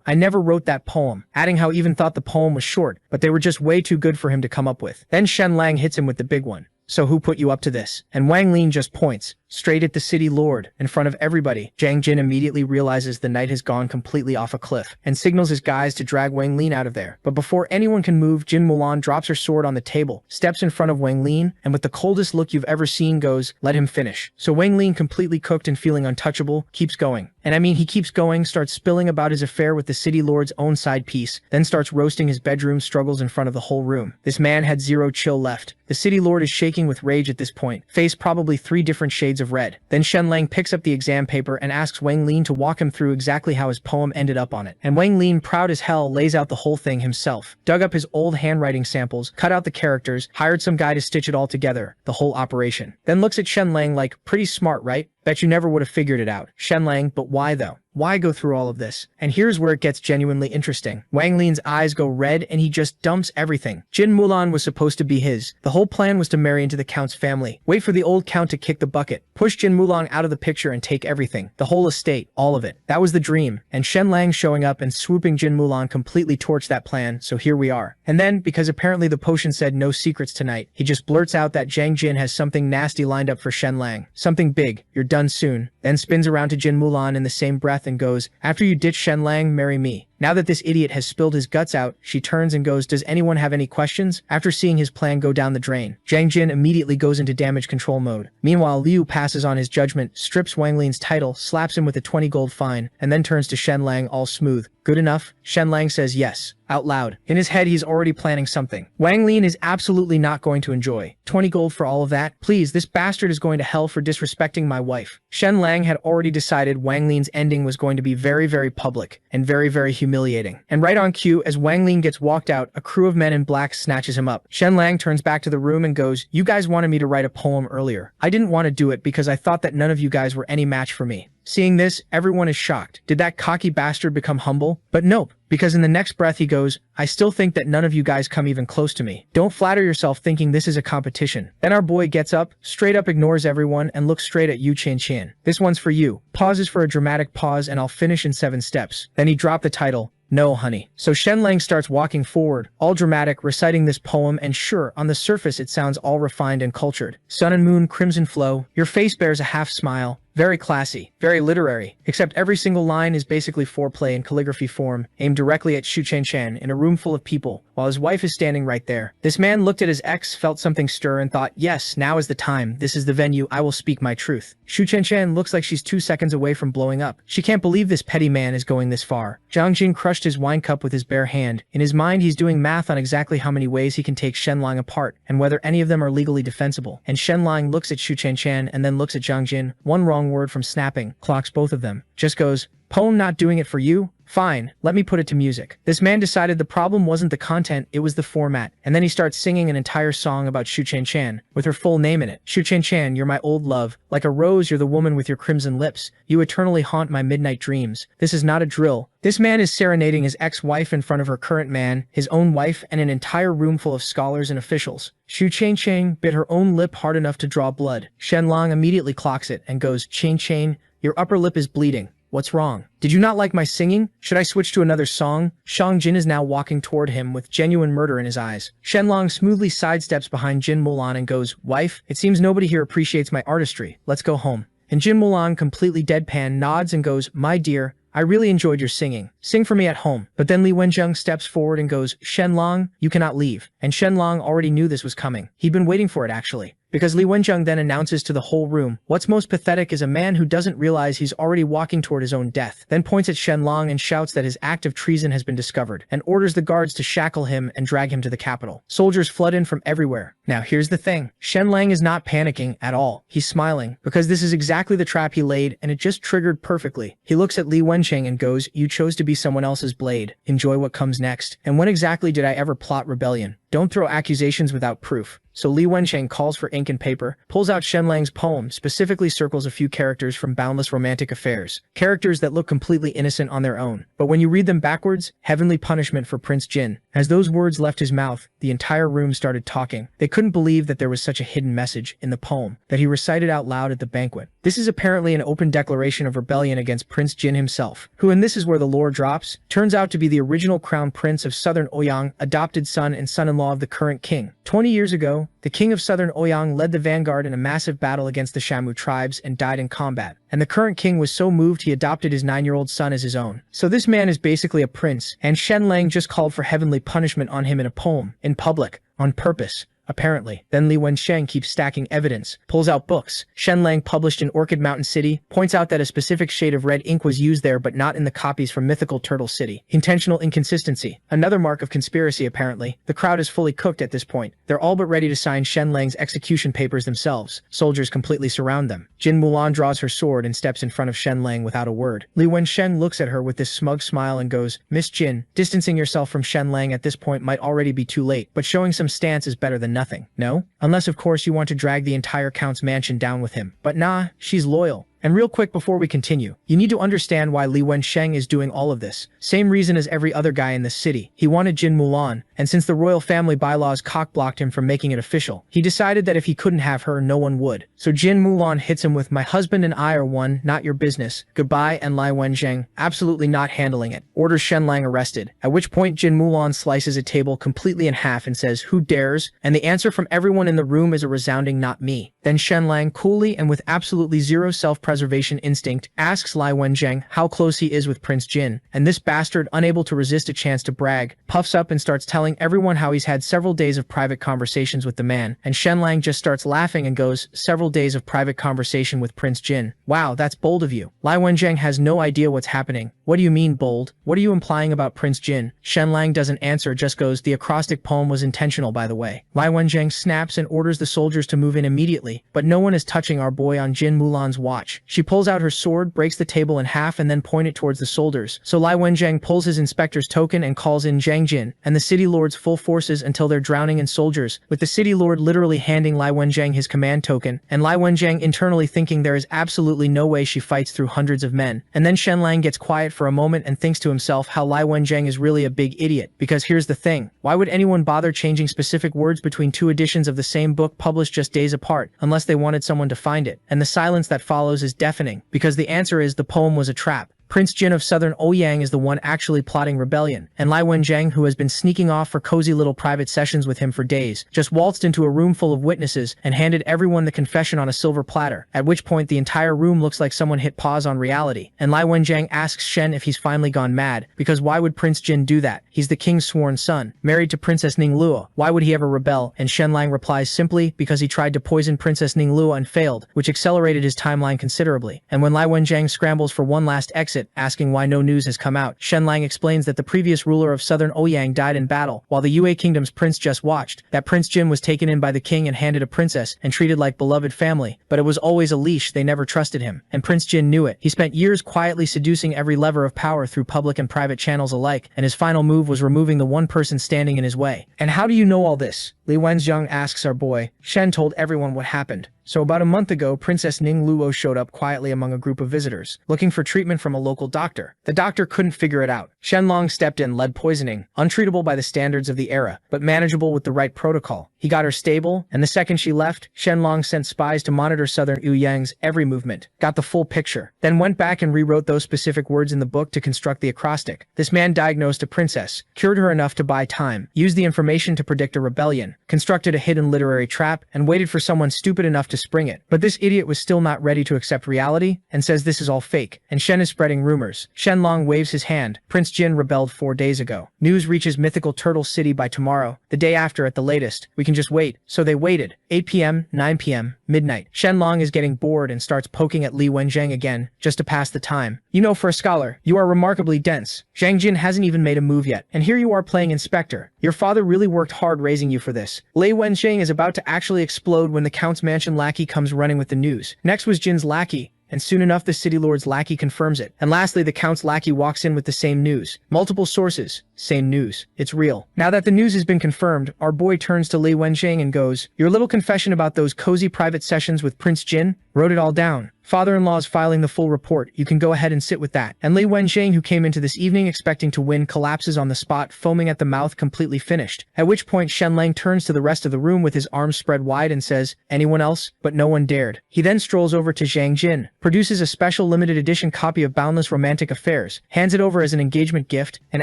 I never wrote that poem." Adding how he even thought the poem was short, but they were just way too good for him to come up with. Then Shenlang hits him with the big one. "So who put you up to this?" And Wang Lin just points straight at the city lord in front of everybody. Zhang Jin immediately realizes the night has gone completely off a cliff and signals his guys to drag Wang Lin out of there. But before anyone can move, Jin Mulan drops her sword on the table, steps in front of Wang Lin, and with the coldest look you've ever seen goes, "Let him finish." So Wang Lin, completely cooked and feeling untouchable, keeps going. And I mean, he keeps going, starts spilling about his affair with the city lord's own side piece, then starts roasting his bedroom struggles in front of the whole room. This man had zero chill left. The city lord is shaking with rage at this point, face probably 3 different shades of red. Then Shenlang picks up the exam paper and asks Wang Lin to walk him through exactly how his poem ended up on it. And Wang Lin, proud as hell, lays out the whole thing himself. Dug up his old handwriting samples, cut out the characters, hired some guy to stitch it all together, the whole operation. Then looks at Shenlang like, "Pretty smart, right? Bet you never would have figured it out." Shenlang, "But why though? Why go through all of this? And here's where it gets genuinely interesting. Wang Lin's eyes go red and he just dumps everything. Jin Mulan was supposed to be his. The whole plan was to marry into the Count's family, wait for the old Count to kick the bucket, push Jin Mulan out of the picture and take everything. The whole estate, all of it. That was the dream. And Shen Lang showing up and swooping Jin Mulan completely torched that plan, so here we are. And then, because apparently the potion said no secrets tonight, he just blurts out that Zhang Jin has something nasty lined up for Shen Lang. Something big. You're done soon. Then spins around to Jin Mulan in the same breath and goes, after you ditch Shen Lang, marry me. Now that this idiot has spilled his guts out, she turns and goes, does anyone have any questions? After seeing his plan go down the drain, Zhang Jin immediately goes into damage control mode. Meanwhile, Liu passes on his judgment, strips Wang Lin's title, slaps him with a 20 gold fine, and then turns to Shen Lang all smooth. Good enough? Shen Lang says yes, out loud. In his head, he's already planning something. Wang Lin is absolutely not going to enjoy. 20 gold for all of that? Please, this bastard is going to hell for disrespecting my wife. Shen Lang had already decided Wang Lin's ending was going to be very, very public and very, very humiliating. And right on cue, as Wang Lin gets walked out, a crew of men in black snatches him up. Shen Lang turns back to the room and goes, you guys wanted me to write a poem earlier. I didn't want to do it because I thought that none of you guys were any match for me. Seeing this, everyone is shocked. Did that cocky bastard become humble? But nope, because in the next breath he goes, I still think that none of you guys come even close to me. Don't flatter yourself thinking this is a competition. Then our boy gets up, straight up ignores everyone, and looks straight at Yu Qian. This one's for you. Pauses for a dramatic pause and I'll finish in 7 steps. Then he dropped the title. No, honey. So Shen Lang starts walking forward, all dramatic, reciting this poem, and sure, on the surface it sounds all refined and cultured. Sun and moon, crimson flow, your face bears a half smile. Very classy, very literary, except every single line is basically foreplay in calligraphy form, aimed directly at Shu Chen in a room full of people, while his wife is standing right there. This man looked at his ex, felt something stir, and thought, yes, now is the time, this is the venue, I will speak my truth. Shu Chen looks like she's 2 seconds away from blowing up. She can't believe this petty man is going this far. Zhang Jin crushed his wine cup with his bare hand. In his mind, he's doing math on exactly how many ways he can take Shen Lang apart, and whether any of them are legally defensible. And Shen Lang looks at Shu Chen and then looks at Zhang Jin. One wrong word from snapping, clocks both of them. Just goes, poem not doing it for you? Fine, let me put it to music. This man decided the problem wasn't the content, it was the format. And then he starts singing an entire song about Shu Chen, with her full name in it. Shu Chen, you're my old love. Like a rose, you're the woman with your crimson lips. You eternally haunt my midnight dreams. This is not a drill. This man is serenading his ex-wife in front of her current man, his own wife, and an entire room full of scholars and officials. Shu Chen bit her own lip hard enough to draw blood. Shen Lang immediately clocks it and goes, Chen, your upper lip is bleeding. What's wrong? Did you not like my singing? Should I switch to another song? Zhang Jin is now walking toward him with genuine murder in his eyes. Shen Lang smoothly sidesteps behind Jin Mulan and goes, wife, it seems nobody here appreciates my artistry. Let's go home. And Jin Mulan, completely deadpan, nods and goes, my dear, I really enjoyed your singing. Sing for me at home. But then Li Wenjing steps forward and goes, Shen Lang, you cannot leave. And Shen Lang already knew this was coming. He'd been waiting for it actually. Because Li Wenjing then announces to the whole room, what's most pathetic is a man who doesn't realize he's already walking toward his own death, then points at Shen Lang and shouts that his act of treason has been discovered, and orders the guards to shackle him and drag him to the capital. Soldiers flood in from everywhere. Now here's the thing, Shen Lang is not panicking at all. He's smiling, because this is exactly the trap he laid, and it just triggered perfectly. He looks at Li Wenjing and goes, you chose to be someone else's blade. Enjoy what comes next. And when exactly did I ever plot rebellion? Don't throw accusations without proof. So Li Wenjing calls for ink and paper, pulls out Shen Lang's poem, specifically circles a few characters from Boundless Romantic Affairs. Characters that look completely innocent on their own. But when you read them backwards, heavenly punishment for Prince Jin. As those words left his mouth, the entire room started talking. They couldn't believe that there was such a hidden message in the poem that he recited out loud at the banquet. This is apparently an open declaration of rebellion against Prince Jin himself, who, and this is where the lore drops, turns out to be the original crown prince of Southern Ouyang, adopted son and son-in-law of the current king. 20 years ago, the king of Southern Ouyang led the vanguard in a massive battle against the Shamu tribes and died in combat. And the current king was so moved he adopted his 9-year-old son as his own. So this man is basically a prince, and Shen Lang just called for heavenly punishment on him in a poem, in public, on purpose. Apparently. Then Li Wensheng keeps stacking evidence, pulls out books. Shen Lang published in Orchid Mountain City, points out that a specific shade of red ink was used there but not in the copies from Mythical Turtle City. Intentional inconsistency. Another mark of conspiracy apparently. The crowd is fully cooked at this point. They're all but ready to sign Shen Lang's execution papers themselves. Soldiers completely surround them. Jin Mulan draws her sword and steps in front of Shen Lang without a word. Li Wensheng looks at her with this smug smile and goes, Miss Jin, distancing yourself from Shen Lang at this point might already be too late, but showing some stance is better than nothing, no? Unless of course you want to drag the entire Count's mansion down with him. But nah, she's loyal. And real quick before we continue, you need to understand why Li Wensheng is doing all of this. Same reason as every other guy in this city. He wanted Jin Mulan, and since the royal family bylaws cock-blocked him from making it official, he decided that if he couldn't have her, no one would. So Jin Mulan hits him with, "My husband and I are one, not your business. Goodbye," and Li Wensheng, absolutely not handling it, orders Shenlang arrested, at which point Jin Mulan slices a table completely in half and says, "Who dares?" And the answer from everyone in the room is a resounding "not me." Then Shenlang, coolly and with absolutely zero self-preservation instinct, asks Li Wensheng how close he is with Prince Jin, and this bastard, unable to resist a chance to brag, puffs up and starts telling everyone how he's had several days of private conversations with the man, and Shenlang just starts laughing and goes, "Several days of private conversation with Prince Jin? Wow, that's bold of you." Li Wensheng has no idea what's happening. "What do you mean bold? What are you implying about Prince Jin?" Shenlang doesn't answer, just goes, "The acrostic poem was intentional, by the way." Li Wensheng snaps and orders the soldiers to move in immediately, but no one is touching our boy on Jin Mulan's watch. She pulls out her sword, breaks the table in half and then points it towards the soldiers. So Li Wensheng pulls his inspector's token and calls in Zhang Jin and the city lord's full forces until they're drowning in soldiers, with the city lord literally handing Li Wensheng his command token, and Li Wensheng internally thinking there is absolutely no way she fights through hundreds of men. And then Shenlang gets quiet for a moment and thinks to himself how Li Wensheng is really a big idiot, because here's the thing, why would anyone bother changing specific words between two editions of the same book published just days apart, unless they wanted someone to find it? And the silence that follows is deafening, because the answer is the poem was a trap. Prince Jin of Southern Ouyang is the one actually plotting rebellion, and Li Wensheng, who has been sneaking off for cozy little private sessions with him for days, just waltzed into a room full of witnesses and handed everyone the confession on a silver platter, at which point the entire room looks like someone hit pause on reality, and Li Wensheng asks Shen if he's finally gone mad, because why would Prince Jin do that? He's the king's sworn son, married to Princess Ninglua, why would he ever rebel? And Shenlang replies simply, because he tried to poison Princess Ninglua and failed, which accelerated his timeline considerably. And when Li Wensheng scrambles for one last exit, asking why no news has come out, Shenlang explains that the previous ruler of Southern Ouyang died in battle, while the Yue Kingdom's prince just watched, that Prince Jin was taken in by the king and handed a princess and treated like beloved family, but it was always a leash, they never trusted him, and Prince Jin knew it. He spent years quietly seducing every lever of power through public and private channels alike, and his final move was removing the one person standing in his way. And how do you know all this? Li Wensheng asks our boy. Shen told everyone what happened. So about a month ago, Princess Ning Luo showed up quietly among a group of visitors, looking for treatment from a local doctor. The doctor couldn't figure it out. Shenlong stepped in, lead poisoning, untreatable by the standards of the era, but manageable with the right protocol. He got her stable, and the second she left, Shenlong sent spies to monitor Southern Ouyang's every movement, got the full picture, then went back and rewrote those specific words in the book to construct the acrostic. This man diagnosed a princess, cured her enough to buy time, used the information to predict a rebellion, constructed a hidden literary trap, and waited for someone stupid enough to spring it. But this idiot was still not ready to accept reality, and says this is all fake, and Shen is spreading rumors. Shenlong waves his hand. Prince Jin rebelled 4 days ago. News reaches mythical Turtle City by tomorrow, the day after at the latest. We can just wait. So they waited. 8 p.m., 9 p.m., midnight. Shenlong is getting bored and starts poking at Li Wensheng again, just to pass the time. You know, for a scholar, you are remarkably dense. Zhang Jin hasn't even made a move yet, and here you are playing inspector. Your father really worked hard raising you for this. Li Wensheng is about to actually explode when the Count's mansion lackey comes running with the news. Next was Jin's lackey, and soon enough the city lord's lackey confirms it. And lastly, the Count's lackey walks in with the same news. Multiple sources, same news. It's real. Now that the news has been confirmed, our boy turns to Li Wensheng and goes, "Your little confession about those cozy private sessions with Prince Jin? Wrote it all down. Father-in-law's filing the full report. You can go ahead and sit with that." And Li Wensheng, who came into this evening expecting to win, collapses on the spot, foaming at the mouth, completely finished. At which point Shenlang turns to the rest of the room with his arms spread wide and says, "Anyone else?" But no one dared. He then strolls over to Zhang Jin, produces a special limited edition copy of Boundless Romantic Affairs, hands it over as an engagement gift, and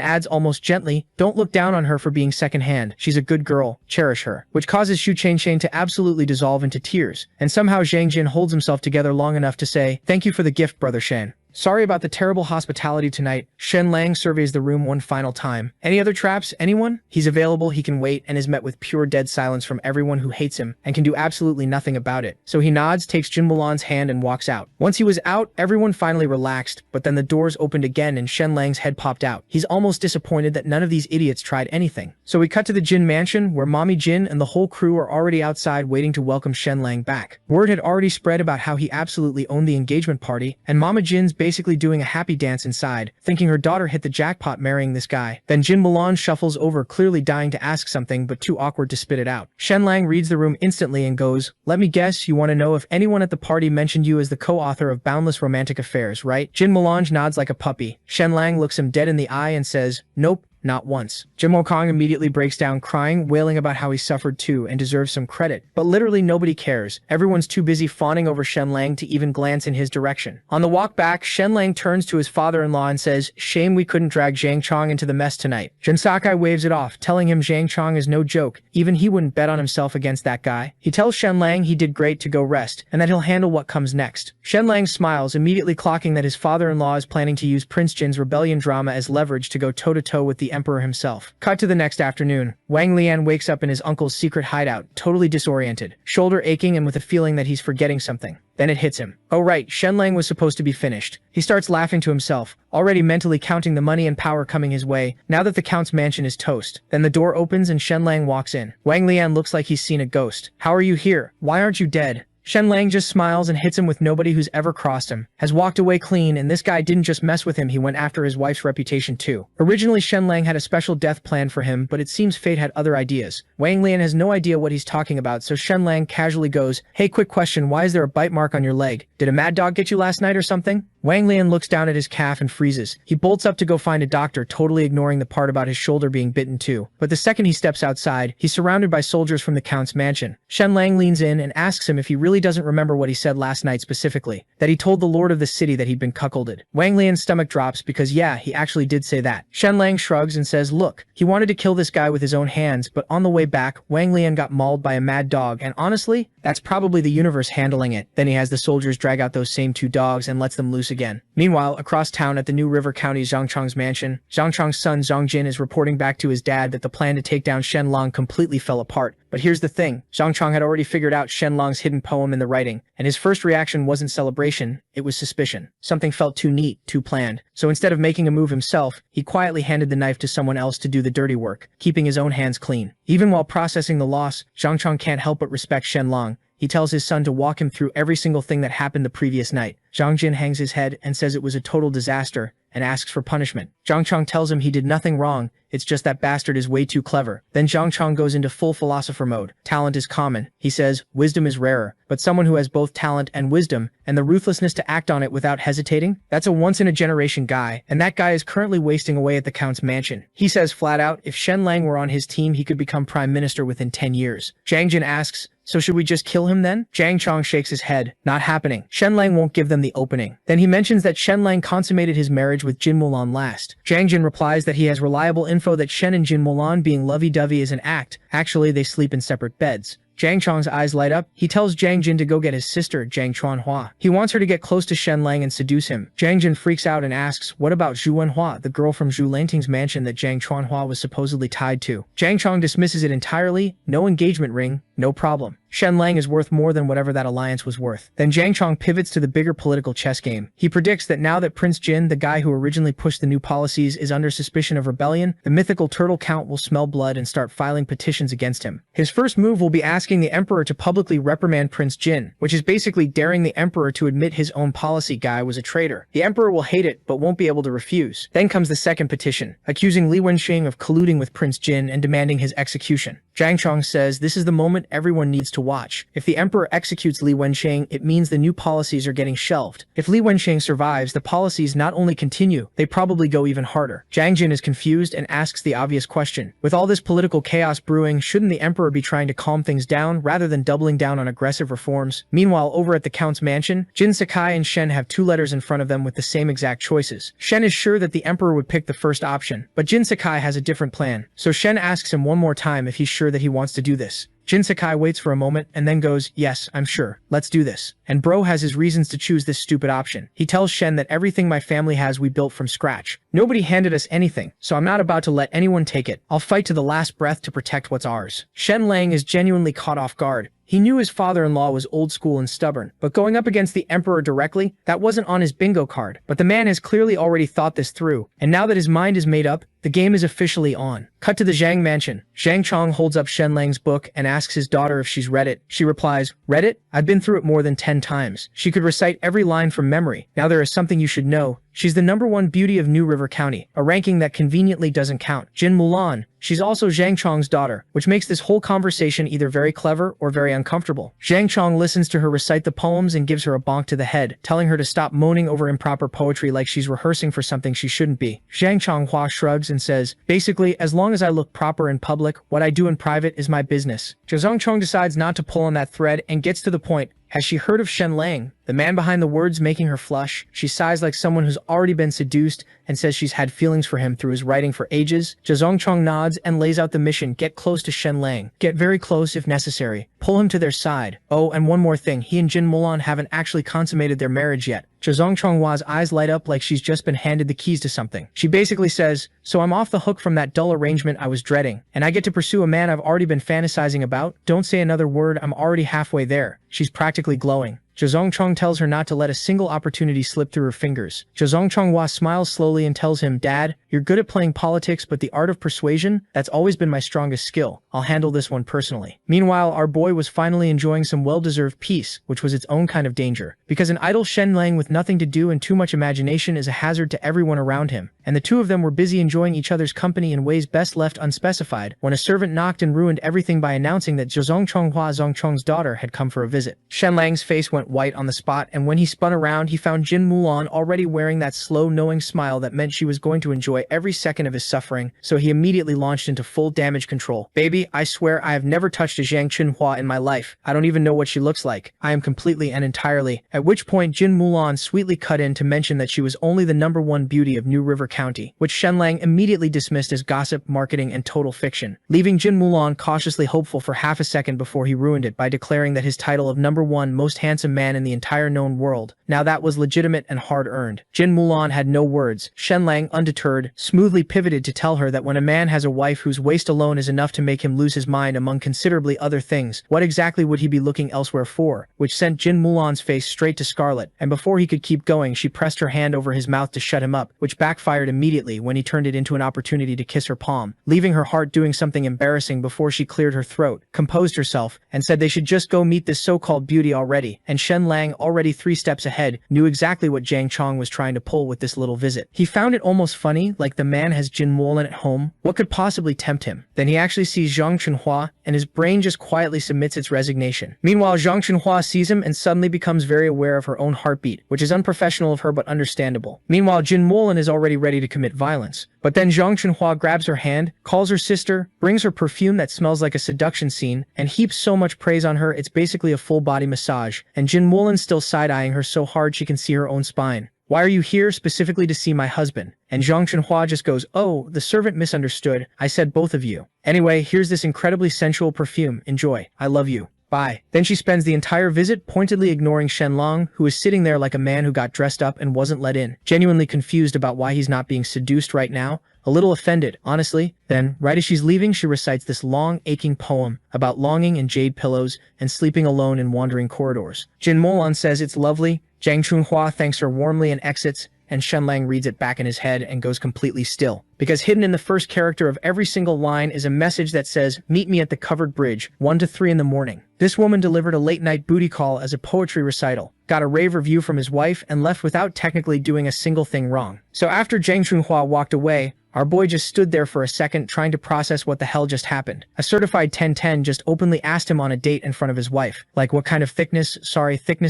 adds almost gently, "Don't look down on her for being second-hand. She's a good girl. Cherish her." Which causes Xu Changsheng to absolutely dissolve into tears, and somehow Zhang Jin holds himself together long enough to say, "Thank you for the gift, Brother Shen. Sorry about the terrible hospitality tonight." Shen Lang surveys the room one final time. "Any other traps? Anyone?" He's available, he can wait, and is met with pure dead silence from everyone who hates him and can do absolutely nothing about it. So he nods, takes Jin Mulan's hand, and walks out. Once he was out, everyone finally relaxed, but then the doors opened again and Shen Lang's head popped out. He's almost disappointed that none of these idiots tried anything. So we cut to the Jin mansion, where Mommy Jin and the whole crew are already outside waiting to welcome Shen Lang back. Word had already spread about how he absolutely owned the engagement party, and Mama Jin's baby basically doing a happy dance inside, thinking her daughter hit the jackpot marrying this guy. Then Jin Milan shuffles over, clearly dying to ask something but too awkward to spit it out. Shenlang reads the room instantly and goes, "Let me guess, you want to know if anyone at the party mentioned you as the co-author of Boundless Romantic Affairs, right?" Jin Melange nods like a puppy. Shenlang looks him dead in the eye and says, "Nope. Not once." Jim Kong immediately breaks down crying, wailing about how he suffered too and deserves some credit. But literally nobody cares. Everyone's too busy fawning over Shenlang to even glance in his direction. On the walk back, Shenlang turns to his father-in-law and says, "Shame we couldn't drag Zhang Chong into the mess tonight." Jin Sakai waves it off, telling him Zhang Chong is no joke. Even he wouldn't bet on himself against that guy. He tells Shenlang he did great to go rest, and that he'll handle what comes next. Shenlang smiles, immediately clocking that his father-in-law is planning to use Prince Jin's rebellion drama as leverage to go toe-to-toe with the Emperor himself. Cut to the next afternoon. Wang Lian wakes up in his uncle's secret hideout, totally disoriented, shoulder aching and with a feeling that he's forgetting something. Then it hits him. Oh right, Shenlang was supposed to be finished. He starts laughing to himself, already mentally counting the money and power coming his way, now that the Count's mansion is toast. Then the door opens and Shenlang walks in. Wang Lian looks like he's seen a ghost. "How are you here? Why aren't you dead?" Shenlang just smiles and hits him with nobody who's ever crossed him. Has walked away clean, and this guy didn't just mess with him, he went after his wife's reputation too. Originally Shenlang had a special death plan for him, but it seems fate had other ideas. Wang Lian has no idea what he's talking about, so Shenlang casually goes, "Hey, quick question, why is there a bite mark on your leg? Did a mad dog get you last night or something?" Wang Lian looks down at his calf and freezes. He bolts up to go find a doctor, totally ignoring the part about his shoulder being bitten too. But the second he steps outside, he's surrounded by soldiers from the Count's mansion. Shenlang leans in and asks him if he really doesn't remember what he said last night specifically, that he told the lord of the city that he'd been cuckolded. Wang Lian's stomach drops because yeah, he actually did say that. Shenlang shrugs and says, "Look, he wanted to kill this guy with his own hands, but on the way back, Wang Lian got mauled by a mad dog, and honestly, that's probably the universe handling it." Then he has the soldiers drag out those same two dogs and lets them loose again. Meanwhile, across town at the New River County Zhang Chong's mansion, Zhang Chong's son Zhang Jin is reporting back to his dad that the plan to take down Shenlang completely fell apart. But here's the thing, Zhang Chong had already figured out Shenlong's hidden poem in the writing, and his first reaction wasn't celebration, it was suspicion. Something felt too neat, too planned. So instead of making a move himself, he quietly handed the knife to someone else to do the dirty work, keeping his own hands clean. Even while processing the loss, Zhang Chong can't help but respect Shenlang. He tells his son to walk him through every single thing that happened the previous night. Zhang Jin hangs his head and says it was a total disaster, and asks for punishment. Zhang Chong tells him he did nothing wrong, it's just that bastard is way too clever. Then Zhang Chong goes into full philosopher mode. Talent is common. He says, wisdom is rarer, but someone who has both talent and wisdom, and the ruthlessness to act on it without hesitating, that's a once-in-a-generation guy, and that guy is currently wasting away at the Count's mansion. He says flat out, if Shenlang were on his team, he could become prime minister within 10 years. Zhang Jin asks, so should we just kill him then? Zhang Chong shakes his head. Not happening. Shenlang won't give them the opening. Then he mentions that Shenlang consummated his marriage with Jin Mulan last. Zhang Jin replies that he has reliable info that Shen and Jin Mulan being lovey-dovey is an act. Actually, they sleep in separate beds. Zhang Chong's eyes light up. He tells Zhang Jin to go get his sister, Zhang Chuanhua. He wants her to get close to Shenlang and seduce him. Zhang Jin freaks out and asks, what about Zhu Wenhua, the girl from Zhu Lanting's mansion that Zhang Chuanhua was supposedly tied to? Zhang Chong dismisses it entirely. No engagement ring, no problem. Shenlang is worth more than whatever that alliance was worth. Then Zhang Chong pivots to the bigger political chess game. He predicts that now that Prince Jin, the guy who originally pushed the new policies, is under suspicion of rebellion, the mythical turtle count will smell blood and start filing petitions against him. His first move will be asking the emperor to publicly reprimand Prince Jin, which is basically daring the emperor to admit his own policy guy was a traitor. The emperor will hate it, but won't be able to refuse. Then comes the second petition, accusing Li Wenxing of colluding with Prince Jin and demanding his execution. Zhang Chong says this is the moment everyone needs to watch. If the emperor executes Li Wenxing, it means the new policies are getting shelved. If Li Wenxing survives, the policies not only continue, they probably go even harder. Zhang Jin is confused and asks the obvious question. With all this political chaos brewing, shouldn't the emperor be trying to calm things down rather than doubling down on aggressive reforms? Meanwhile, over at the Count's mansion, Jin Sakai and Shen have two letters in front of them with the same exact choices. Shen is sure that the emperor would pick the first option, but Jin Sakai has a different plan. So Shen asks him one more time if he's sure that he wants to do this. Jin Sakai waits for a moment and then goes, yes, I'm sure. Let's do this. And bro has his reasons to choose this stupid option. He tells Shen that everything my family has we built from scratch. Nobody handed us anything, so I'm not about to let anyone take it. I'll fight to the last breath to protect what's ours. Shen Lang is genuinely caught off guard. He knew his father-in-law was old school and stubborn, but going up against the emperor directly, that wasn't on his bingo card. But the man has clearly already thought this through, and now that his mind is made up, the game is officially on. Cut to the Zhang mansion. Zhang Chong holds up Shen Lang's book and asks his daughter if she's read it. She replies, "Read it? I've been through it more than 10 times." She could recite every line from memory. Now there is something you should know. She's the #1 beauty of New River County, a ranking that conveniently doesn't count. Jin Mulan. She's also Zhang Chong's daughter, which makes this whole conversation either very clever or very uncomfortable. Zhang Chong listens to her recite the poems and gives her a bonk to the head, telling her to stop moaning over improper poetry like she's rehearsing for something she shouldn't be. Zhang Chonghua shrugs and says, "Basically, as long as I look proper in public, what I do in private is my business." Zhang Chong decides not to pull on that thread and gets to the point. Has she heard of Shen Lang? The man behind the words making her flush. She sighs like someone who's already been seduced and says she's had feelings for him through his writing for ages. Zhang Chong nods and lays out the mission. Get close to Shen Lang. Get very close if necessary. Pull him to their side. Oh, and one more thing. He and Jin Mulan haven't actually consummated their marriage yet. Zhang Chonghua's eyes light up like she's just been handed the keys to something. She basically says, "So I'm off the hook from that dull arrangement I was dreading, and I get to pursue a man I've already been fantasizing about? Don't say another word, I'm already halfway there." She's practically glowing. Zhang Chong tells her not to let a single opportunity slip through her fingers. Zhang Chonghua smiles slowly and tells him, "Dad, you're good at playing politics, but the art of persuasion, that's always been my strongest skill. I'll handle this one personally." Meanwhile, our boy was finally enjoying some well-deserved peace, which was its own kind of danger. Because an idle Shen Lang with nothing to do and too much imagination is a hazard to everyone around him, and the two of them were busy enjoying each other's company in ways best left unspecified, when a servant knocked and ruined everything by announcing that Zhang Chonghua, Zhang Chong's daughter, had come for a visit. Shen Lang's face went white on the spot, and when he spun around, he found Jin Mulan already wearing that slow, knowing smile that meant she was going to enjoy every second of his suffering, so he immediately launched into full damage control. "Baby, I swear I have never touched a Zhang Chunhua in my life. I don't even know what she looks like. I am completely and entirely." At which point Jin Mulan sweetly cut in to mention that she was only the #1 beauty of New River County, which Shen Lang immediately dismissed as gossip, marketing, and total fiction, leaving Jin Mulan cautiously hopeful for half a second before he ruined it by declaring that his title of #1 most handsome man in the entire known world, now that was legitimate and hard-earned. Jin Mulan had no words. Shen Lang, undeterred, smoothly pivoted to tell her that when a man has a wife whose waist alone is enough to make him lose his mind among considerably other things, what exactly would he be looking elsewhere for? Which sent Jin Mulan's face straight to scarlet, and before he could keep going, she pressed her hand over his mouth to shut him up, which backfired immediately when he turned it into an opportunity to kiss her palm, leaving her heart doing something embarrassing before she cleared her throat, composed herself, and said they should just go meet this so-called beauty already. And Shen Lang, already 3 steps ahead, knew exactly what Zhang Chong was trying to pull with this little visit. He found it almost funny, like the man has Jin Mulan at home. What could possibly tempt him? Then he actually sees Zhang Chunhua, and his brain just quietly submits its resignation. Meanwhile, Zhang Chunhua sees him and suddenly becomes very aware of her own heartbeat, which is unprofessional of her but understandable. Meanwhile, Jin Mulan is already ready to commit violence. But then Zhang Chunhua grabs her hand, calls her sister, brings her perfume that smells like a seduction scene, and heaps so much praise on her it's basically a full-body massage, and Jin Mulan's still side-eyeing her so hard she can see her own spine. "Why are you here? Specifically to see my husband." And Zhang Chunhua just goes, "Oh, the servant misunderstood. I said both of you. Anyway, here's this incredibly sensual perfume. Enjoy. I love you. Bye." Then she spends the entire visit pointedly ignoring Shen Lang, who is sitting there like a man who got dressed up and wasn't let in, genuinely confused about why he's not being seduced right now, a little offended, honestly. Then, right as she's leaving, she recites this long, aching poem about longing and jade pillows and sleeping alone in wandering corridors. Jin Mulan says it's lovely, Zhang Chunhua thanks her warmly and exits, and Shen Lang reads it back in his head and goes completely still. Because hidden in the first character of every single line is a message that says, "Meet me at the covered bridge, 1 to 3 in the morning." This woman delivered a late-night booty call as a poetry recital, got a rave review from his wife, and left without technically doing a single thing wrong. So after Zhang Chunhua walked away, our boy just stood there for a second trying to process what the hell just happened. A certified 10-10 just openly asked him on a date in front of his wife. Like, what kind of thickness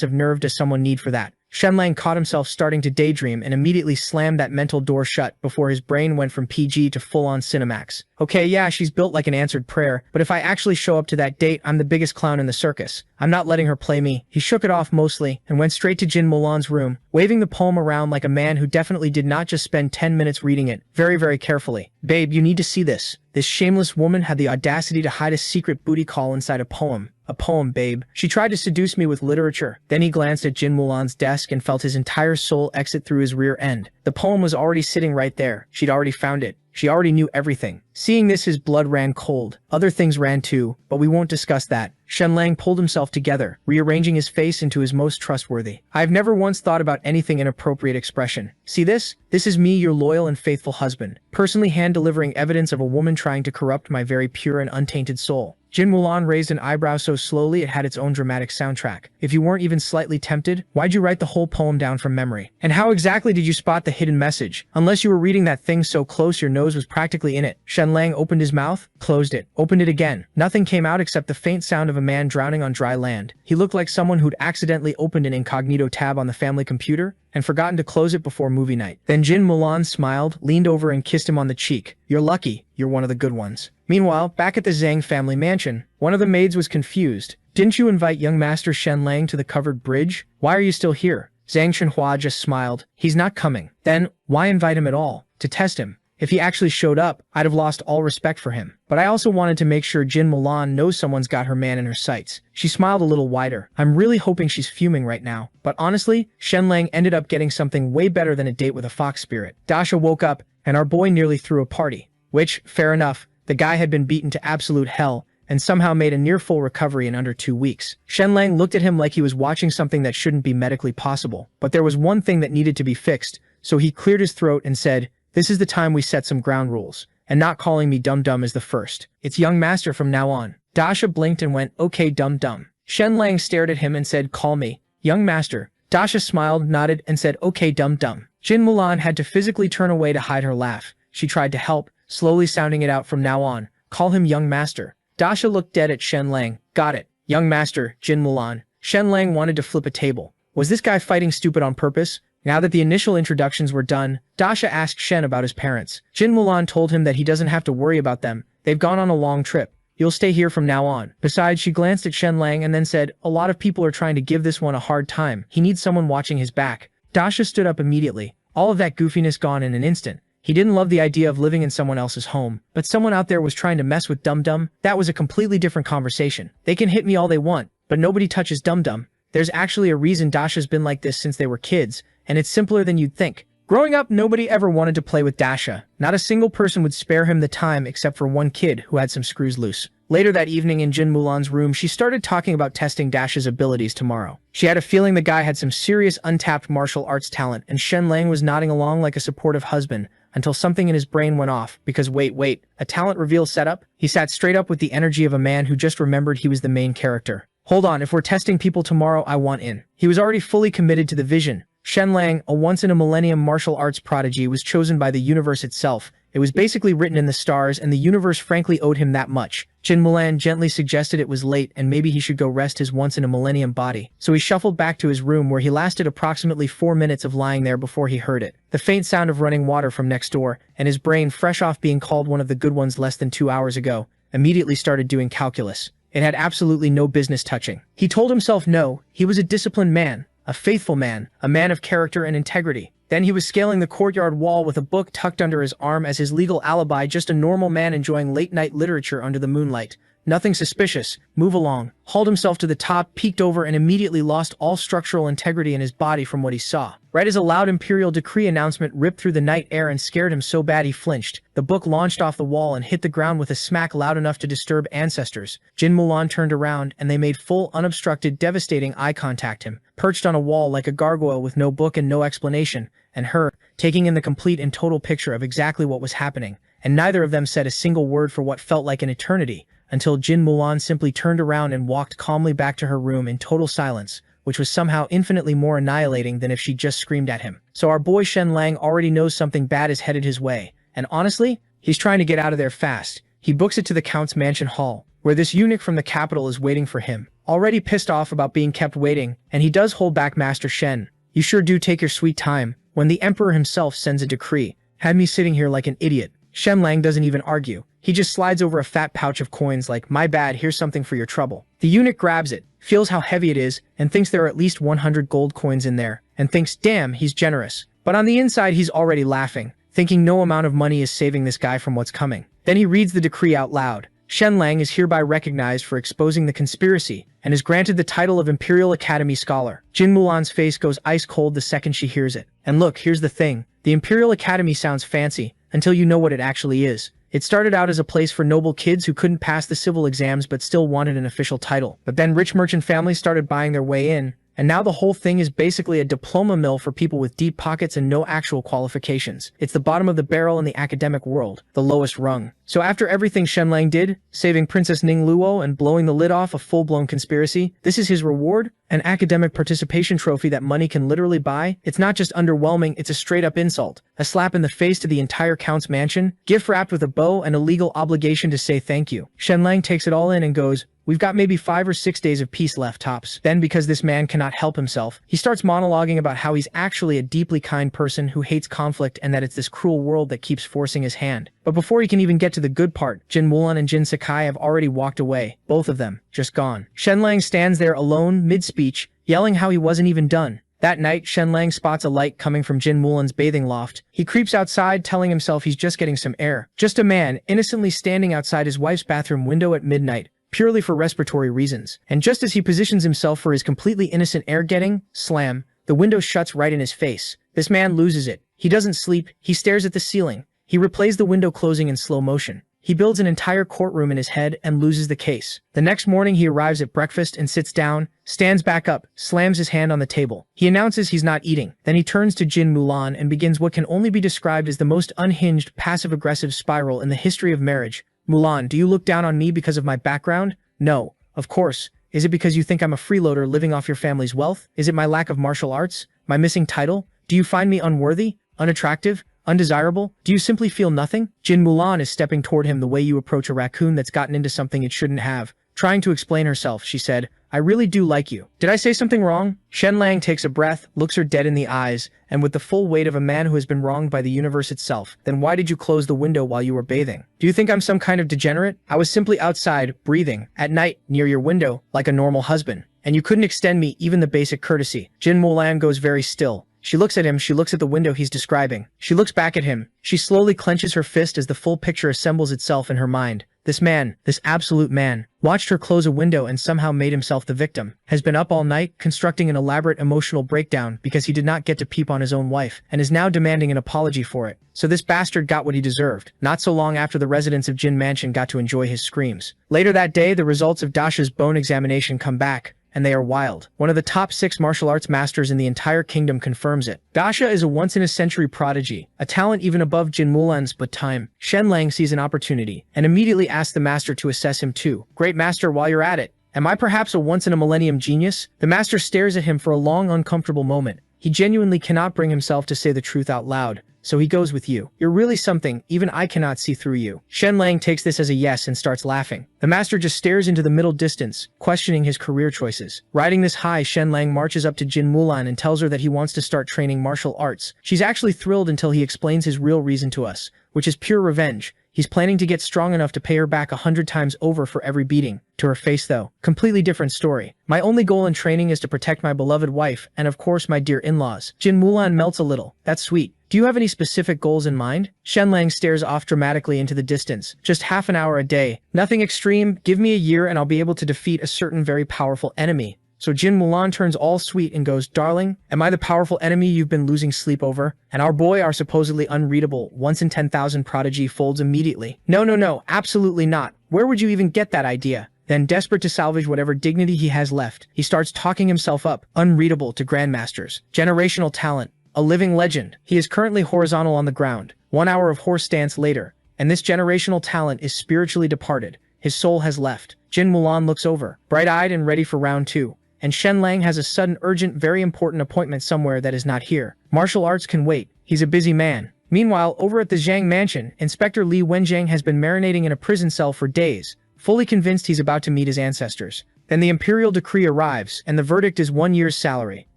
of nerve does someone need for that? Shen Lang caught himself starting to daydream and immediately slammed that mental door shut before his brain went from PG to full-on Cinemax. Okay, yeah, she's built like an answered prayer, but if I actually show up to that date, I'm the biggest clown in the circus. I'm not letting her play me. He shook it off mostly and went straight to Jin Mulan's room, waving the poem around like a man who definitely did not just spend 10 minutes reading it, very, very carefully. "Babe, you need to see this. This shameless woman had the audacity to hide a secret booty call inside a poem A poem, babe. She tried to seduce me with literature. Then he glanced at Jin Mulan's desk and felt his entire soul exit through his rear end. The poem was already sitting right there. She'd already found it. She already knew everything. Seeing this, his blood ran cold. Other things ran too, but we won't discuss that. Shenlang pulled himself together, rearranging his face into his most trustworthy. I've never once thought about anything inappropriate expression. See this? This is me, your loyal and faithful husband, personally hand-delivering evidence of a woman trying to corrupt my very pure and untainted soul. Jin Mulan raised an eyebrow so slowly it had its own dramatic soundtrack. If you weren't even slightly tempted, why'd you write the whole poem down from memory? And how exactly did you spot the hidden message? Unless you were reading that thing so close your nose was practically in it. Shenlang opened his mouth, closed it, opened it again. Nothing came out except the faint sound of a man drowning on dry land. He looked like someone who'd accidentally opened an incognito tab on the family computer and forgotten to close it before movie night. Then Jin Mulan smiled, leaned over and kissed him on the cheek. You're lucky, you're one of the good ones. Meanwhile, back at the Zhang family mansion, one of the maids was confused. Didn't you invite young Master Shenlang to the covered bridge? Why are you still here? Zhang Shenhua just smiled. He's not coming. Then, why invite him at all? To test him. If he actually showed up, I'd have lost all respect for him. But I also wanted to make sure Jin Mulan knows someone's got her man in her sights. She smiled a little wider. I'm really hoping she's fuming right now. But honestly, Shenlang ended up getting something way better than a date with a fox spirit. Dasha woke up, and our boy nearly threw a party. Which, fair enough, the guy had been beaten to absolute hell, and somehow made a near-full recovery in under 2 weeks. Shenlang looked at him like he was watching something that shouldn't be medically possible. But there was one thing that needed to be fixed, so he cleared his throat and said, "This is the time we set some ground rules, and not calling me dum-dum is the first. It's young master from now on." Dasha blinked and went, "Okay, dum-dum." Shenlang stared at him and said, "Call me young master." Dasha smiled, nodded, and said, "Okay, dum-dum." Jin Mulan had to physically turn away to hide her laugh. She tried to help, slowly sounding it out from now on. "Call him young master." Dasha looked dead at Shenlang. "Got it. Young master, Jin Mulan." Shenlang wanted to flip a table. Was this guy fighting stupid on purpose? Now that the initial introductions were done, Dasha asked Shen about his parents. Jin Mulan told him that he doesn't have to worry about them. They've gone on a long trip. You'll stay here from now on. Besides, she glanced at Shenlang and then said, "A lot of people are trying to give this one a hard time. He needs someone watching his back." Dasha stood up immediately. All of that goofiness gone in an instant. He didn't love the idea of living in someone else's home, but someone out there was trying to mess with Dum Dum. That was a completely different conversation. They can hit me all they want, but nobody touches Dum Dum. There's actually a reason Dasha's been like this since they were kids, and it's simpler than you'd think. Growing up, nobody ever wanted to play with Dasha. Not a single person would spare him the time except for one kid who had some screws loose. Later that evening in Jin Mulan's room, she started talking about testing Dasha's abilities tomorrow. She had a feeling the guy had some serious untapped martial arts talent, and Shenlang was nodding along like a supportive husband, until something in his brain went off, because wait, a talent reveal setup? He sat straight up with the energy of a man who just remembered he was the main character. Hold on, if we're testing people tomorrow, I want in. He was already fully committed to the vision. Shenlang, a once-in-a-millennium martial arts prodigy, was chosen by the universe itself. It was basically written in the stars, and the universe frankly owed him that much. Jin Mulan gently suggested it was late and maybe he should go rest his once-in-a-millennium body. So he shuffled back to his room where he lasted approximately 4 minutes of lying there before he heard it. The faint sound of running water from next door, and his brain, fresh off being called one of the good ones less than 2 hours ago, immediately started doing calculus. It had absolutely no business touching. He told himself no, he was a disciplined man, a faithful man, a man of character and integrity. Then he was scaling the courtyard wall with a book tucked under his arm as his legal alibi, just a normal man enjoying late-night literature under the moonlight. Nothing suspicious. Move along. Hauled himself to the top, peeked over, and immediately lost all structural integrity in his body from what he saw. Right as a loud imperial decree announcement ripped through the night air and scared him so bad he flinched, the book launched off the wall and hit the ground with a smack loud enough to disturb ancestors. Jin Mulan turned around, and they made full, unobstructed, devastating eye contact. Him, perched on a wall like a gargoyle with no book and no explanation, and her, taking in the complete and total picture of exactly what was happening, and neither of them said a single word for what felt like an eternity, until Jin Mulan simply turned around and walked calmly back to her room in total silence, which was somehow infinitely more annihilating than if she just screamed at him. So our boy Shenlang already knows something bad is headed his way, and honestly, he's trying to get out of there fast. He books it to the Count's mansion hall, where this eunuch from the capital is waiting for him, already pissed off about being kept waiting, and he does hold back Master Shen. You sure do take your sweet time. When the emperor himself sends a decree, had me sitting here like an idiot. Shenlang doesn't even argue. He just slides over a fat pouch of coins like, "My bad, here's something for your trouble." The eunuch grabs it, feels how heavy it is, and thinks there are at least 100 gold coins in there, and thinks, damn, he's generous. But on the inside, he's already laughing, thinking no amount of money is saving this guy from what's coming. Then he reads the decree out loud. Shen Lang is hereby recognized for exposing the conspiracy and is granted the title of Imperial Academy Scholar. Jin Mulan's face goes ice cold the second she hears it. And look, here's the thing. The Imperial Academy sounds fancy until you know what it actually is. It started out as a place for noble kids who couldn't pass the civil exams but still wanted an official title. But then rich merchant families started buying their way in, and now the whole thing is basically a diploma mill for people with deep pockets and no actual qualifications. It's the bottom of the barrel in the academic world, the lowest rung. So after everything Shen Lang did, saving Princess Ning Luo and blowing the lid off a full-blown conspiracy, this is his reward? An academic participation trophy that money can literally buy? It's not just underwhelming, it's a straight-up insult. A slap in the face to the entire Count's mansion, gift wrapped with a bow and a legal obligation to say thank you. Shen Lang takes it all in and goes, "We've got maybe 5 or 6 days of peace left tops." Then, because this man cannot help himself, he starts monologuing about how he's actually a deeply kind person who hates conflict and that it's this cruel world that keeps forcing his hand. But before he can even get to the good part, Jin Mulan and Jin Sakai have already walked away, both of them, just gone. Shen Lang stands there alone, mid-speech, yelling how he wasn't even done. That night, Shen Lang spots a light coming from Jin Mulan's bathing loft. He creeps outside, telling himself he's just getting some air. Just a man, innocently standing outside his wife's bathroom window at midnight, purely for respiratory reasons. And just as he positions himself for his completely innocent air-getting, slam, the window shuts right in his face. This man loses it. He doesn't sleep, he stares at the ceiling. He replays the window closing in slow motion. He builds an entire courtroom in his head and loses the case. The next morning he arrives at breakfast and sits down, stands back up, slams his hand on the table. He announces he's not eating. Then he turns to Jin Mulan and begins what can only be described as the most unhinged, passive-aggressive spiral in the history of marriage. "Mulan, do you look down on me because of my background? No, of course. Is it because you think I'm a freeloader living off your family's wealth? Is it my lack of martial arts? My missing title? Do you find me unworthy? Unattractive? Undesirable? Do you simply feel nothing?" Jin Mulan is stepping toward him the way you approach a raccoon that's gotten into something it shouldn't have. Trying to explain herself, she said, "I really do like you. Did I say something wrong?" Shen Lang takes a breath, looks her dead in the eyes, and with the full weight of a man who has been wronged by the universe itself, "Then why did you close the window while you were bathing? Do you think I'm some kind of degenerate? I was simply outside, breathing, at night, near your window, like a normal husband. And you couldn't extend me even the basic courtesy." Jin Mulan goes very still. She looks at him, she looks at the window he's describing. She looks back at him. She slowly clenches her fist as the full picture assembles itself in her mind. This man, this absolute man, watched her close a window and somehow made himself the victim, has been up all night, constructing an elaborate emotional breakdown because he did not get to peep on his own wife, and is now demanding an apology for it. So this bastard got what he deserved, not so long after the residents of Jin Mansion got to enjoy his screams. Later that day, the results of Dasha's bone examination come back, and they are wild. One of the top 6 martial arts masters in the entire kingdom confirms it. Dasha is a once-in-a-century prodigy, a talent even above Jin Mulan's, but time. Shen Lang sees an opportunity, and immediately asks the master to assess him too. "Great master, while you're at it, am I perhaps a once-in-a-millennium genius?" The master stares at him for a long, uncomfortable moment. He genuinely cannot bring himself to say the truth out loud. So he goes with you. "You're really something, even I cannot see through you." Shen Lang takes this as a yes and starts laughing. The master just stares into the middle distance, questioning his career choices. Riding this high, Shen Lang marches up to Jin Mulan and tells her that he wants to start training martial arts. She's actually thrilled until he explains his real reason to us, which is pure revenge. He's planning to get strong enough to pay her back 100 times over for every beating. To her face though, completely different story. "My only goal in training is to protect my beloved wife, and of course my dear in-laws." Jin Mulan melts a little. "That's sweet. Do you have any specific goals in mind?" Shen Lang stares off dramatically into the distance. "Just half an hour a day. Nothing extreme. Give me a year and I'll be able to defeat a certain very powerful enemy." So Jin Mulan turns all sweet and goes, "Darling, am I the powerful enemy you've been losing sleep over?" And our boy, our supposedly unreadable, once in 10,000 prodigy folds immediately. No, absolutely not. Where would you even get that idea?" Then, desperate to salvage whatever dignity he has left, he starts talking himself up, unreadable to grandmasters. Generational talent. A living legend. He is currently horizontal on the ground. 1 hour of horse stance later, and this generational talent is spiritually departed. His soul has left. Jin Mulan looks over, bright-eyed and ready for round 2. And Shen Lang has a sudden, urgent, very important appointment somewhere that is not here. Martial arts can wait. He's a busy man. Meanwhile, over at the Zhang Mansion, Inspector Li Wenjiang has been marinating in a prison cell for days, fully convinced he's about to meet his ancestors. Then the imperial decree arrives, and the verdict is 1 year's salary.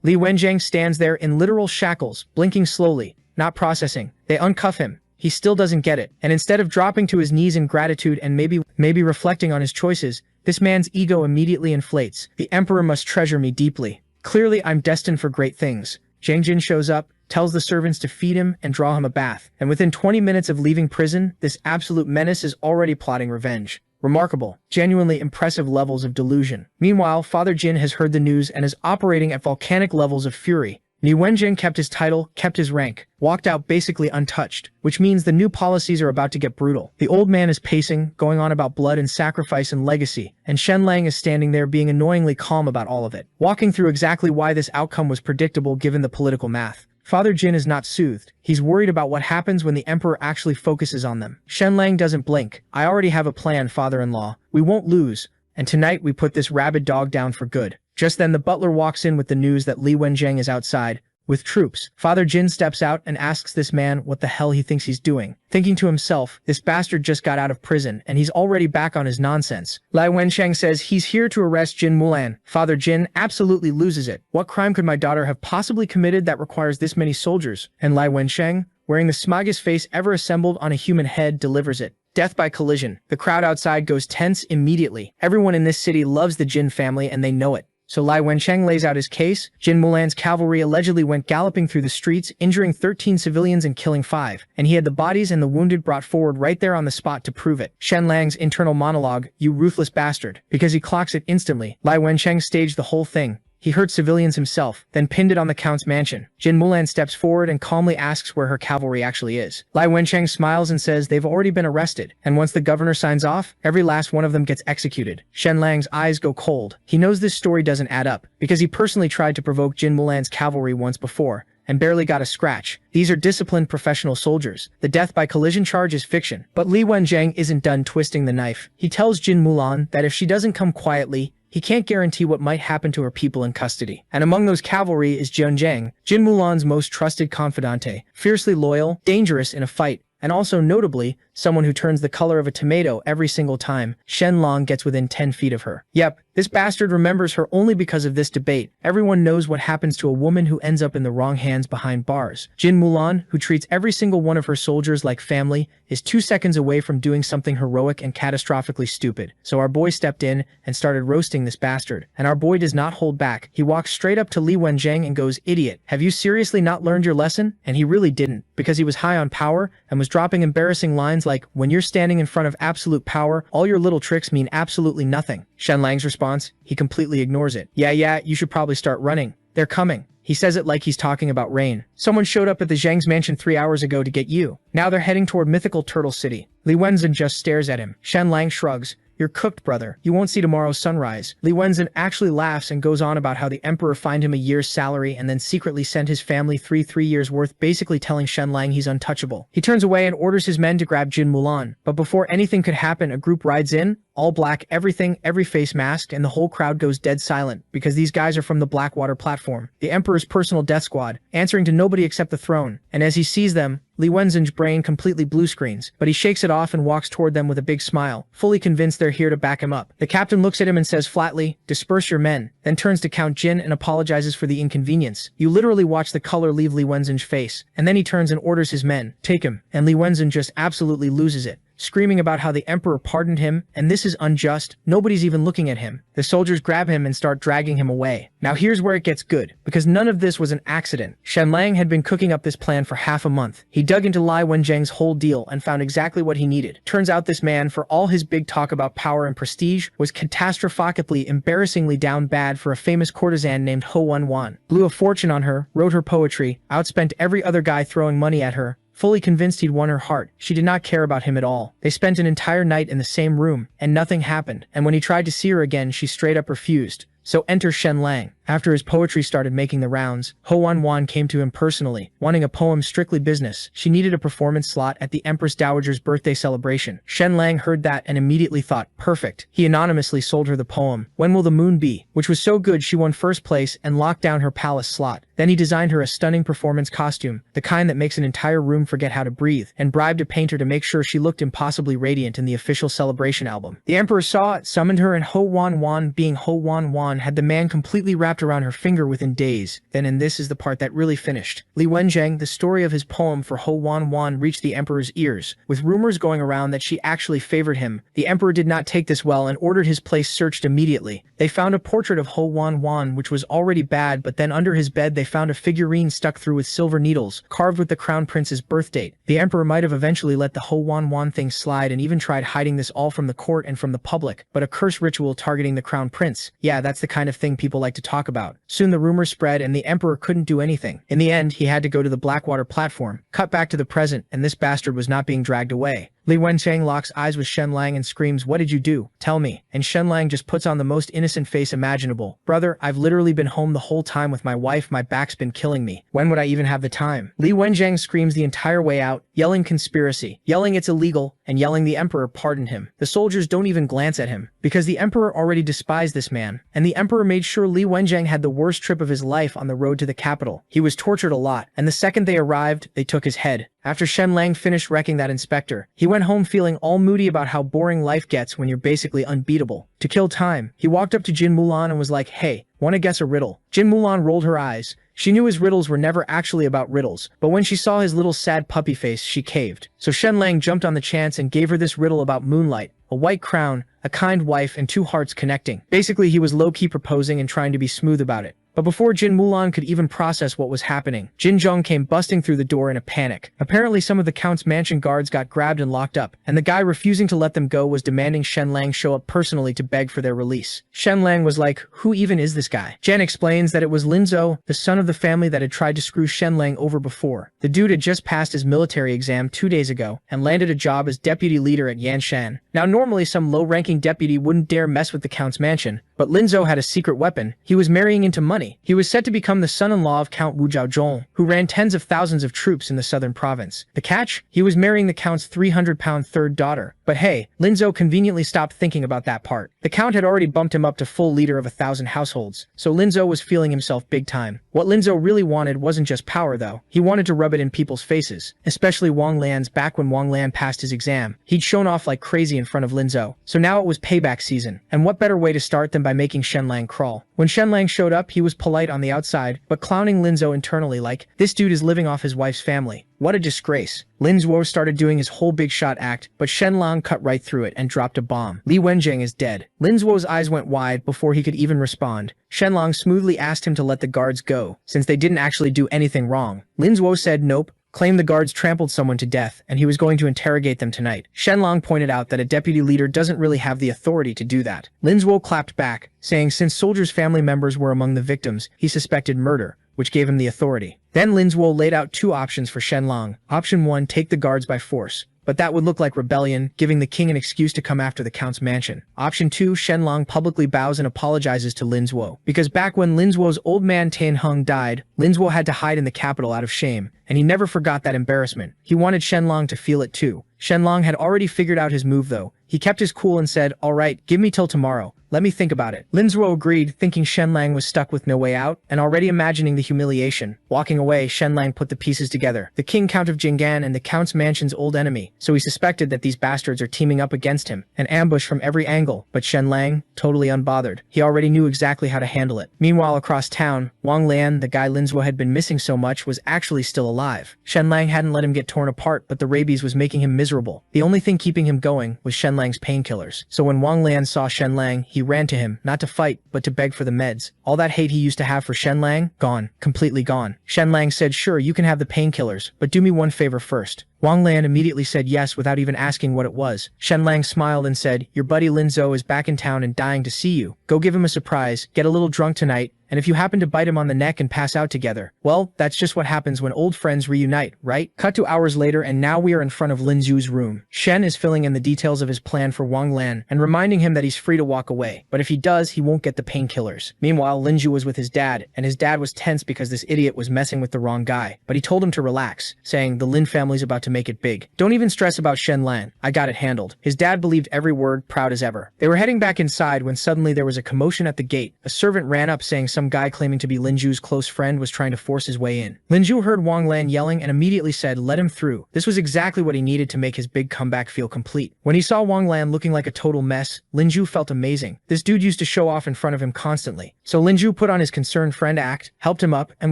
Li Wenjiang stands there in literal shackles, blinking slowly, not processing. They uncuff him. He still doesn't get it. And instead of dropping to his knees in gratitude and maybe reflecting on his choices, this man's ego immediately inflates. "The emperor must treasure me deeply. Clearly I'm destined for great things." Zhang Jin shows up, tells the servants to feed him and draw him a bath. And within 20 minutes of leaving prison, this absolute menace is already plotting revenge. Remarkable, genuinely impressive levels of delusion. Meanwhile, Father Jin has heard the news and is operating at volcanic levels of fury. Li Wenjing kept his title, kept his rank, walked out basically untouched, which means the new policies are about to get brutal. The old man is pacing, going on about blood and sacrifice and legacy, and Shen Lang is standing there being annoyingly calm about all of it, walking through exactly why this outcome was predictable given the political math. Father Jin is not soothed. He's worried about what happens when the emperor actually focuses on them. Shen Lang doesn't blink. I already have a plan, father-in-law. We won't lose. And tonight we put this rabid dog down for good. Just then the butler walks in with the news that Li Wenjing is outside, with troops. Father Jin steps out and asks this man what the hell he thinks he's doing. Thinking to himself, this bastard just got out of prison and he's already back on his nonsense. Li Wensheng says he's here to arrest Jin Mulan. Father Jin absolutely loses it. What crime could my daughter have possibly committed that requires this many soldiers? And Li Wensheng, wearing the smaggest face ever assembled on a human head, delivers it. Death by collision. The crowd outside goes tense immediately. Everyone in this city loves the Jin family and they know it. So Li Wensheng lays out his case. Jin Mulan's cavalry allegedly went galloping through the streets, injuring 13 civilians and killing 5, and he had the bodies and the wounded brought forward right there on the spot to prove it. Shen Lang's internal monologue, "You ruthless bastard," because he clocks it instantly. Li Wensheng staged the whole thing. He hurt civilians himself, then pinned it on the Count's mansion. Jin Mulan steps forward and calmly asks where her cavalry actually is. Li Wensheng smiles and says they've already been arrested, and once the governor signs off, every last one of them gets executed. Shen Lang's eyes go cold. He knows this story doesn't add up, because he personally tried to provoke Jin Mulan's cavalry once before, and barely got a scratch. These are disciplined professional soldiers. The death by collision charge is fiction. But Li Wenjing isn't done twisting the knife. He tells Jin Mulan that if she doesn't come quietly, he can't guarantee what might happen to her people in custody. And among those cavalry is Jin Jiang, Jin Mulan's most trusted confidante, fiercely loyal, dangerous in a fight, and also notably, someone who turns the color of a tomato every single time Shen Lang gets within 10 feet of her. Yep, this bastard remembers her only because of this debate. Everyone knows what happens to a woman who ends up in the wrong hands behind bars. Jin Mulan, who treats every single one of her soldiers like family, is 2 seconds away from doing something heroic and catastrophically stupid. So our boy stepped in and started roasting this bastard. And our boy does not hold back. He walks straight up to Li Wenjing and goes, "Idiot, have you seriously not learned your lesson?" And he really didn't, because he was high on power and was dropping embarrassing lines like, "When you're standing in front of absolute power, all your little tricks mean absolutely nothing." Shen Lang's response, he completely ignores it. Yeah, you should probably start running. They're coming." He says it like he's talking about rain. "Someone showed up at the Zhang's mansion 3 hours ago to get you. Now they're heading toward mythical Turtle City." Li Wenzin just stares at him. Shen Lang shrugs. "You're cooked, brother. You won't see tomorrow's sunrise." Li Wenzin actually laughs and goes on about how the emperor fined him a year's salary and then secretly sent his family three years worth, basically telling Shen Lang he's untouchable. He turns away and orders his men to grab Jin Mulan. But before anything could happen, a group rides in, all black, everything, every face masked, and the whole crowd goes dead silent, because these guys are from the Blackwater platform, the emperor's personal death squad, answering to nobody except the throne. And as he sees them, Li Wenzin's brain completely blue screens, but he shakes it off and walks toward them with a big smile, fully convinced they're here to back him up. The captain looks at him and says flatly, "Disperse your men," then turns to Count Jin and apologizes for the inconvenience. You literally watch the color leave Li Wenzin's face, and then he turns and orders his men, "Take him," and Li Wenzin just absolutely loses it, screaming about how the emperor pardoned him, and this is unjust, nobody's even looking at him. The soldiers grab him and start dragging him away. Now here's where it gets good, because none of this was an accident. Shen Lang had been cooking up this plan for half a month. He dug into Li Wenjing's whole deal and found exactly what he needed. Turns out this man, for all his big talk about power and prestige, was catastrophically, embarrassingly down bad for a famous courtesan named Ho Wan Wan. Blew a fortune on her, wrote her poetry, outspent every other guy throwing money at her, fully convinced he'd won her heart. She did not care about him at all. They spent an entire night in the same room, and nothing happened. And when he tried to see her again, she straight up refused. So enter Shen Lang. After his poetry started making the rounds, Ho Wan Wan came to him personally, wanting a poem strictly business. She needed a performance slot at the Empress Dowager's birthday celebration. Shen Lang heard that and immediately thought, perfect. He anonymously sold her the poem, "When Will the Moon Be?" which was so good she won first place and locked down her palace slot. Then he designed her a stunning performance costume, the kind that makes an entire room forget how to breathe, and bribed a painter to make sure she looked impossibly radiant in the official celebration album. The emperor saw it, summoned her, and Ho Wan Wan, being Ho Wan Wan, had the man completely wrapped wrapped around her finger within days. Then, and this is the part that really finished. Li Wenjiang, the story of his poem for Ho Wan Wan reached the emperor's ears, with rumors going around that she actually favored him. The emperor did not take this well and ordered his place searched immediately. They found a portrait of Ho Wan Wan which was already bad, but then under his bed they found a figurine stuck through with silver needles, carved with the crown prince's birth date. The emperor might have eventually let the Ho Wan Wan thing slide and even tried hiding this all from the court and from the public, but a curse ritual targeting the crown prince, yeah, that's the kind of thing people like to talk about. Soon the rumors spread and the emperor couldn't do anything. In the end, he had to go to the Blackwater platform. Cut back to the present, and this bastard was not being dragged away. Li Wenjiang locks eyes with Shen Lang and screams, "What did you do? Tell me." And Shen Lang just puts on the most innocent face imaginable. "Brother, I've literally been home the whole time with my wife. My back's been killing me. When would I even have the time?" Li Wenjiang screams the entire way out, yelling conspiracy, yelling it's illegal, and yelling the emperor pardoned him. The soldiers don't even glance at him, because the emperor already despised this man, and the emperor made sure Li Wenjiang had the worst trip of his life on the road to the capital. He was tortured a lot, and the second they arrived, they took his head. After Shen Lang finished wrecking that inspector, he went home feeling all moody about how boring life gets when you're basically unbeatable. To kill time, he walked up to Jin Mulan and was like, "Hey, wanna guess a riddle?" Jin Mulan rolled her eyes. She knew his riddles were never actually about riddles, but when she saw his little sad puppy face, she caved. So Shen Lang jumped on the chance and gave her this riddle about moonlight, a white crown, a kind wife, and two hearts connecting. Basically, he was low-key proposing and trying to be smooth about it. But before Jin Mulan could even process what was happening, Jin Zhong came busting through the door in a panic. Apparently some of the Count's mansion guards got grabbed and locked up, and the guy refusing to let them go was demanding Shen Lang show up personally to beg for their release. Shen Lang was like, "Who even is this guy?" Jen explains that it was Lin Zhou, the son of the family that had tried to screw Shen Lang over before. The dude had just passed his military exam 2 days ago and landed a job as deputy leader at Yanshan. Now normally some low-ranking deputy wouldn't dare mess with the Count's mansion, but Lin Zhou had a secret weapon. He was marrying into money. He was set to become the son-in-law of Count Wu Zhaozhong, who ran tens of thousands of troops in the southern province. The catch? He was marrying the Count's 300-pound third daughter. But hey, Lin Zhou conveniently stopped thinking about that part. The Count had already bumped him up to full leader of 1,000 households, so Lin Zhou was feeling himself big time. What Lin Zhou really wanted wasn't just power though. He wanted to rub it in people's faces, especially Wang Lan's. Back when Wang Lan passed his exam, he'd shown off like crazy in front of Lin Zhou. So now it was payback season, and what better way to start than by making Shen Lang crawl. When Shen Lang showed up, he was polite on the outside, but clowning Lin Zhou internally like, "This dude is living off his wife's family. What a disgrace." Lin Zhou started doing his whole big shot act, but Shen Lang cut right through it and dropped a bomb. Li Wenjiang is dead. Lin Zhou's eyes went wide before he could even respond. Shen Lang smoothly asked him to let the guards go, since they didn't actually do anything wrong. Lin Zhou said nope, claimed the guards trampled someone to death, and he was going to interrogate them tonight. Shen Lang pointed out that a deputy leader doesn't really have the authority to do that. Lin Zhou clapped back, saying since soldiers' family members were among the victims, he suspected murder, which gave him the authority. Then Lin Zhou laid out 2 options for Shen Lang. Option 1, take the guards by force. But that would look like rebellion, giving the king an excuse to come after the Count's mansion. Option 2, Shen Lang publicly bows and apologizes to Lin Zhou. Because back when Lin Zhou's old man Tian Heng died, Lin Zhou had to hide in the capital out of shame, and he never forgot that embarrassment. He wanted Shen Lang to feel it too. Shen Lang had already figured out his move though. He kept his cool and said, "Alright, give me till tomorrow. Let me think about it." Lin Zhou agreed, thinking Shen Lang was stuck with no way out, and already imagining the humiliation. Walking away, Shen Lang put the pieces together. The king Count of Jinggan and the Count's mansion's old enemy, so he suspected that these bastards are teaming up against him, an ambush from every angle, but Shen Lang, totally unbothered. He already knew exactly how to handle it. Meanwhile, across town, Wang Lan, the guy Lin Zhou had been missing so much, was actually still alive. Shen Lang hadn't let him get torn apart, but the rabies was making him miserable. The only thing keeping him going was Shen Lang's painkillers. So when Wang Lan saw Shen Lang, he ran to him, not to fight, but to beg for the meds. All that hate he used to have for Shen Lang, gone, completely gone. Shen Lang said, "Sure, you can have the painkillers, but do me one favor first." Wang Lan immediately said yes without even asking what it was. Shen Lang smiled and said, "Your buddy Lin Zhou is back in town and dying to see you. Go give him a surprise, get a little drunk tonight, and if you happen to bite him on the neck and pass out together, well, that's just what happens when old friends reunite, right?" Cut to hours later, and now we are in front of Lin Zhu's room. Shen is filling in the details of his plan for Wang Lan and reminding him that he's free to walk away, but if he does, he won't get the painkillers. Meanwhile, Lin Zhu was with his dad, and his dad was tense because this idiot was messing with the wrong guy, but he told him to relax, saying, "The Lin family's about to to make it big. Don't even stress about Shen Lang. I got it handled. His dad believed every word, proud as ever. They were heading back inside when suddenly there was a commotion at the gate. A servant ran up saying some guy claiming to be Lin Zhu's close friend was trying to force his way in. Lin Zhu heard Wang Lan yelling and immediately said, "Let him through." This was exactly what he needed to make his big comeback feel complete. When he saw Wang Lan looking like a total mess, Lin Zhu felt amazing. This dude used to show off in front of him constantly. So Lin Zhu put on his concerned friend act, helped him up, and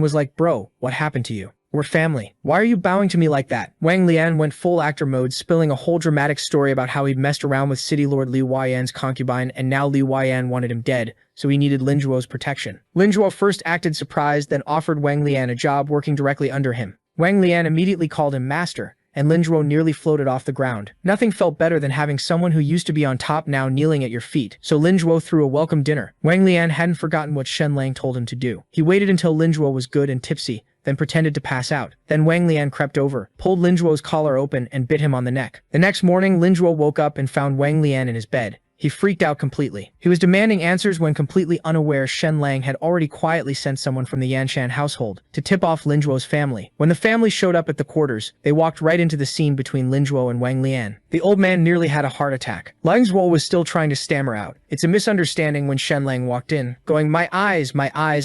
was like, "Bro, what happened to you? We're family. Why are you bowing to me like that?" Wang Lian went full actor mode, spilling a whole dramatic story about how he'd messed around with City Lord Li Huayan's concubine and now Li Huayan wanted him dead, so he needed Lin Zhuo's protection. Lin Zhuo first acted surprised, then offered Wang Lian a job working directly under him. Wang Lian immediately called him master, and Lin Zhuo nearly floated off the ground. Nothing felt better than having someone who used to be on top now kneeling at your feet, so Lin Zhuo threw a welcome dinner. Wang Lian hadn't forgotten what Shen Lang told him to do. He waited until Lin Zhuo was good and tipsy, then pretended to pass out. Then Wang Lian crept over, pulled Lin Zhuo's collar open, and bit him on the neck. The next morning, Lin Zhuo woke up and found Wang Lian in his bed. He freaked out completely. He was demanding answers when completely unaware Shen Lang had already quietly sent someone from the Yanshan household to tip off Lin Zhuo's family. When the family showed up at the quarters, they walked right into the scene between Lin Zhuo and Wang Lian. The old man nearly had a heart attack. Lang Zhuo was still trying to stammer out, "It's a misunderstanding," when Shen Lang walked in, going, my eyes,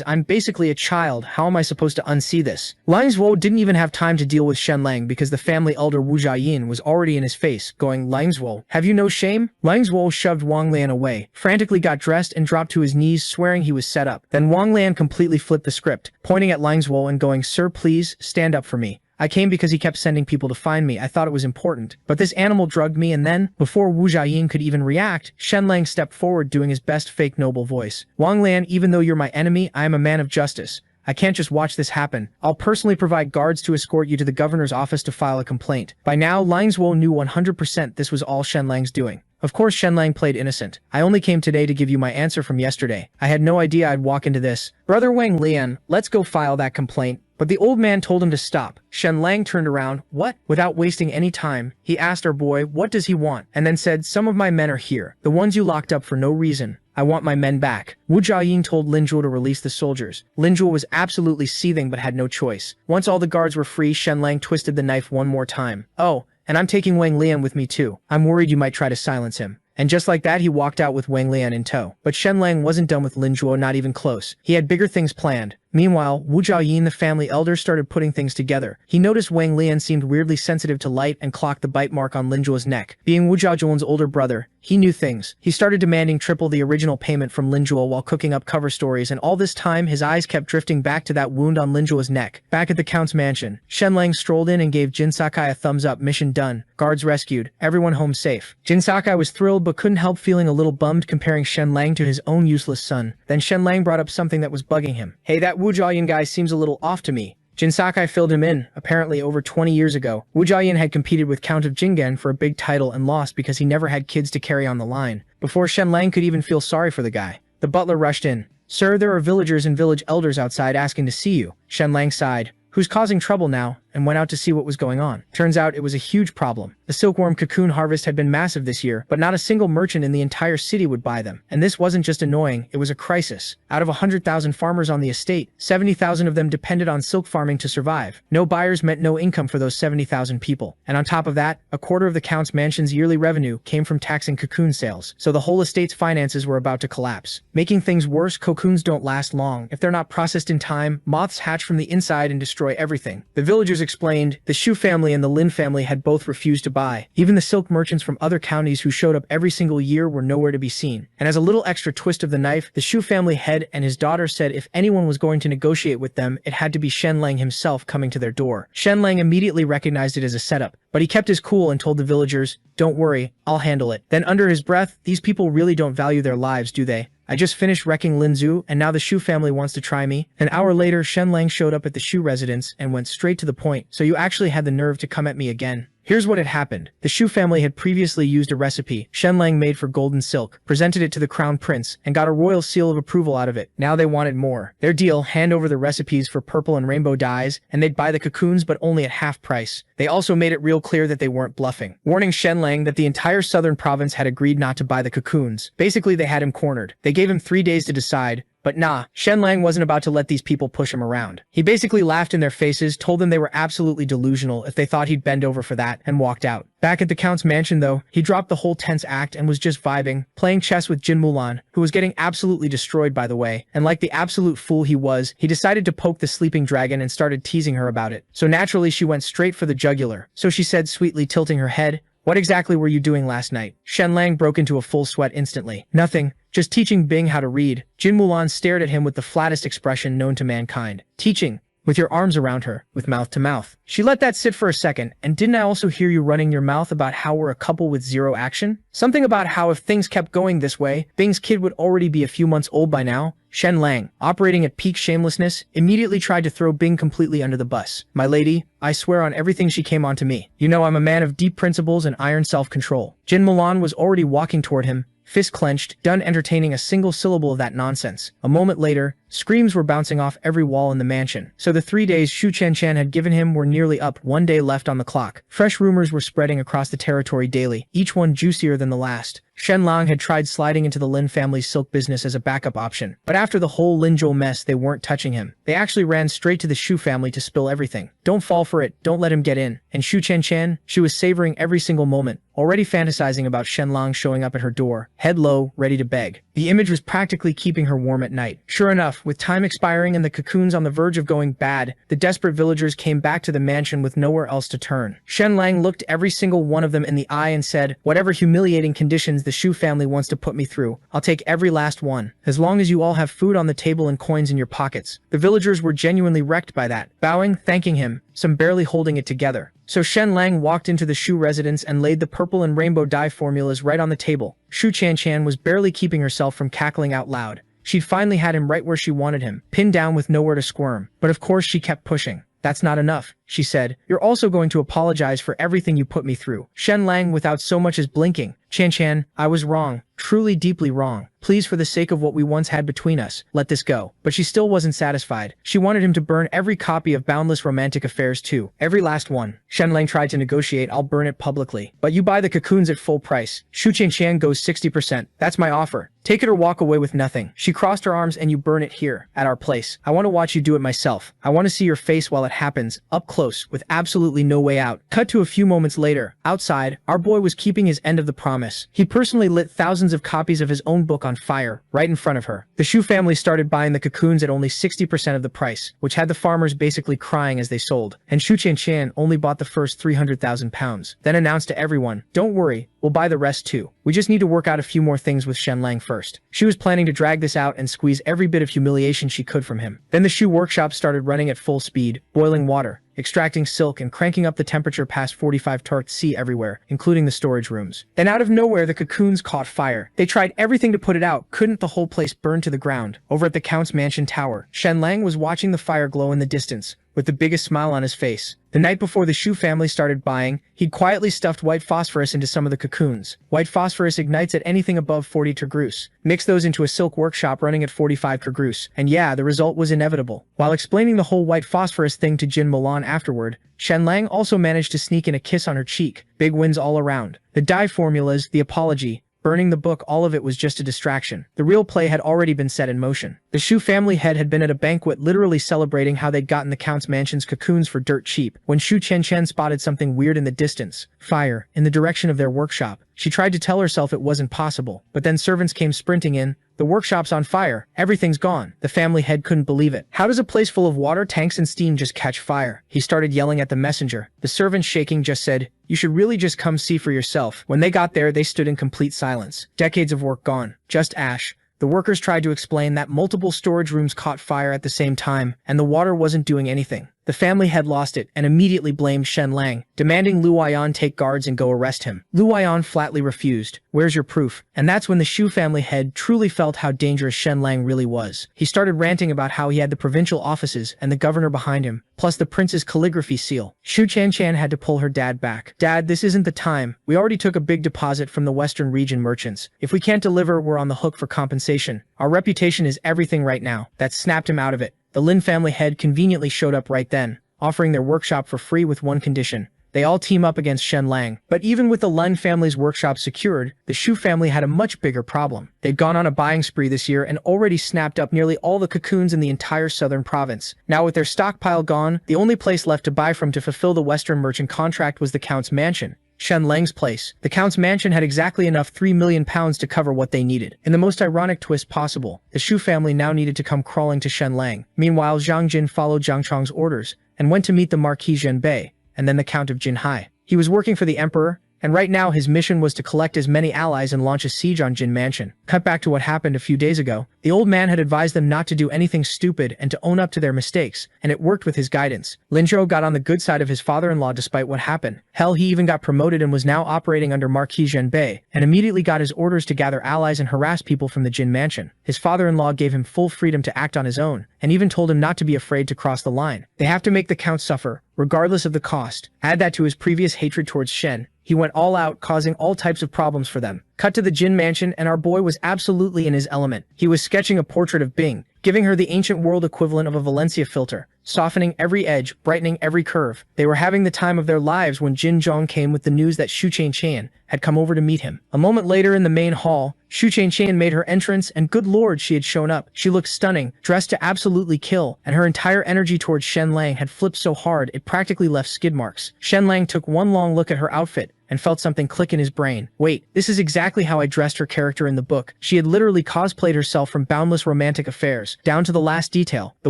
I'm basically a child. How am I supposed to unsee this?" Lang Zhuo didn't even have time to deal with Shen Lang because the family elder Wu Jiayin was already in his face, going, "Lang Zhuo, have you no shame?" Lang Zhuo shoved Wang Lian away, frantically got dressed and dropped to his knees, swearing he was set up. Then Wang Lian completely flipped the script, pointing at Lang Zhuo and going, "Sir, please, stand up for me. I came because he kept sending people to find me. I thought it was important. But this animal drugged me," and then, before Wu Jiayin could even react, Shen Lang stepped forward doing his best fake noble voice. "Wang Lian, even though you're my enemy, I am a man of justice. I can't just watch this happen. I'll personally provide guards to escort you to the governor's office to file a complaint." By now, Lang Zhuo knew 100% this was all Shen Lang's doing. Of course Shen Lang played innocent. "I only came today to give you my answer from yesterday. I had no idea I'd walk into this. Brother Wang Lian, let's go file that complaint." But the old man told him to stop. Shen Lang turned around. "What?" Without wasting any time, he asked our boy, "What does he want?" and then said, "Some of my men are here. The ones you locked up for no reason. I want my men back." Wu Jiayin told Lin Zhuo to release the soldiers. Lin Zhuo was absolutely seething but had no choice. Once all the guards were free, Shen Lang twisted the knife one more time. "Oh, and I'm taking Wang Lian with me too. I'm worried you might try to silence him." And just like that, he walked out with Wang Lian in tow. But Shen Lang wasn't done with Lin Zhuo, not even close. He had bigger things planned. Meanwhile, Wu Jiayin, the family elder, started putting things together. He noticed Wang Lian seemed weirdly sensitive to light and clocked the bite mark on Lin Zhuo's neck. Being Wu Jiajuan's older brother, he knew things. He started demanding triple the original payment from Lin Zhuo while cooking up cover stories, and all this time his eyes kept drifting back to that wound on Lin Zhuo's neck. Back at the Count's mansion, Shen Lang strolled in and gave Jin Sakai a thumbs up. Mission done. Guards rescued. Everyone home safe. Jin Sakai was thrilled but couldn't help feeling a little bummed comparing Shen Lang to his own useless son. Then Shen Lang brought up something that was bugging him. "Hey, that Wu Jiayin guy seems a little off to me." Jin Sakai filled him in. Apparently, over 20 years ago, Wu Jiayin had competed with Count of Jingen for a big title and lost because he never had kids to carry on the line. Before Shen Lang could even feel sorry for the guy, the butler rushed in. "Sir, there are villagers and village elders outside asking to see you." Shen Lang sighed. "Who's causing trouble now?" and went out to see what was going on. Turns out it was a huge problem. The silkworm cocoon harvest had been massive this year, but not a single merchant in the entire city would buy them. And this wasn't just annoying, it was a crisis. Out of 100,000 farmers on the estate, 70,000 of them depended on silk farming to survive. No buyers meant no income for those 70,000 people. And on top of that, a quarter of the Count's mansion's yearly revenue came from taxing cocoon sales, so the whole estate's finances were about to collapse. Making things worse, cocoons don't last long. If they're not processed in time, moths hatch from the inside and destroy everything. The villagers explained the Shu family and the Lin family had both refused to buy. Even the silk merchants from other counties who showed up every single year were nowhere to be seen. And as a little extra twist of the knife, the Shu family head and his daughter said if anyone was going to negotiate with them, it had to be Shen Lang himself coming to their door. Shen Lang immediately recognized it as a setup, but he kept his cool and told the villagers, "Don't worry, I'll handle it." Then under his breath, "These people really don't value their lives, do they? I just finished wrecking Lin Zhu, and now the Shu family wants to try me." An hour later, Shen Lang showed up at the Shu residence and went straight to the point. "So you actually had the nerve to come at me again?" Here's what had happened. The Shu family had previously used a recipe Shen Lang made for golden silk, presented it to the crown prince, and got a royal seal of approval out of it. Now they wanted more. Their deal: hand over the recipes for purple and rainbow dyes, and they'd buy the cocoons but only at half price. They also made it real clear that they weren't bluffing, warning Shen Lang that the entire southern province had agreed not to buy the cocoons. Basically, they had him cornered. They gave him 3 days to decide, But nah, Shen Lang wasn't about to let these people push him around. He basically laughed in their faces, told them they were absolutely delusional if they thought he'd bend over for that, and walked out. Back at the Count's mansion though, he dropped the whole tense act and was just vibing, playing chess with Jin Mulan, who was getting absolutely destroyed by the way, and like the absolute fool he was, he decided to poke the sleeping dragon and started teasing her about it. So naturally she went straight for the jugular. So she said sweetly, tilting her head, "What exactly were you doing last night?" Shen Lang broke into a full sweat instantly. "Nothing, just teaching Bing how to read." Jin Mulan stared at him with the flattest expression known to mankind. "Teaching? With your arms around her, with mouth to mouth." She let that sit for a second. "And didn't I also hear you running your mouth about how we're a couple with zero action? Something about how if things kept going this way, Bing's kid would already be a few months old by now?" Shen Lang, operating at peak shamelessness, immediately tried to throw Bing completely under the bus. "My lady, I swear on everything she came onto me. You know I'm a man of deep principles and iron self-control." Jin Mulan was already walking toward him, fist clenched, done entertaining a single syllable of that nonsense. A moment later, screams were bouncing off every wall in the mansion. So the 3 days Shu Chen had given him were nearly up, 1 day left on the clock. Fresh rumors were spreading across the territory daily, each one juicier than the last. Shen Lang had tried sliding into the Lin family's silk business as a backup option, but after the whole Lin Zhou mess, they weren't touching him. They actually ran straight to the Shu family to spill everything. Don't fall for it, don't let him get in. And Shu Chen, she was savoring every single moment, already fantasizing about Shen Lang showing up at her door, head low, ready to beg. The image was practically keeping her warm at night. Sure enough, with time expiring and the cocoons on the verge of going bad, the desperate villagers came back to the mansion with nowhere else to turn. Shen Lang looked every single one of them in the eye and said, "Whatever humiliating conditions the Shu family wants to put me through, I'll take every last one, as long as you all have food on the table and coins in your pockets." The villagers were genuinely wrecked by that, bowing, thanking him, some barely holding it together. So Shen Lang walked into the Shu residence and laid the purple and rainbow dye formulas right on the table. Shu Chen was barely keeping herself from cackling out loud. She'd finally had him right where she wanted him, pinned down with nowhere to squirm. But of course she kept pushing. "That's not enough," she said. "You're also going to apologize for everything you put me through." Shen Lang, without so much as blinking, Chan, I was wrong. Truly deeply wrong. Please, for the sake of what we once had between us, let this go." But she still wasn't satisfied. She wanted him to burn every copy of Boundless Romantic Affairs too. Every last one. Shen Lang tried to negotiate, "I'll burn it publicly. But you buy the cocoons at full price." Shu Chen goes 60%. "That's my offer. Take it or walk away with nothing." She crossed her arms. "And you burn it here, at our place. I want to watch you do it myself. I want to see your face while it happens, up close, with absolutely no way out." Cut to a few moments later. Outside, our boy was keeping his end of the promise. He personally lit thousands of copies of his own book on fire, right in front of her. The Shu family started buying the cocoons at only 60% of the price, which had the farmers basically crying as they sold. And Shu Chen only bought the first 300,000 pounds, then announced to everyone, "Don't worry, we'll buy the rest too. We just need to work out a few more things with Shen Lang first." She was planning to drag this out and squeeze every bit of humiliation she could from him. Then the Shu workshop started running at full speed, boiling water, extracting silk and cranking up the temperature past 45 torts C everywhere, including the storage rooms. Then out of nowhere the cocoons caught fire. They tried everything to put it out, couldn't. The whole place burned to the ground. Over at the Count's mansion tower, Shen Lang was watching the fire glow in the distance, with the biggest smile on his face. The night before the Shu family started buying, he'd quietly stuffed white phosphorus into some of the cocoons. White phosphorus ignites at anything above 40 tergrus. Mix those into a silk workshop running at 45 tergrus, and yeah, the result was inevitable. While explaining the whole white phosphorus thing to Jin Mulan afterward, Shen Lang also managed to sneak in a kiss on her cheek. Big wins all around. The dye formulas, the apology, burning the book, all of it was just a distraction. The real play had already been set in motion. The Shu family head had been at a banquet literally celebrating how they'd gotten the Count's mansion's cocoons for dirt cheap, when Shu Chen spotted something weird in the distance. Fire, in the direction of their workshop. She tried to tell herself it wasn't possible, but then servants came sprinting in. "The workshop's on fire. Everything's gone." The family head couldn't believe it. "How does a place full of water tanks and steam just catch fire?" He started yelling at the messenger. The servant, shaking, just said, "You should really just come see for yourself." When they got there, they stood in complete silence. Decades of work gone. Just ash. The workers tried to explain that multiple storage rooms caught fire at the same time, and the water wasn't doing anything. The family had lost it and immediately blamed Shen Lang, demanding Lu Huayan take guards and go arrest him. Lu Huayan flatly refused. "Where's your proof?" And that's when the Shu family head truly felt how dangerous Shen Lang really was. He started ranting about how he had the provincial offices and the governor behind him, plus the prince's calligraphy seal. Shu Chen had to pull her dad back. "Dad, this isn't the time. We already took a big deposit from the Western region merchants. If we can't deliver, we're on the hook for compensation. Our reputation is everything right now." That snapped him out of it. The Lin family head conveniently showed up right then, offering their workshop for free with one condition. They all team up against Shen Lang. But even with the Lin family's workshop secured, the Shu family had a much bigger problem. They'd gone on a buying spree this year and already snapped up nearly all the cocoons in the entire southern province. Now with their stockpile gone, the only place left to buy from to fulfill the western merchant contract was the Count's mansion, Shen Lang's place. The Count's mansion had exactly enough £3 million to cover what they needed. In the most ironic twist possible, the Shu family now needed to come crawling to Shen Lang. Meanwhile, Zhang Jin followed Zhang Chong's orders and went to meet the Marquis Zhenbei and then the Count of Jinhai. He was working for the Emperor, and right now his mission was to collect as many allies and launch a siege on Jin Mansion. Cut back to what happened a few days ago. The old man had advised them not to do anything stupid and to own up to their mistakes, and it worked with his guidance. Lin Zhou got on the good side of his father-in-law despite what happened. Hell, he even got promoted and was now operating under Marquis Zhenbei, and immediately got his orders to gather allies and harass people from the Jin Mansion. His father-in-law gave him full freedom to act on his own, and even told him not to be afraid to cross the line. They have to make the Count suffer, regardless of the cost. Add that to his previous hatred towards Shen. He went all out, causing all types of problems for them. Cut to the Jin Mansion, and our boy was absolutely in his element. He was sketching a portrait of Bing, giving her the ancient world equivalent of a Valencia filter, softening every edge, brightening every curve. They were having the time of their lives when Jin Zhong came with the news that Shu Qianqian had come over to meet him. A moment later in the main hall, Shu Qianqian made her entrance, and good lord, she had shown up. She looked stunning, dressed to absolutely kill, and her entire energy towards Shen Lang had flipped so hard it practically left skid marks. Shen Lang took one long look at her outfit and felt something click in his brain. Wait, this is exactly how I dressed her character in the book. She had literally cosplayed herself from boundless romantic affairs, down to the last detail. The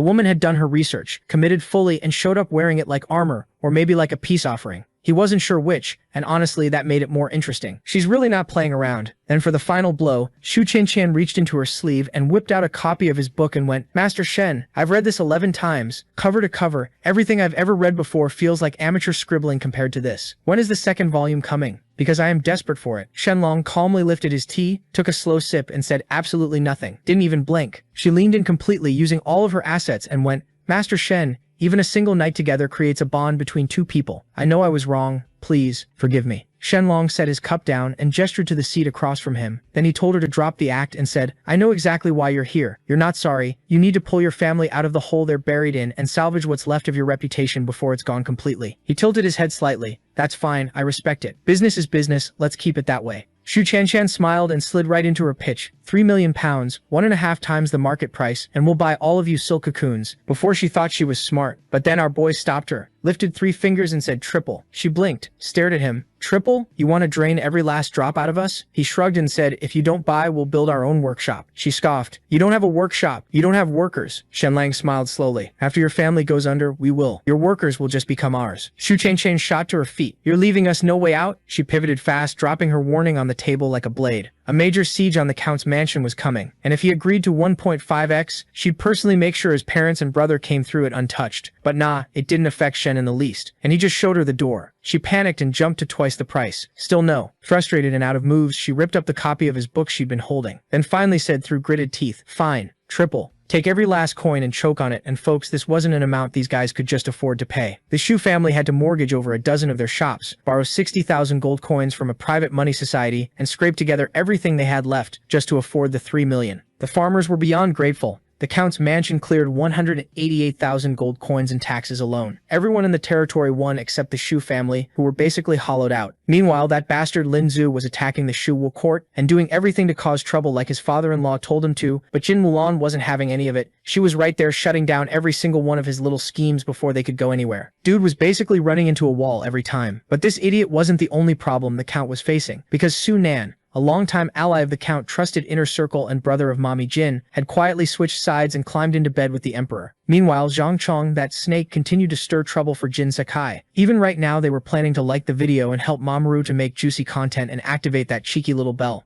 woman had done her research, committed fully, and showed up wearing it like armor, or maybe like a peace offering. He wasn't sure which, and honestly that made it more interesting. She's really not playing around. Then for the final blow, Shu Qianqian reached into her sleeve and whipped out a copy of his book and went, "Master Shen, I've read this 11 times, cover to cover. Everything I've ever read before feels like amateur scribbling compared to this. When is the second volume coming? Because I am desperate for it." Shen Long calmly lifted his tea, took a slow sip, and said absolutely nothing. Didn't even blink. She leaned in completely, using all of her assets, and went, "Master Shen, even a single night together creates a bond between two people. I know I was wrong. Please, forgive me." Shenlong set his cup down and gestured to the seat across from him. Then he told her to drop the act and said, "I know exactly why you're here. You're not sorry. You need to pull your family out of the hole they're buried in and salvage what's left of your reputation before it's gone completely." He tilted his head slightly. "That's fine, I respect it. Business is business, let's keep it that way." Shu Qianqian smiled and slid right into her pitch. £3 million, 1.5 times the market price, and we'll buy all of you silk cocoons. Before she thought she was smart, but then our boy stopped her, lifted 3 fingers and said triple. She blinked, stared at him. "Triple? You want to drain every last drop out of us?" He shrugged and said, "If you don't buy, we'll build our own workshop." She scoffed. "You don't have a workshop. You don't have workers." Shenlang smiled slowly. "After your family goes under, we will. Your workers will just become ours." Shu Qianqian shot to her feet. "You're leaving us no way out?" She pivoted fast, dropping her warning on the table like a blade. A major siege on the Count's mansion was coming, and if he agreed to 1.5x, she'd personally make sure his parents and brother came through it untouched. But nah, it didn't affect Shen in the least, and he just showed her the door. She panicked and jumped to twice the price. Still no. Frustrated and out of moves, she ripped up the copy of his book she'd been holding, then finally said through gritted teeth, "Fine, triple. Take every last coin and choke on it." And folks, this wasn't an amount these guys could just afford to pay. The Shu family had to mortgage over a dozen of their shops, borrow 60,000 gold coins from a private money society, and scrape together everything they had left just to afford the 3 million. The farmers were beyond grateful. The Count's mansion cleared 188,000 gold coins in taxes alone. Everyone in the territory won except the Shu family, who were basically hollowed out. Meanwhile, that bastard Lin Zhu was attacking the Shu court and doing everything to cause trouble like his father-in-law told him to, but Jin Mulan wasn't having any of it. She was right there shutting down every single one of his little schemes before they could go anywhere. Dude was basically running into a wall every time. But this idiot wasn't the only problem the Count was facing, because Su Nan, a longtime ally of the Count, trusted inner circle and brother of Mommy Jin, had quietly switched sides and climbed into bed with the Emperor. Meanwhile, Zhang Chong, that snake, continued to stir trouble for Jin Sakai. Even right now, they were planning to like the video and help Mamoru to make juicy content and activate that cheeky little bell.